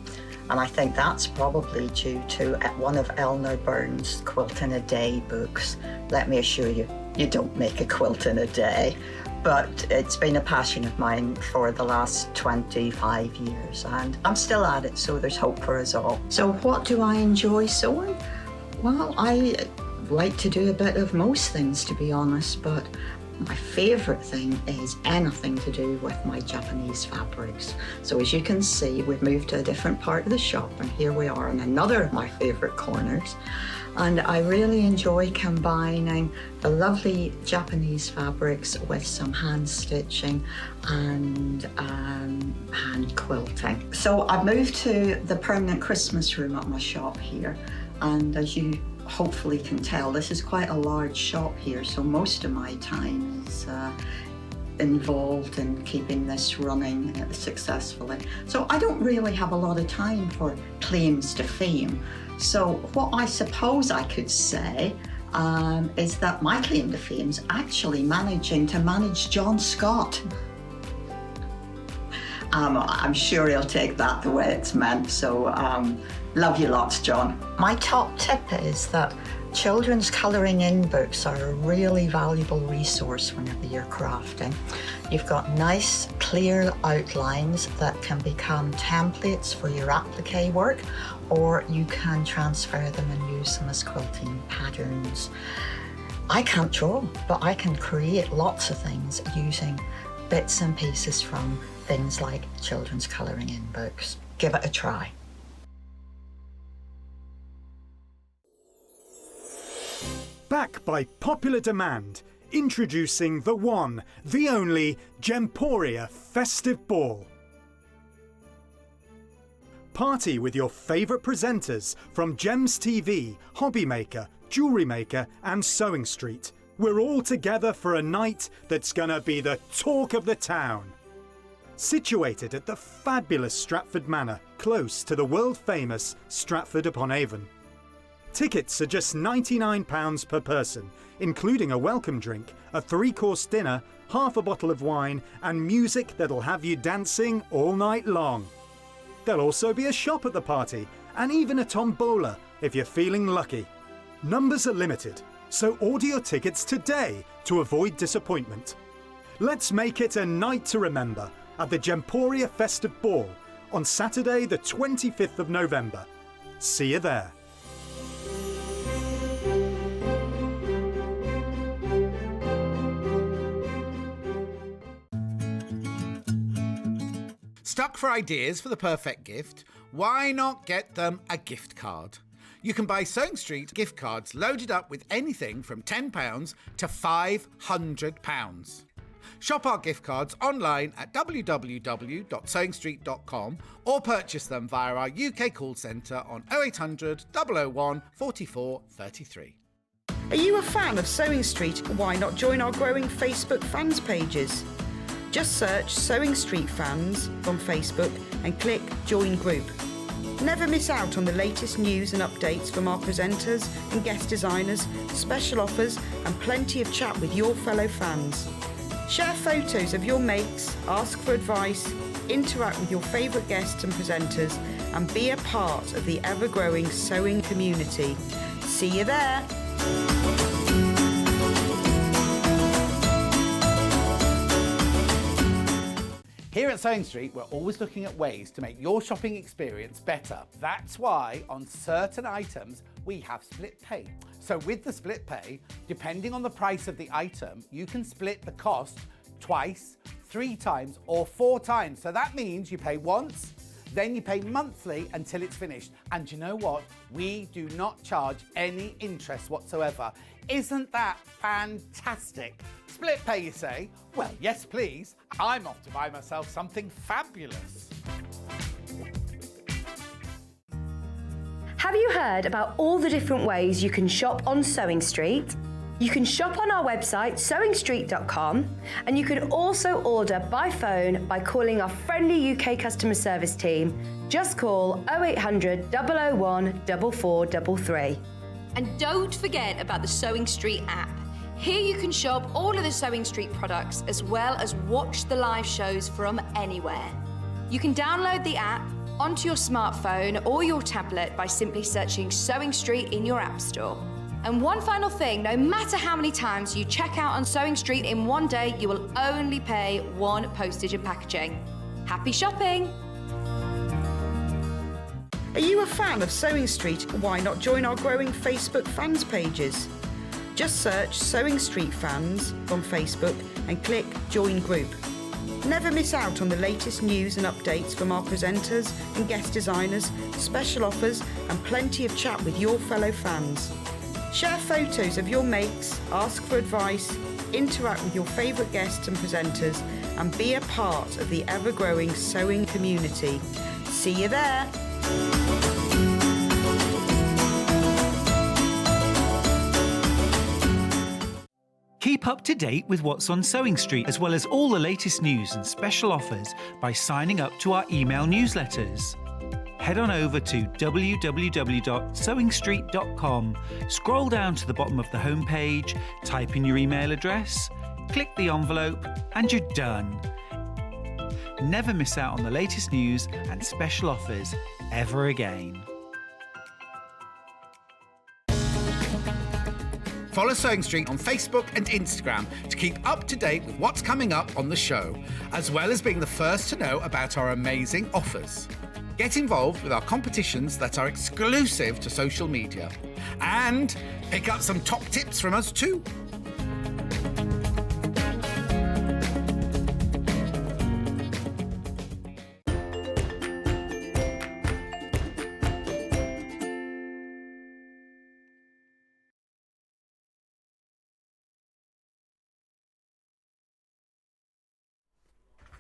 And I think that's probably due to one of Eleanor Burns' Quilt in a Day books. Let me assure you, you don't make a quilt in a day. But it's been a passion of mine for the last 25 years, and I'm still at it, so there's hope for us all. So what do I enjoy sewing? Well, I like to do a bit of most things, to be honest, but my favourite thing is anything to do with my Japanese fabrics. So as you can see, we've moved to a different part of the shop, and here we are in another of my favourite corners. And I really enjoy combining the lovely Japanese fabrics with some hand stitching and hand quilting. So I've moved to the permanent Christmas room at my shop here, and as you hopefully can tell, this is quite a large shop here, so most of my time is involved in keeping this running successfully. So I don't really have a lot of time for claims to fame. So what I suppose I could say is that my claim to fame is actually managing to manage John Scott. I'm sure he'll take that the way it's meant, so love you lots, John. My top tip is that children's colouring in books are a really valuable resource whenever you're crafting. You've got nice, clear outlines that can become templates for your applique work, or you can transfer them and use them as quilting patterns. I can't draw, but I can create lots of things using bits and pieces from things like children's colouring in books. Give it a try. Back by popular demand, introducing the one, the only Gemporia Festive Ball. Party with your favourite presenters from Gems TV, Hobby Maker, Jewellery Maker and Sewing Street. We're all together for a night that's gonna be the talk of the town. Situated at the fabulous Stratford Manor, close to the world-famous Stratford-upon-Avon. Tickets are just £99 per person, including a welcome drink, a 3-course dinner, half a bottle of wine, and music that'll have you dancing all night long. There'll also be a shop at the party, and even a tombola if you're feeling lucky. Numbers are limited, so order your tickets today to avoid disappointment. Let's make it a night to remember at the Gemporia Festive Ball on Saturday the 25th of November. See you there. Stuck for ideas for the perfect gift? Why not get them a gift card? You can buy Sewing Street gift cards loaded up with anything from £10 to £500. Shop our gift cards online at www.sewingstreet.com or purchase them via our UK call centre on 0800 001 44 33. Are you a fan of Sewing Street? Why not join our growing Facebook fans pages? Just search Sewing Street Fans on Facebook and click Join Group. Never miss out on the latest news and updates from our presenters and guest designers, special offers and plenty of chat with your fellow fans. Share photos of your makes, ask for advice, interact with your favourite guests and presenters and be a part of the ever-growing sewing community. See you there! Here at Sewing Street, we're always looking at ways to make your shopping experience better. That's why on certain items, we have split pay. So with the split pay, depending on the price of the item, you can split the cost twice, 3 times, or 4 times. So that means you pay once, then you pay monthly until it's finished. And you know what? We do not charge any interest whatsoever. Isn't that fantastic? Split pay, you say? Well, yes, please. I'm off to buy myself something fabulous. Have you heard about all the different ways you can shop on Sewing Street? You can shop on our website, sewingstreet.com, and you can also order by phone by calling our friendly UK customer service team. Just call 0800 001 4433. And don't forget about the Sewing Street app. Here you can shop all of the Sewing Street products as well as watch the live shows from anywhere. You can download the app onto your smartphone or your tablet by simply searching Sewing Street in your app store. And one final thing, no matter how many times you check out on Sewing Street in one day, you will only pay 1 postage and packaging. Happy shopping! Are you a fan of Sewing Street? Why not join our growing Facebook fans pages? Just search Sewing Street Fans on Facebook and click Join Group. Never miss out on the latest news and updates from our presenters and guest designers, special offers and plenty of chat with your fellow fans. Share photos of your makes, ask for advice, interact with your favourite guests and presenters and be a part of the ever-growing sewing community. See you there! Keep up to date with what's on Sewing Street, as well as all the latest news and special offers by signing up to our email newsletters. Head on over to www.sewingstreet.com, scroll down to the bottom of the homepage, type in your email address, click the envelope, and you're done. Never miss out on the latest news and special offers ever again. Follow Sewing Street on Facebook and Instagram to keep up to date with what's coming up on the show, as well as being the first to know about our amazing offers. Get involved with our competitions that are exclusive to social media. And pick up some top tips from us too.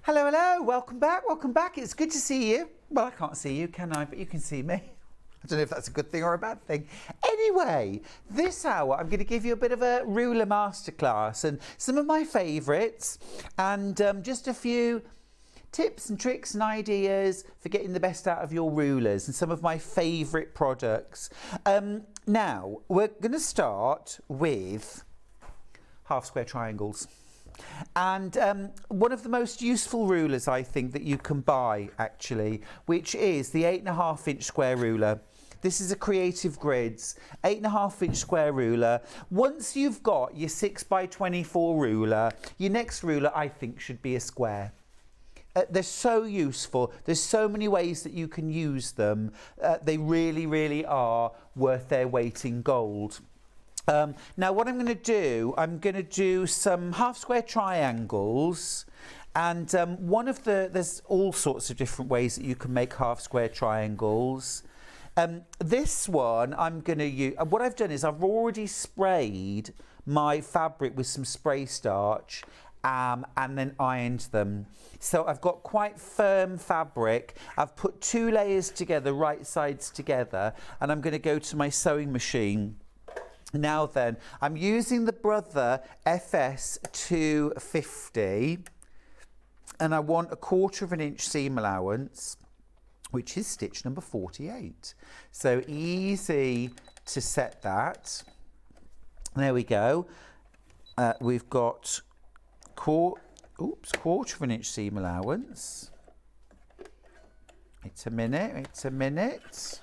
Hello, hello, welcome back. It's good to see you. Well, I can't see you, can I? But you can see me. I don't know if that's a good thing or a bad thing. Anyway, this hour I'm going to give you a bit of a ruler masterclass and some of my favourites and just a few tips and tricks and ideas for getting the best out of your rulers and some of my favourite products. Now, we're going to start with half square triangles. And one of the most useful rulers I think that you can buy actually, which is the 8.5 inch square ruler. This is a Creative Grids 8.5 inch square ruler. Once you've got your 6x24 ruler, your next ruler I think should be a square. They're so useful. There's so many ways that you can use them. They really, really are worth their weight in gold. Now what I'm going to do some half square triangles, and there's all sorts of different ways that you can make half square triangles. This one I'm going to use, what I've done is I've already sprayed my fabric with some spray starch and then ironed them. So I've got quite firm fabric. I've put 2 layers together, right sides together, and I'm going to go to my sewing machine. Now then, I'm using the Brother FS 250 and I want 1/4 inch seam allowance, which is stitch number 48. So easy to set that. There we go. We've got 1/4 inch seam allowance. It's a minute.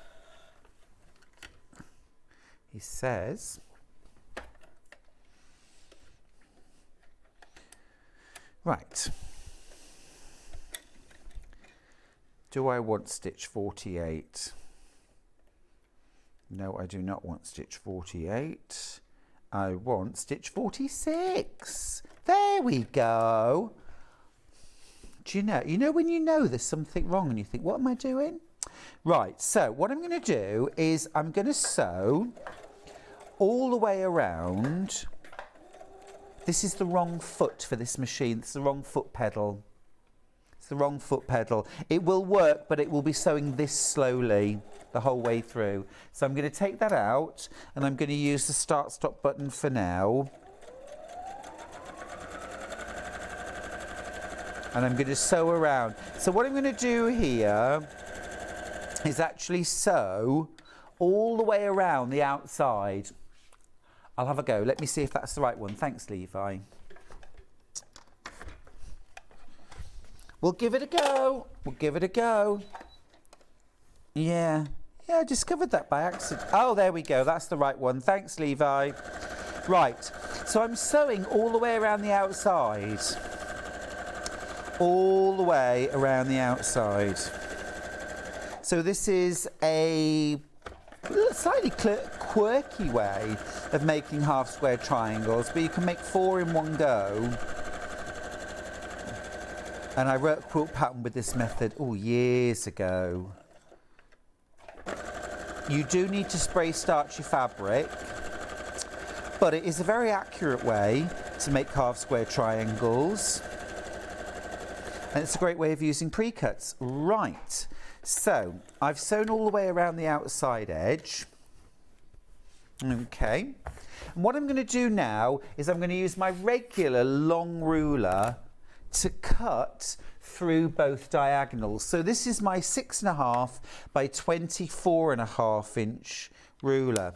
He says, right, do I want stitch 48? No, I do not want stitch 48. I want stitch 46. There we go. Do you know when you know there's something wrong and you think, what am I doing? Right, so what I'm going to do is I'm going to sew all the way around. This is the wrong foot for this machine. It's the wrong foot pedal. It's the wrong foot pedal. It will work, but it will be sewing this slowly the whole way through. So I'm going to take that out and I'm going to use the start stop button for now. And I'm going to sew around. So what I'm going to do here is actually sew all the way around the outside. I'll have a go. Let me see if that's the right one. Thanks, Levi. We'll give it a go. Yeah, I discovered that by accident. Oh, there we go. That's the right one. Thanks, Levi. Right, so I'm sewing all the way around the outside. All the way around the outside. So this is a slightly quirky way of making half square triangles, but you can make 4 in one go. And I wrote a quilt pattern with this method years ago. You do need to spray starch your fabric, but it is a very accurate way to make half square triangles. And it's a great way of using pre-cuts. Right, so I've sewn all the way around the outside edge. Okay, and what I'm going to do now is I'm going to use my regular long ruler to cut through both diagonals. So this is my 6.5 by 24.5 inch ruler.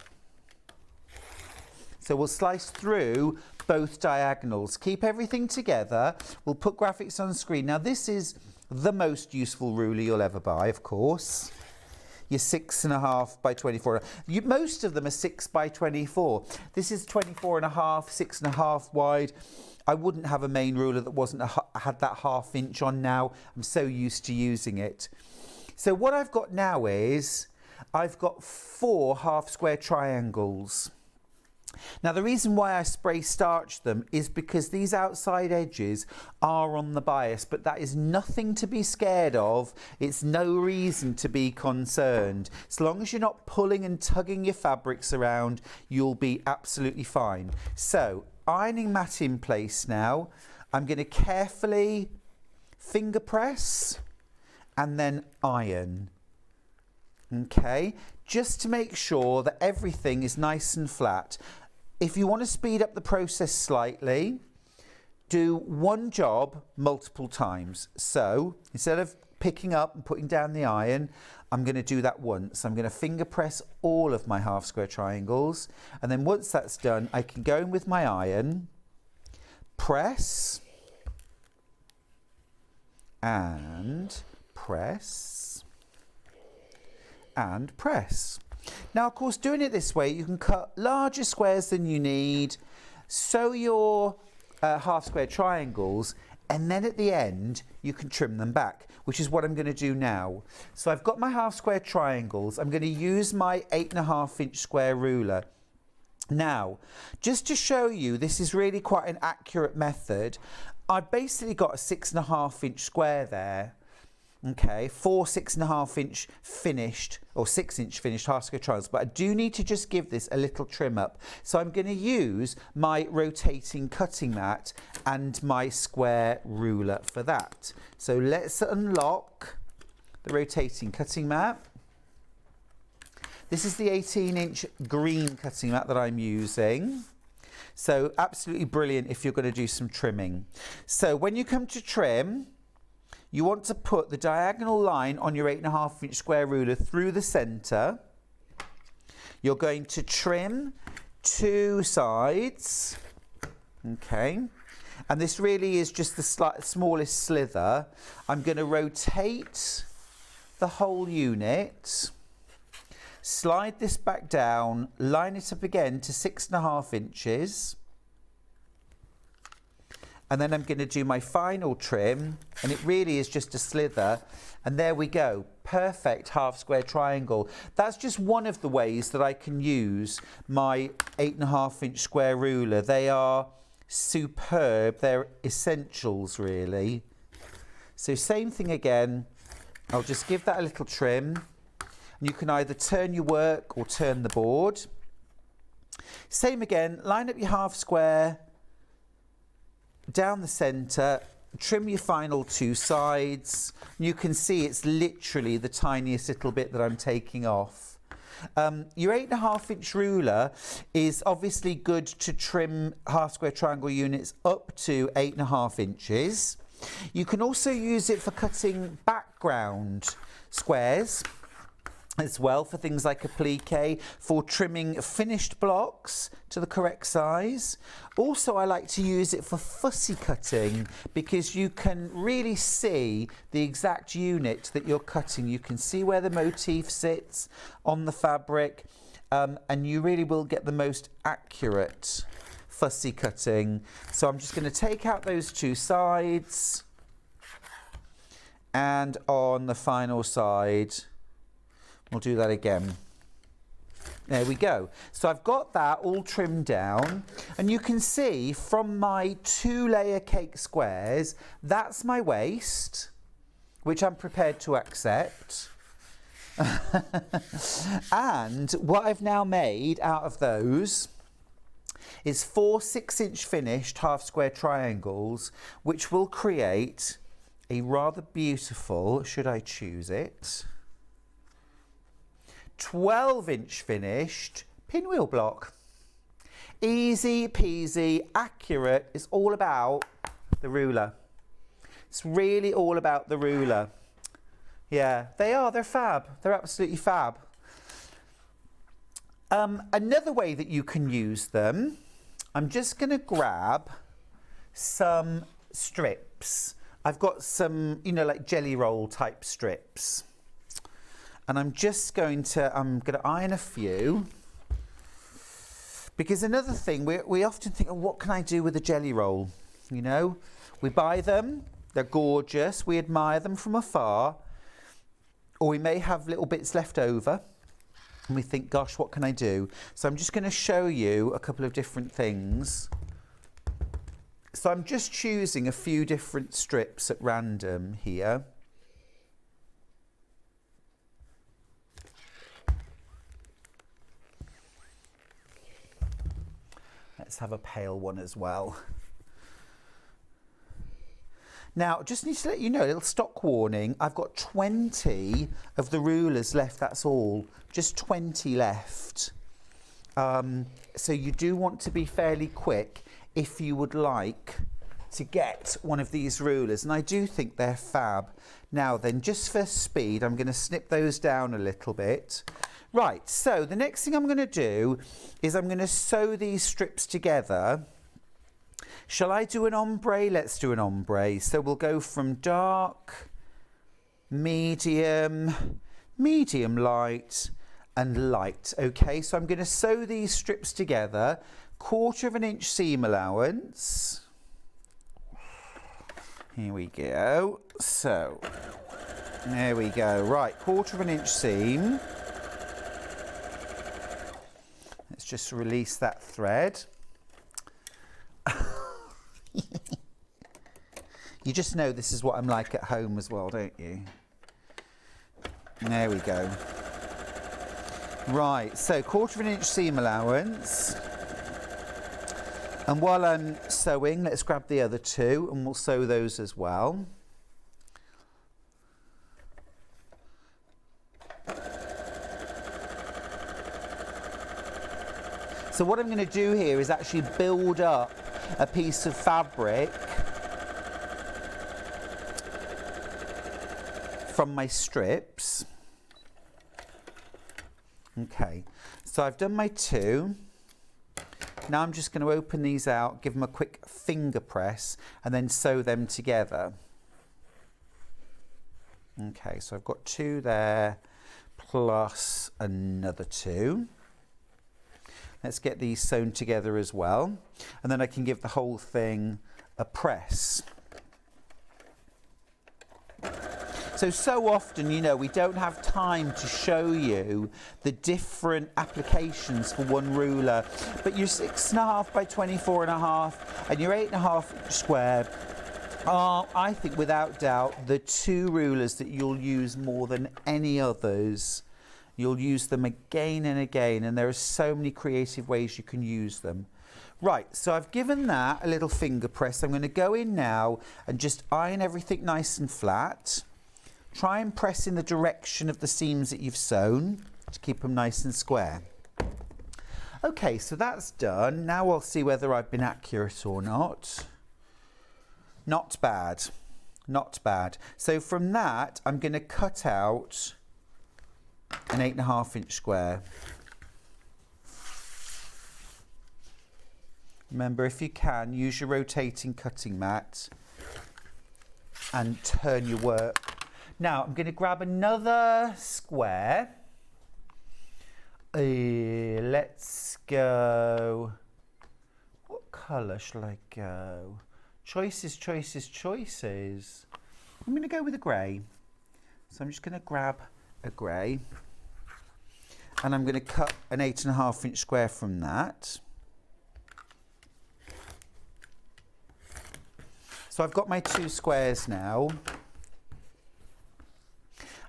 So we'll slice through both diagonals. Keep everything together. We'll put graphics on screen. Now this is the most useful ruler you'll ever buy, of course. Your 6.5 by 24. Most of them are 6 by 24. This is 24.5, 6.5 wide. I wouldn't have a main ruler that had that ½ inch on now. I'm so used to using it. So what I've got now is I've got 4 half square triangles. Now the reason why I spray starch them is because these outside edges are on the bias, but that is nothing to be scared of. It's no reason to be concerned. As long as you're not pulling and tugging your fabrics around, you'll be absolutely fine. So ironing mat in place now. I'm going to carefully finger press and then iron. Okay, just to make sure that everything is nice and flat. If you want to speed up the process slightly, do one job multiple times. So instead of picking up and putting down the iron, I'm going to do that once. I'm going to finger press all of my half square triangles, and then once that's done, I can go in with my iron, press, and press, and press. Now, of course, doing it this way, you can cut larger squares than you need, sew your half square triangles, and then at the end you can trim them back, which is what I'm going to do now. So I've got my half square triangles. I'm going to use my 8.5 inch square ruler. Now, just to show you, this is really quite an accurate method. I've basically got a 6.5 inch square there. Okay, 4 6.5 inch finished or 6 inch finished half square triangles, but I do need to just give this a little trim up. So I'm going to use my rotating cutting mat and my square ruler for that. So let's unlock the rotating cutting mat. This is the 18 inch green cutting mat that I'm using. So absolutely brilliant if you're going to do some trimming. So when you come to trim, you want to put the diagonal line on your 8.5 inch square ruler through the centre. You're going to trim 2 sides, okay, and this really is just the smallest slither. I'm going to rotate the whole unit, slide this back down, line it up again to 6.5 inches. And then I'm going to do my final trim, and it really is just a slither. And there we go, perfect half square triangle. That's just one of the ways that I can use my 8.5 inch square ruler. They are superb, they're essentials really. So same thing again, I'll just give that a little trim. And you can either turn your work or turn the board. Same again, line up your half square, down the centre, trim your final 2 sides. You can see it's literally the tiniest little bit that I'm taking off. Your 8.5 inch ruler is obviously good to trim half square triangle units up to 8.5 inches. You can also use it for cutting background squares as well, for things like applique, for trimming finished blocks to the correct size. Also, I like to use it for fussy cutting because you can really see the exact unit that you're cutting. You can see where the motif sits on the fabric, and you really will get the most accurate fussy cutting. So I'm just going to take out those 2 sides, and on the final side we'll do that again. There we go. So I've got that all trimmed down, and you can see from my 2-layer cake squares, that's my waist, which I'm prepared to accept. And what I've now made out of those is 4 6-inch finished half square triangles, which will create a rather beautiful, should I choose it, 12-inch finished pinwheel block. Easy peasy, accurate. It's all about the ruler. It's really all about the ruler. Yeah, they're fab. They're absolutely fab. Another way that you can use them, I'm just going to grab some strips. I've got some, like jelly roll type strips. And I'm going to iron a few, because another thing, we often think, oh, what can I do with a jelly roll? We buy them, they're gorgeous, we admire them from afar, or we may have little bits left over, and we think, gosh, what can I do? So I'm just going to show you a couple of different things. So I'm just choosing a few different strips at random here. Let's have a pale one as well. Now, just need to let you know, a little stock warning, I've got 20 of the rulers left, that's all. Just 20 left. So you do want to be fairly quick if you would like to get one of these rulers. And I do think they're fab. Now then, just for speed, I'm going to snip those down a little bit. Right, so the next thing I'm going to do is I'm going to sew these strips together. Shall I do an ombre? Let's do an ombre. So we'll go from dark, medium, medium light, and light. Okay, so I'm going to sew these strips together. 1/4 inch seam allowance. Here we go. So, there we go. Right, 1/4 inch seam. Let's just release that thread. You just know this is what I'm like at home as well, don't you? There we go. Right, so 1/4 inch seam allowance. And while I'm sewing, let's grab the other two and we'll sew those as well. So what I'm going to do here is actually build up a piece of fabric from my strips. Okay, so I've done my two. Now I'm just going to open these out, give them a quick finger press, and then sew them together. Okay, so I've got two there, plus another two. Let's get these sewn together as well, and then I can give the whole thing a press. So often, you know, we don't have time to show you the different applications for one ruler, but your 6.5 by 24.5 and your 8.5 square are, I think, without doubt, the two rulers that you'll use more than any others. You'll use them again and again, and there are so many creative ways you can use them. Right, so I've given that a little finger press. I'm going to go in now and just iron everything nice and flat. Try and press in the direction of the seams that you've sewn to keep them nice and square. Okay, so that's done. Now we'll see whether I've been accurate or not. Not bad, not bad. So from that, I'm going to cut out an 8.5 inch square. Remember, if you can, use your rotating cutting mat and turn your work. Now I'm going to grab another square. Let's go. What colour shall I go? Choices, choices, choices. I'm going to go with a grey. So I'm just going to grab a grey. And I'm going to cut an 8.5 inch square from that. So I've got my two squares now.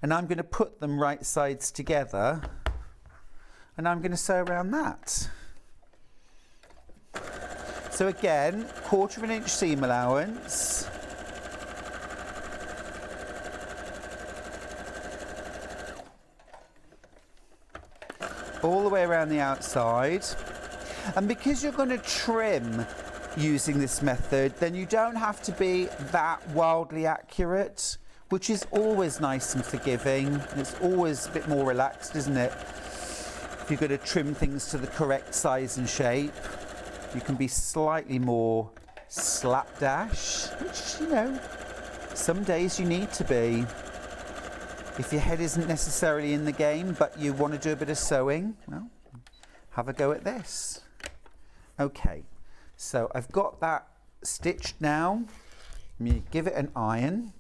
And I'm going to put them right sides together, and I'm going to sew around that. So again, 1/4 inch seam allowance. All the way around the outside. And because you're going to trim using this method, then you don't have to be that wildly accurate, which is always nice and forgiving. It's always a bit more relaxed, isn't it? If you're going to trim things to the correct size and shape, you can be slightly more slapdash, which, you know, some days you need to be. If your head isn't necessarily in the game, but you want to do a bit of sewing, well, have a go at this. Okay, so I've got that stitched now. I'm going to give it an iron,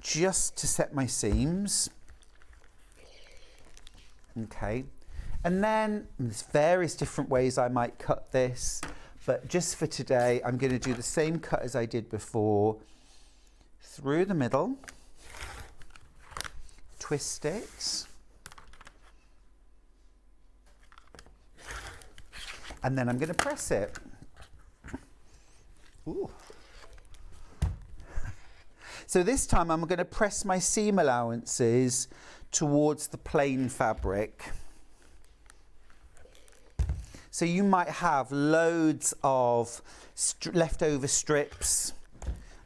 just to set my seams. Okay, and then there's various different ways I might cut this, but just for today I'm going to do the same cut as I did before, through the middle, twist it, and then I'm going to press it. Ooh. So this time I'm going to press my seam allowances towards the plain fabric. So you might have loads of leftover strips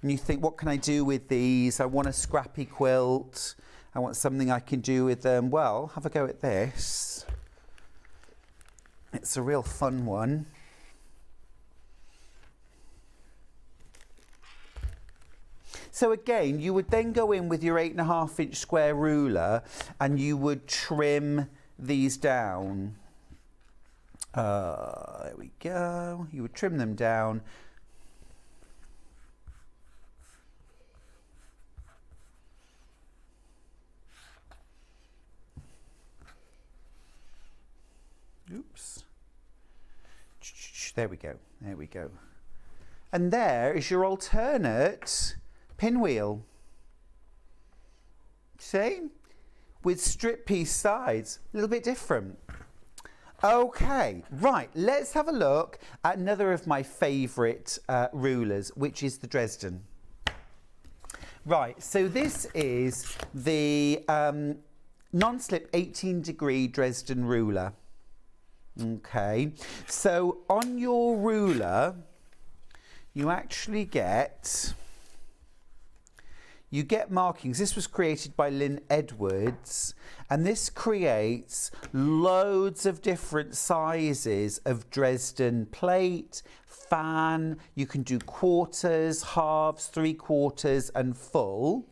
and you think, what can I do with these? I want a scrappy quilt. I want something I can do with them. Well, have a go at this. It's a real fun one. So again, you would then go in with your 8.5 inch square ruler and you would trim these down. There we go. You would trim them down. Oops. There we go. There we go. And there is your alternate pinwheel. See? With strip piece sides. A little bit different. Okay, right, let's have a look at another of my favourite rulers, which is the Dresden. Right, so this is the non-slip 18-degree Dresden ruler. Okay, so on your ruler, you actually get markings. This was created by Lynn Edwards, and this creates loads of different sizes of Dresden plate, fan. You can do quarters, halves, 3/4 and full.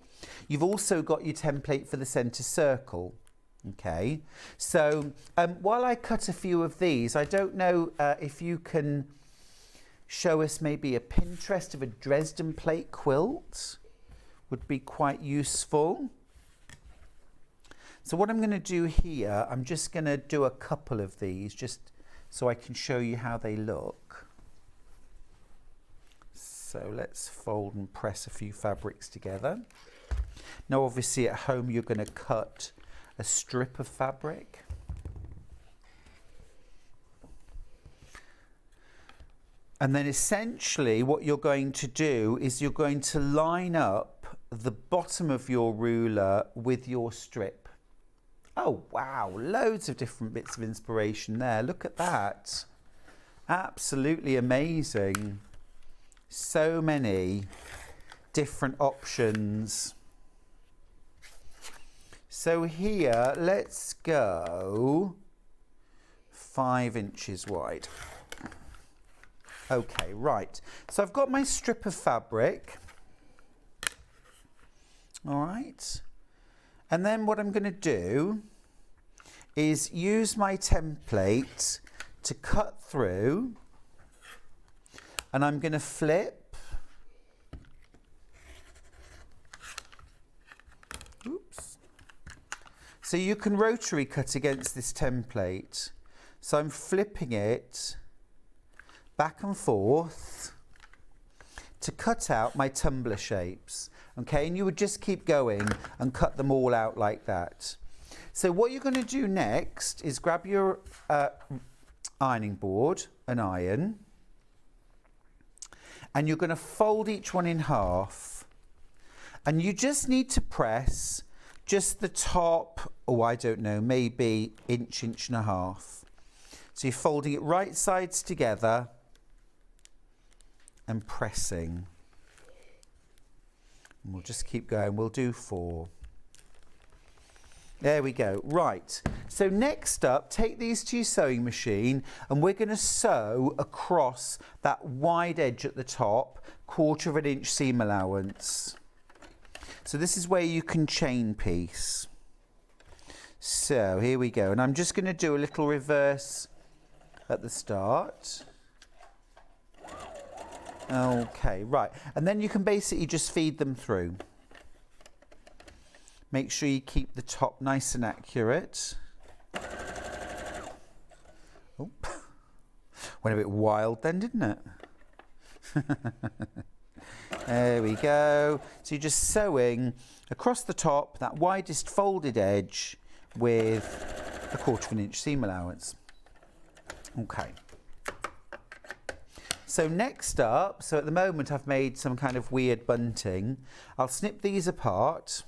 You've also got your template for the centre circle. Okay, so while I cut a few of these, I don't know if you can show us maybe a Pinterest of a Dresden plate quilt. Would be quite useful. So what I'm going to do here, I'm just going to do a couple of these just so I can show you how they look. So let's fold and press a few fabrics together. Now obviously at home you're going to cut a strip of fabric. And then essentially what you're going to do is you're going to line up the bottom of your ruler with your strip. Oh wow, loads of different bits of inspiration there. Look at that. Absolutely amazing. So many different options. So here, let's go 5 inches wide. Okay, right. So I've got my strip of fabric. All right. And then what I'm going to do is use my template to cut through, and I'm going to flip. Oops. So you can rotary cut against this template. So I'm flipping it back and forth to cut out my tumbler shapes. Okay, and you would just keep going and cut them all out like that. So what you're going to do next is grab your ironing board, an iron, and you're going to fold each one in half. And you just need to press just the top, oh, I don't know, maybe inch, inch and a half. So you're folding it right sides together and pressing. And we'll just keep going. We'll do 4. There we go. Right. So next up, take these to your sewing machine and we're going to sew across that wide edge at the top, 1/4 inch seam allowance. So this is where you can chain piece. So here we go. And I'm just going to do a little reverse at the start. Okay, right. And then you can basically just feed them through. Make sure you keep the top nice and accurate. Oh, went a bit wild then, didn't it? There we go. So you're just sewing across the top, that widest folded edge with a 1/4 inch seam allowance. Okay. So next up, so at the moment I've made some kind of weird bunting. I'll snip these apart.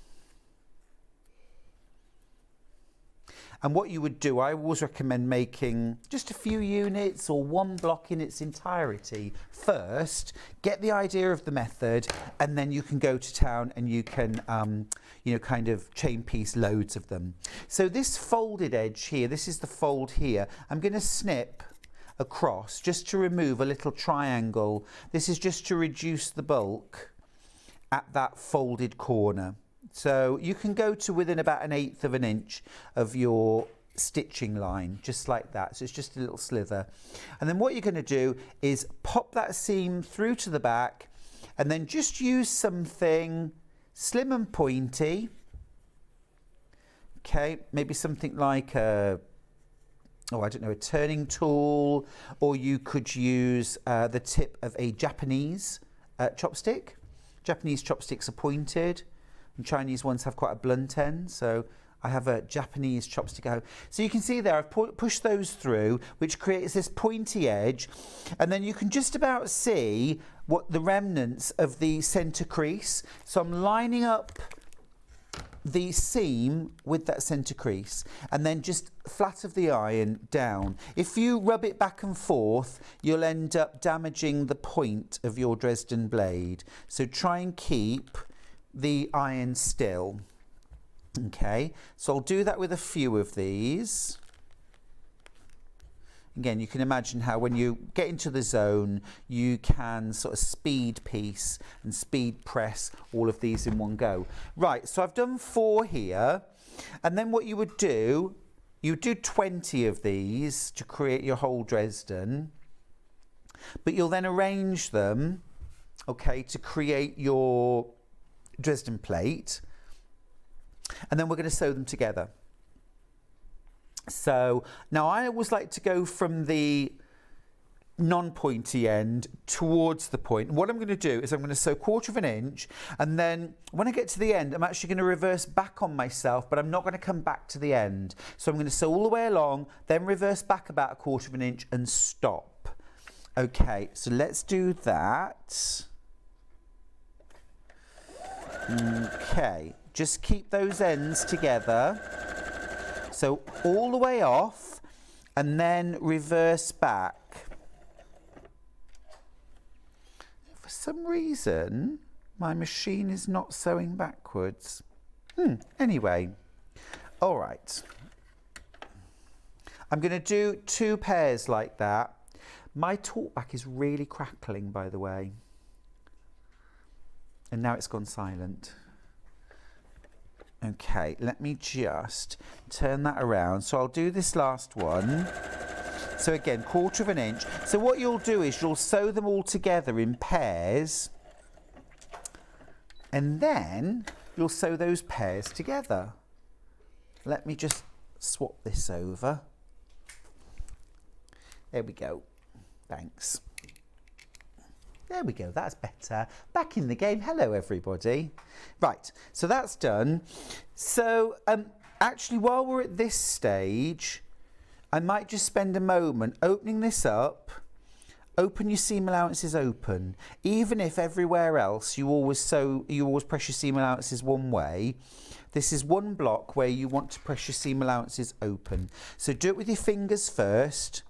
And what you would do, I always recommend making just a few units or one block in its entirety first, get the idea of the method, and then you can go to town and you can, you know, kind of chain piece loads of them. So this folded edge here, this is the fold here, I'm going to snip across just to remove a little triangle. This is just to reduce the bulk at that folded corner. So you can go to within about 1/8 of an inch of your stitching line, just like that. So it's just a little slither. And then what you're going to do is pop that seam through to the back and then just use something slim and pointy. Okay, maybe something like a, oh, I don't know, a turning tool, or you could use the tip of a Japanese chopstick. Japanese chopsticks are pointed. And Chinese ones have quite a blunt end, so I have a Japanese chopstick at home. So you can see there, I've pushed those through, which creates this pointy edge, and then you can just about see what the remnants of the centre crease. So I'm lining up the seam with that centre crease, and then just flat of the iron down. If you rub it back and forth, you'll end up damaging the point of your Dresden blade. So try and keep the iron still. Okay, so I'll do that with a few of these. Again, you can imagine how when you get into the zone, you can sort of speed piece and speed press all of these in one go. Right, so I've done 4 here, and then what you would do, you do 20 of these to create your whole Dresden, but you'll then arrange them, okay, to create your Dresden plate, and then we're going to sew them together. So now I always like to go from the non-pointy end towards the point. And what I'm going to do is I'm going to sew 1/4 of an inch, and then when I get to the end, I'm actually going to reverse back on myself, but I'm not going to come back to the end. So I'm going to sew all the way along, then reverse back about 1/4 of an inch and stop. Okay, so let's do that. Okay, just keep those ends together. So all the way off and then reverse back. For some reason, my machine is not sewing backwards. Anyway, all right. I'm going to do 2 pairs like that. My talkback is really crackling, by the way. And now it's gone silent. Okay, let me just turn that around. So I'll do this last one. So again, 1/4 of an inch. So what you'll do is you'll sew them all together in pairs, and then you'll sew those pairs together. Let me just swap this over. There we go. Thanks. There we go, that's better. Back in the game. Hello, everybody. Right, so that's done. So actually, while we're at this stage, I might just spend a moment opening this up. Open your seam allowances open. Even if everywhere else you always press your seam allowances one way, this is one block where you want to press your seam allowances open. So do it with your fingers first,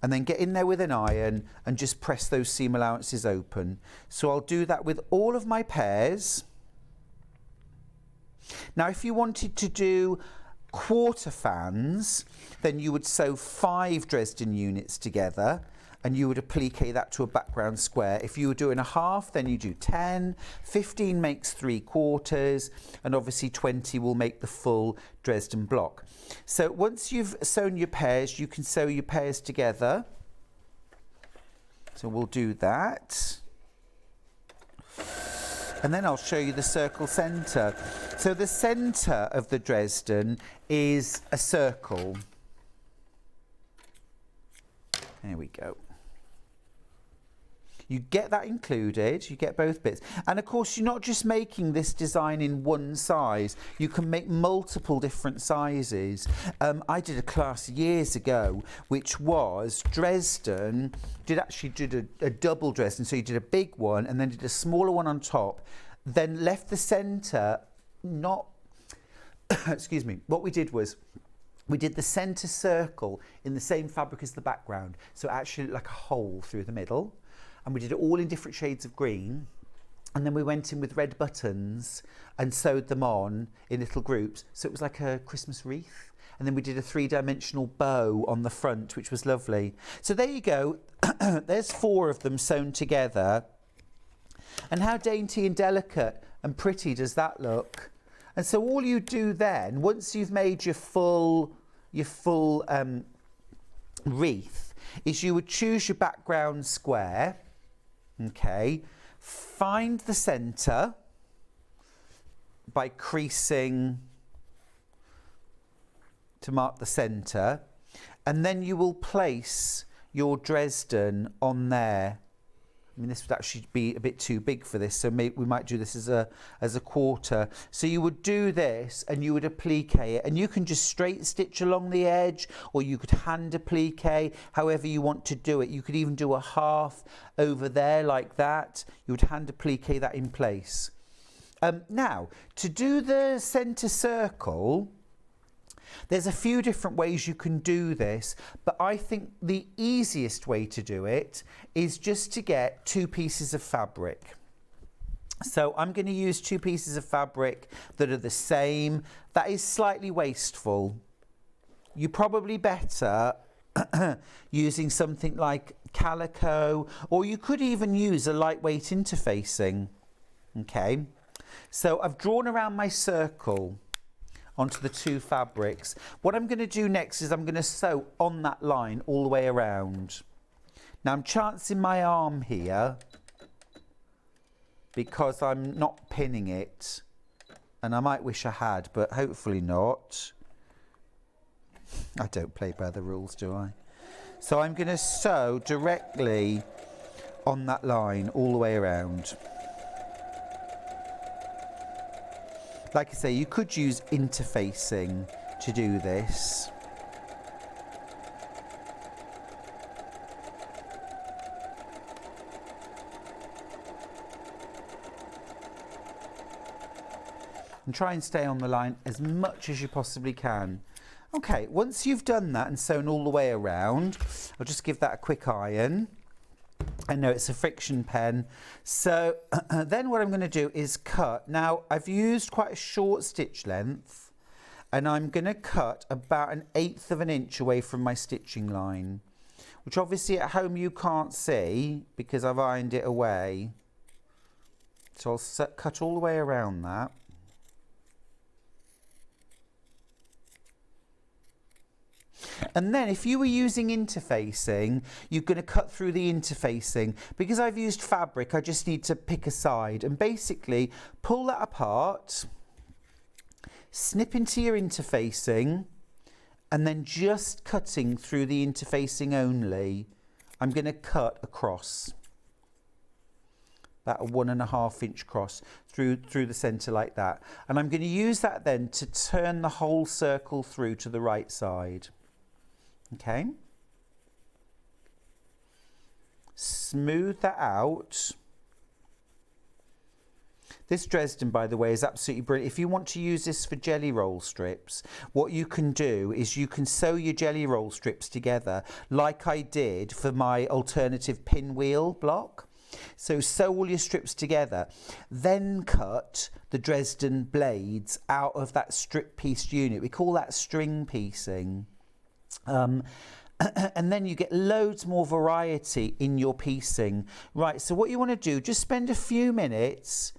and then get in there with an iron and just press those seam allowances open. So I'll do that with all of my pairs. Now, if you wanted to do 1/4 fans, then you would sew 5 Dresden units together, and you would applique that to a background square. If you were doing a half, then you do 10, 15 makes 3/4, and obviously 20 will make the full Dresden block. So once you've sewn your pairs, you can sew your pairs together. So we'll do that. And then I'll show you the circle centre. So the centre of the Dresden is a circle. There we go. You get that included, you get both bits. And of course, you're not just making this design in one size, you can make multiple different sizes. I did a class years ago, which was Dresden, did a double Dresden, so you did a big one and then did a smaller one on top, then left the centre not, excuse me, what we did was, we did the centre circle in the same fabric as the background, so actually like a hole through the middle, and we did it all in different shades of green, and then we went in with red buttons and sewed them on in little groups, so it was like a Christmas wreath, and then we did a 3-dimensional bow on the front, which was lovely. So there you go, there's 4 of them sewn together, and how dainty and delicate and pretty does that look? And so all you do then, once you've made your full wreath, is you would choose your background square, okay, find the centre by creasing to mark the centre, and then you will place your Dresden on there. I mean, this would actually be a bit too big for this, so maybe we might do this as a quarter. So you would do this and you would applique it, and you can just straight stitch along the edge, or you could hand applique, however you want to do it. You could even do a half over there like that. You would hand applique that in place. Now, to do the centre circle, there's a few different ways you can do this, but I think the easiest way to do it is just to get 2 pieces of fabric. So I'm going to use 2 pieces of fabric that are the same. That is slightly wasteful. You're probably better using something like calico, or you could even use a lightweight interfacing. Okay, so I've drawn around my circle onto the 2 fabrics. What I'm going to do next is I'm going to sew on that line all the way around. Now I'm chancing my arm here because I'm not pinning it, and I might wish I had, but hopefully not. I don't play by the rules, do I? So I'm going to sew directly on that line all the way around. Like I say, you could use interfacing to do this. And try and stay on the line as much as you possibly can. Okay, once you've done that and sewn all the way around, I'll just give that a quick iron. I know it's a friction pen. So then what I'm going to do is cut. Now I've used quite a short stitch length, and I'm going to cut about 1/8 of an inch away from my stitching line, which obviously at home you can't see because I've ironed it away. So I'll cut all the way around that. And then if you were using interfacing, you're going to cut through the interfacing. Because I've used fabric, I just need to pick a side and basically pull that apart, snip into your interfacing, and then just cutting through the interfacing only, I'm going to cut across. About a 1.5 inch cross through the centre like that. And I'm going to use that then to turn the whole circle through to the right side. Okay, smooth that out. This Dresden, by the way, is absolutely brilliant. If you want to use this for jelly roll strips, what you can do is you can sew your jelly roll strips together like I did for my alternative pinwheel block. So sew all your strips together, then cut the Dresden blades out of that strip pieced unit. We call that string piecing. And then you get loads more variety in your piecing. Right, so what you want to do, just spend a few minutes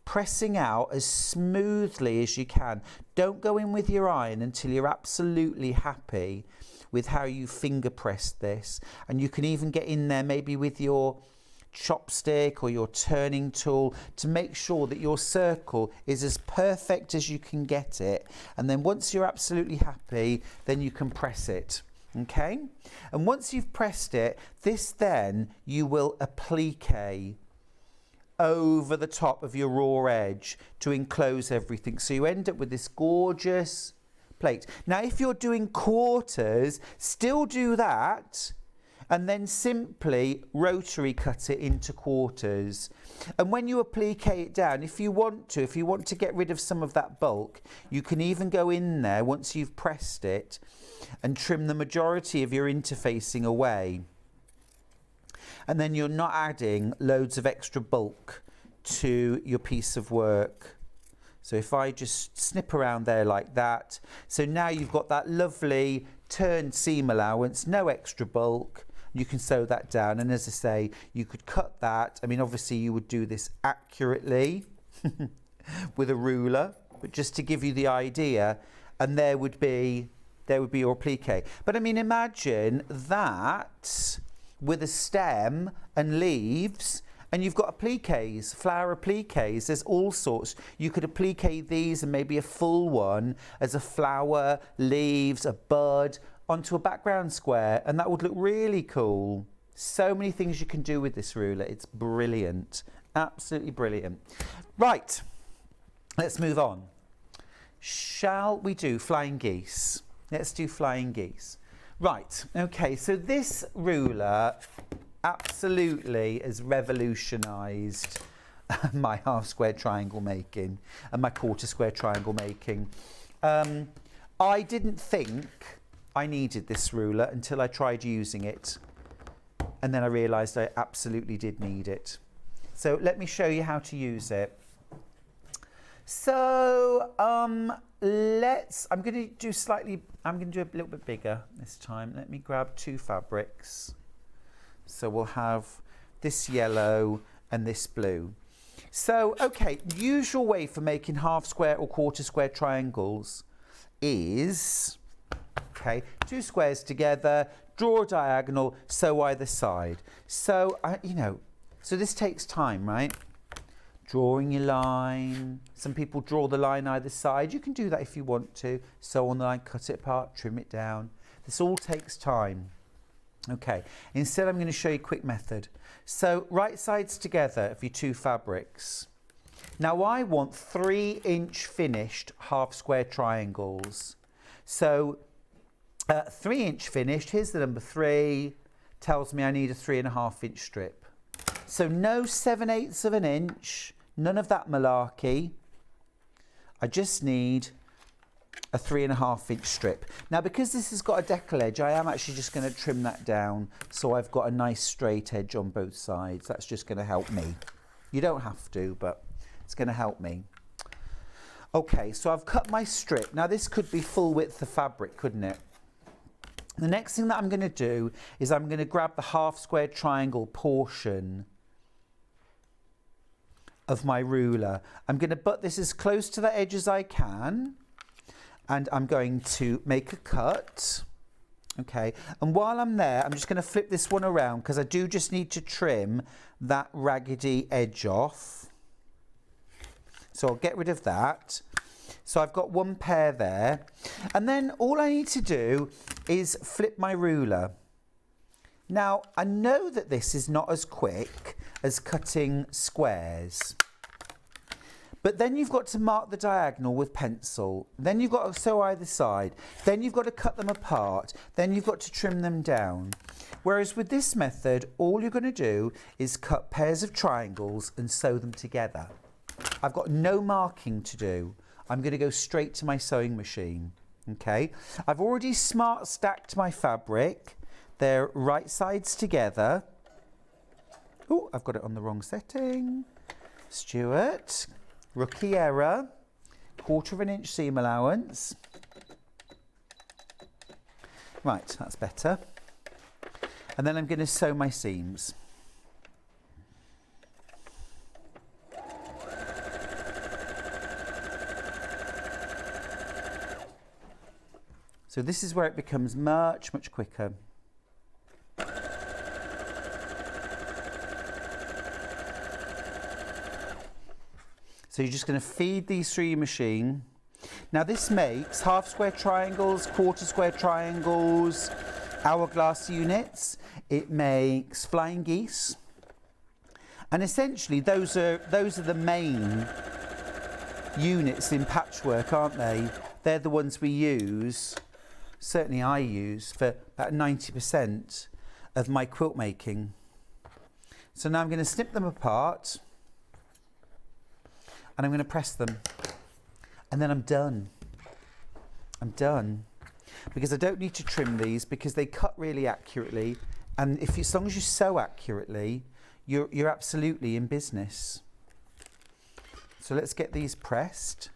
pressing out as smoothly as you can. Don't go in with your iron until you're absolutely happy with how you finger pressed this. And you can even get in there maybe with your chopstick or your turning tool to make sure that your circle is as perfect as you can get it. And then once you're absolutely happy, then you can press it. Okay, and once you've pressed it, this then you will applique over the top of your raw edge to enclose everything. So you end up with this gorgeous plate. Now, if you're doing quarters, still do that, and then simply rotary cut it into quarters. And when you applique it down, if you want to get rid of some of that bulk, you can even go in there once you've pressed it and trim the majority of your interfacing away. And then you're not adding loads of extra bulk to your piece of work. So if I just snip around there like that, so now you've got that lovely turned seam allowance, no extra bulk. You can sew that down, and as I say, you could cut that. I mean, obviously you would do this accurately with a ruler, but just to give you the idea, and there would be your applique. But I mean, imagine that with a stem and leaves, and you've got appliques, flower appliques. There's all sorts. You could applique these and maybe a full one as a flower, leaves, a bud, onto a background square, and that would look really cool. So many things you can do with this ruler. It's brilliant, absolutely brilliant. Right, let's move on. Shall we do flying geese? Let's do flying geese. Right, okay, so this ruler absolutely has revolutionised my half square triangle making and my quarter square triangle making. I didn't think I needed this ruler until I tried using it, and then I realised I absolutely did need it. So let me show you how to use it. So I'm going to do a little bit bigger this time. Let me grab 2 fabrics. So we'll have this yellow and this blue. So, okay, usual way for making half square or quarter square triangles is, okay, 2 squares together, draw a diagonal, sew either side. So, so this takes time, right? Drawing your line. Some people draw the line either side. You can do that if you want to. Sew on the line, cut it apart, trim it down. This all takes time. Okay, instead I'm going to show you a quick method. So right sides together of your 2 fabrics. Now I want 3-inch finished half square triangles. So 3-inch finished, here's the number 3, tells me I need a 3.5-inch strip. So no 7/8 of an inch, none of that malarkey. I just need a 3.5-inch strip. Now, because this has got a decal edge, I am actually just going to trim that down so I've got a nice straight edge on both sides. That's just going to help me. You don't have to, but it's going to help me. Okay, so I've cut my strip. Now, this could be full width of fabric, couldn't it? The next thing that I'm going to do is I'm going to grab the half square triangle portion of my ruler. I'm going to butt this as close to the edge as I can, and I'm going to make a cut. Okay, and while I'm there, I'm just going to flip this one around because I do just need to trim that raggedy edge off. So I'll get rid of that. So I've got 1 pair there, and then all I need to do is flip my ruler. Now, I know that this is not as quick as cutting squares, but then you've got to mark the diagonal with pencil. Then you've got to sew either side. Then you've got to cut them apart. Then you've got to trim them down. Whereas with this method, all you're going to do is cut pairs of triangles and sew them together. I've got no marking to do. I'm going to go straight to my sewing machine. Okay, I've already smart stacked my fabric. They're right sides together. Oh, I've got it on the wrong setting. Stuart, rookie error. 1/4 inch seam allowance. Right, that's better. And then I'm going to sew my seams. So this is where it becomes much, much quicker. So you're just going to feed these through your machine. Now this makes half square triangles, quarter square triangles, hourglass units, it makes flying geese. And essentially those are the main units in patchwork, aren't they? They're the ones we use, certainly I use, for about 90% of my quilt making. So now I'm going to snip them apart and I'm going to press them, and then I'm done. I'm done. Because I don't need to trim these because they cut really accurately, and as long as you sew accurately, you're absolutely in business. So let's get these pressed.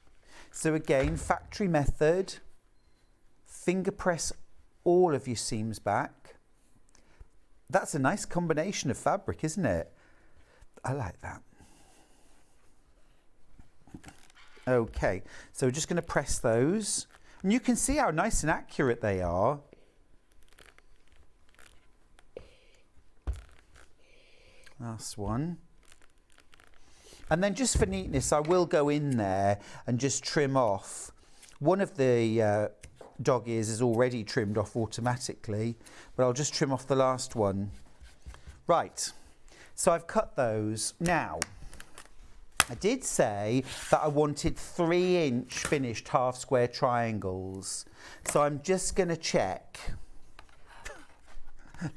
So again, factory method, finger press all of your seams back. That's a nice combination of fabric, isn't it? I like that. Okay, so we're just going to press those. And you can see how nice and accurate they are. Last one. And then just for neatness, I will go in there and just trim off. One of the dog ears is already trimmed off automatically, but I'll just trim off the last one. Right, so I've cut those. Now, I did say that I wanted 3-inch finished half square triangles. So I'm just going to check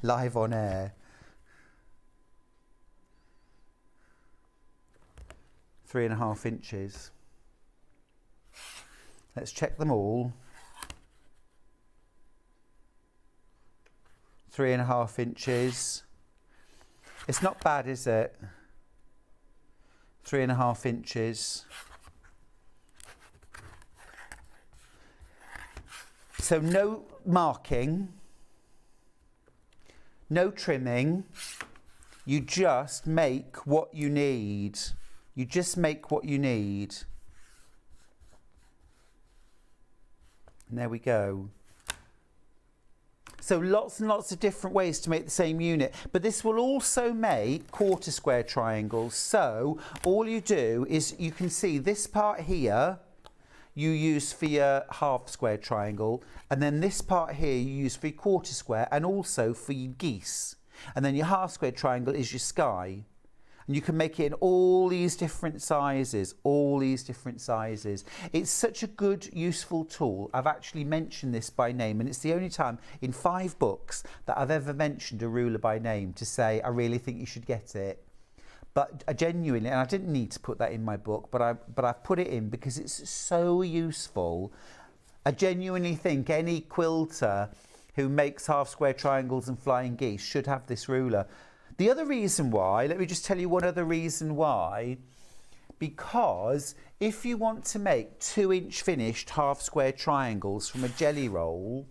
live on air. 3.5 inches. Let's check them all. 3.5 inches. It's not bad, is it? 3.5 inches. So no marking, no trimming, you just make what you need. You just make what you need. And there we go. So lots and lots of different ways to make the same unit, but this will also make quarter square triangles. So all you do is, you can see this part here you use for your half square triangle, and then this part here you use for your quarter square and also for your geese. And then your half square triangle is your sky. And you can make it in all these different sizes, It's such a good, useful tool. I've actually mentioned this by name, and it's the only time in 5 books that I've ever mentioned a ruler by name to say, I really think you should get it. But I genuinely, and I didn't need to put that in my book, but I've put it in because it's so useful. I genuinely think any quilter who makes half square triangles and flying geese should have this ruler. The other reason why, let me just tell you one other reason why, because if you want to make 2-inch finished half square triangles from a jelly roll,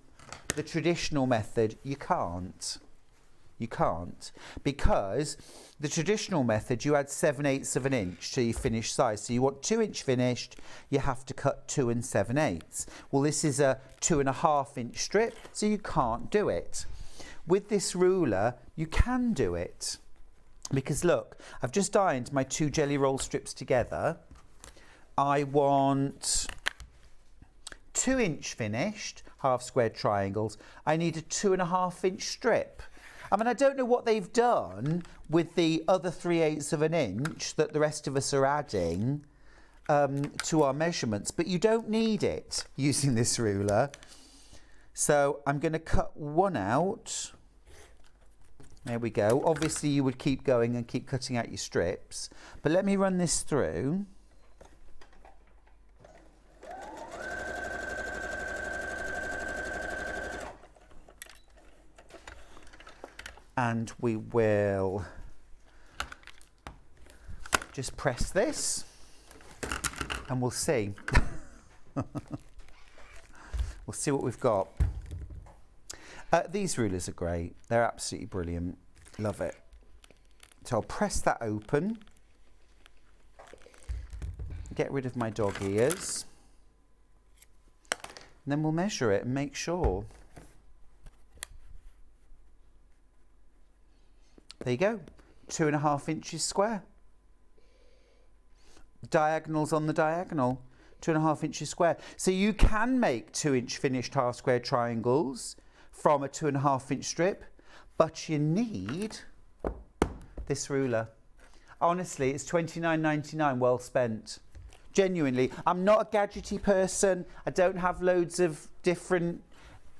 the traditional method, you can't. You can't, because the traditional method, you add 7/8 of an inch to your finished size. So you want 2-inch finished, you have to cut 2 7/8. Well, this is a 2.5-inch strip, so you can't do it. With this ruler, you can do it, because look, I've just ironed my 2 jelly roll strips together. I want 2-inch finished half square triangles. I need a 2.5-inch strip. I mean, I don't know what they've done with the other 3/8 of an inch that the rest of us are adding to our measurements, but you don't need it using this ruler. So I'm going to cut one out. There we go. Obviously you would keep going and keep cutting out your strips, but let me run this through. And we will just press this and we'll see. We'll see what we've got. These rulers are great. They're absolutely brilliant. Love it. So I'll press that open. Get rid of my dog ears. And then we'll measure it and make sure. There you go. 2.5 inches square. Diagonals on the diagonal. 2.5 inches square. So you can make 2-inch finished half square triangles from a 2.5-inch strip, but you need this ruler. Honestly, it's £29.99 well spent. Genuinely, I'm not a gadgety person. I don't have loads of different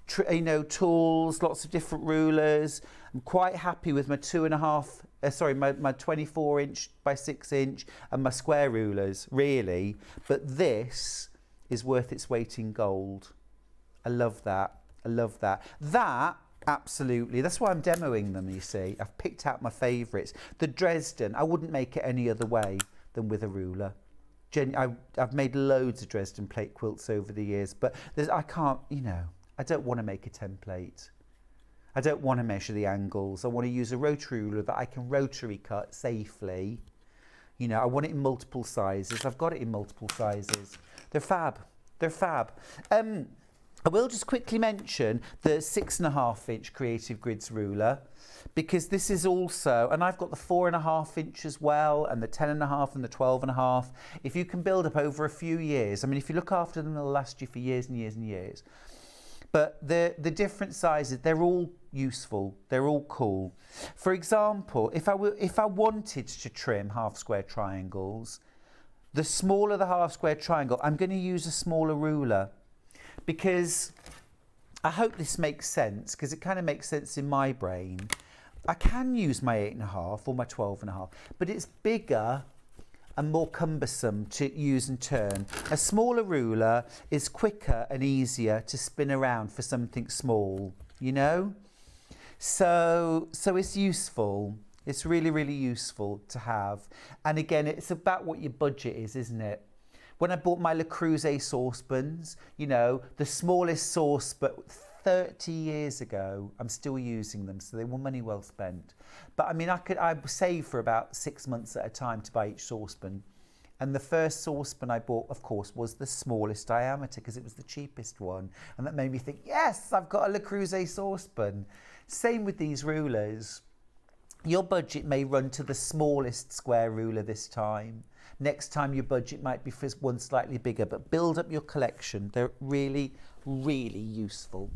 tools, lots of different rulers. I'm quite happy with my my 24-inch by 6-inch and my square rulers, really. But this is worth its weight in gold. I love that. I love that. That, absolutely. That's why I'm demoing them, you see. I've picked out my favourites. The Dresden, I wouldn't make it any other way than with a ruler. I've made loads of Dresden plate quilts over the years, but I can't, I don't want to make a template. I don't want to measure the angles. I want to use a rotary ruler that I can rotary cut safely. I want it in multiple sizes. I've got it in multiple sizes. They're fab. They're fab. I will just quickly mention the 6.5-inch Creative Grids ruler, because this is also, and I've got the 4.5-inch as well, and the 10.5 and the 12.5. If you can build up over a few years, I mean, if you look after them, they'll last you for years and years and years. But the different sizes, they're all useful. They're all cool. For example, if I wanted to trim half square triangles, the smaller the half square triangle, I'm going to use a smaller ruler, because I hope this makes sense, because it kind of makes sense in my brain. I can use my 8.5 or my 12.5, but it's bigger and more cumbersome to use and turn. A smaller ruler is quicker and easier to spin around for something small, So it's useful. It's really, really useful to have. And again, it's about what your budget is, isn't it? When I bought my Le Creuset saucepans, the smallest saucepan 30 years ago, I'm still using them, so they were money well spent. But I mean, I save for about 6 months at a time to buy each saucepan. And the first saucepan I bought, of course, was the smallest diameter, because it was the cheapest one. And that made me think, yes, I've got a Le Creuset saucepan. Same with these rulers. Your budget may run to the smallest square ruler this time. Next time your budget might be for one slightly bigger, but build up your collection. They're really, really useful.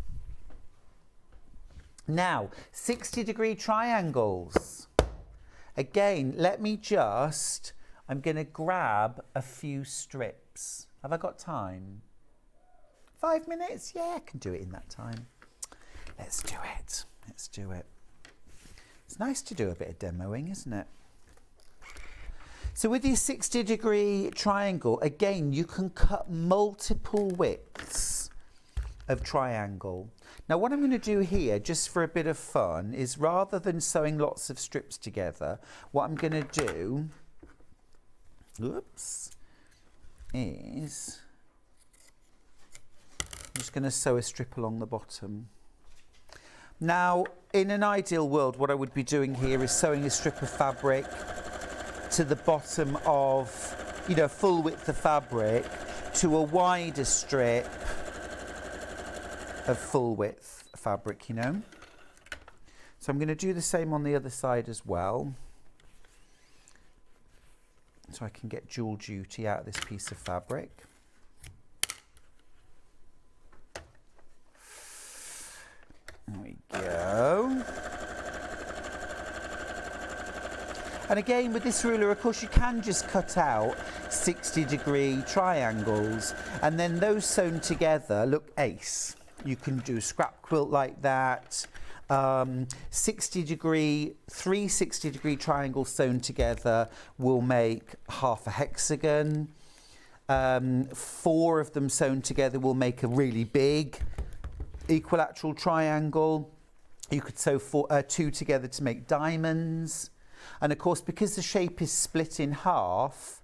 Now, 60-degree triangles. Again, I'm going to grab a few strips. Have I got time? 5 minutes? Yeah, I can do it in that time. Let's do it. Let's do it. It's nice to do a bit of demoing, isn't it? So with your 60-degree triangle, again, you can cut multiple widths of triangle. Now, what I'm going to do here, just for a bit of fun, is rather than sewing lots of strips together, what I'm going to do, is I'm just going to sew a strip along the bottom. Now, in an ideal world, what I would be doing here is sewing a strip of fabric to the bottom of, full width of fabric to a wider strip of full width fabric, So I'm going to do the same on the other side as well, so I can get dual duty out of this piece of fabric. There we go. And again, with this ruler, of course, you can just cut out 60-degree triangles, and then those sewn together look ace. You can do a scrap quilt like that. 60-degree, 3 60-degree triangles sewn together will make half a hexagon. 4 of them sewn together will make a really big equilateral triangle. You could sew 2 together to make diamonds. And of course, because the shape is split in half,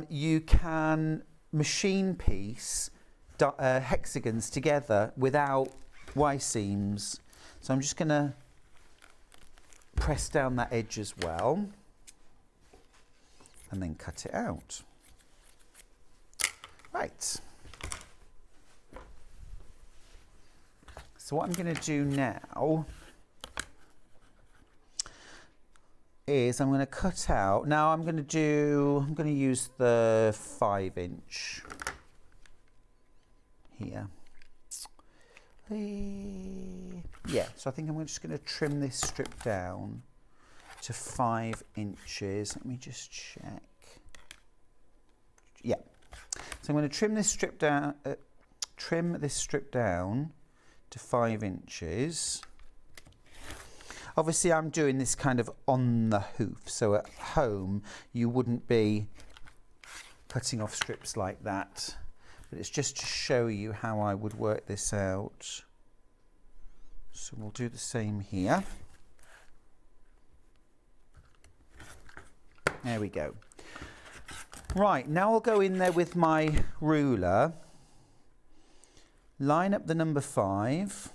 you can machine piece hexagons together without Y-seams. So I'm just going to press down that edge as well and then cut it out. Right. So what I'm going to do now is I'm going to cut out. Now I'm going to use the 5-inch here. Yeah, so I think I'm just going to trim this strip down to 5 inches. Let me just check. Yeah, so I'm going to trim this strip down. To 5 inches. Obviously, I'm doing this kind of on the hoof, so at home you wouldn't be cutting off strips like that. But it's just to show you how I would work this out. So we'll do the same here. There we go. Right, now I'll go in there with my ruler, line up the number 5.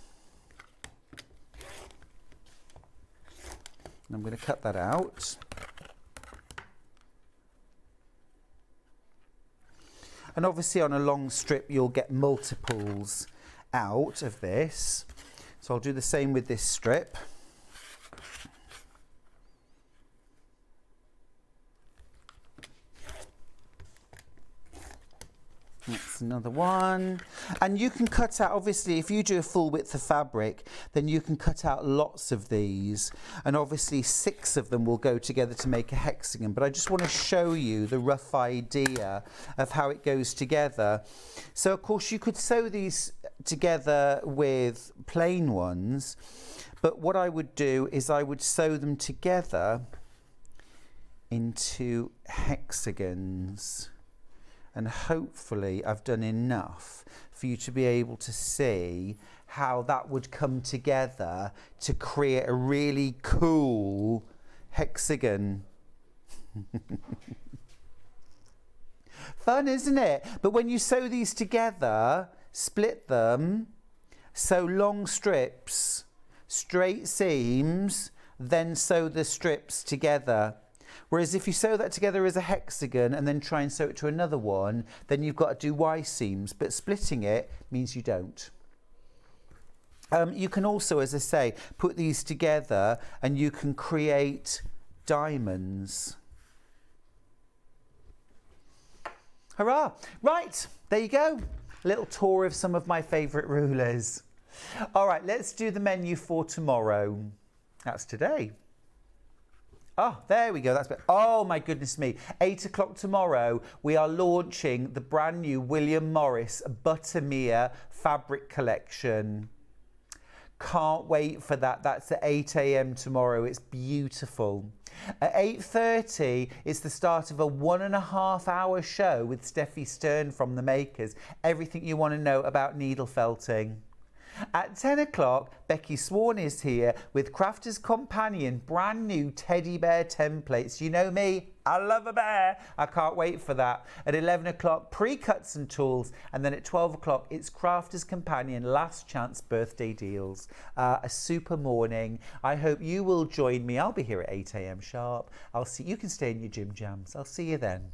And I'm going to cut that out. And obviously on a long strip you'll get multiples out of this. So I'll do the same with this strip. That's another one. And you can cut out, obviously, if you do a full width of fabric, then you can cut out lots of these. And obviously 6 of them will go together to make a hexagon. But I just want to show you the rough idea of how it goes together. So, of course, you could sew these together with plain ones. But what I would do is I would sew them together into hexagons. And hopefully I've done enough for you to be able to see how that would come together to create a really cool hexagon. Fun, isn't it? But when you sew these together, split them, sew long strips, straight seams, then sew the strips together. Whereas if you sew that together as a hexagon and then try and sew it to another one, then you've got to do Y seams, but splitting it means you don't. You can also, as I say, put these together and you can create diamonds. Hurrah! Right, there you go. A little tour of some of my favourite rulers. All right, let's do the menu for tomorrow. That's today. Oh, there we go. That's better. Oh, my goodness me. 8 o'clock tomorrow, we are launching the brand new William Morris Buttermere fabric collection. Can't wait for that. That's at 8 a.m. tomorrow. It's beautiful. At 8:30, it's the start of a 1.5-hour show with Steffi Stern from The Makers. Everything you want to know about needle felting. At 10 o'clock, Becky Swan is here with Crafter's Companion, brand new teddy bear templates. You know me, I love a bear. I can't wait for that. At 11 o'clock, pre-cuts and tools. And then at 12 o'clock, it's Crafter's Companion, last chance birthday deals. A super morning. I hope you will join me. I'll be here at 8 a.m. sharp. I'll see you. Can stay in your gym jams. I'll see you then.